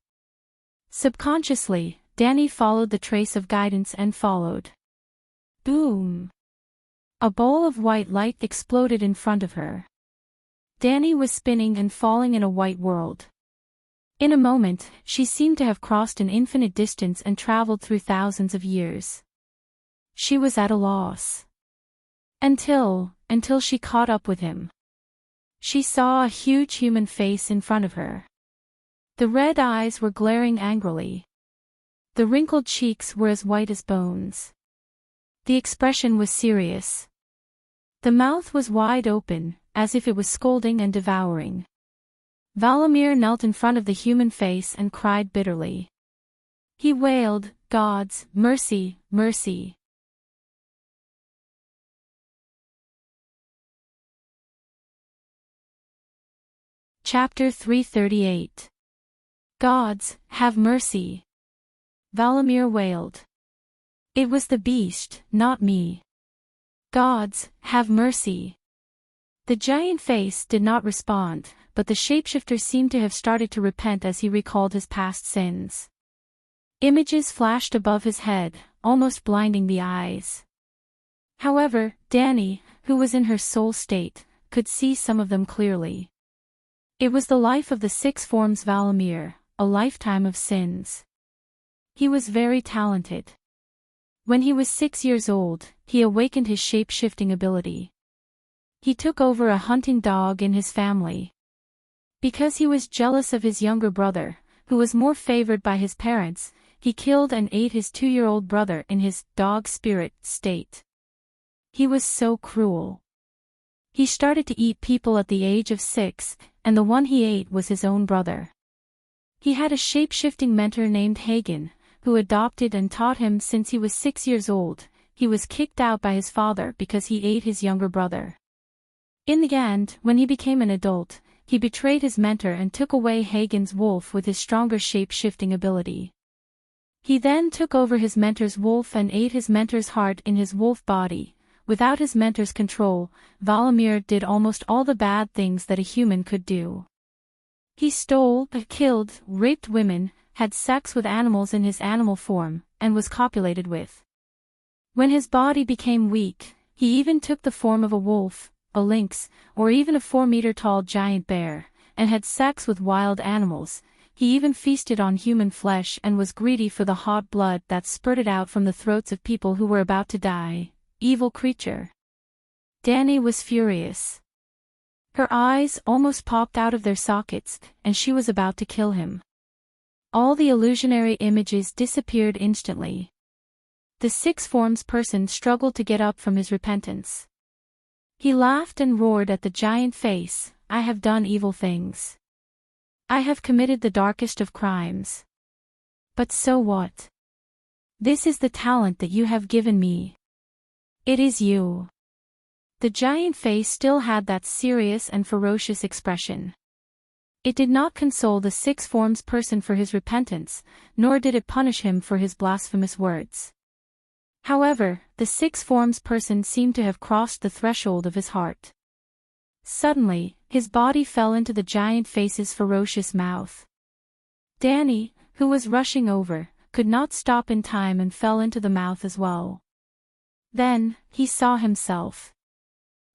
[SPEAKER 1] Subconsciously, Danny followed the trace of guidance and followed. Boom! A ball of white light exploded in front of her. Danny was spinning and falling in a white world. In a moment, she seemed to have crossed an infinite distance and traveled through thousands of years. She was at a loss. Until she caught up with him. She saw a huge human face in front of her. The red eyes were glaring angrily. The wrinkled cheeks were as white as bones. The expression was serious. The mouth was wide open, as if it was scolding and devouring. Valamir knelt in front of the human face and cried bitterly. He wailed, "Gods, mercy, mercy." Chapter 338. Gods, have mercy. Valamir wailed. It was the beast, not me. Gods, have mercy. The giant face did not respond, but the shapeshifter seemed to have started to repent as he recalled his past sins. Images flashed above his head, almost blinding the eyes. However, Danny, who was in her soul state, could see some of them clearly. It was the life of the six forms Valamir, a lifetime of sins. He was very talented. When he was 6 years old, he awakened his shape-shifting ability. He took over a hunting dog in his family. Because he was jealous of his younger brother, who was more favored by his parents, he killed and ate his 2-year-old brother in his dog spirit state. He was so cruel. He started to eat people at the age of 6, and the one he ate was his own brother. He had a shape-shifting mentor named Hagen, who adopted and taught him since he was 6 years old. He was kicked out by his father because he ate his younger brother. In the end, when he became an adult, he betrayed his mentor and took away Hagen's wolf with his stronger shape-shifting ability. He then took over his mentor's wolf and ate his mentor's heart in his wolf body. Without his mentor's control, Valamir did almost all the bad things that a human could do. He stole, killed, raped women, had sex with animals in his animal form, and was copulated with. When his body became weak, he even took the form of a wolf, a lynx, or even a 4-meter-tall giant bear, and had sex with wild animals. He even feasted on human flesh and was greedy for the hot blood that spurted out from the throats of people who were about to die. Evil creature. Danny was furious. Her eyes almost popped out of their sockets, and she was about to kill him. All the illusionary images disappeared instantly. The six forms person struggled to get up from his repentance. He laughed and roared at the giant face, "I have done evil things. I have committed the darkest of crimes. But so what? This is the talent that you have given me. It is you. The giant face still had that serious and ferocious expression. It did not console the six forms person for his repentance, nor did it punish him for his blasphemous words. However, the six forms person seemed to have crossed the threshold of his heart. Suddenly, his body fell into the giant face's ferocious mouth. Danny, who was rushing over, could not stop in time and fell into the mouth as well. Then, he saw himself.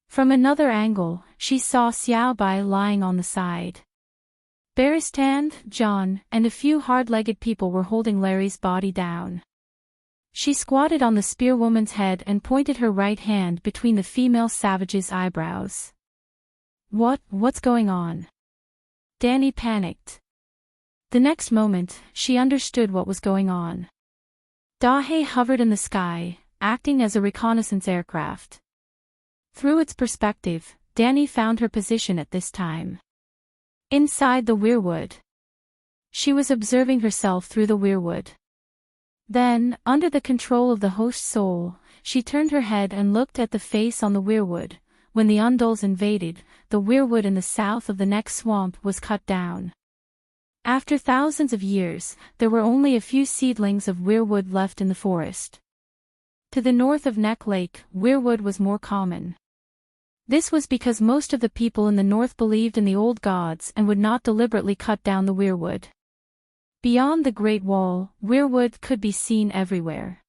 [SPEAKER 1] From another angle, she saw Xiaobai lying on the side. Baristand, John, and a few hard-legged people were holding Larry's body down. She squatted on the spearwoman's head and pointed her right hand between the female savage's eyebrows. What's going on? Danny panicked. The next moment, she understood what was going on. Dahe hovered in the sky, acting as a reconnaissance aircraft. Through its perspective, Danny found her position at this time. Inside the weirwood. She was observing herself through the weirwood. Then, under the control of the host soul, she turned her head and looked at the face on the weirwood. When the Undulls invaded, the weirwood in the south of the next swamp was cut down. After thousands of years, there were only a few seedlings of weirwood left in the forest. To the north of Neck Lake, weirwood was more common. This was because most of the people in the north believed in the old gods and would not deliberately cut down the weirwood. Beyond the Great Wall, weirwood could be seen everywhere.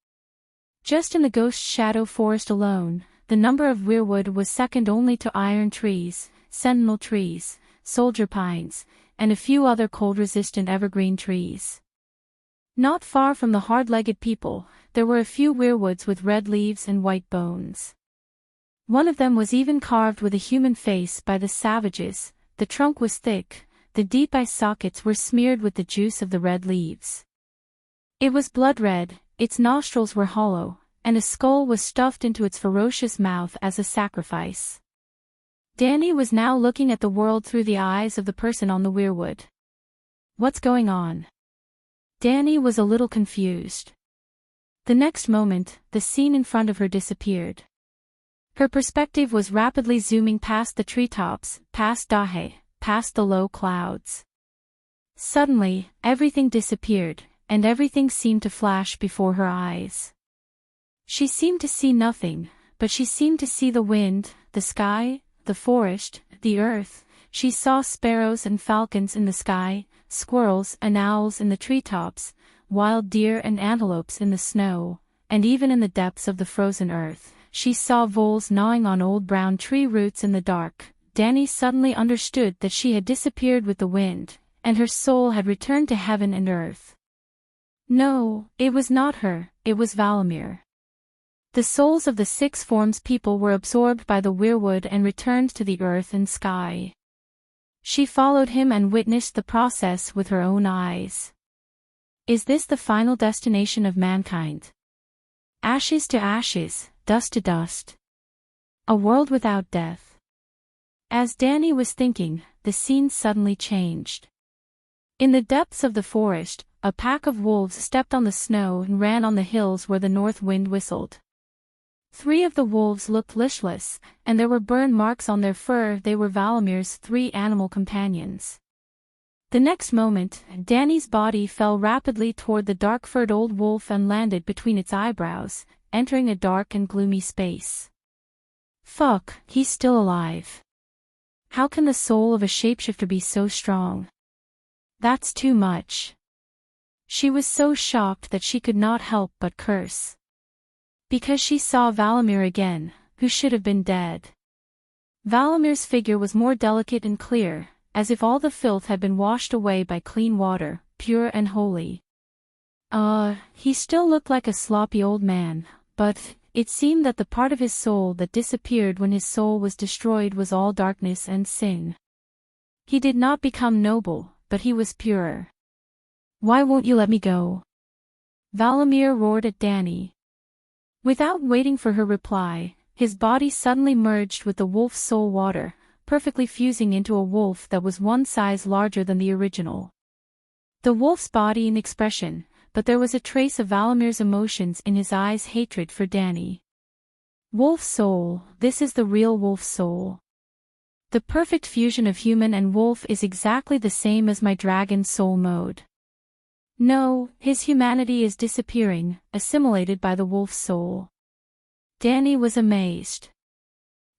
[SPEAKER 1] Just in the Ghost Shadow Forest alone, the number of weirwood was second only to iron trees, sentinel trees, soldier pines, and a few other cold-resistant evergreen trees. Not far from the hard-legged people, there were a few weirwoods with red leaves and white bones. One of them was even carved with a human face by the savages. The trunk was thick, the deep eye sockets were smeared with the juice of the red leaves. It was blood red, its nostrils were hollow, and a skull was stuffed into its ferocious mouth as a sacrifice. Danny was now looking at the world through the eyes of the person on the weirwood. What's going on? Danny was a little confused. The next moment, the scene in front of her disappeared. Her perspective was rapidly zooming past the treetops, past Dahe, past the low clouds. Suddenly, everything disappeared, and everything seemed to flash before her eyes. She seemed to see nothing, but she seemed to see the wind, the sky, the forest, the earth. She saw sparrows and falcons in the sky, squirrels and owls in the treetops, wild deer and antelopes in the snow, and even in the depths of the frozen earth. She saw voles gnawing on old brown tree roots in the dark. Danny suddenly understood that she had disappeared with the wind, and her soul had returned to heaven and earth. No, it was not her, it was Valamir. The souls of the six forms people were absorbed by the weirwood and returned to the earth and sky. She followed him and witnessed the process with her own eyes. Is this the final destination of mankind? Ashes to ashes, dust to dust. A world without death. As Danny was thinking, the scene suddenly changed. In the depths of the forest, a pack of wolves stepped on the snow and ran on the hills where the north wind whistled. 3 of the wolves looked listless, and there were burn marks on their fur. They were Valamir's 3 animal companions. The next moment, Danny's body fell rapidly toward the dark-furred old wolf and landed between its eyebrows, entering a dark and gloomy space. Fuck, he's still alive. How can the soul of a shapeshifter be so strong? That's too much. She was so shocked that she could not help but curse. Because she saw Valamir again, who should have been dead. Valamir's figure was more delicate and clear, as if all the filth had been washed away by clean water, pure and holy. He still looked like a sloppy old man, but it seemed that the part of his soul that disappeared when his soul was destroyed was all darkness and sin. He did not become noble, but he was purer. Why won't you let me go? Valamir roared at Danny. Without waiting for her reply, his body suddenly merged with the wolf's soul water, perfectly fusing into a wolf that was 1 size larger than the original. The wolf's body and expression, but there was a trace of Valamir's emotions in his eyes, hatred for Danny. Wolf soul, this is the real wolf soul. The perfect fusion of human and wolf is exactly the same as my dragon soul mode. No, his humanity is disappearing, assimilated by the wolf soul. Danny was amazed.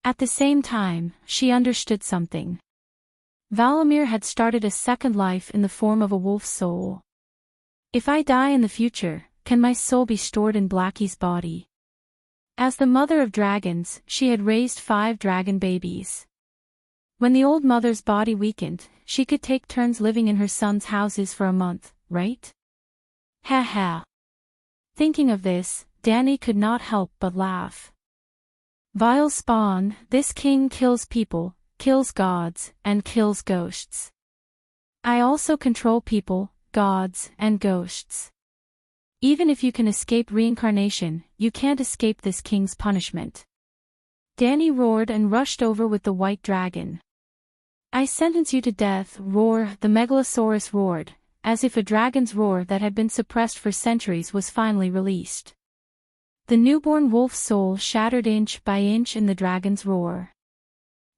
[SPEAKER 1] At the same time, she understood something. Valamir had started a second life in the form of a wolf soul. If I die in the future, can my soul be stored in Blackie's body? As the mother of dragons, she had raised 5 dragon babies. When the old mother's body weakened, she could take turns living in her son's houses for a month, right? Ha ha. Thinking of this, Danny could not help but laugh. Vile spawn, this king kills people, kills gods, and kills ghosts. I also control people, gods, and ghosts. Even if you can escape reincarnation, you can't escape this king's punishment. Danny roared and rushed over with the white dragon. I sentence you to death, roar, the Megalosaurus roared, as if a dragon's roar that had been suppressed for centuries was finally released. The newborn wolf soul shattered inch by inch in the dragon's roar.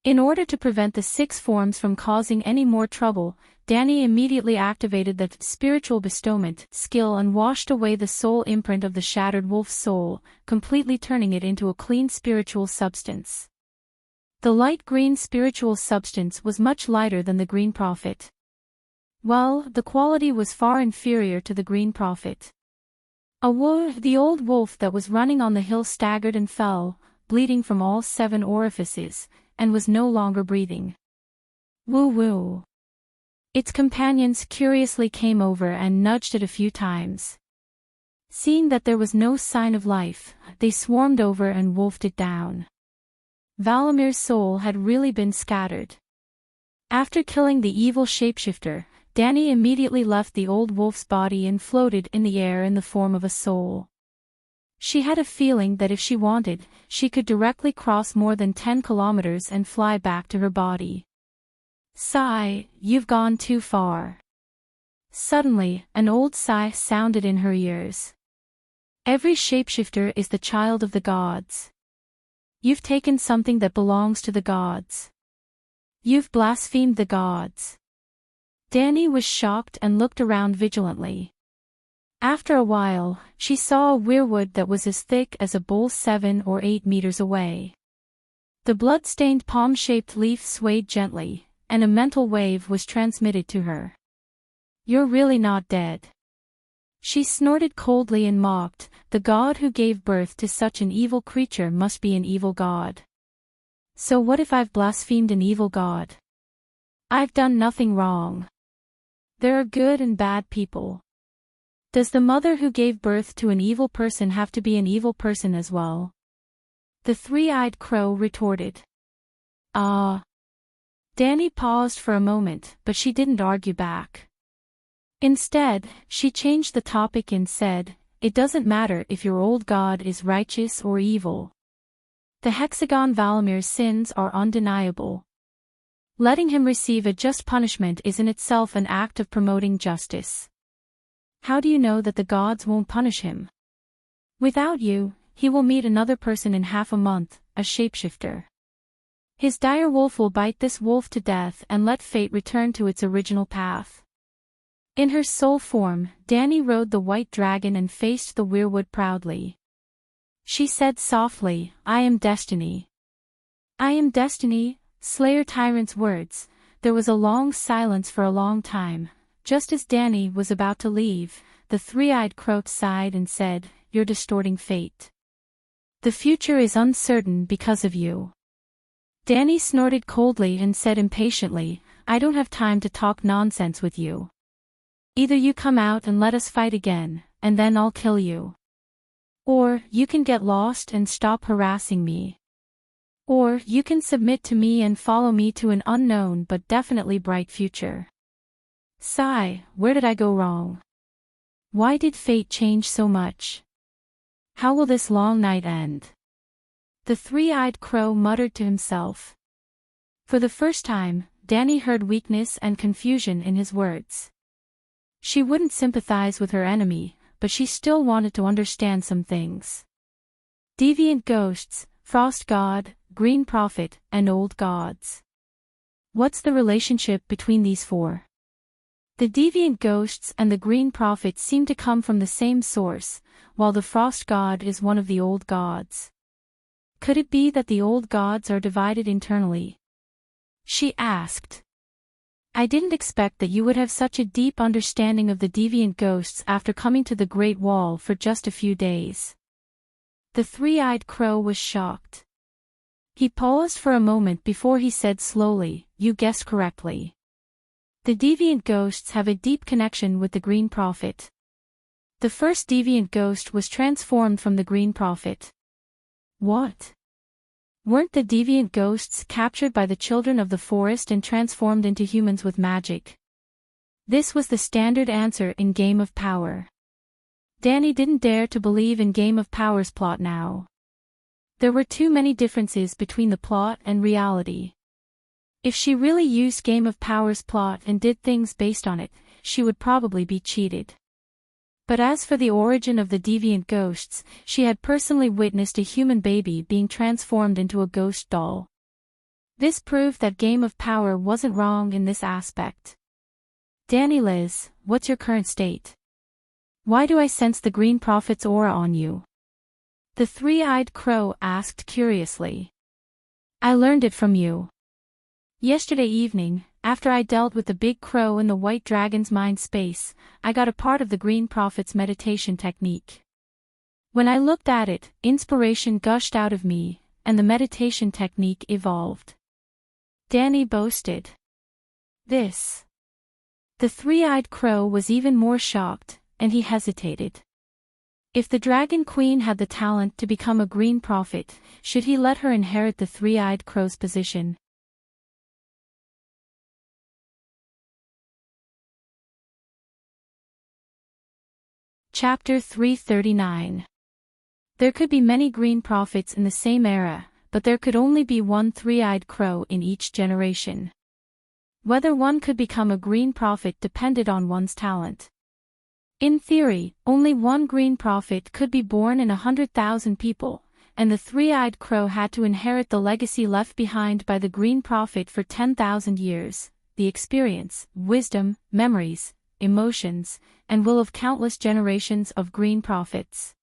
[SPEAKER 1] In order to prevent the 6 forms from causing any more trouble, Danny immediately activated the spiritual bestowment skill and washed away the soul imprint of the shattered wolf soul, completely turning it into a clean spiritual substance. The light green spiritual substance was much lighter than the green prophet. Well, the quality was far inferior to the green prophet. The old wolf that was running on the hill staggered and fell, bleeding from all 7 orifices, and was no longer breathing. Woo-woo. Its companions curiously came over and nudged it a few times. Seeing that there was no sign of life, they swarmed over and wolfed it down. Valamir's soul had really been scattered. After killing the evil shapeshifter, Danny immediately left the old wolf's body and floated in the air in the form of a soul. She had a feeling that if she wanted, she could directly cross more than 10 kilometers and fly back to her body. Sigh, you've gone too far. Suddenly, an old sigh sounded in her ears. Every shapeshifter is the child of the gods. You've taken something that belongs to the gods. You've blasphemed the gods. Danny was shocked and looked around vigilantly. After a while, she saw a weirwood that was as thick as a bowl 7 or 8 meters away. The blood-stained palm-shaped leaf swayed gently, and a mental wave was transmitted to her. You're really not dead. She snorted coldly and mocked, the god who gave birth to such an evil creature must be an evil god. So what if I've blasphemed an evil god? I've done nothing wrong. There are good and bad people. Does the mother who gave birth to an evil person have to be an evil person as well? The 3-eyed crow retorted. Ah. Danny paused for a moment, but she didn't argue back. Instead, she changed the topic and said, it doesn't matter if your old god is righteous or evil. The hexagon Valamir's sins are undeniable. Letting him receive a just punishment is in itself an act of promoting justice. How do you know that the gods won't punish him? Without you, he will meet another person in half a month, a shapeshifter. His dire wolf will bite this wolf to death and let fate return to its original path. In her soul form, Danny rode the white dragon and faced the weirwood proudly. She said softly, I am destiny. I am destiny, Slayer Tyrant's words. There was a long silence for a long time. Just as Danny was about to leave, the 3-eyed crow sighed and said, you're distorting fate. The future is uncertain because of you. Danny snorted coldly and said impatiently, I don't have time to talk nonsense with you. Either you come out and let us fight again, and then I'll kill you. Or, you can get lost and stop harassing me. Or, you can submit to me and follow me to an unknown but definitely bright future. Sigh, where did I go wrong? Why did fate change so much? How will this long night end? The 3-eyed crow muttered to himself. For the first time, Danny heard weakness and confusion in his words. She wouldn't sympathize with her enemy, but she still wanted to understand some things. Deviant ghosts, Frost God, Green Prophet, and Old Gods. What's the relationship between these four? The deviant ghosts and the Green Prophet seem to come from the same source, while the Frost God is one of the Old Gods. Could it be that the Old Gods are divided internally? She asked. I didn't expect that you would have such a deep understanding of the deviant ghosts after coming to the Great Wall for just a few days. The three-eyed crow was shocked. He paused for a moment before he said slowly, You guessed correctly. The deviant ghosts have a deep connection with the Green Prophet. The first deviant ghost was transformed from the Green Prophet. What? Weren't the deviant ghosts captured by the children of the forest and transformed into humans with magic? This was the standard answer in Game of Power. Danny didn't dare to believe in Game of Power's plot now. There were too many differences between the plot and reality. If she really used Game of Power's plot and did things based on it, she would probably be cheated. But as for the origin of the deviant ghosts, she had personally witnessed a human baby being transformed into a ghost doll. This proved that Game of Power wasn't wrong in this aspect. Danny Liz, what's your current state? Why do I sense the Green Prophet's aura on you? The three-eyed crow asked curiously. I learned it from you. Yesterday evening, after I dealt with the big crow in the white dragon's mind space, I got a part of the Green Prophet's meditation technique. When I looked at it, inspiration gushed out of me, and the meditation technique evolved. Danny boasted. This. The three-eyed crow was even more shocked, and he hesitated. If the Dragon Queen had the talent to become a Green Prophet, should he let her inherit the three-eyed crow's position? Chapter 339. There could be many Green Prophets in the same era, but there could only be one three-eyed crow in each generation. Whether one could become a Green Prophet depended on one's talent. In theory, only one Green Prophet could be born in 100,000 people, and the three-eyed crow had to inherit the legacy left behind by the Green Prophet for 10,000 years, the experience, wisdom, memories, emotions, and will of countless generations of Green Prophets.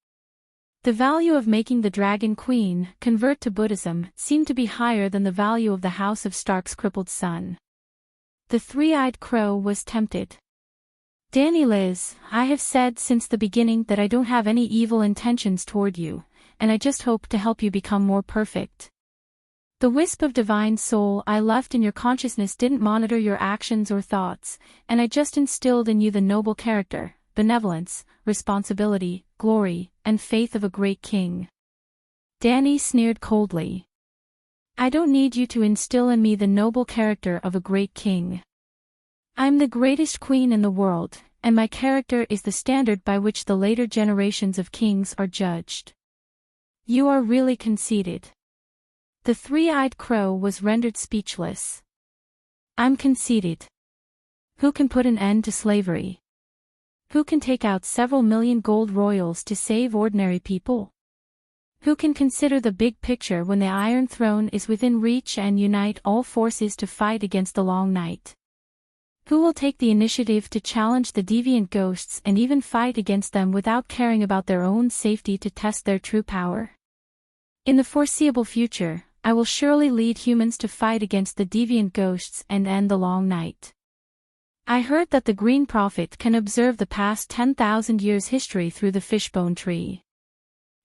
[SPEAKER 1] The value of making the Dragon Queen convert to Buddhism seemed to be higher than the value of the House of Stark's crippled son. The three-eyed crow was tempted. Danny Liz, I have said since the beginning that I don't have any evil intentions toward you, and I just hope to help you become more perfect. The wisp of divine soul I left in your consciousness didn't monitor your actions or thoughts, and I just instilled in you the noble character, benevolence, responsibility, glory, and faith of a great king. Danny sneered coldly. I don't need you to instill in me the noble character of a great king. I'm the greatest queen in the world, and my character is the standard by which the later generations of kings are judged. You are really conceited. The three-eyed crow was rendered speechless. I'm conceited. Who can put an end to slavery? Who can take out several million gold royals to save ordinary people? Who can consider the big picture when the Iron Throne is within reach and unite all forces to fight against the Long Night? Who will take the initiative to challenge the deviant ghosts and even fight against them without caring about their own safety to test their true power? In the foreseeable future, I will surely lead humans to fight against the deviant ghosts and end the Long Night. I heard that the Green Prophet can observe the past 10,000 years' history through the fishbone tree.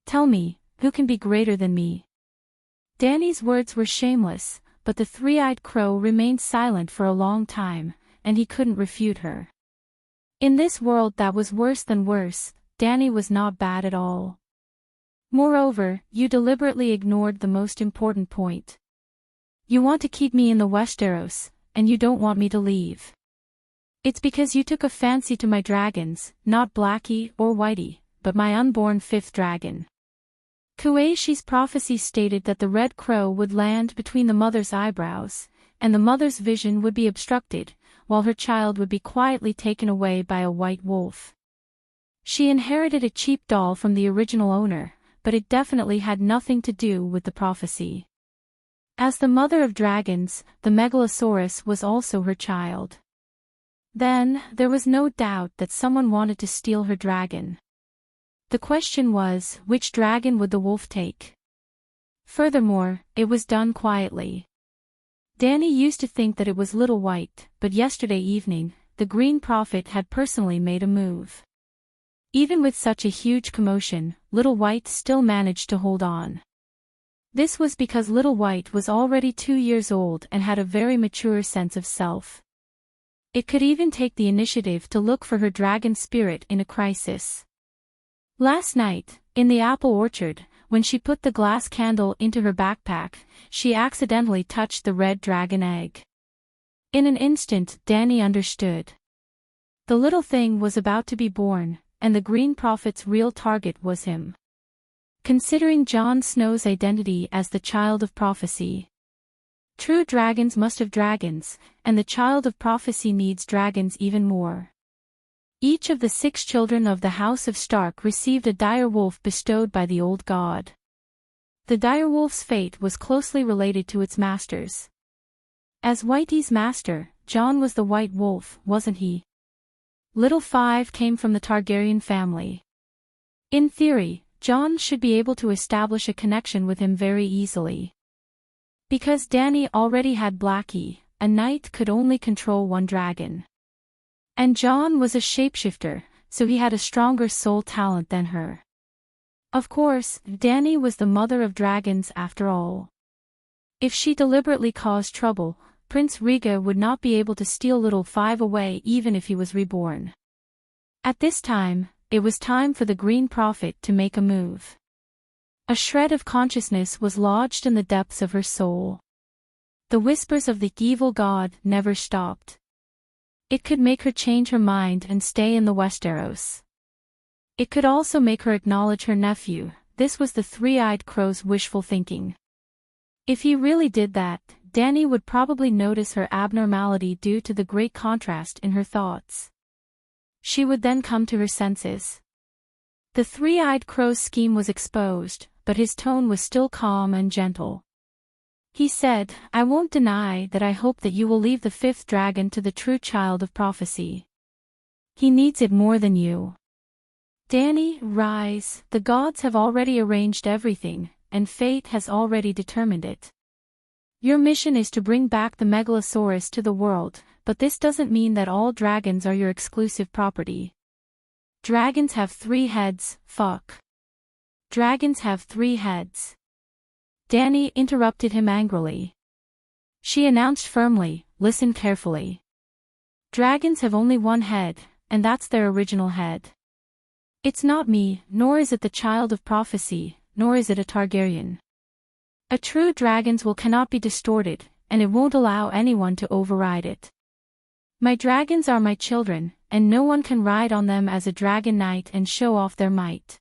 [SPEAKER 1] Tell me, who can be greater than me? Danny's words were shameless, but the three-eyed crow remained silent for a long time, and he couldn't refute her. In this world that was worse than worse, Danny was not bad at all. Moreover, you deliberately ignored the most important point. You want to keep me in the Westeros, and you don't want me to leave. It's because you took a fancy to my dragons, not Blackie or Whitey, but my unborn fifth dragon. Kueishi's prophecy stated that the red crow would land between the mother's eyebrows, and the mother's vision would be obstructed, while her child would be quietly taken away by a white wolf. She inherited a cheap doll from the original owner, but it definitely had nothing to do with the prophecy. As the mother of dragons, the Megalosaurus was also her child. Then, there was no doubt that someone wanted to steal her dragon. The question was, which dragon would the wolf take? Furthermore, it was done quietly. Danny used to think that it was Little White, but yesterday evening, the Green Prophet had personally made a move. Even with such a huge commotion, Little White still managed to hold on. This was because Little White was already 2 years old and had a very mature sense of self. It could even take the initiative to look for her dragon spirit in a crisis. Last night, in the apple orchard, when she put the glass candle into her backpack, she accidentally touched the red dragon egg. In an instant, Danny understood. The little thing was about to be born, and the Green Prophet's real target was him. Considering Jon Snow's identity as the child of prophecy. True dragons must have dragons, and the child of prophecy needs dragons even more. Each of the 6 children of the House of Stark received a direwolf bestowed by the old god. The direwolf's fate was closely related to its master's. As Whitey's master, Jon was the white wolf, wasn't he? Little Five came from the Targaryen family. In theory, Jon should be able to establish a connection with him very easily. Because Danny already had Blackie, a knight could only control one dragon. And Jon was a shapeshifter, so he had a stronger soul talent than her. Of course, Danny was the mother of dragons after all. If she deliberately caused trouble, Prince Riga would not be able to steal Little Five away even if he was reborn. At this time, it was time for the Green Prophet to make a move. A shred of consciousness was lodged in the depths of her soul. The whispers of the evil god never stopped. It could make her change her mind and stay in the Westeros. It could also make her acknowledge her nephew. This was the three-eyed crow's wishful thinking. If he really did that, Danny would probably notice her abnormality due to the great contrast in her thoughts. She would then come to her senses. The three-eyed crow's scheme was exposed, but his tone was still calm and gentle. He said, "I won't deny that I hope that you will leave the 5th dragon to the true child of prophecy. He needs it more than you. Danny, rise, the gods have already arranged everything, and fate has already determined it. Your mission is to bring back the Megalosaurus to the world, but this doesn't mean that all dragons are your exclusive property. Dragons have 3 heads, fuck. Dragons have 3 heads." Danny interrupted him angrily. She announced firmly, "Listen carefully. Dragons have only 1 head, and that's their original head. It's not me, nor is it the child of prophecy, nor is it a Targaryen. A true dragon's will cannot be distorted, and it won't allow anyone to override it. My dragons are my children, and no one can ride on them as a dragon knight and show off their might.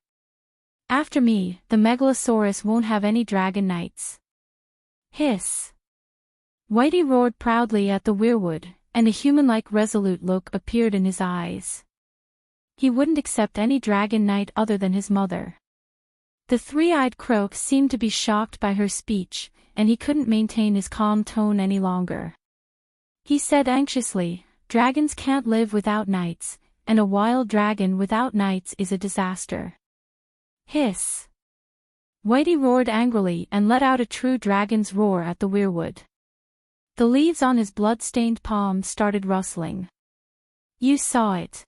[SPEAKER 1] After me, the Megalosaurus won't have any dragon knights." Hiss. Whitey roared proudly at the weirwood, and a human-like resolute look appeared in his eyes. He wouldn't accept any dragon knight other than his mother. The three-eyed crow seemed to be shocked by her speech, and he couldn't maintain his calm tone any longer. He said anxiously, "Dragons can't live without knights, and a wild dragon without knights is a disaster." Hiss. Whitey roared angrily and let out a true dragon's roar at the weirwood. The leaves on his blood-stained palm started rustling. "You saw it.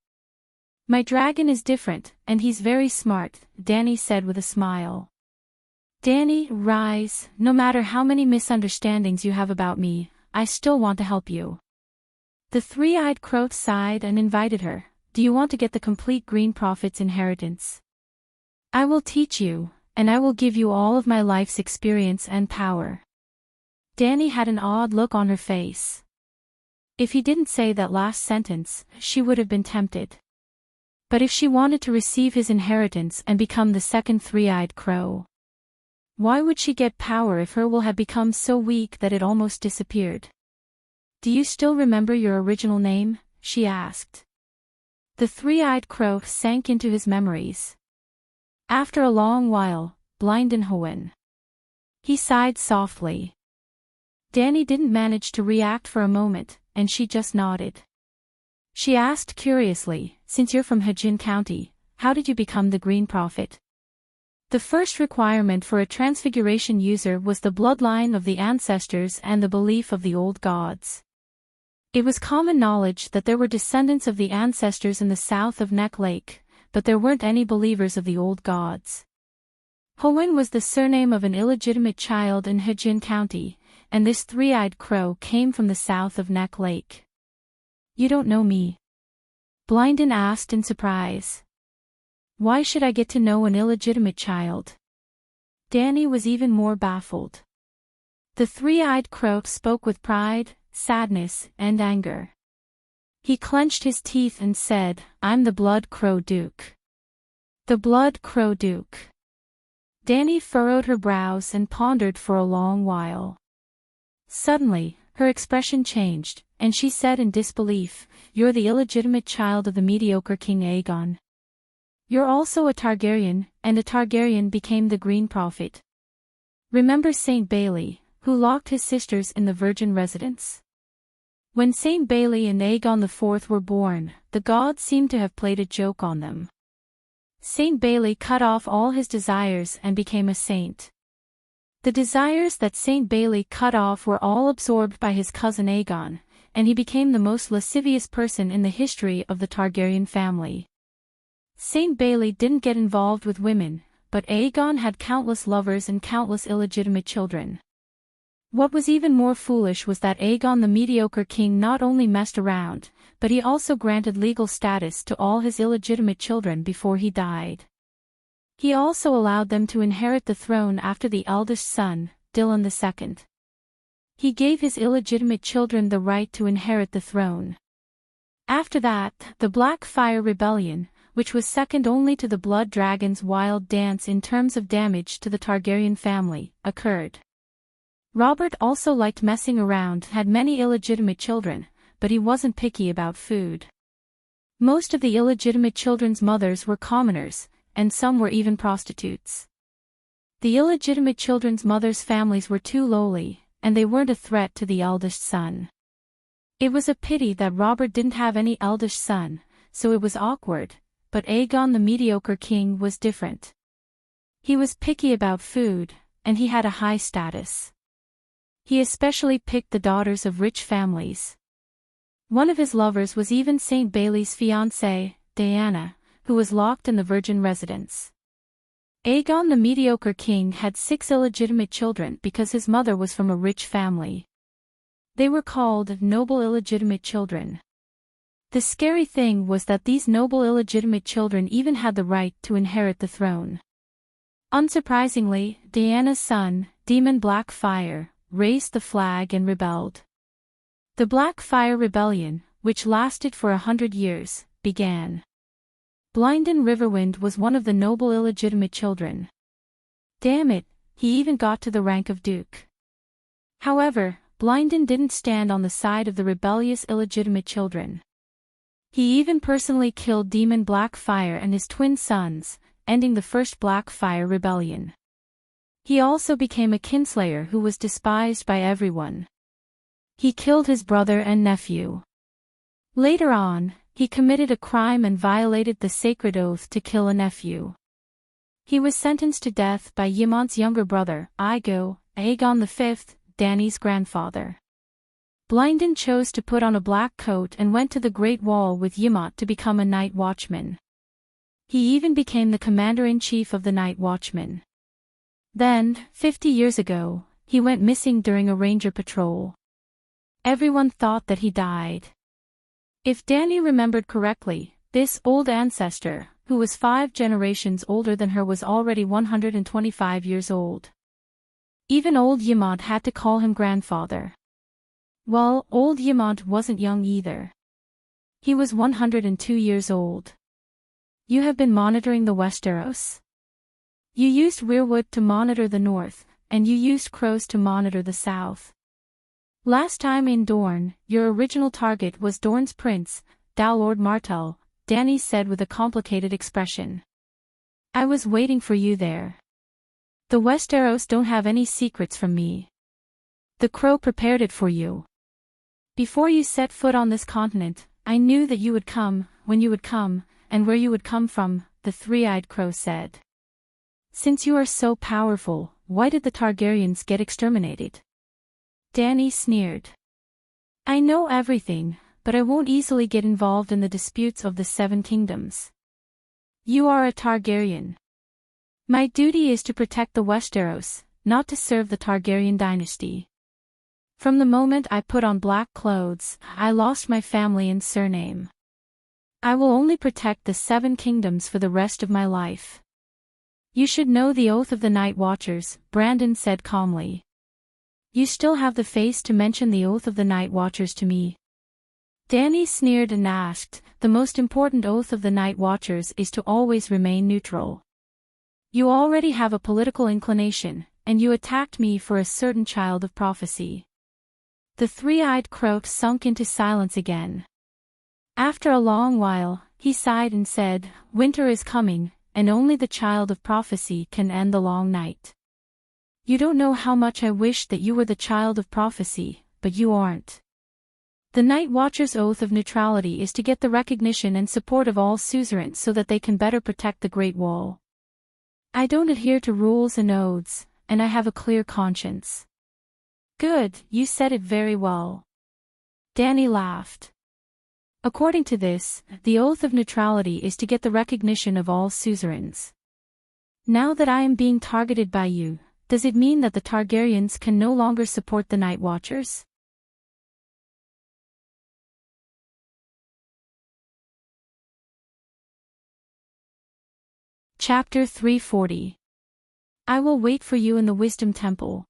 [SPEAKER 1] My dragon is different, and he's very smart," Danny said with a smile. "Danny, rise, no matter how many misunderstandings you have about me, I still want to help you." The three-eyed crow sighed and invited her, "Do you want to get the complete Green Prophet's inheritance? I will teach you, and I will give you all of my life's experience and power." Danny had an odd look on her face. If he didn't say that last sentence, she would have been tempted. But if she wanted to receive his inheritance and become the second three-eyed crow, why would she get power if her will had become so weak that it almost disappeared? "Do you still remember your original name?" she asked. The three-eyed crow sank into his memories. After a long while, Blinden Hoenn. He sighed softly. Danny didn't manage to react for a moment, and she just nodded. She asked curiously, since you're from Hejin County, how did you become the Green Prophet? The first requirement for a transfiguration user was the bloodline of the ancestors and the belief of the old gods. It was common knowledge that there were descendants of the ancestors in the south of Neck Lake, but there weren't any believers of the old gods. Hoenn was the surname of an illegitimate child in Hejin County, and this three-eyed crow came from the south of Neck Lake. You don't know me? Blinden asked in surprise. Why should I get to know an illegitimate child? Danny was even more baffled. The three-eyed crow spoke with pride, sadness, and anger. He clenched his teeth and said, I'm the Blood Crow Duke. The Blood Crow Duke. Danny furrowed her brows and pondered for a long while. Suddenly, her expression changed, and she said in disbelief, You're the illegitimate child of the mediocre King Aegon. You're also a Targaryen, and a Targaryen became the Green Prophet. Remember Saint Bailey, who locked his sisters in the virgin residence? When Saint Bailey and Aegon IV were born, the gods seemed to have played a joke on them. Saint Bailey cut off all his desires and became a saint. The desires that Saint Bailey cut off were all absorbed by his cousin Aegon, and he became the most lascivious person in the history of the Targaryen family. Saint Bailey didn't get involved with women, but Aegon had countless lovers and countless illegitimate children. What was even more foolish was that Aegon the mediocre king not only messed around, but he also granted legal status to all his illegitimate children before he died. He also allowed them to inherit the throne after the eldest son, Dylan II. He gave his illegitimate children the right to inherit the throne. After that, the Black Fire Rebellion, which was second only to the Blood Dragon's wild dance in terms of damage to the Targaryen family, occurred. Robert also liked messing around, had many illegitimate children, but he wasn't picky about food. Most of the illegitimate children's mothers were commoners, and some were even prostitutes. The illegitimate children's mothers' families were too lowly, and they weren't a threat to the eldest son. It was a pity that Robert didn't have any eldest son, so it was awkward, but Aegon the mediocre king was different. He was picky about food, and he had a high status. He especially picked the daughters of rich families. One of his lovers was even Saint Bailey's fiancée, Diana, who was locked in the virgin residence. Aegon the mediocre king had 6 illegitimate children because his mother was from a rich family. They were called noble illegitimate children. The scary thing was that these noble illegitimate children even had the right to inherit the throne. Unsurprisingly, Diana's son, Demon Blackfyre, raised the flag and rebelled. The Blackfyre Rebellion, which lasted for 100 years, began. Blinden Riverwind was one of the noble illegitimate children. Damn it, he even got to the rank of duke. However, Blinden didn't stand on the side of the rebellious illegitimate children. He even personally killed Demon Blackfyre and his twin sons, ending the first Blackfyre Rebellion. He also became a kinslayer who was despised by everyone. He killed his brother and nephew. Later on, he committed a crime and violated the sacred oath to kill a nephew. He was sentenced to death by Ymant's younger brother, Aegon V, Dany's grandfather. Blinden chose to put on a black coat and went to the Great Wall with Ymant to become a night watchman. He even became the commander-in-chief of the night watchmen. Then, 50 years ago, he went missing during a ranger patrol. Everyone thought that he died. If Dany remembered correctly, this old ancestor, who was 5 generations older than her, was already 125 years old. Even old Ymant had to call him grandfather. Well, old Ymant wasn't young either. He was 102 years old. You have been monitoring the Westeros? You used Weirwood to monitor the north, and you used crows to monitor the south. Last time in Dorne, your original target was Dorne's prince, Lord Martell, Dany said with a complicated expression. I was waiting for you there. The Westeros don't have any secrets from me. The crow prepared it for you. Before you set foot on this continent, I knew that you would come, when you would come, and where you would come from, the three-eyed crow said. Since you are so powerful, why did the Targaryens get exterminated? Dany sneered. I know everything, but I won't easily get involved in the disputes of the Seven Kingdoms. You are a Targaryen. My duty is to protect the Westeros, not to serve the Targaryen dynasty. From the moment I put on black clothes, I lost my family and surname. I will only protect the Seven Kingdoms for the rest of my life. You should know the oath of the Night Watchers, Brandon said calmly. You still have the face to mention the oath of the Night Watchers to me. Dany sneered and asked, the most important oath of the Night Watchers is to always remain neutral. You already have a political inclination, and you attacked me for a certain child of prophecy. The three-eyed crow sunk into silence again. After a long while, he sighed and said, Winter is coming, and only the child of prophecy can end the long night. You don't know how much I wish that you were the child of prophecy, but you aren't. The Night Watcher's oath of neutrality is to get the recognition and support of all suzerains so that they can better protect the Great Wall. I don't adhere to rules and oaths, and I have a clear conscience. Good, you said it very well. Dany laughed. According to this, the oath of neutrality is to get the recognition of all suzerains. Now that I am being targeted by you, does it mean that the Targaryens can no longer support the Night Watchers? Chapter 340. I will wait for you in the Wisdom Temple.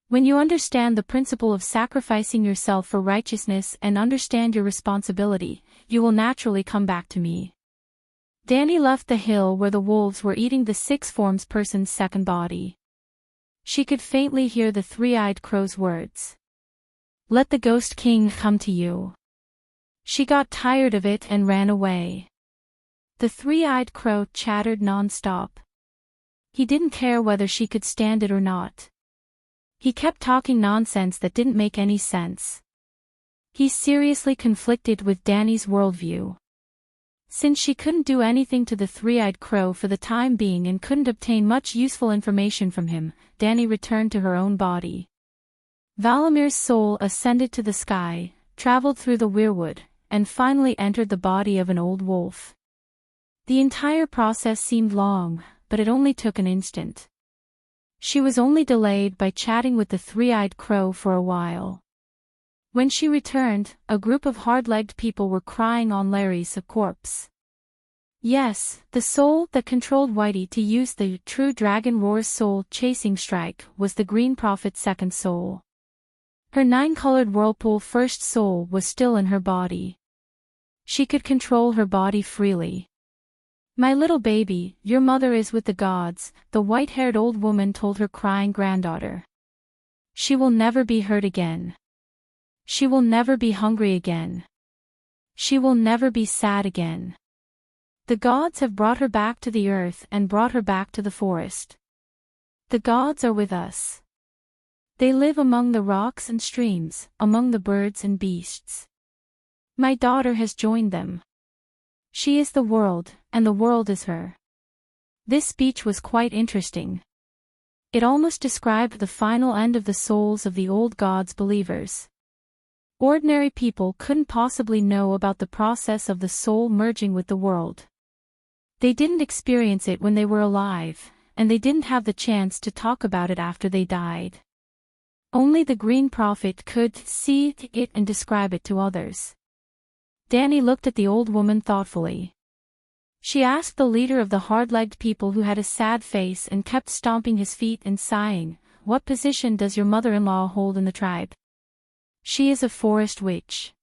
[SPEAKER 1] When you understand the principle of sacrificing yourself for righteousness and understand your responsibility, you will naturally come back to me. Dany left the hill where the wolves were eating the six-forms person's second body. She could faintly hear the three-eyed crow's words. Let the Ghost King come to you. She got tired of it and ran away. The three-eyed crow chattered non-stop. He didn't care whether she could stand it or not. He kept talking nonsense that didn't make any sense. He seriously conflicted with Dany's worldview. Since she couldn't do anything to the three-eyed crow for the time being and couldn't obtain much useful information from him, Dany returned to her own body. Valamir's soul ascended to the sky, traveled through the weirwood, and finally entered the body of an old wolf. The entire process seemed long, but it only took an instant. She was only delayed by chatting with the three-eyed crow for a while. When she returned, a group of hard-legged people were crying on Larry's corpse. Yes, the soul that controlled Whitey to use the true Dragon Roar's soul chasing strike was the Green Prophet's second soul. Her nine-colored whirlpool first soul was still in her body. She could control her body freely. My little baby, your mother is with the gods, the white-haired old woman told her crying granddaughter. She will never be hurt again. She will never be hungry again. She will never be sad again. The gods have brought her back to the earth and brought her back to the forest. The gods are with us. They live among the rocks and streams, among the birds and beasts. My daughter has joined them. She is the world, and the world is her. This speech was quite interesting. It almost described the final end of the souls of the old gods' believers. Ordinary people couldn't possibly know about the process of the soul merging with the world. They didn't experience it when they were alive, and they didn't have the chance to talk about it after they died. Only the Green Prophet could see it and describe it to others. Dany looked at the old woman thoughtfully. She asked the leader of the hard-legged people who had a sad face and kept stomping his feet and sighing, "What position does your mother-in-law hold in the tribe?" "She is a forest witch.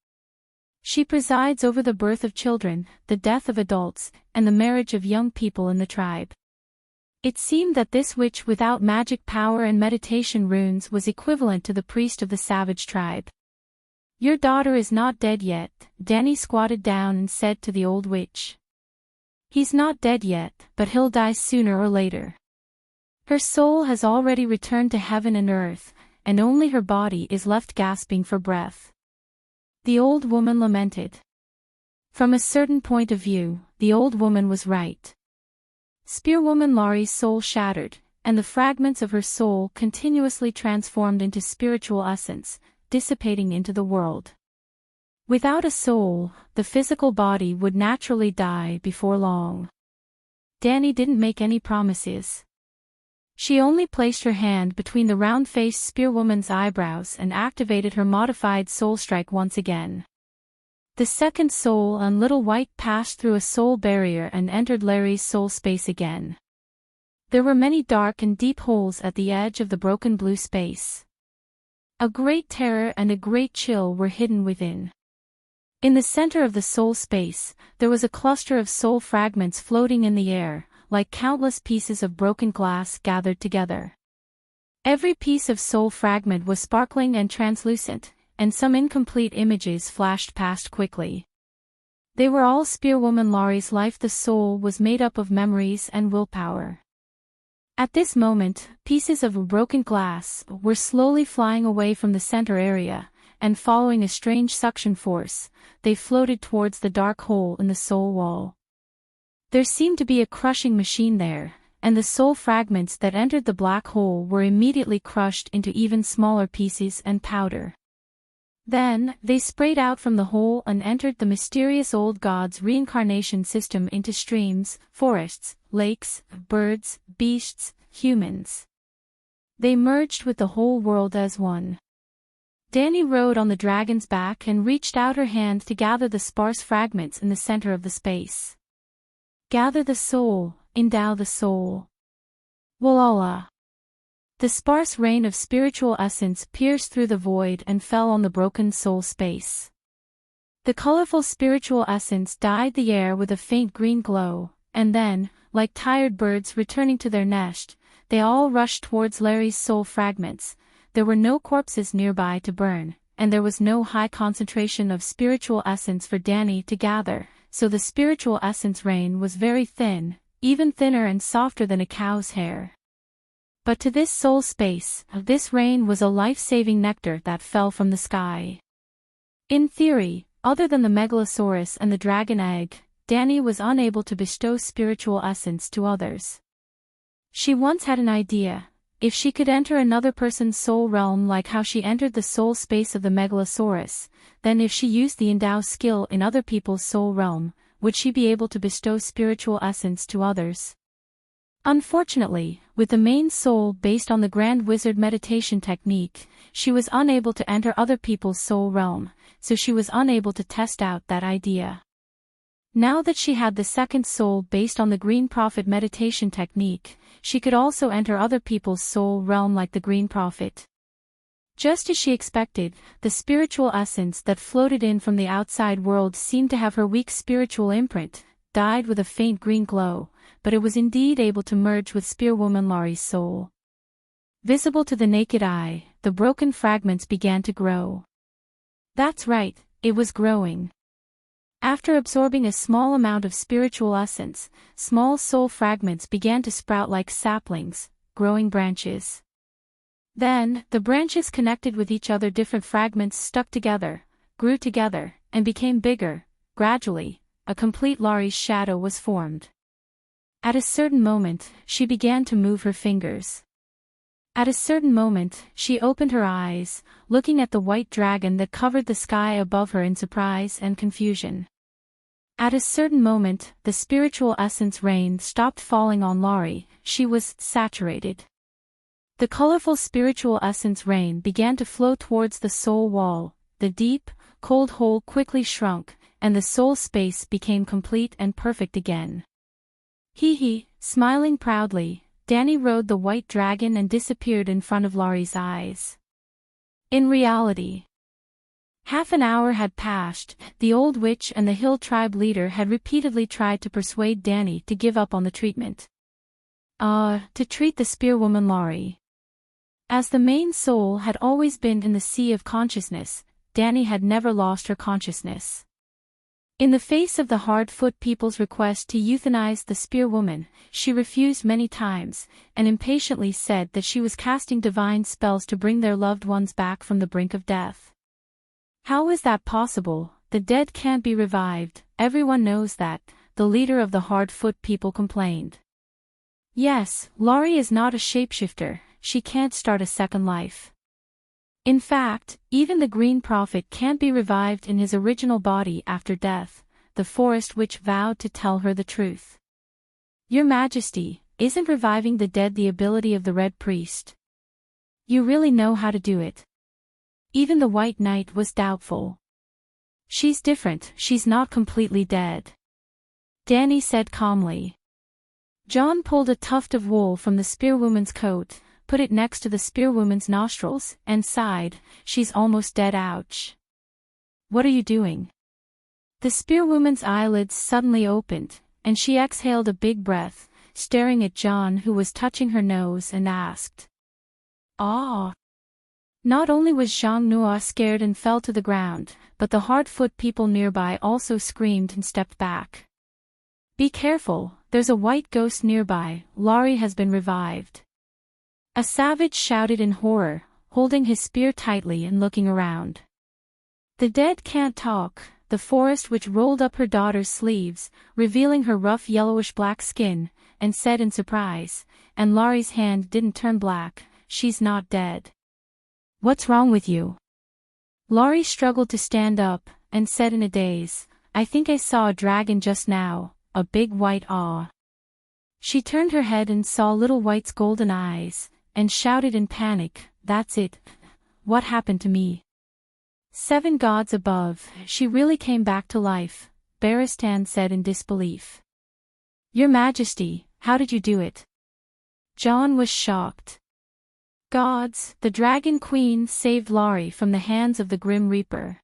[SPEAKER 1] She presides over the birth of children, the death of adults, and the marriage of young people in the tribe." It seemed that this witch without magic power and meditation runes was equivalent to the priest of the savage tribe. "Your daughter is not dead yet," Dany squatted down and said to the old witch. "He's not dead yet, but he'll die sooner or later. Her soul has already returned to heaven and earth, and only her body is left gasping for breath. The old woman lamented. From a certain point of view, the old woman was right. Spearwoman Laurie's soul shattered, and the fragments of her soul continuously transformed into spiritual essence, dissipating into the world. Without a soul, the physical body would naturally die before long. Danny didn't make any promises. She only placed her hand between the round-faced spearwoman's eyebrows and activated her modified soul strike once again. The second soul on Little White passed through a soul barrier and entered Larry's soul space again. There were many dark and deep holes at the edge of the broken blue space. A great terror and a great chill were hidden within. In the center of the soul space, there was a cluster of soul fragments floating in the air, like countless pieces of broken glass gathered together. Every piece of soul fragment was sparkling and translucent, and some incomplete images flashed past quickly. They were all Spearwoman Laurie's life. The soul was made up of memories and willpower. At this moment, pieces of broken glass were slowly flying away from the center area, and following a strange suction force, they floated towards the dark hole in the soul wall. There seemed to be a crushing machine there, and the soul fragments that entered the black hole were immediately crushed into even smaller pieces and powder. Then, they sprayed out from the hole and entered the mysterious old god's reincarnation system into streams, forests, lakes, birds, beasts, humans. They merged with the whole world as one. Danny rode on the dragon's back and reached out her hand to gather the sparse fragments in the center of the space. Gather the soul, endow the soul. Walala. The sparse rain of spiritual essence pierced through the void and fell on the broken soul space. The colorful spiritual essence dyed the air with a faint green glow, and then, like tired birds returning to their nest, they all rushed towards Larry's soul fragments. There were no corpses nearby to burn, and there was no high concentration of spiritual essence for Danny to gather, so the spiritual essence rain was very thin, even thinner and softer than a cow's hair. But to this soul space, this rain was a life-saving nectar that fell from the sky. In theory, other than the Megalosaurus and the dragon egg, Danny was unable to bestow spiritual essence to others. She once had an idea: if she could enter another person's soul realm like how she entered the soul space of the Megalosaurus, then if she used the endow skill in other people's soul realm, would she be able to bestow spiritual essence to others? Unfortunately, with the main soul based on the Grand Wizard meditation technique, she was unable to enter other people's soul realm, so she was unable to test out that idea. Now that she had the second soul based on the Green Prophet meditation technique, she could also enter other people's soul realm like the Green Prophet. Just as she expected, the spiritual essence that floated in from the outside world seemed to have her weak spiritual imprint, dyed with a faint green glow, but it was indeed able to merge with Spearwoman Laurie's soul. Visible to the naked eye, the broken fragments began to grow. That's right, it was growing. After absorbing a small amount of spiritual essence, small soul fragments began to sprout like saplings, growing branches. Then, the branches connected with each other. Different fragments stuck together, grew together, and became bigger. Gradually, a complete Laurie's shadow was formed. At a certain moment, she began to move her fingers. At a certain moment, she opened her eyes, looking at the white dragon that covered the sky above her in surprise and confusion. At a certain moment, the spiritual essence rain stopped falling on Laurie. She was saturated. The colorful spiritual essence rain began to flow towards the soul wall. The deep, cold hole quickly shrunk, and the soul space became complete and perfect again. Hee, smiling proudly, Danny rode the white dragon and disappeared in front of Laurie's eyes. In reality, half an hour had passed. The old witch and the hill tribe leader had repeatedly tried to persuade Danny to give up on the treatment. To treat the Spearwoman Laurie. As the main soul had always been in the sea of consciousness, Danny had never lost her consciousness. In the face of the Hardfoot people's request to euthanize the spearwoman, she refused many times, and impatiently said that she was casting divine spells to bring their loved ones back from the brink of death. How is that possible? The dead can't be revived, everyone knows that, the leader of the Hardfoot people complained. Yes, Laurie is not a shapeshifter, she can't start a second life. In fact, even the Green Prophet can't be revived in his original body after death, the Forest Witch vowed to tell her the truth. Your Majesty, isn't reviving the dead the ability of the Red Priest? You really know how to do it. Even the White Knight was doubtful. She's different, she's not completely dead. Danny said calmly. John pulled a tuft of wool from the spearwoman's coat, put it next to the spearwoman's nostrils, and sighed, she's almost dead, ouch. What are you doing? The spearwoman's eyelids suddenly opened, and she exhaled a big breath, staring at John who was touching her nose and asked. Ah! Not only was Jean Noir scared and fell to the ground, but the Hardfoot people nearby also screamed and stepped back. Be careful, there's a white ghost nearby, Laurie has been revived. A savage shouted in horror, holding his spear tightly and looking around. The dead can't talk, the Forest Witch rolled up her daughter's sleeves, revealing her rough yellowish-black skin, and said in surprise, and Laurie's hand didn't turn black, she's not dead. What's wrong with you? Laurie struggled to stand up, and said in a daze, I think I saw a dragon just now, a big white awe. She turned her head and saw Little White's golden eyes, and shouted in panic, that's it. What happened to me? 7 gods above, she really came back to life, Barristan said in disbelief. Your Majesty, how did you do it? John was shocked. Gods, the Dragon Queen saved Laurie from the hands of the Grim Reaper.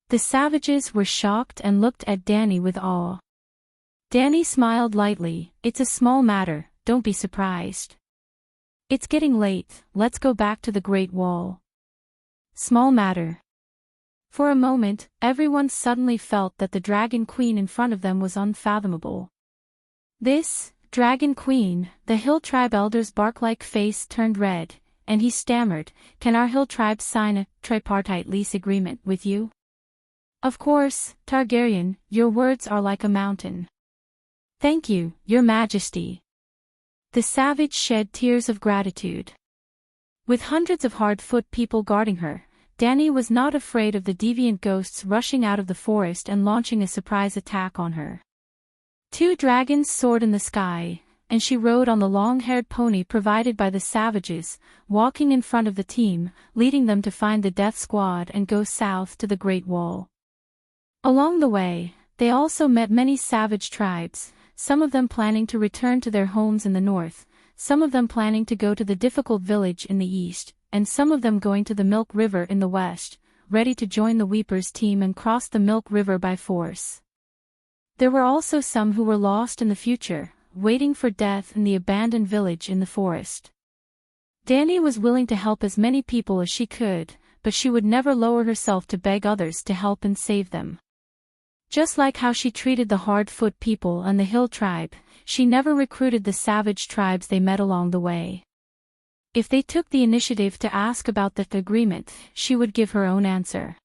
[SPEAKER 1] The savages were shocked and looked at Danny with awe. Danny smiled lightly, it's a small matter, don't be surprised. It's getting late, let's go back to the Great Wall. Small matter. For a moment, everyone suddenly felt that the Dragon Queen in front of them was unfathomable. This, Dragon Queen, the Hill Tribe elder's bark-like face turned red, and he stammered, can our Hill Tribe sign a tripartite lease agreement with you? Of course, Targaryen, your words are like a mountain. Thank you, Your Majesty. The savage shed tears of gratitude. With hundreds of Hardfoot people guarding her, Danny was not afraid of the deviant ghosts rushing out of the forest and launching a surprise attack on her. 2 dragons soared in the sky, and she rode on the long-haired pony provided by the savages, walking in front of the team, leading them to find the Death Squad and go south to the Great Wall. Along the way, they also met many savage tribes, some of them planning to return to their homes in the north, some of them planning to go to the difficult village in the east, and some of them going to the Milk River in the west, ready to join the Weepers team and cross the Milk River by force. There were also some who were lost in the future, waiting for death in the abandoned village in the forest. Danny was willing to help as many people as she could, but she would never lower herself to beg others to help and save them. Just like how she treated the Hardfoot people and the Hill Tribe, she never recruited the savage tribes they met along the way. If they took the initiative to ask about the agreement, she would give her own answer.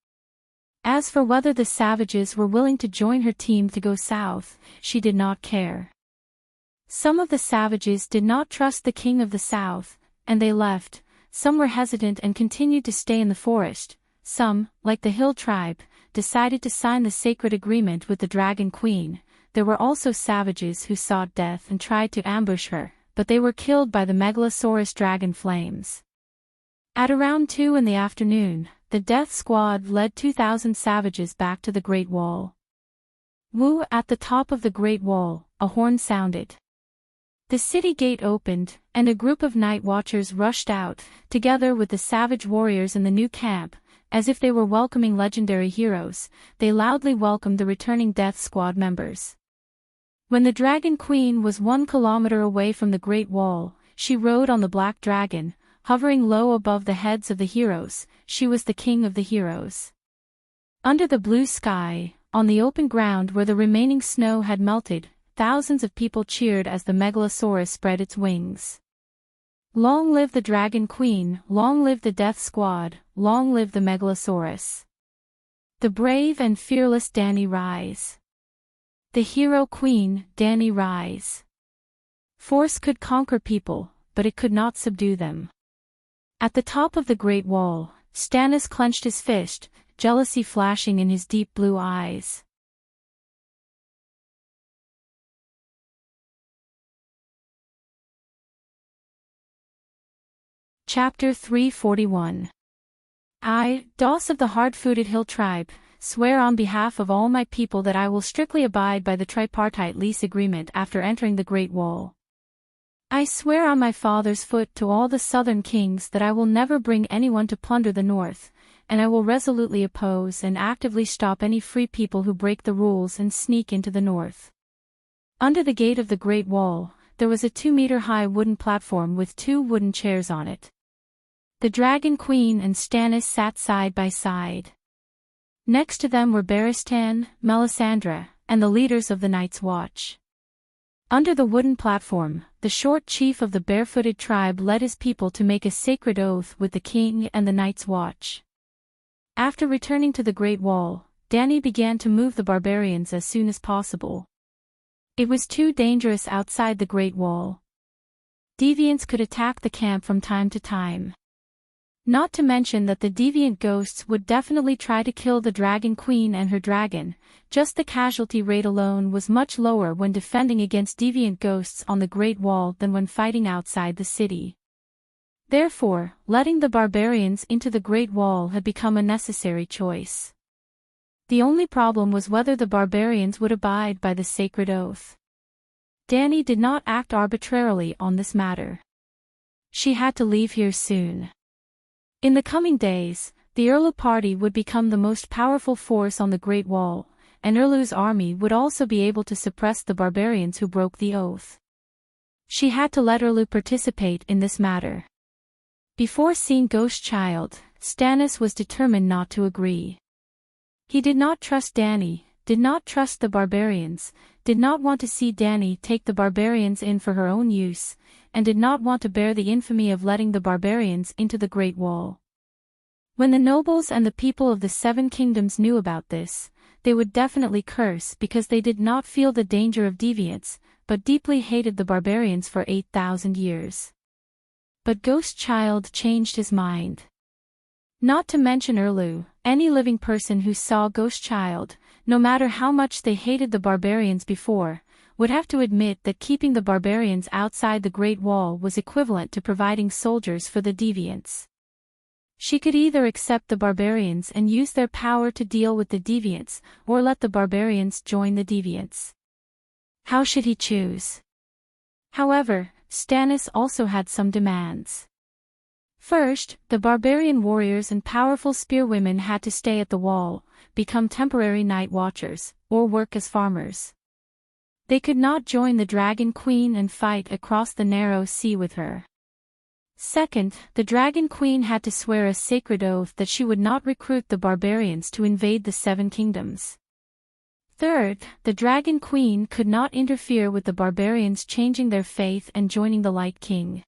[SPEAKER 1] As for whether the savages were willing to join her team to go south, she did not care. Some of the savages did not trust the King of the South, and they left. Some were hesitant and continued to stay in the forest. Some, like the Hill Tribe, decided to sign the sacred agreement with the Dragon Queen. There were also savages who sought death and tried to ambush her, but they were killed by the Megalosaurus dragon flames. At around 2 in the afternoon, the Death Squad led 2,000 savages back to the Great Wall. Woo! At the top of the Great Wall, a horn sounded. The city gate opened, and a group of night watchers rushed out, together with the savage warriors in the new camp. As if they were welcoming legendary heroes, they loudly welcomed the returning Death Squad members. When the Dragon Queen was 1 kilometer away from the Great Wall, she rode on the Black Dragon, hovering low above the heads of the heroes. She was the king of the heroes. Under the blue sky, On the open ground where the remaining snow had melted, thousands of people cheered as the Megalosaurus spread its wings. Long live the Dragon Queen, long live the Death Squad, long live the Megalosaurus. The brave and fearless Danny rise. The hero queen, Danny rise. Force could conquer people, but it could not subdue them. At the top of the Great Wall, Stannis clenched his fist, jealousy flashing in his deep blue eyes. Chapter 341. I, Doss of the hard-footed Hill tribe, swear on behalf of all my people that I will strictly abide by the tripartite lease agreement after entering the Great Wall. I swear on my father's foot to all the southern kings that I will never bring anyone to plunder the north, and I will resolutely oppose and actively stop any free people who break the rules and sneak into the north. Under the gate of the Great Wall, there was a 2-meter-high wooden platform with 2 wooden chairs on it. The Dragon Queen and Stannis sat side by side. Next to them were Barristan, Melisandre, and the leaders of the Night's Watch. Under the wooden platform, the short chief of the barefooted tribe led his people to make a sacred oath with the king and the Night's Watch. After returning to the Great Wall, Danny began to move the barbarians as soon as possible. It was too dangerous outside the Great Wall. Deviants could attack the camp from time to time. Not to mention that the deviant ghosts would definitely try to kill the Dragon Queen and her dragon. Just the casualty rate alone was much lower when defending against deviant ghosts on the Great Wall than when fighting outside the city. Therefore, letting the barbarians into the Great Wall had become a necessary choice. The only problem was whether the barbarians would abide by the sacred oath. Danny did not act arbitrarily on this matter. She had to leave here soon. In the coming days, the Erlu party would become the most powerful force on the Great Wall, and Erlu's army would also be able to suppress the barbarians who broke the oath. She had to let Erlu participate in this matter. Before seeing Ghost Child, Stannis was determined not to agree. He did not trust Danny, did not trust the barbarians, did not want to see Danny take the barbarians in for her own use, and did not want to bear the infamy of letting the barbarians into the Great Wall. When the nobles and the people of the 7 kingdoms knew about this, they would definitely curse because they did not feel the danger of deviants, but deeply hated the barbarians for 8,000 years. But Ghost Child changed his mind. Not to mention Erlu, any living person who saw Ghost Child, no matter how much they hated the barbarians before, would have to admit that keeping the barbarians outside the Great Wall was equivalent to providing soldiers for the deviants. She could either accept the barbarians and use their power to deal with the deviants, or let the barbarians join the deviants. How should he choose? However, Stannis also had some demands. First, the barbarian warriors and powerful spearwomen had to stay at the wall, become temporary night watchers, or work as farmers. They could not join the Dragon Queen and fight across the narrow sea with her. Second, the Dragon Queen had to swear a sacred oath that she would not recruit the barbarians to invade the 7 kingdoms. Third, the Dragon Queen could not interfere with the barbarians changing their faith and joining the Light King.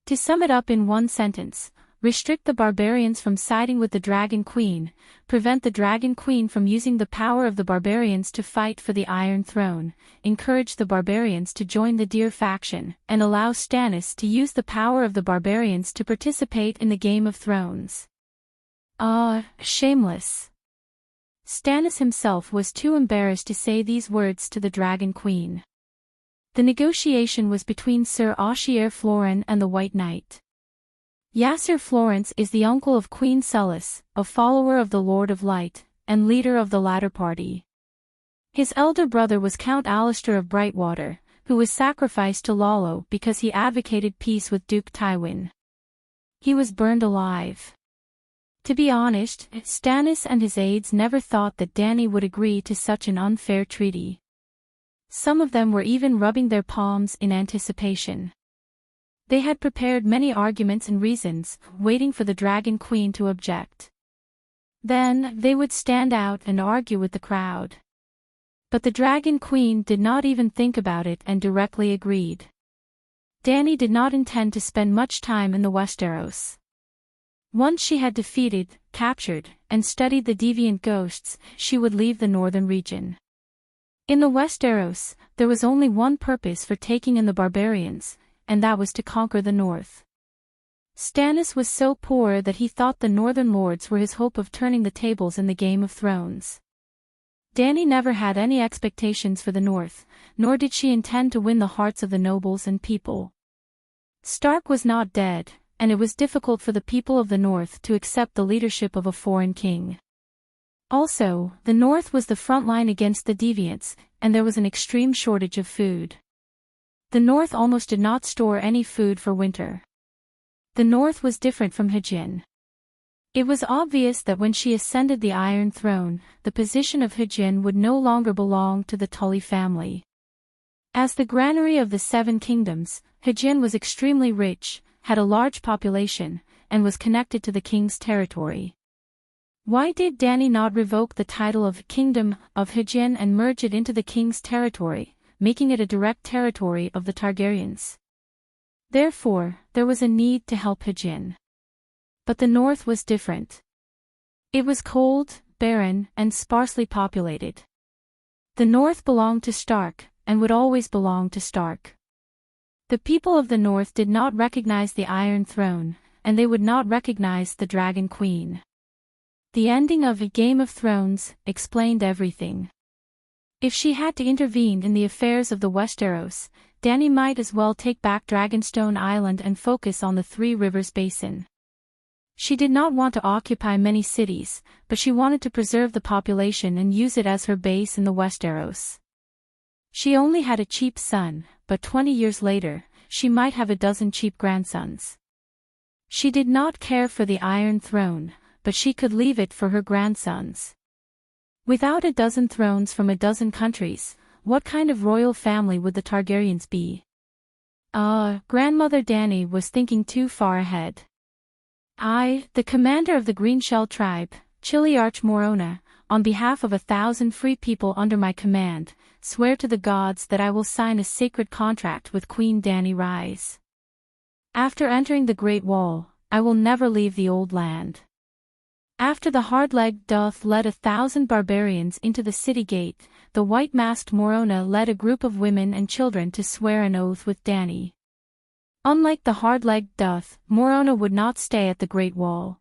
[SPEAKER 1] To sum it up in one sentence, restrict the barbarians from siding with the Dragon Queen, prevent the Dragon Queen from using the power of the barbarians to fight for the Iron Throne, encourage the barbarians to join the Deer faction, and allow Stannis to use the power of the barbarians to participate in the Game of Thrones. Shameless. Stannis himself was too embarrassed to say these words to the Dragon Queen. The negotiation was between Sir Ashier Florin and the White Knight. Yasser Florence is the uncle of Queen Celis, a follower of the Lord of Light, and leader of the latter party. His elder brother was Count Alistair of Brightwater, who was sacrificed to Lollo because he advocated peace with Duke Tywin. He was burned alive. To be honest, Stannis and his aides never thought that Danny would agree to such an unfair treaty. Some of them were even rubbing their palms in anticipation. They had prepared many arguments and reasons, waiting for the Dragon Queen to object. Then, they would stand out and argue with the crowd. But the Dragon Queen did not even think about it and directly agreed. Dani did not intend to spend much time in the Westeros. Once she had defeated, captured, and studied the deviant ghosts, she would leave the northern region. In the Westeros, there was only one purpose for taking in the barbarians, and that was to conquer the north. Stannis was so poor that he thought the northern lords were his hope of turning the tables in the Game of Thrones. Dani never had any expectations for the north, nor did she intend to win the hearts of the nobles and people. Stark was not dead, and it was difficult for the people of the north to accept the leadership of a foreign king. Also, the north was the front line against the deviants, and there was an extreme shortage of food. The north almost did not store any food for winter. The north was different from Hijin. It was obvious that when she ascended the Iron Throne, the position of Hijin would no longer belong to the Tully family. As the granary of the Seven Kingdoms, Hijin was extremely rich, had a large population, and was connected to the king's territory. Why did Dani not revoke the title of Kingdom of Hijin and merge it into the king's territory, making it a direct territory of the Targaryens? Therefore, there was a need to help Hijin. But the north was different. It was cold, barren, and sparsely populated. The north belonged to Stark, and would always belong to Stark. The people of the north did not recognize the Iron Throne, and they would not recognize the Dragon Queen. The ending of A Game of Thrones explained everything. If she had to intervene in the affairs of the Westeros, Dani might as well take back Dragonstone Island and focus on the Three Rivers Basin. She did not want to occupy many cities, but she wanted to preserve the population and use it as her base in the Westeros. She only had a cheap son, but 20 years later, she might have a dozen cheap grandsons. She did not care for the Iron Throne, but she could leave it for her grandsons. Without a dozen thrones from a dozen countries, what kind of royal family would the Targaryens be? Grandmother Dani was thinking too far ahead. I, the commander of the Greenshell tribe, Chiliarch Morona, on behalf of 1,000 free people under my command, swear to the gods that I will sign a sacred contract with Queen Dani Rise. After entering the Great Wall, I will never leave the old land. After the hard-legged Duth led 1,000 barbarians into the city gate, the white-masked Morona led a group of women and children to swear an oath with Dani. Unlike the hard-legged Duth, Morona would not stay at the Great Wall.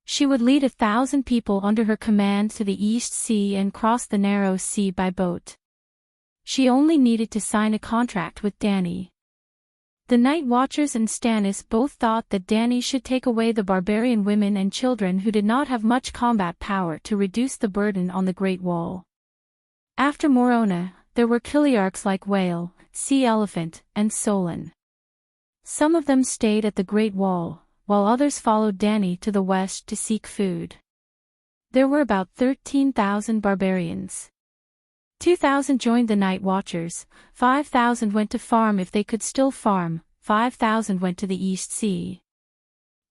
[SPEAKER 1] She would lead 1,000 people under her command to the East Sea and cross the Narrow Sea by boat. She only needed to sign a contract with Dani. The Night Watchers and Stannis both thought that Dani should take away the barbarian women and children who did not have much combat power to reduce the burden on the Great Wall. After Morona, there were Chiliarchs like Whale, Sea Elephant, and Solon. Some of them stayed at the Great Wall, while others followed Dani to the west to seek food. There were about 13,000 barbarians. 2,000 joined the Night Watchers, 5,000 went to farm if they could still farm, 5,000 went to the East Sea.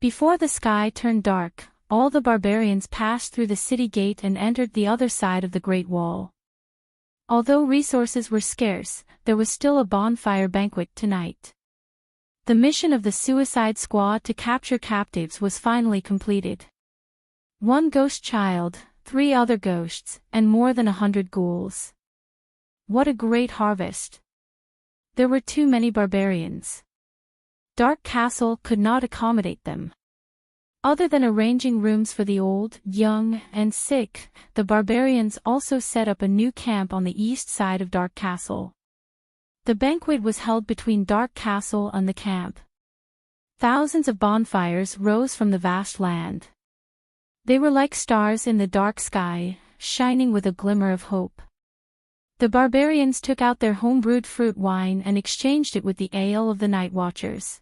[SPEAKER 1] Before the sky turned dark, all the barbarians passed through the city gate and entered the other side of the Great Wall. Although resources were scarce, there was still a bonfire banquet tonight. The mission of the Suicide Squad to capture captives was finally completed. 1 ghost child, 3 other ghosts, and more than 100 ghouls. What a great harvest! There were too many barbarians. Dark Castle could not accommodate them. Other than arranging rooms for the old, young, and sick, the barbarians also set up a new camp on the east side of Dark Castle. The banquet was held between Dark Castle and the camp. Thousands of bonfires rose from the vast land. They were like stars in the dark sky, shining with a glimmer of hope. The barbarians took out their home-brewed fruit wine and exchanged it with the ale of the Night Watchers.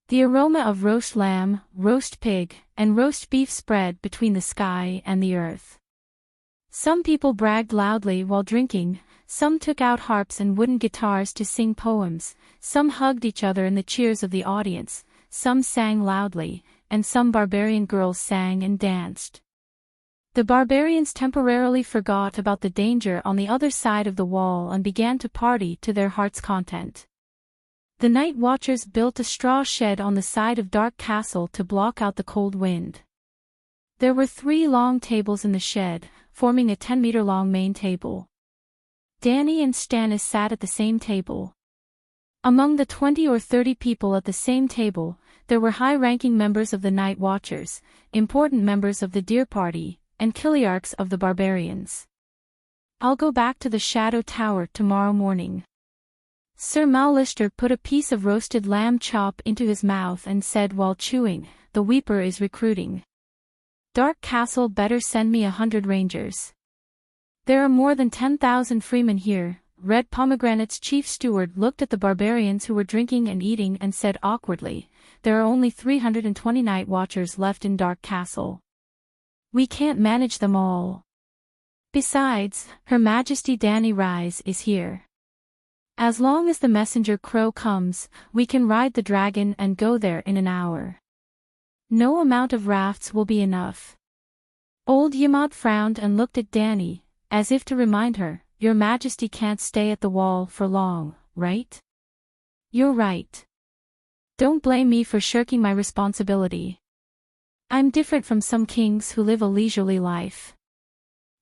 [SPEAKER 1] The aroma of roast lamb, roast pig, and roast beef spread between the sky and the earth. Some people bragged loudly while drinking, some took out harps and wooden guitars to sing poems, some hugged each other in the cheers of the audience, some sang loudly, and some barbarian girls sang and danced. The barbarians temporarily forgot about the danger on the other side of the wall and began to party to their heart's content. The night watchers built a straw shed on the side of Dark Castle to block out the cold wind. There were 3 long tables in the shed, forming a 10-meter-long main table. Danny and Stannis sat at the same table. Among the 20 or 30 people at the same table, there were high-ranking members of the Night Watchers, important members of the Deer Party, and Kiliarchs of the Barbarians. "I'll go back to the Shadow Tower tomorrow morning." Sir Mallister put a piece of roasted lamb chop into his mouth and said while chewing, "The Weeper is recruiting. Dark Castle better send me 100 rangers. There are more than 10,000 freemen here." Red Pomegranate's chief steward looked at the barbarians who were drinking and eating and said awkwardly, "There are only 320 night watchers left in Dark Castle. We can't manage them all. Besides, Her Majesty Danny Rise is here. As long as the messenger crow comes, we can ride the dragon and go there in an hour. No amount of rafts will be enough." Old Yamad frowned and looked at Danny, as if to remind her, "Your Majesty can't stay at the wall for long, right?" "You're right. Don't blame me for shirking my responsibility. I'm different from some kings who live a leisurely life.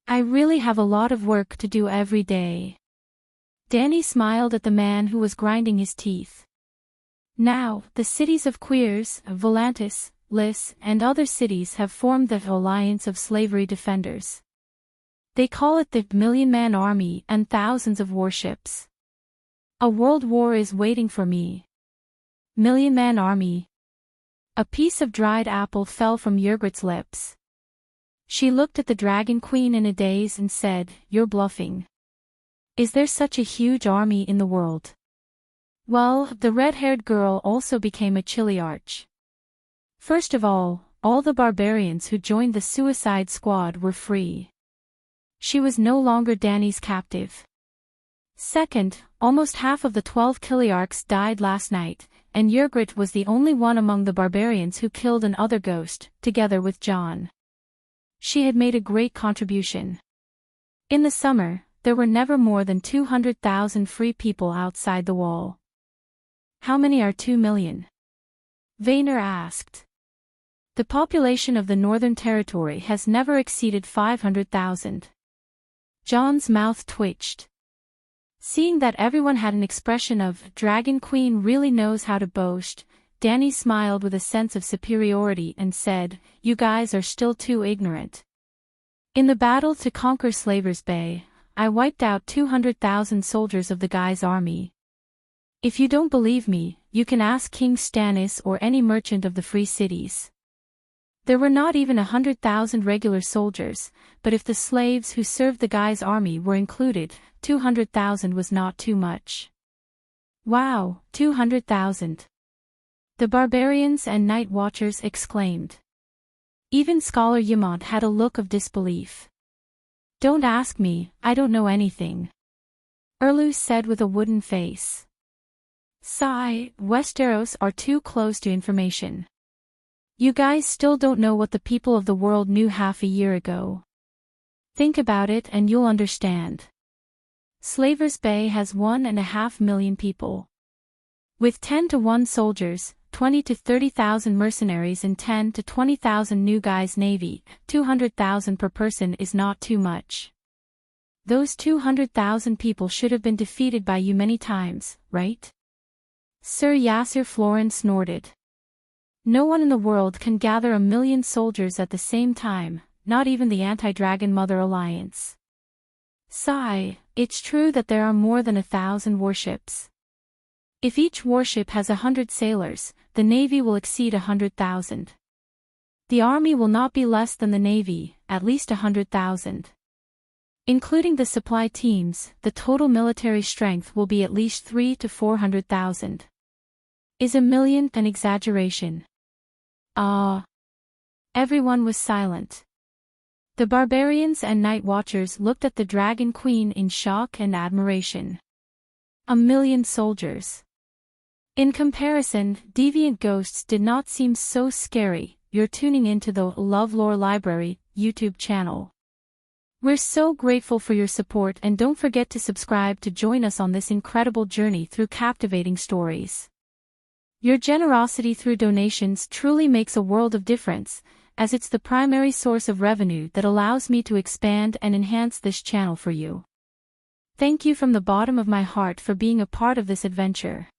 [SPEAKER 1] I really have a lot of work to do every day." Danny smiled at the man who was grinding his teeth. Now, the cities of Queers, Volantis, Lys, and other cities have formed the Alliance of Slavery Defenders. They call it the Million-Man Army and thousands of warships. A world war is waiting for me. Million-Man Army. A piece of dried apple fell from Yrgrit's lips. She looked at the Dragon Queen in a daze and said, "You're bluffing. Is there such a huge army in the world?" Well, the red-haired girl also became a Chiliarch. First of all the barbarians who joined the Suicide Squad were free. She was no longer Danny's captive. Second, almost half of the 12 Kiliarchs died last night, and Yrgrit was the only one among the barbarians who killed an other ghost, together with John. She had made a great contribution. In the summer, there were never more than 200,000 free people outside the wall. "How many are 2 million? Vaynor asked. "The population of the Northern Territory has never exceeded 500,000. John's mouth twitched. Seeing that everyone had an expression of, "Dragon Queen really knows how to boast," Danny smiled with a sense of superiority and said, "You guys are still too ignorant. In the battle to conquer Slaver's Bay, I wiped out 200,000 soldiers of the Guy's army. If you don't believe me, you can ask King Stannis or any merchant of the free cities. There were not even 100,000 regular soldiers, but if the slaves who served the Guy's army were included, 200,000 was not too much." "Wow, 200,000. The barbarians and night watchers exclaimed. Even Scholar Yamant had a look of disbelief. "Don't ask me, I don't know anything," Erlu said with a wooden face. "Sigh, Westeros are too close to information. You guys still don't know what the people of the world knew half a year ago. Think about it and you'll understand. Slaver's Bay has 1.5 million people. With 10 to 1 soldiers, 20 to 30,000 mercenaries and 10 to 20,000 new guys navy, 200,000 per person is not too much. Those 200,000 people should have been defeated by you many times, right?" Sir Yasser Florin snorted. "No one in the world can gather 1 million soldiers at the same time, not even the Anti-Dragon Mother Alliance. Sigh, it's true that there are more than 1,000 warships. If each warship has 100 sailors, the navy will exceed 100,000. The army will not be less than the navy, at least 100,000. Including the supply teams, the total military strength will be at least 300,000 to 400,000. Is 1 million an exaggeration?" Everyone was silent. The barbarians and night watchers looked at the Dragon Queen in shock and admiration. 1 million soldiers. In comparison, deviant ghosts did not seem so scary, you're tuning into the LoveLore Library YouTube channel. We're so grateful for your support, and don't forget to subscribe to join us on this incredible journey through captivating stories. Your generosity through donations truly makes a world of difference, as it's the primary source of revenue that allows me to expand and enhance this channel for you. Thank you from the bottom of my heart for being a part of this adventure.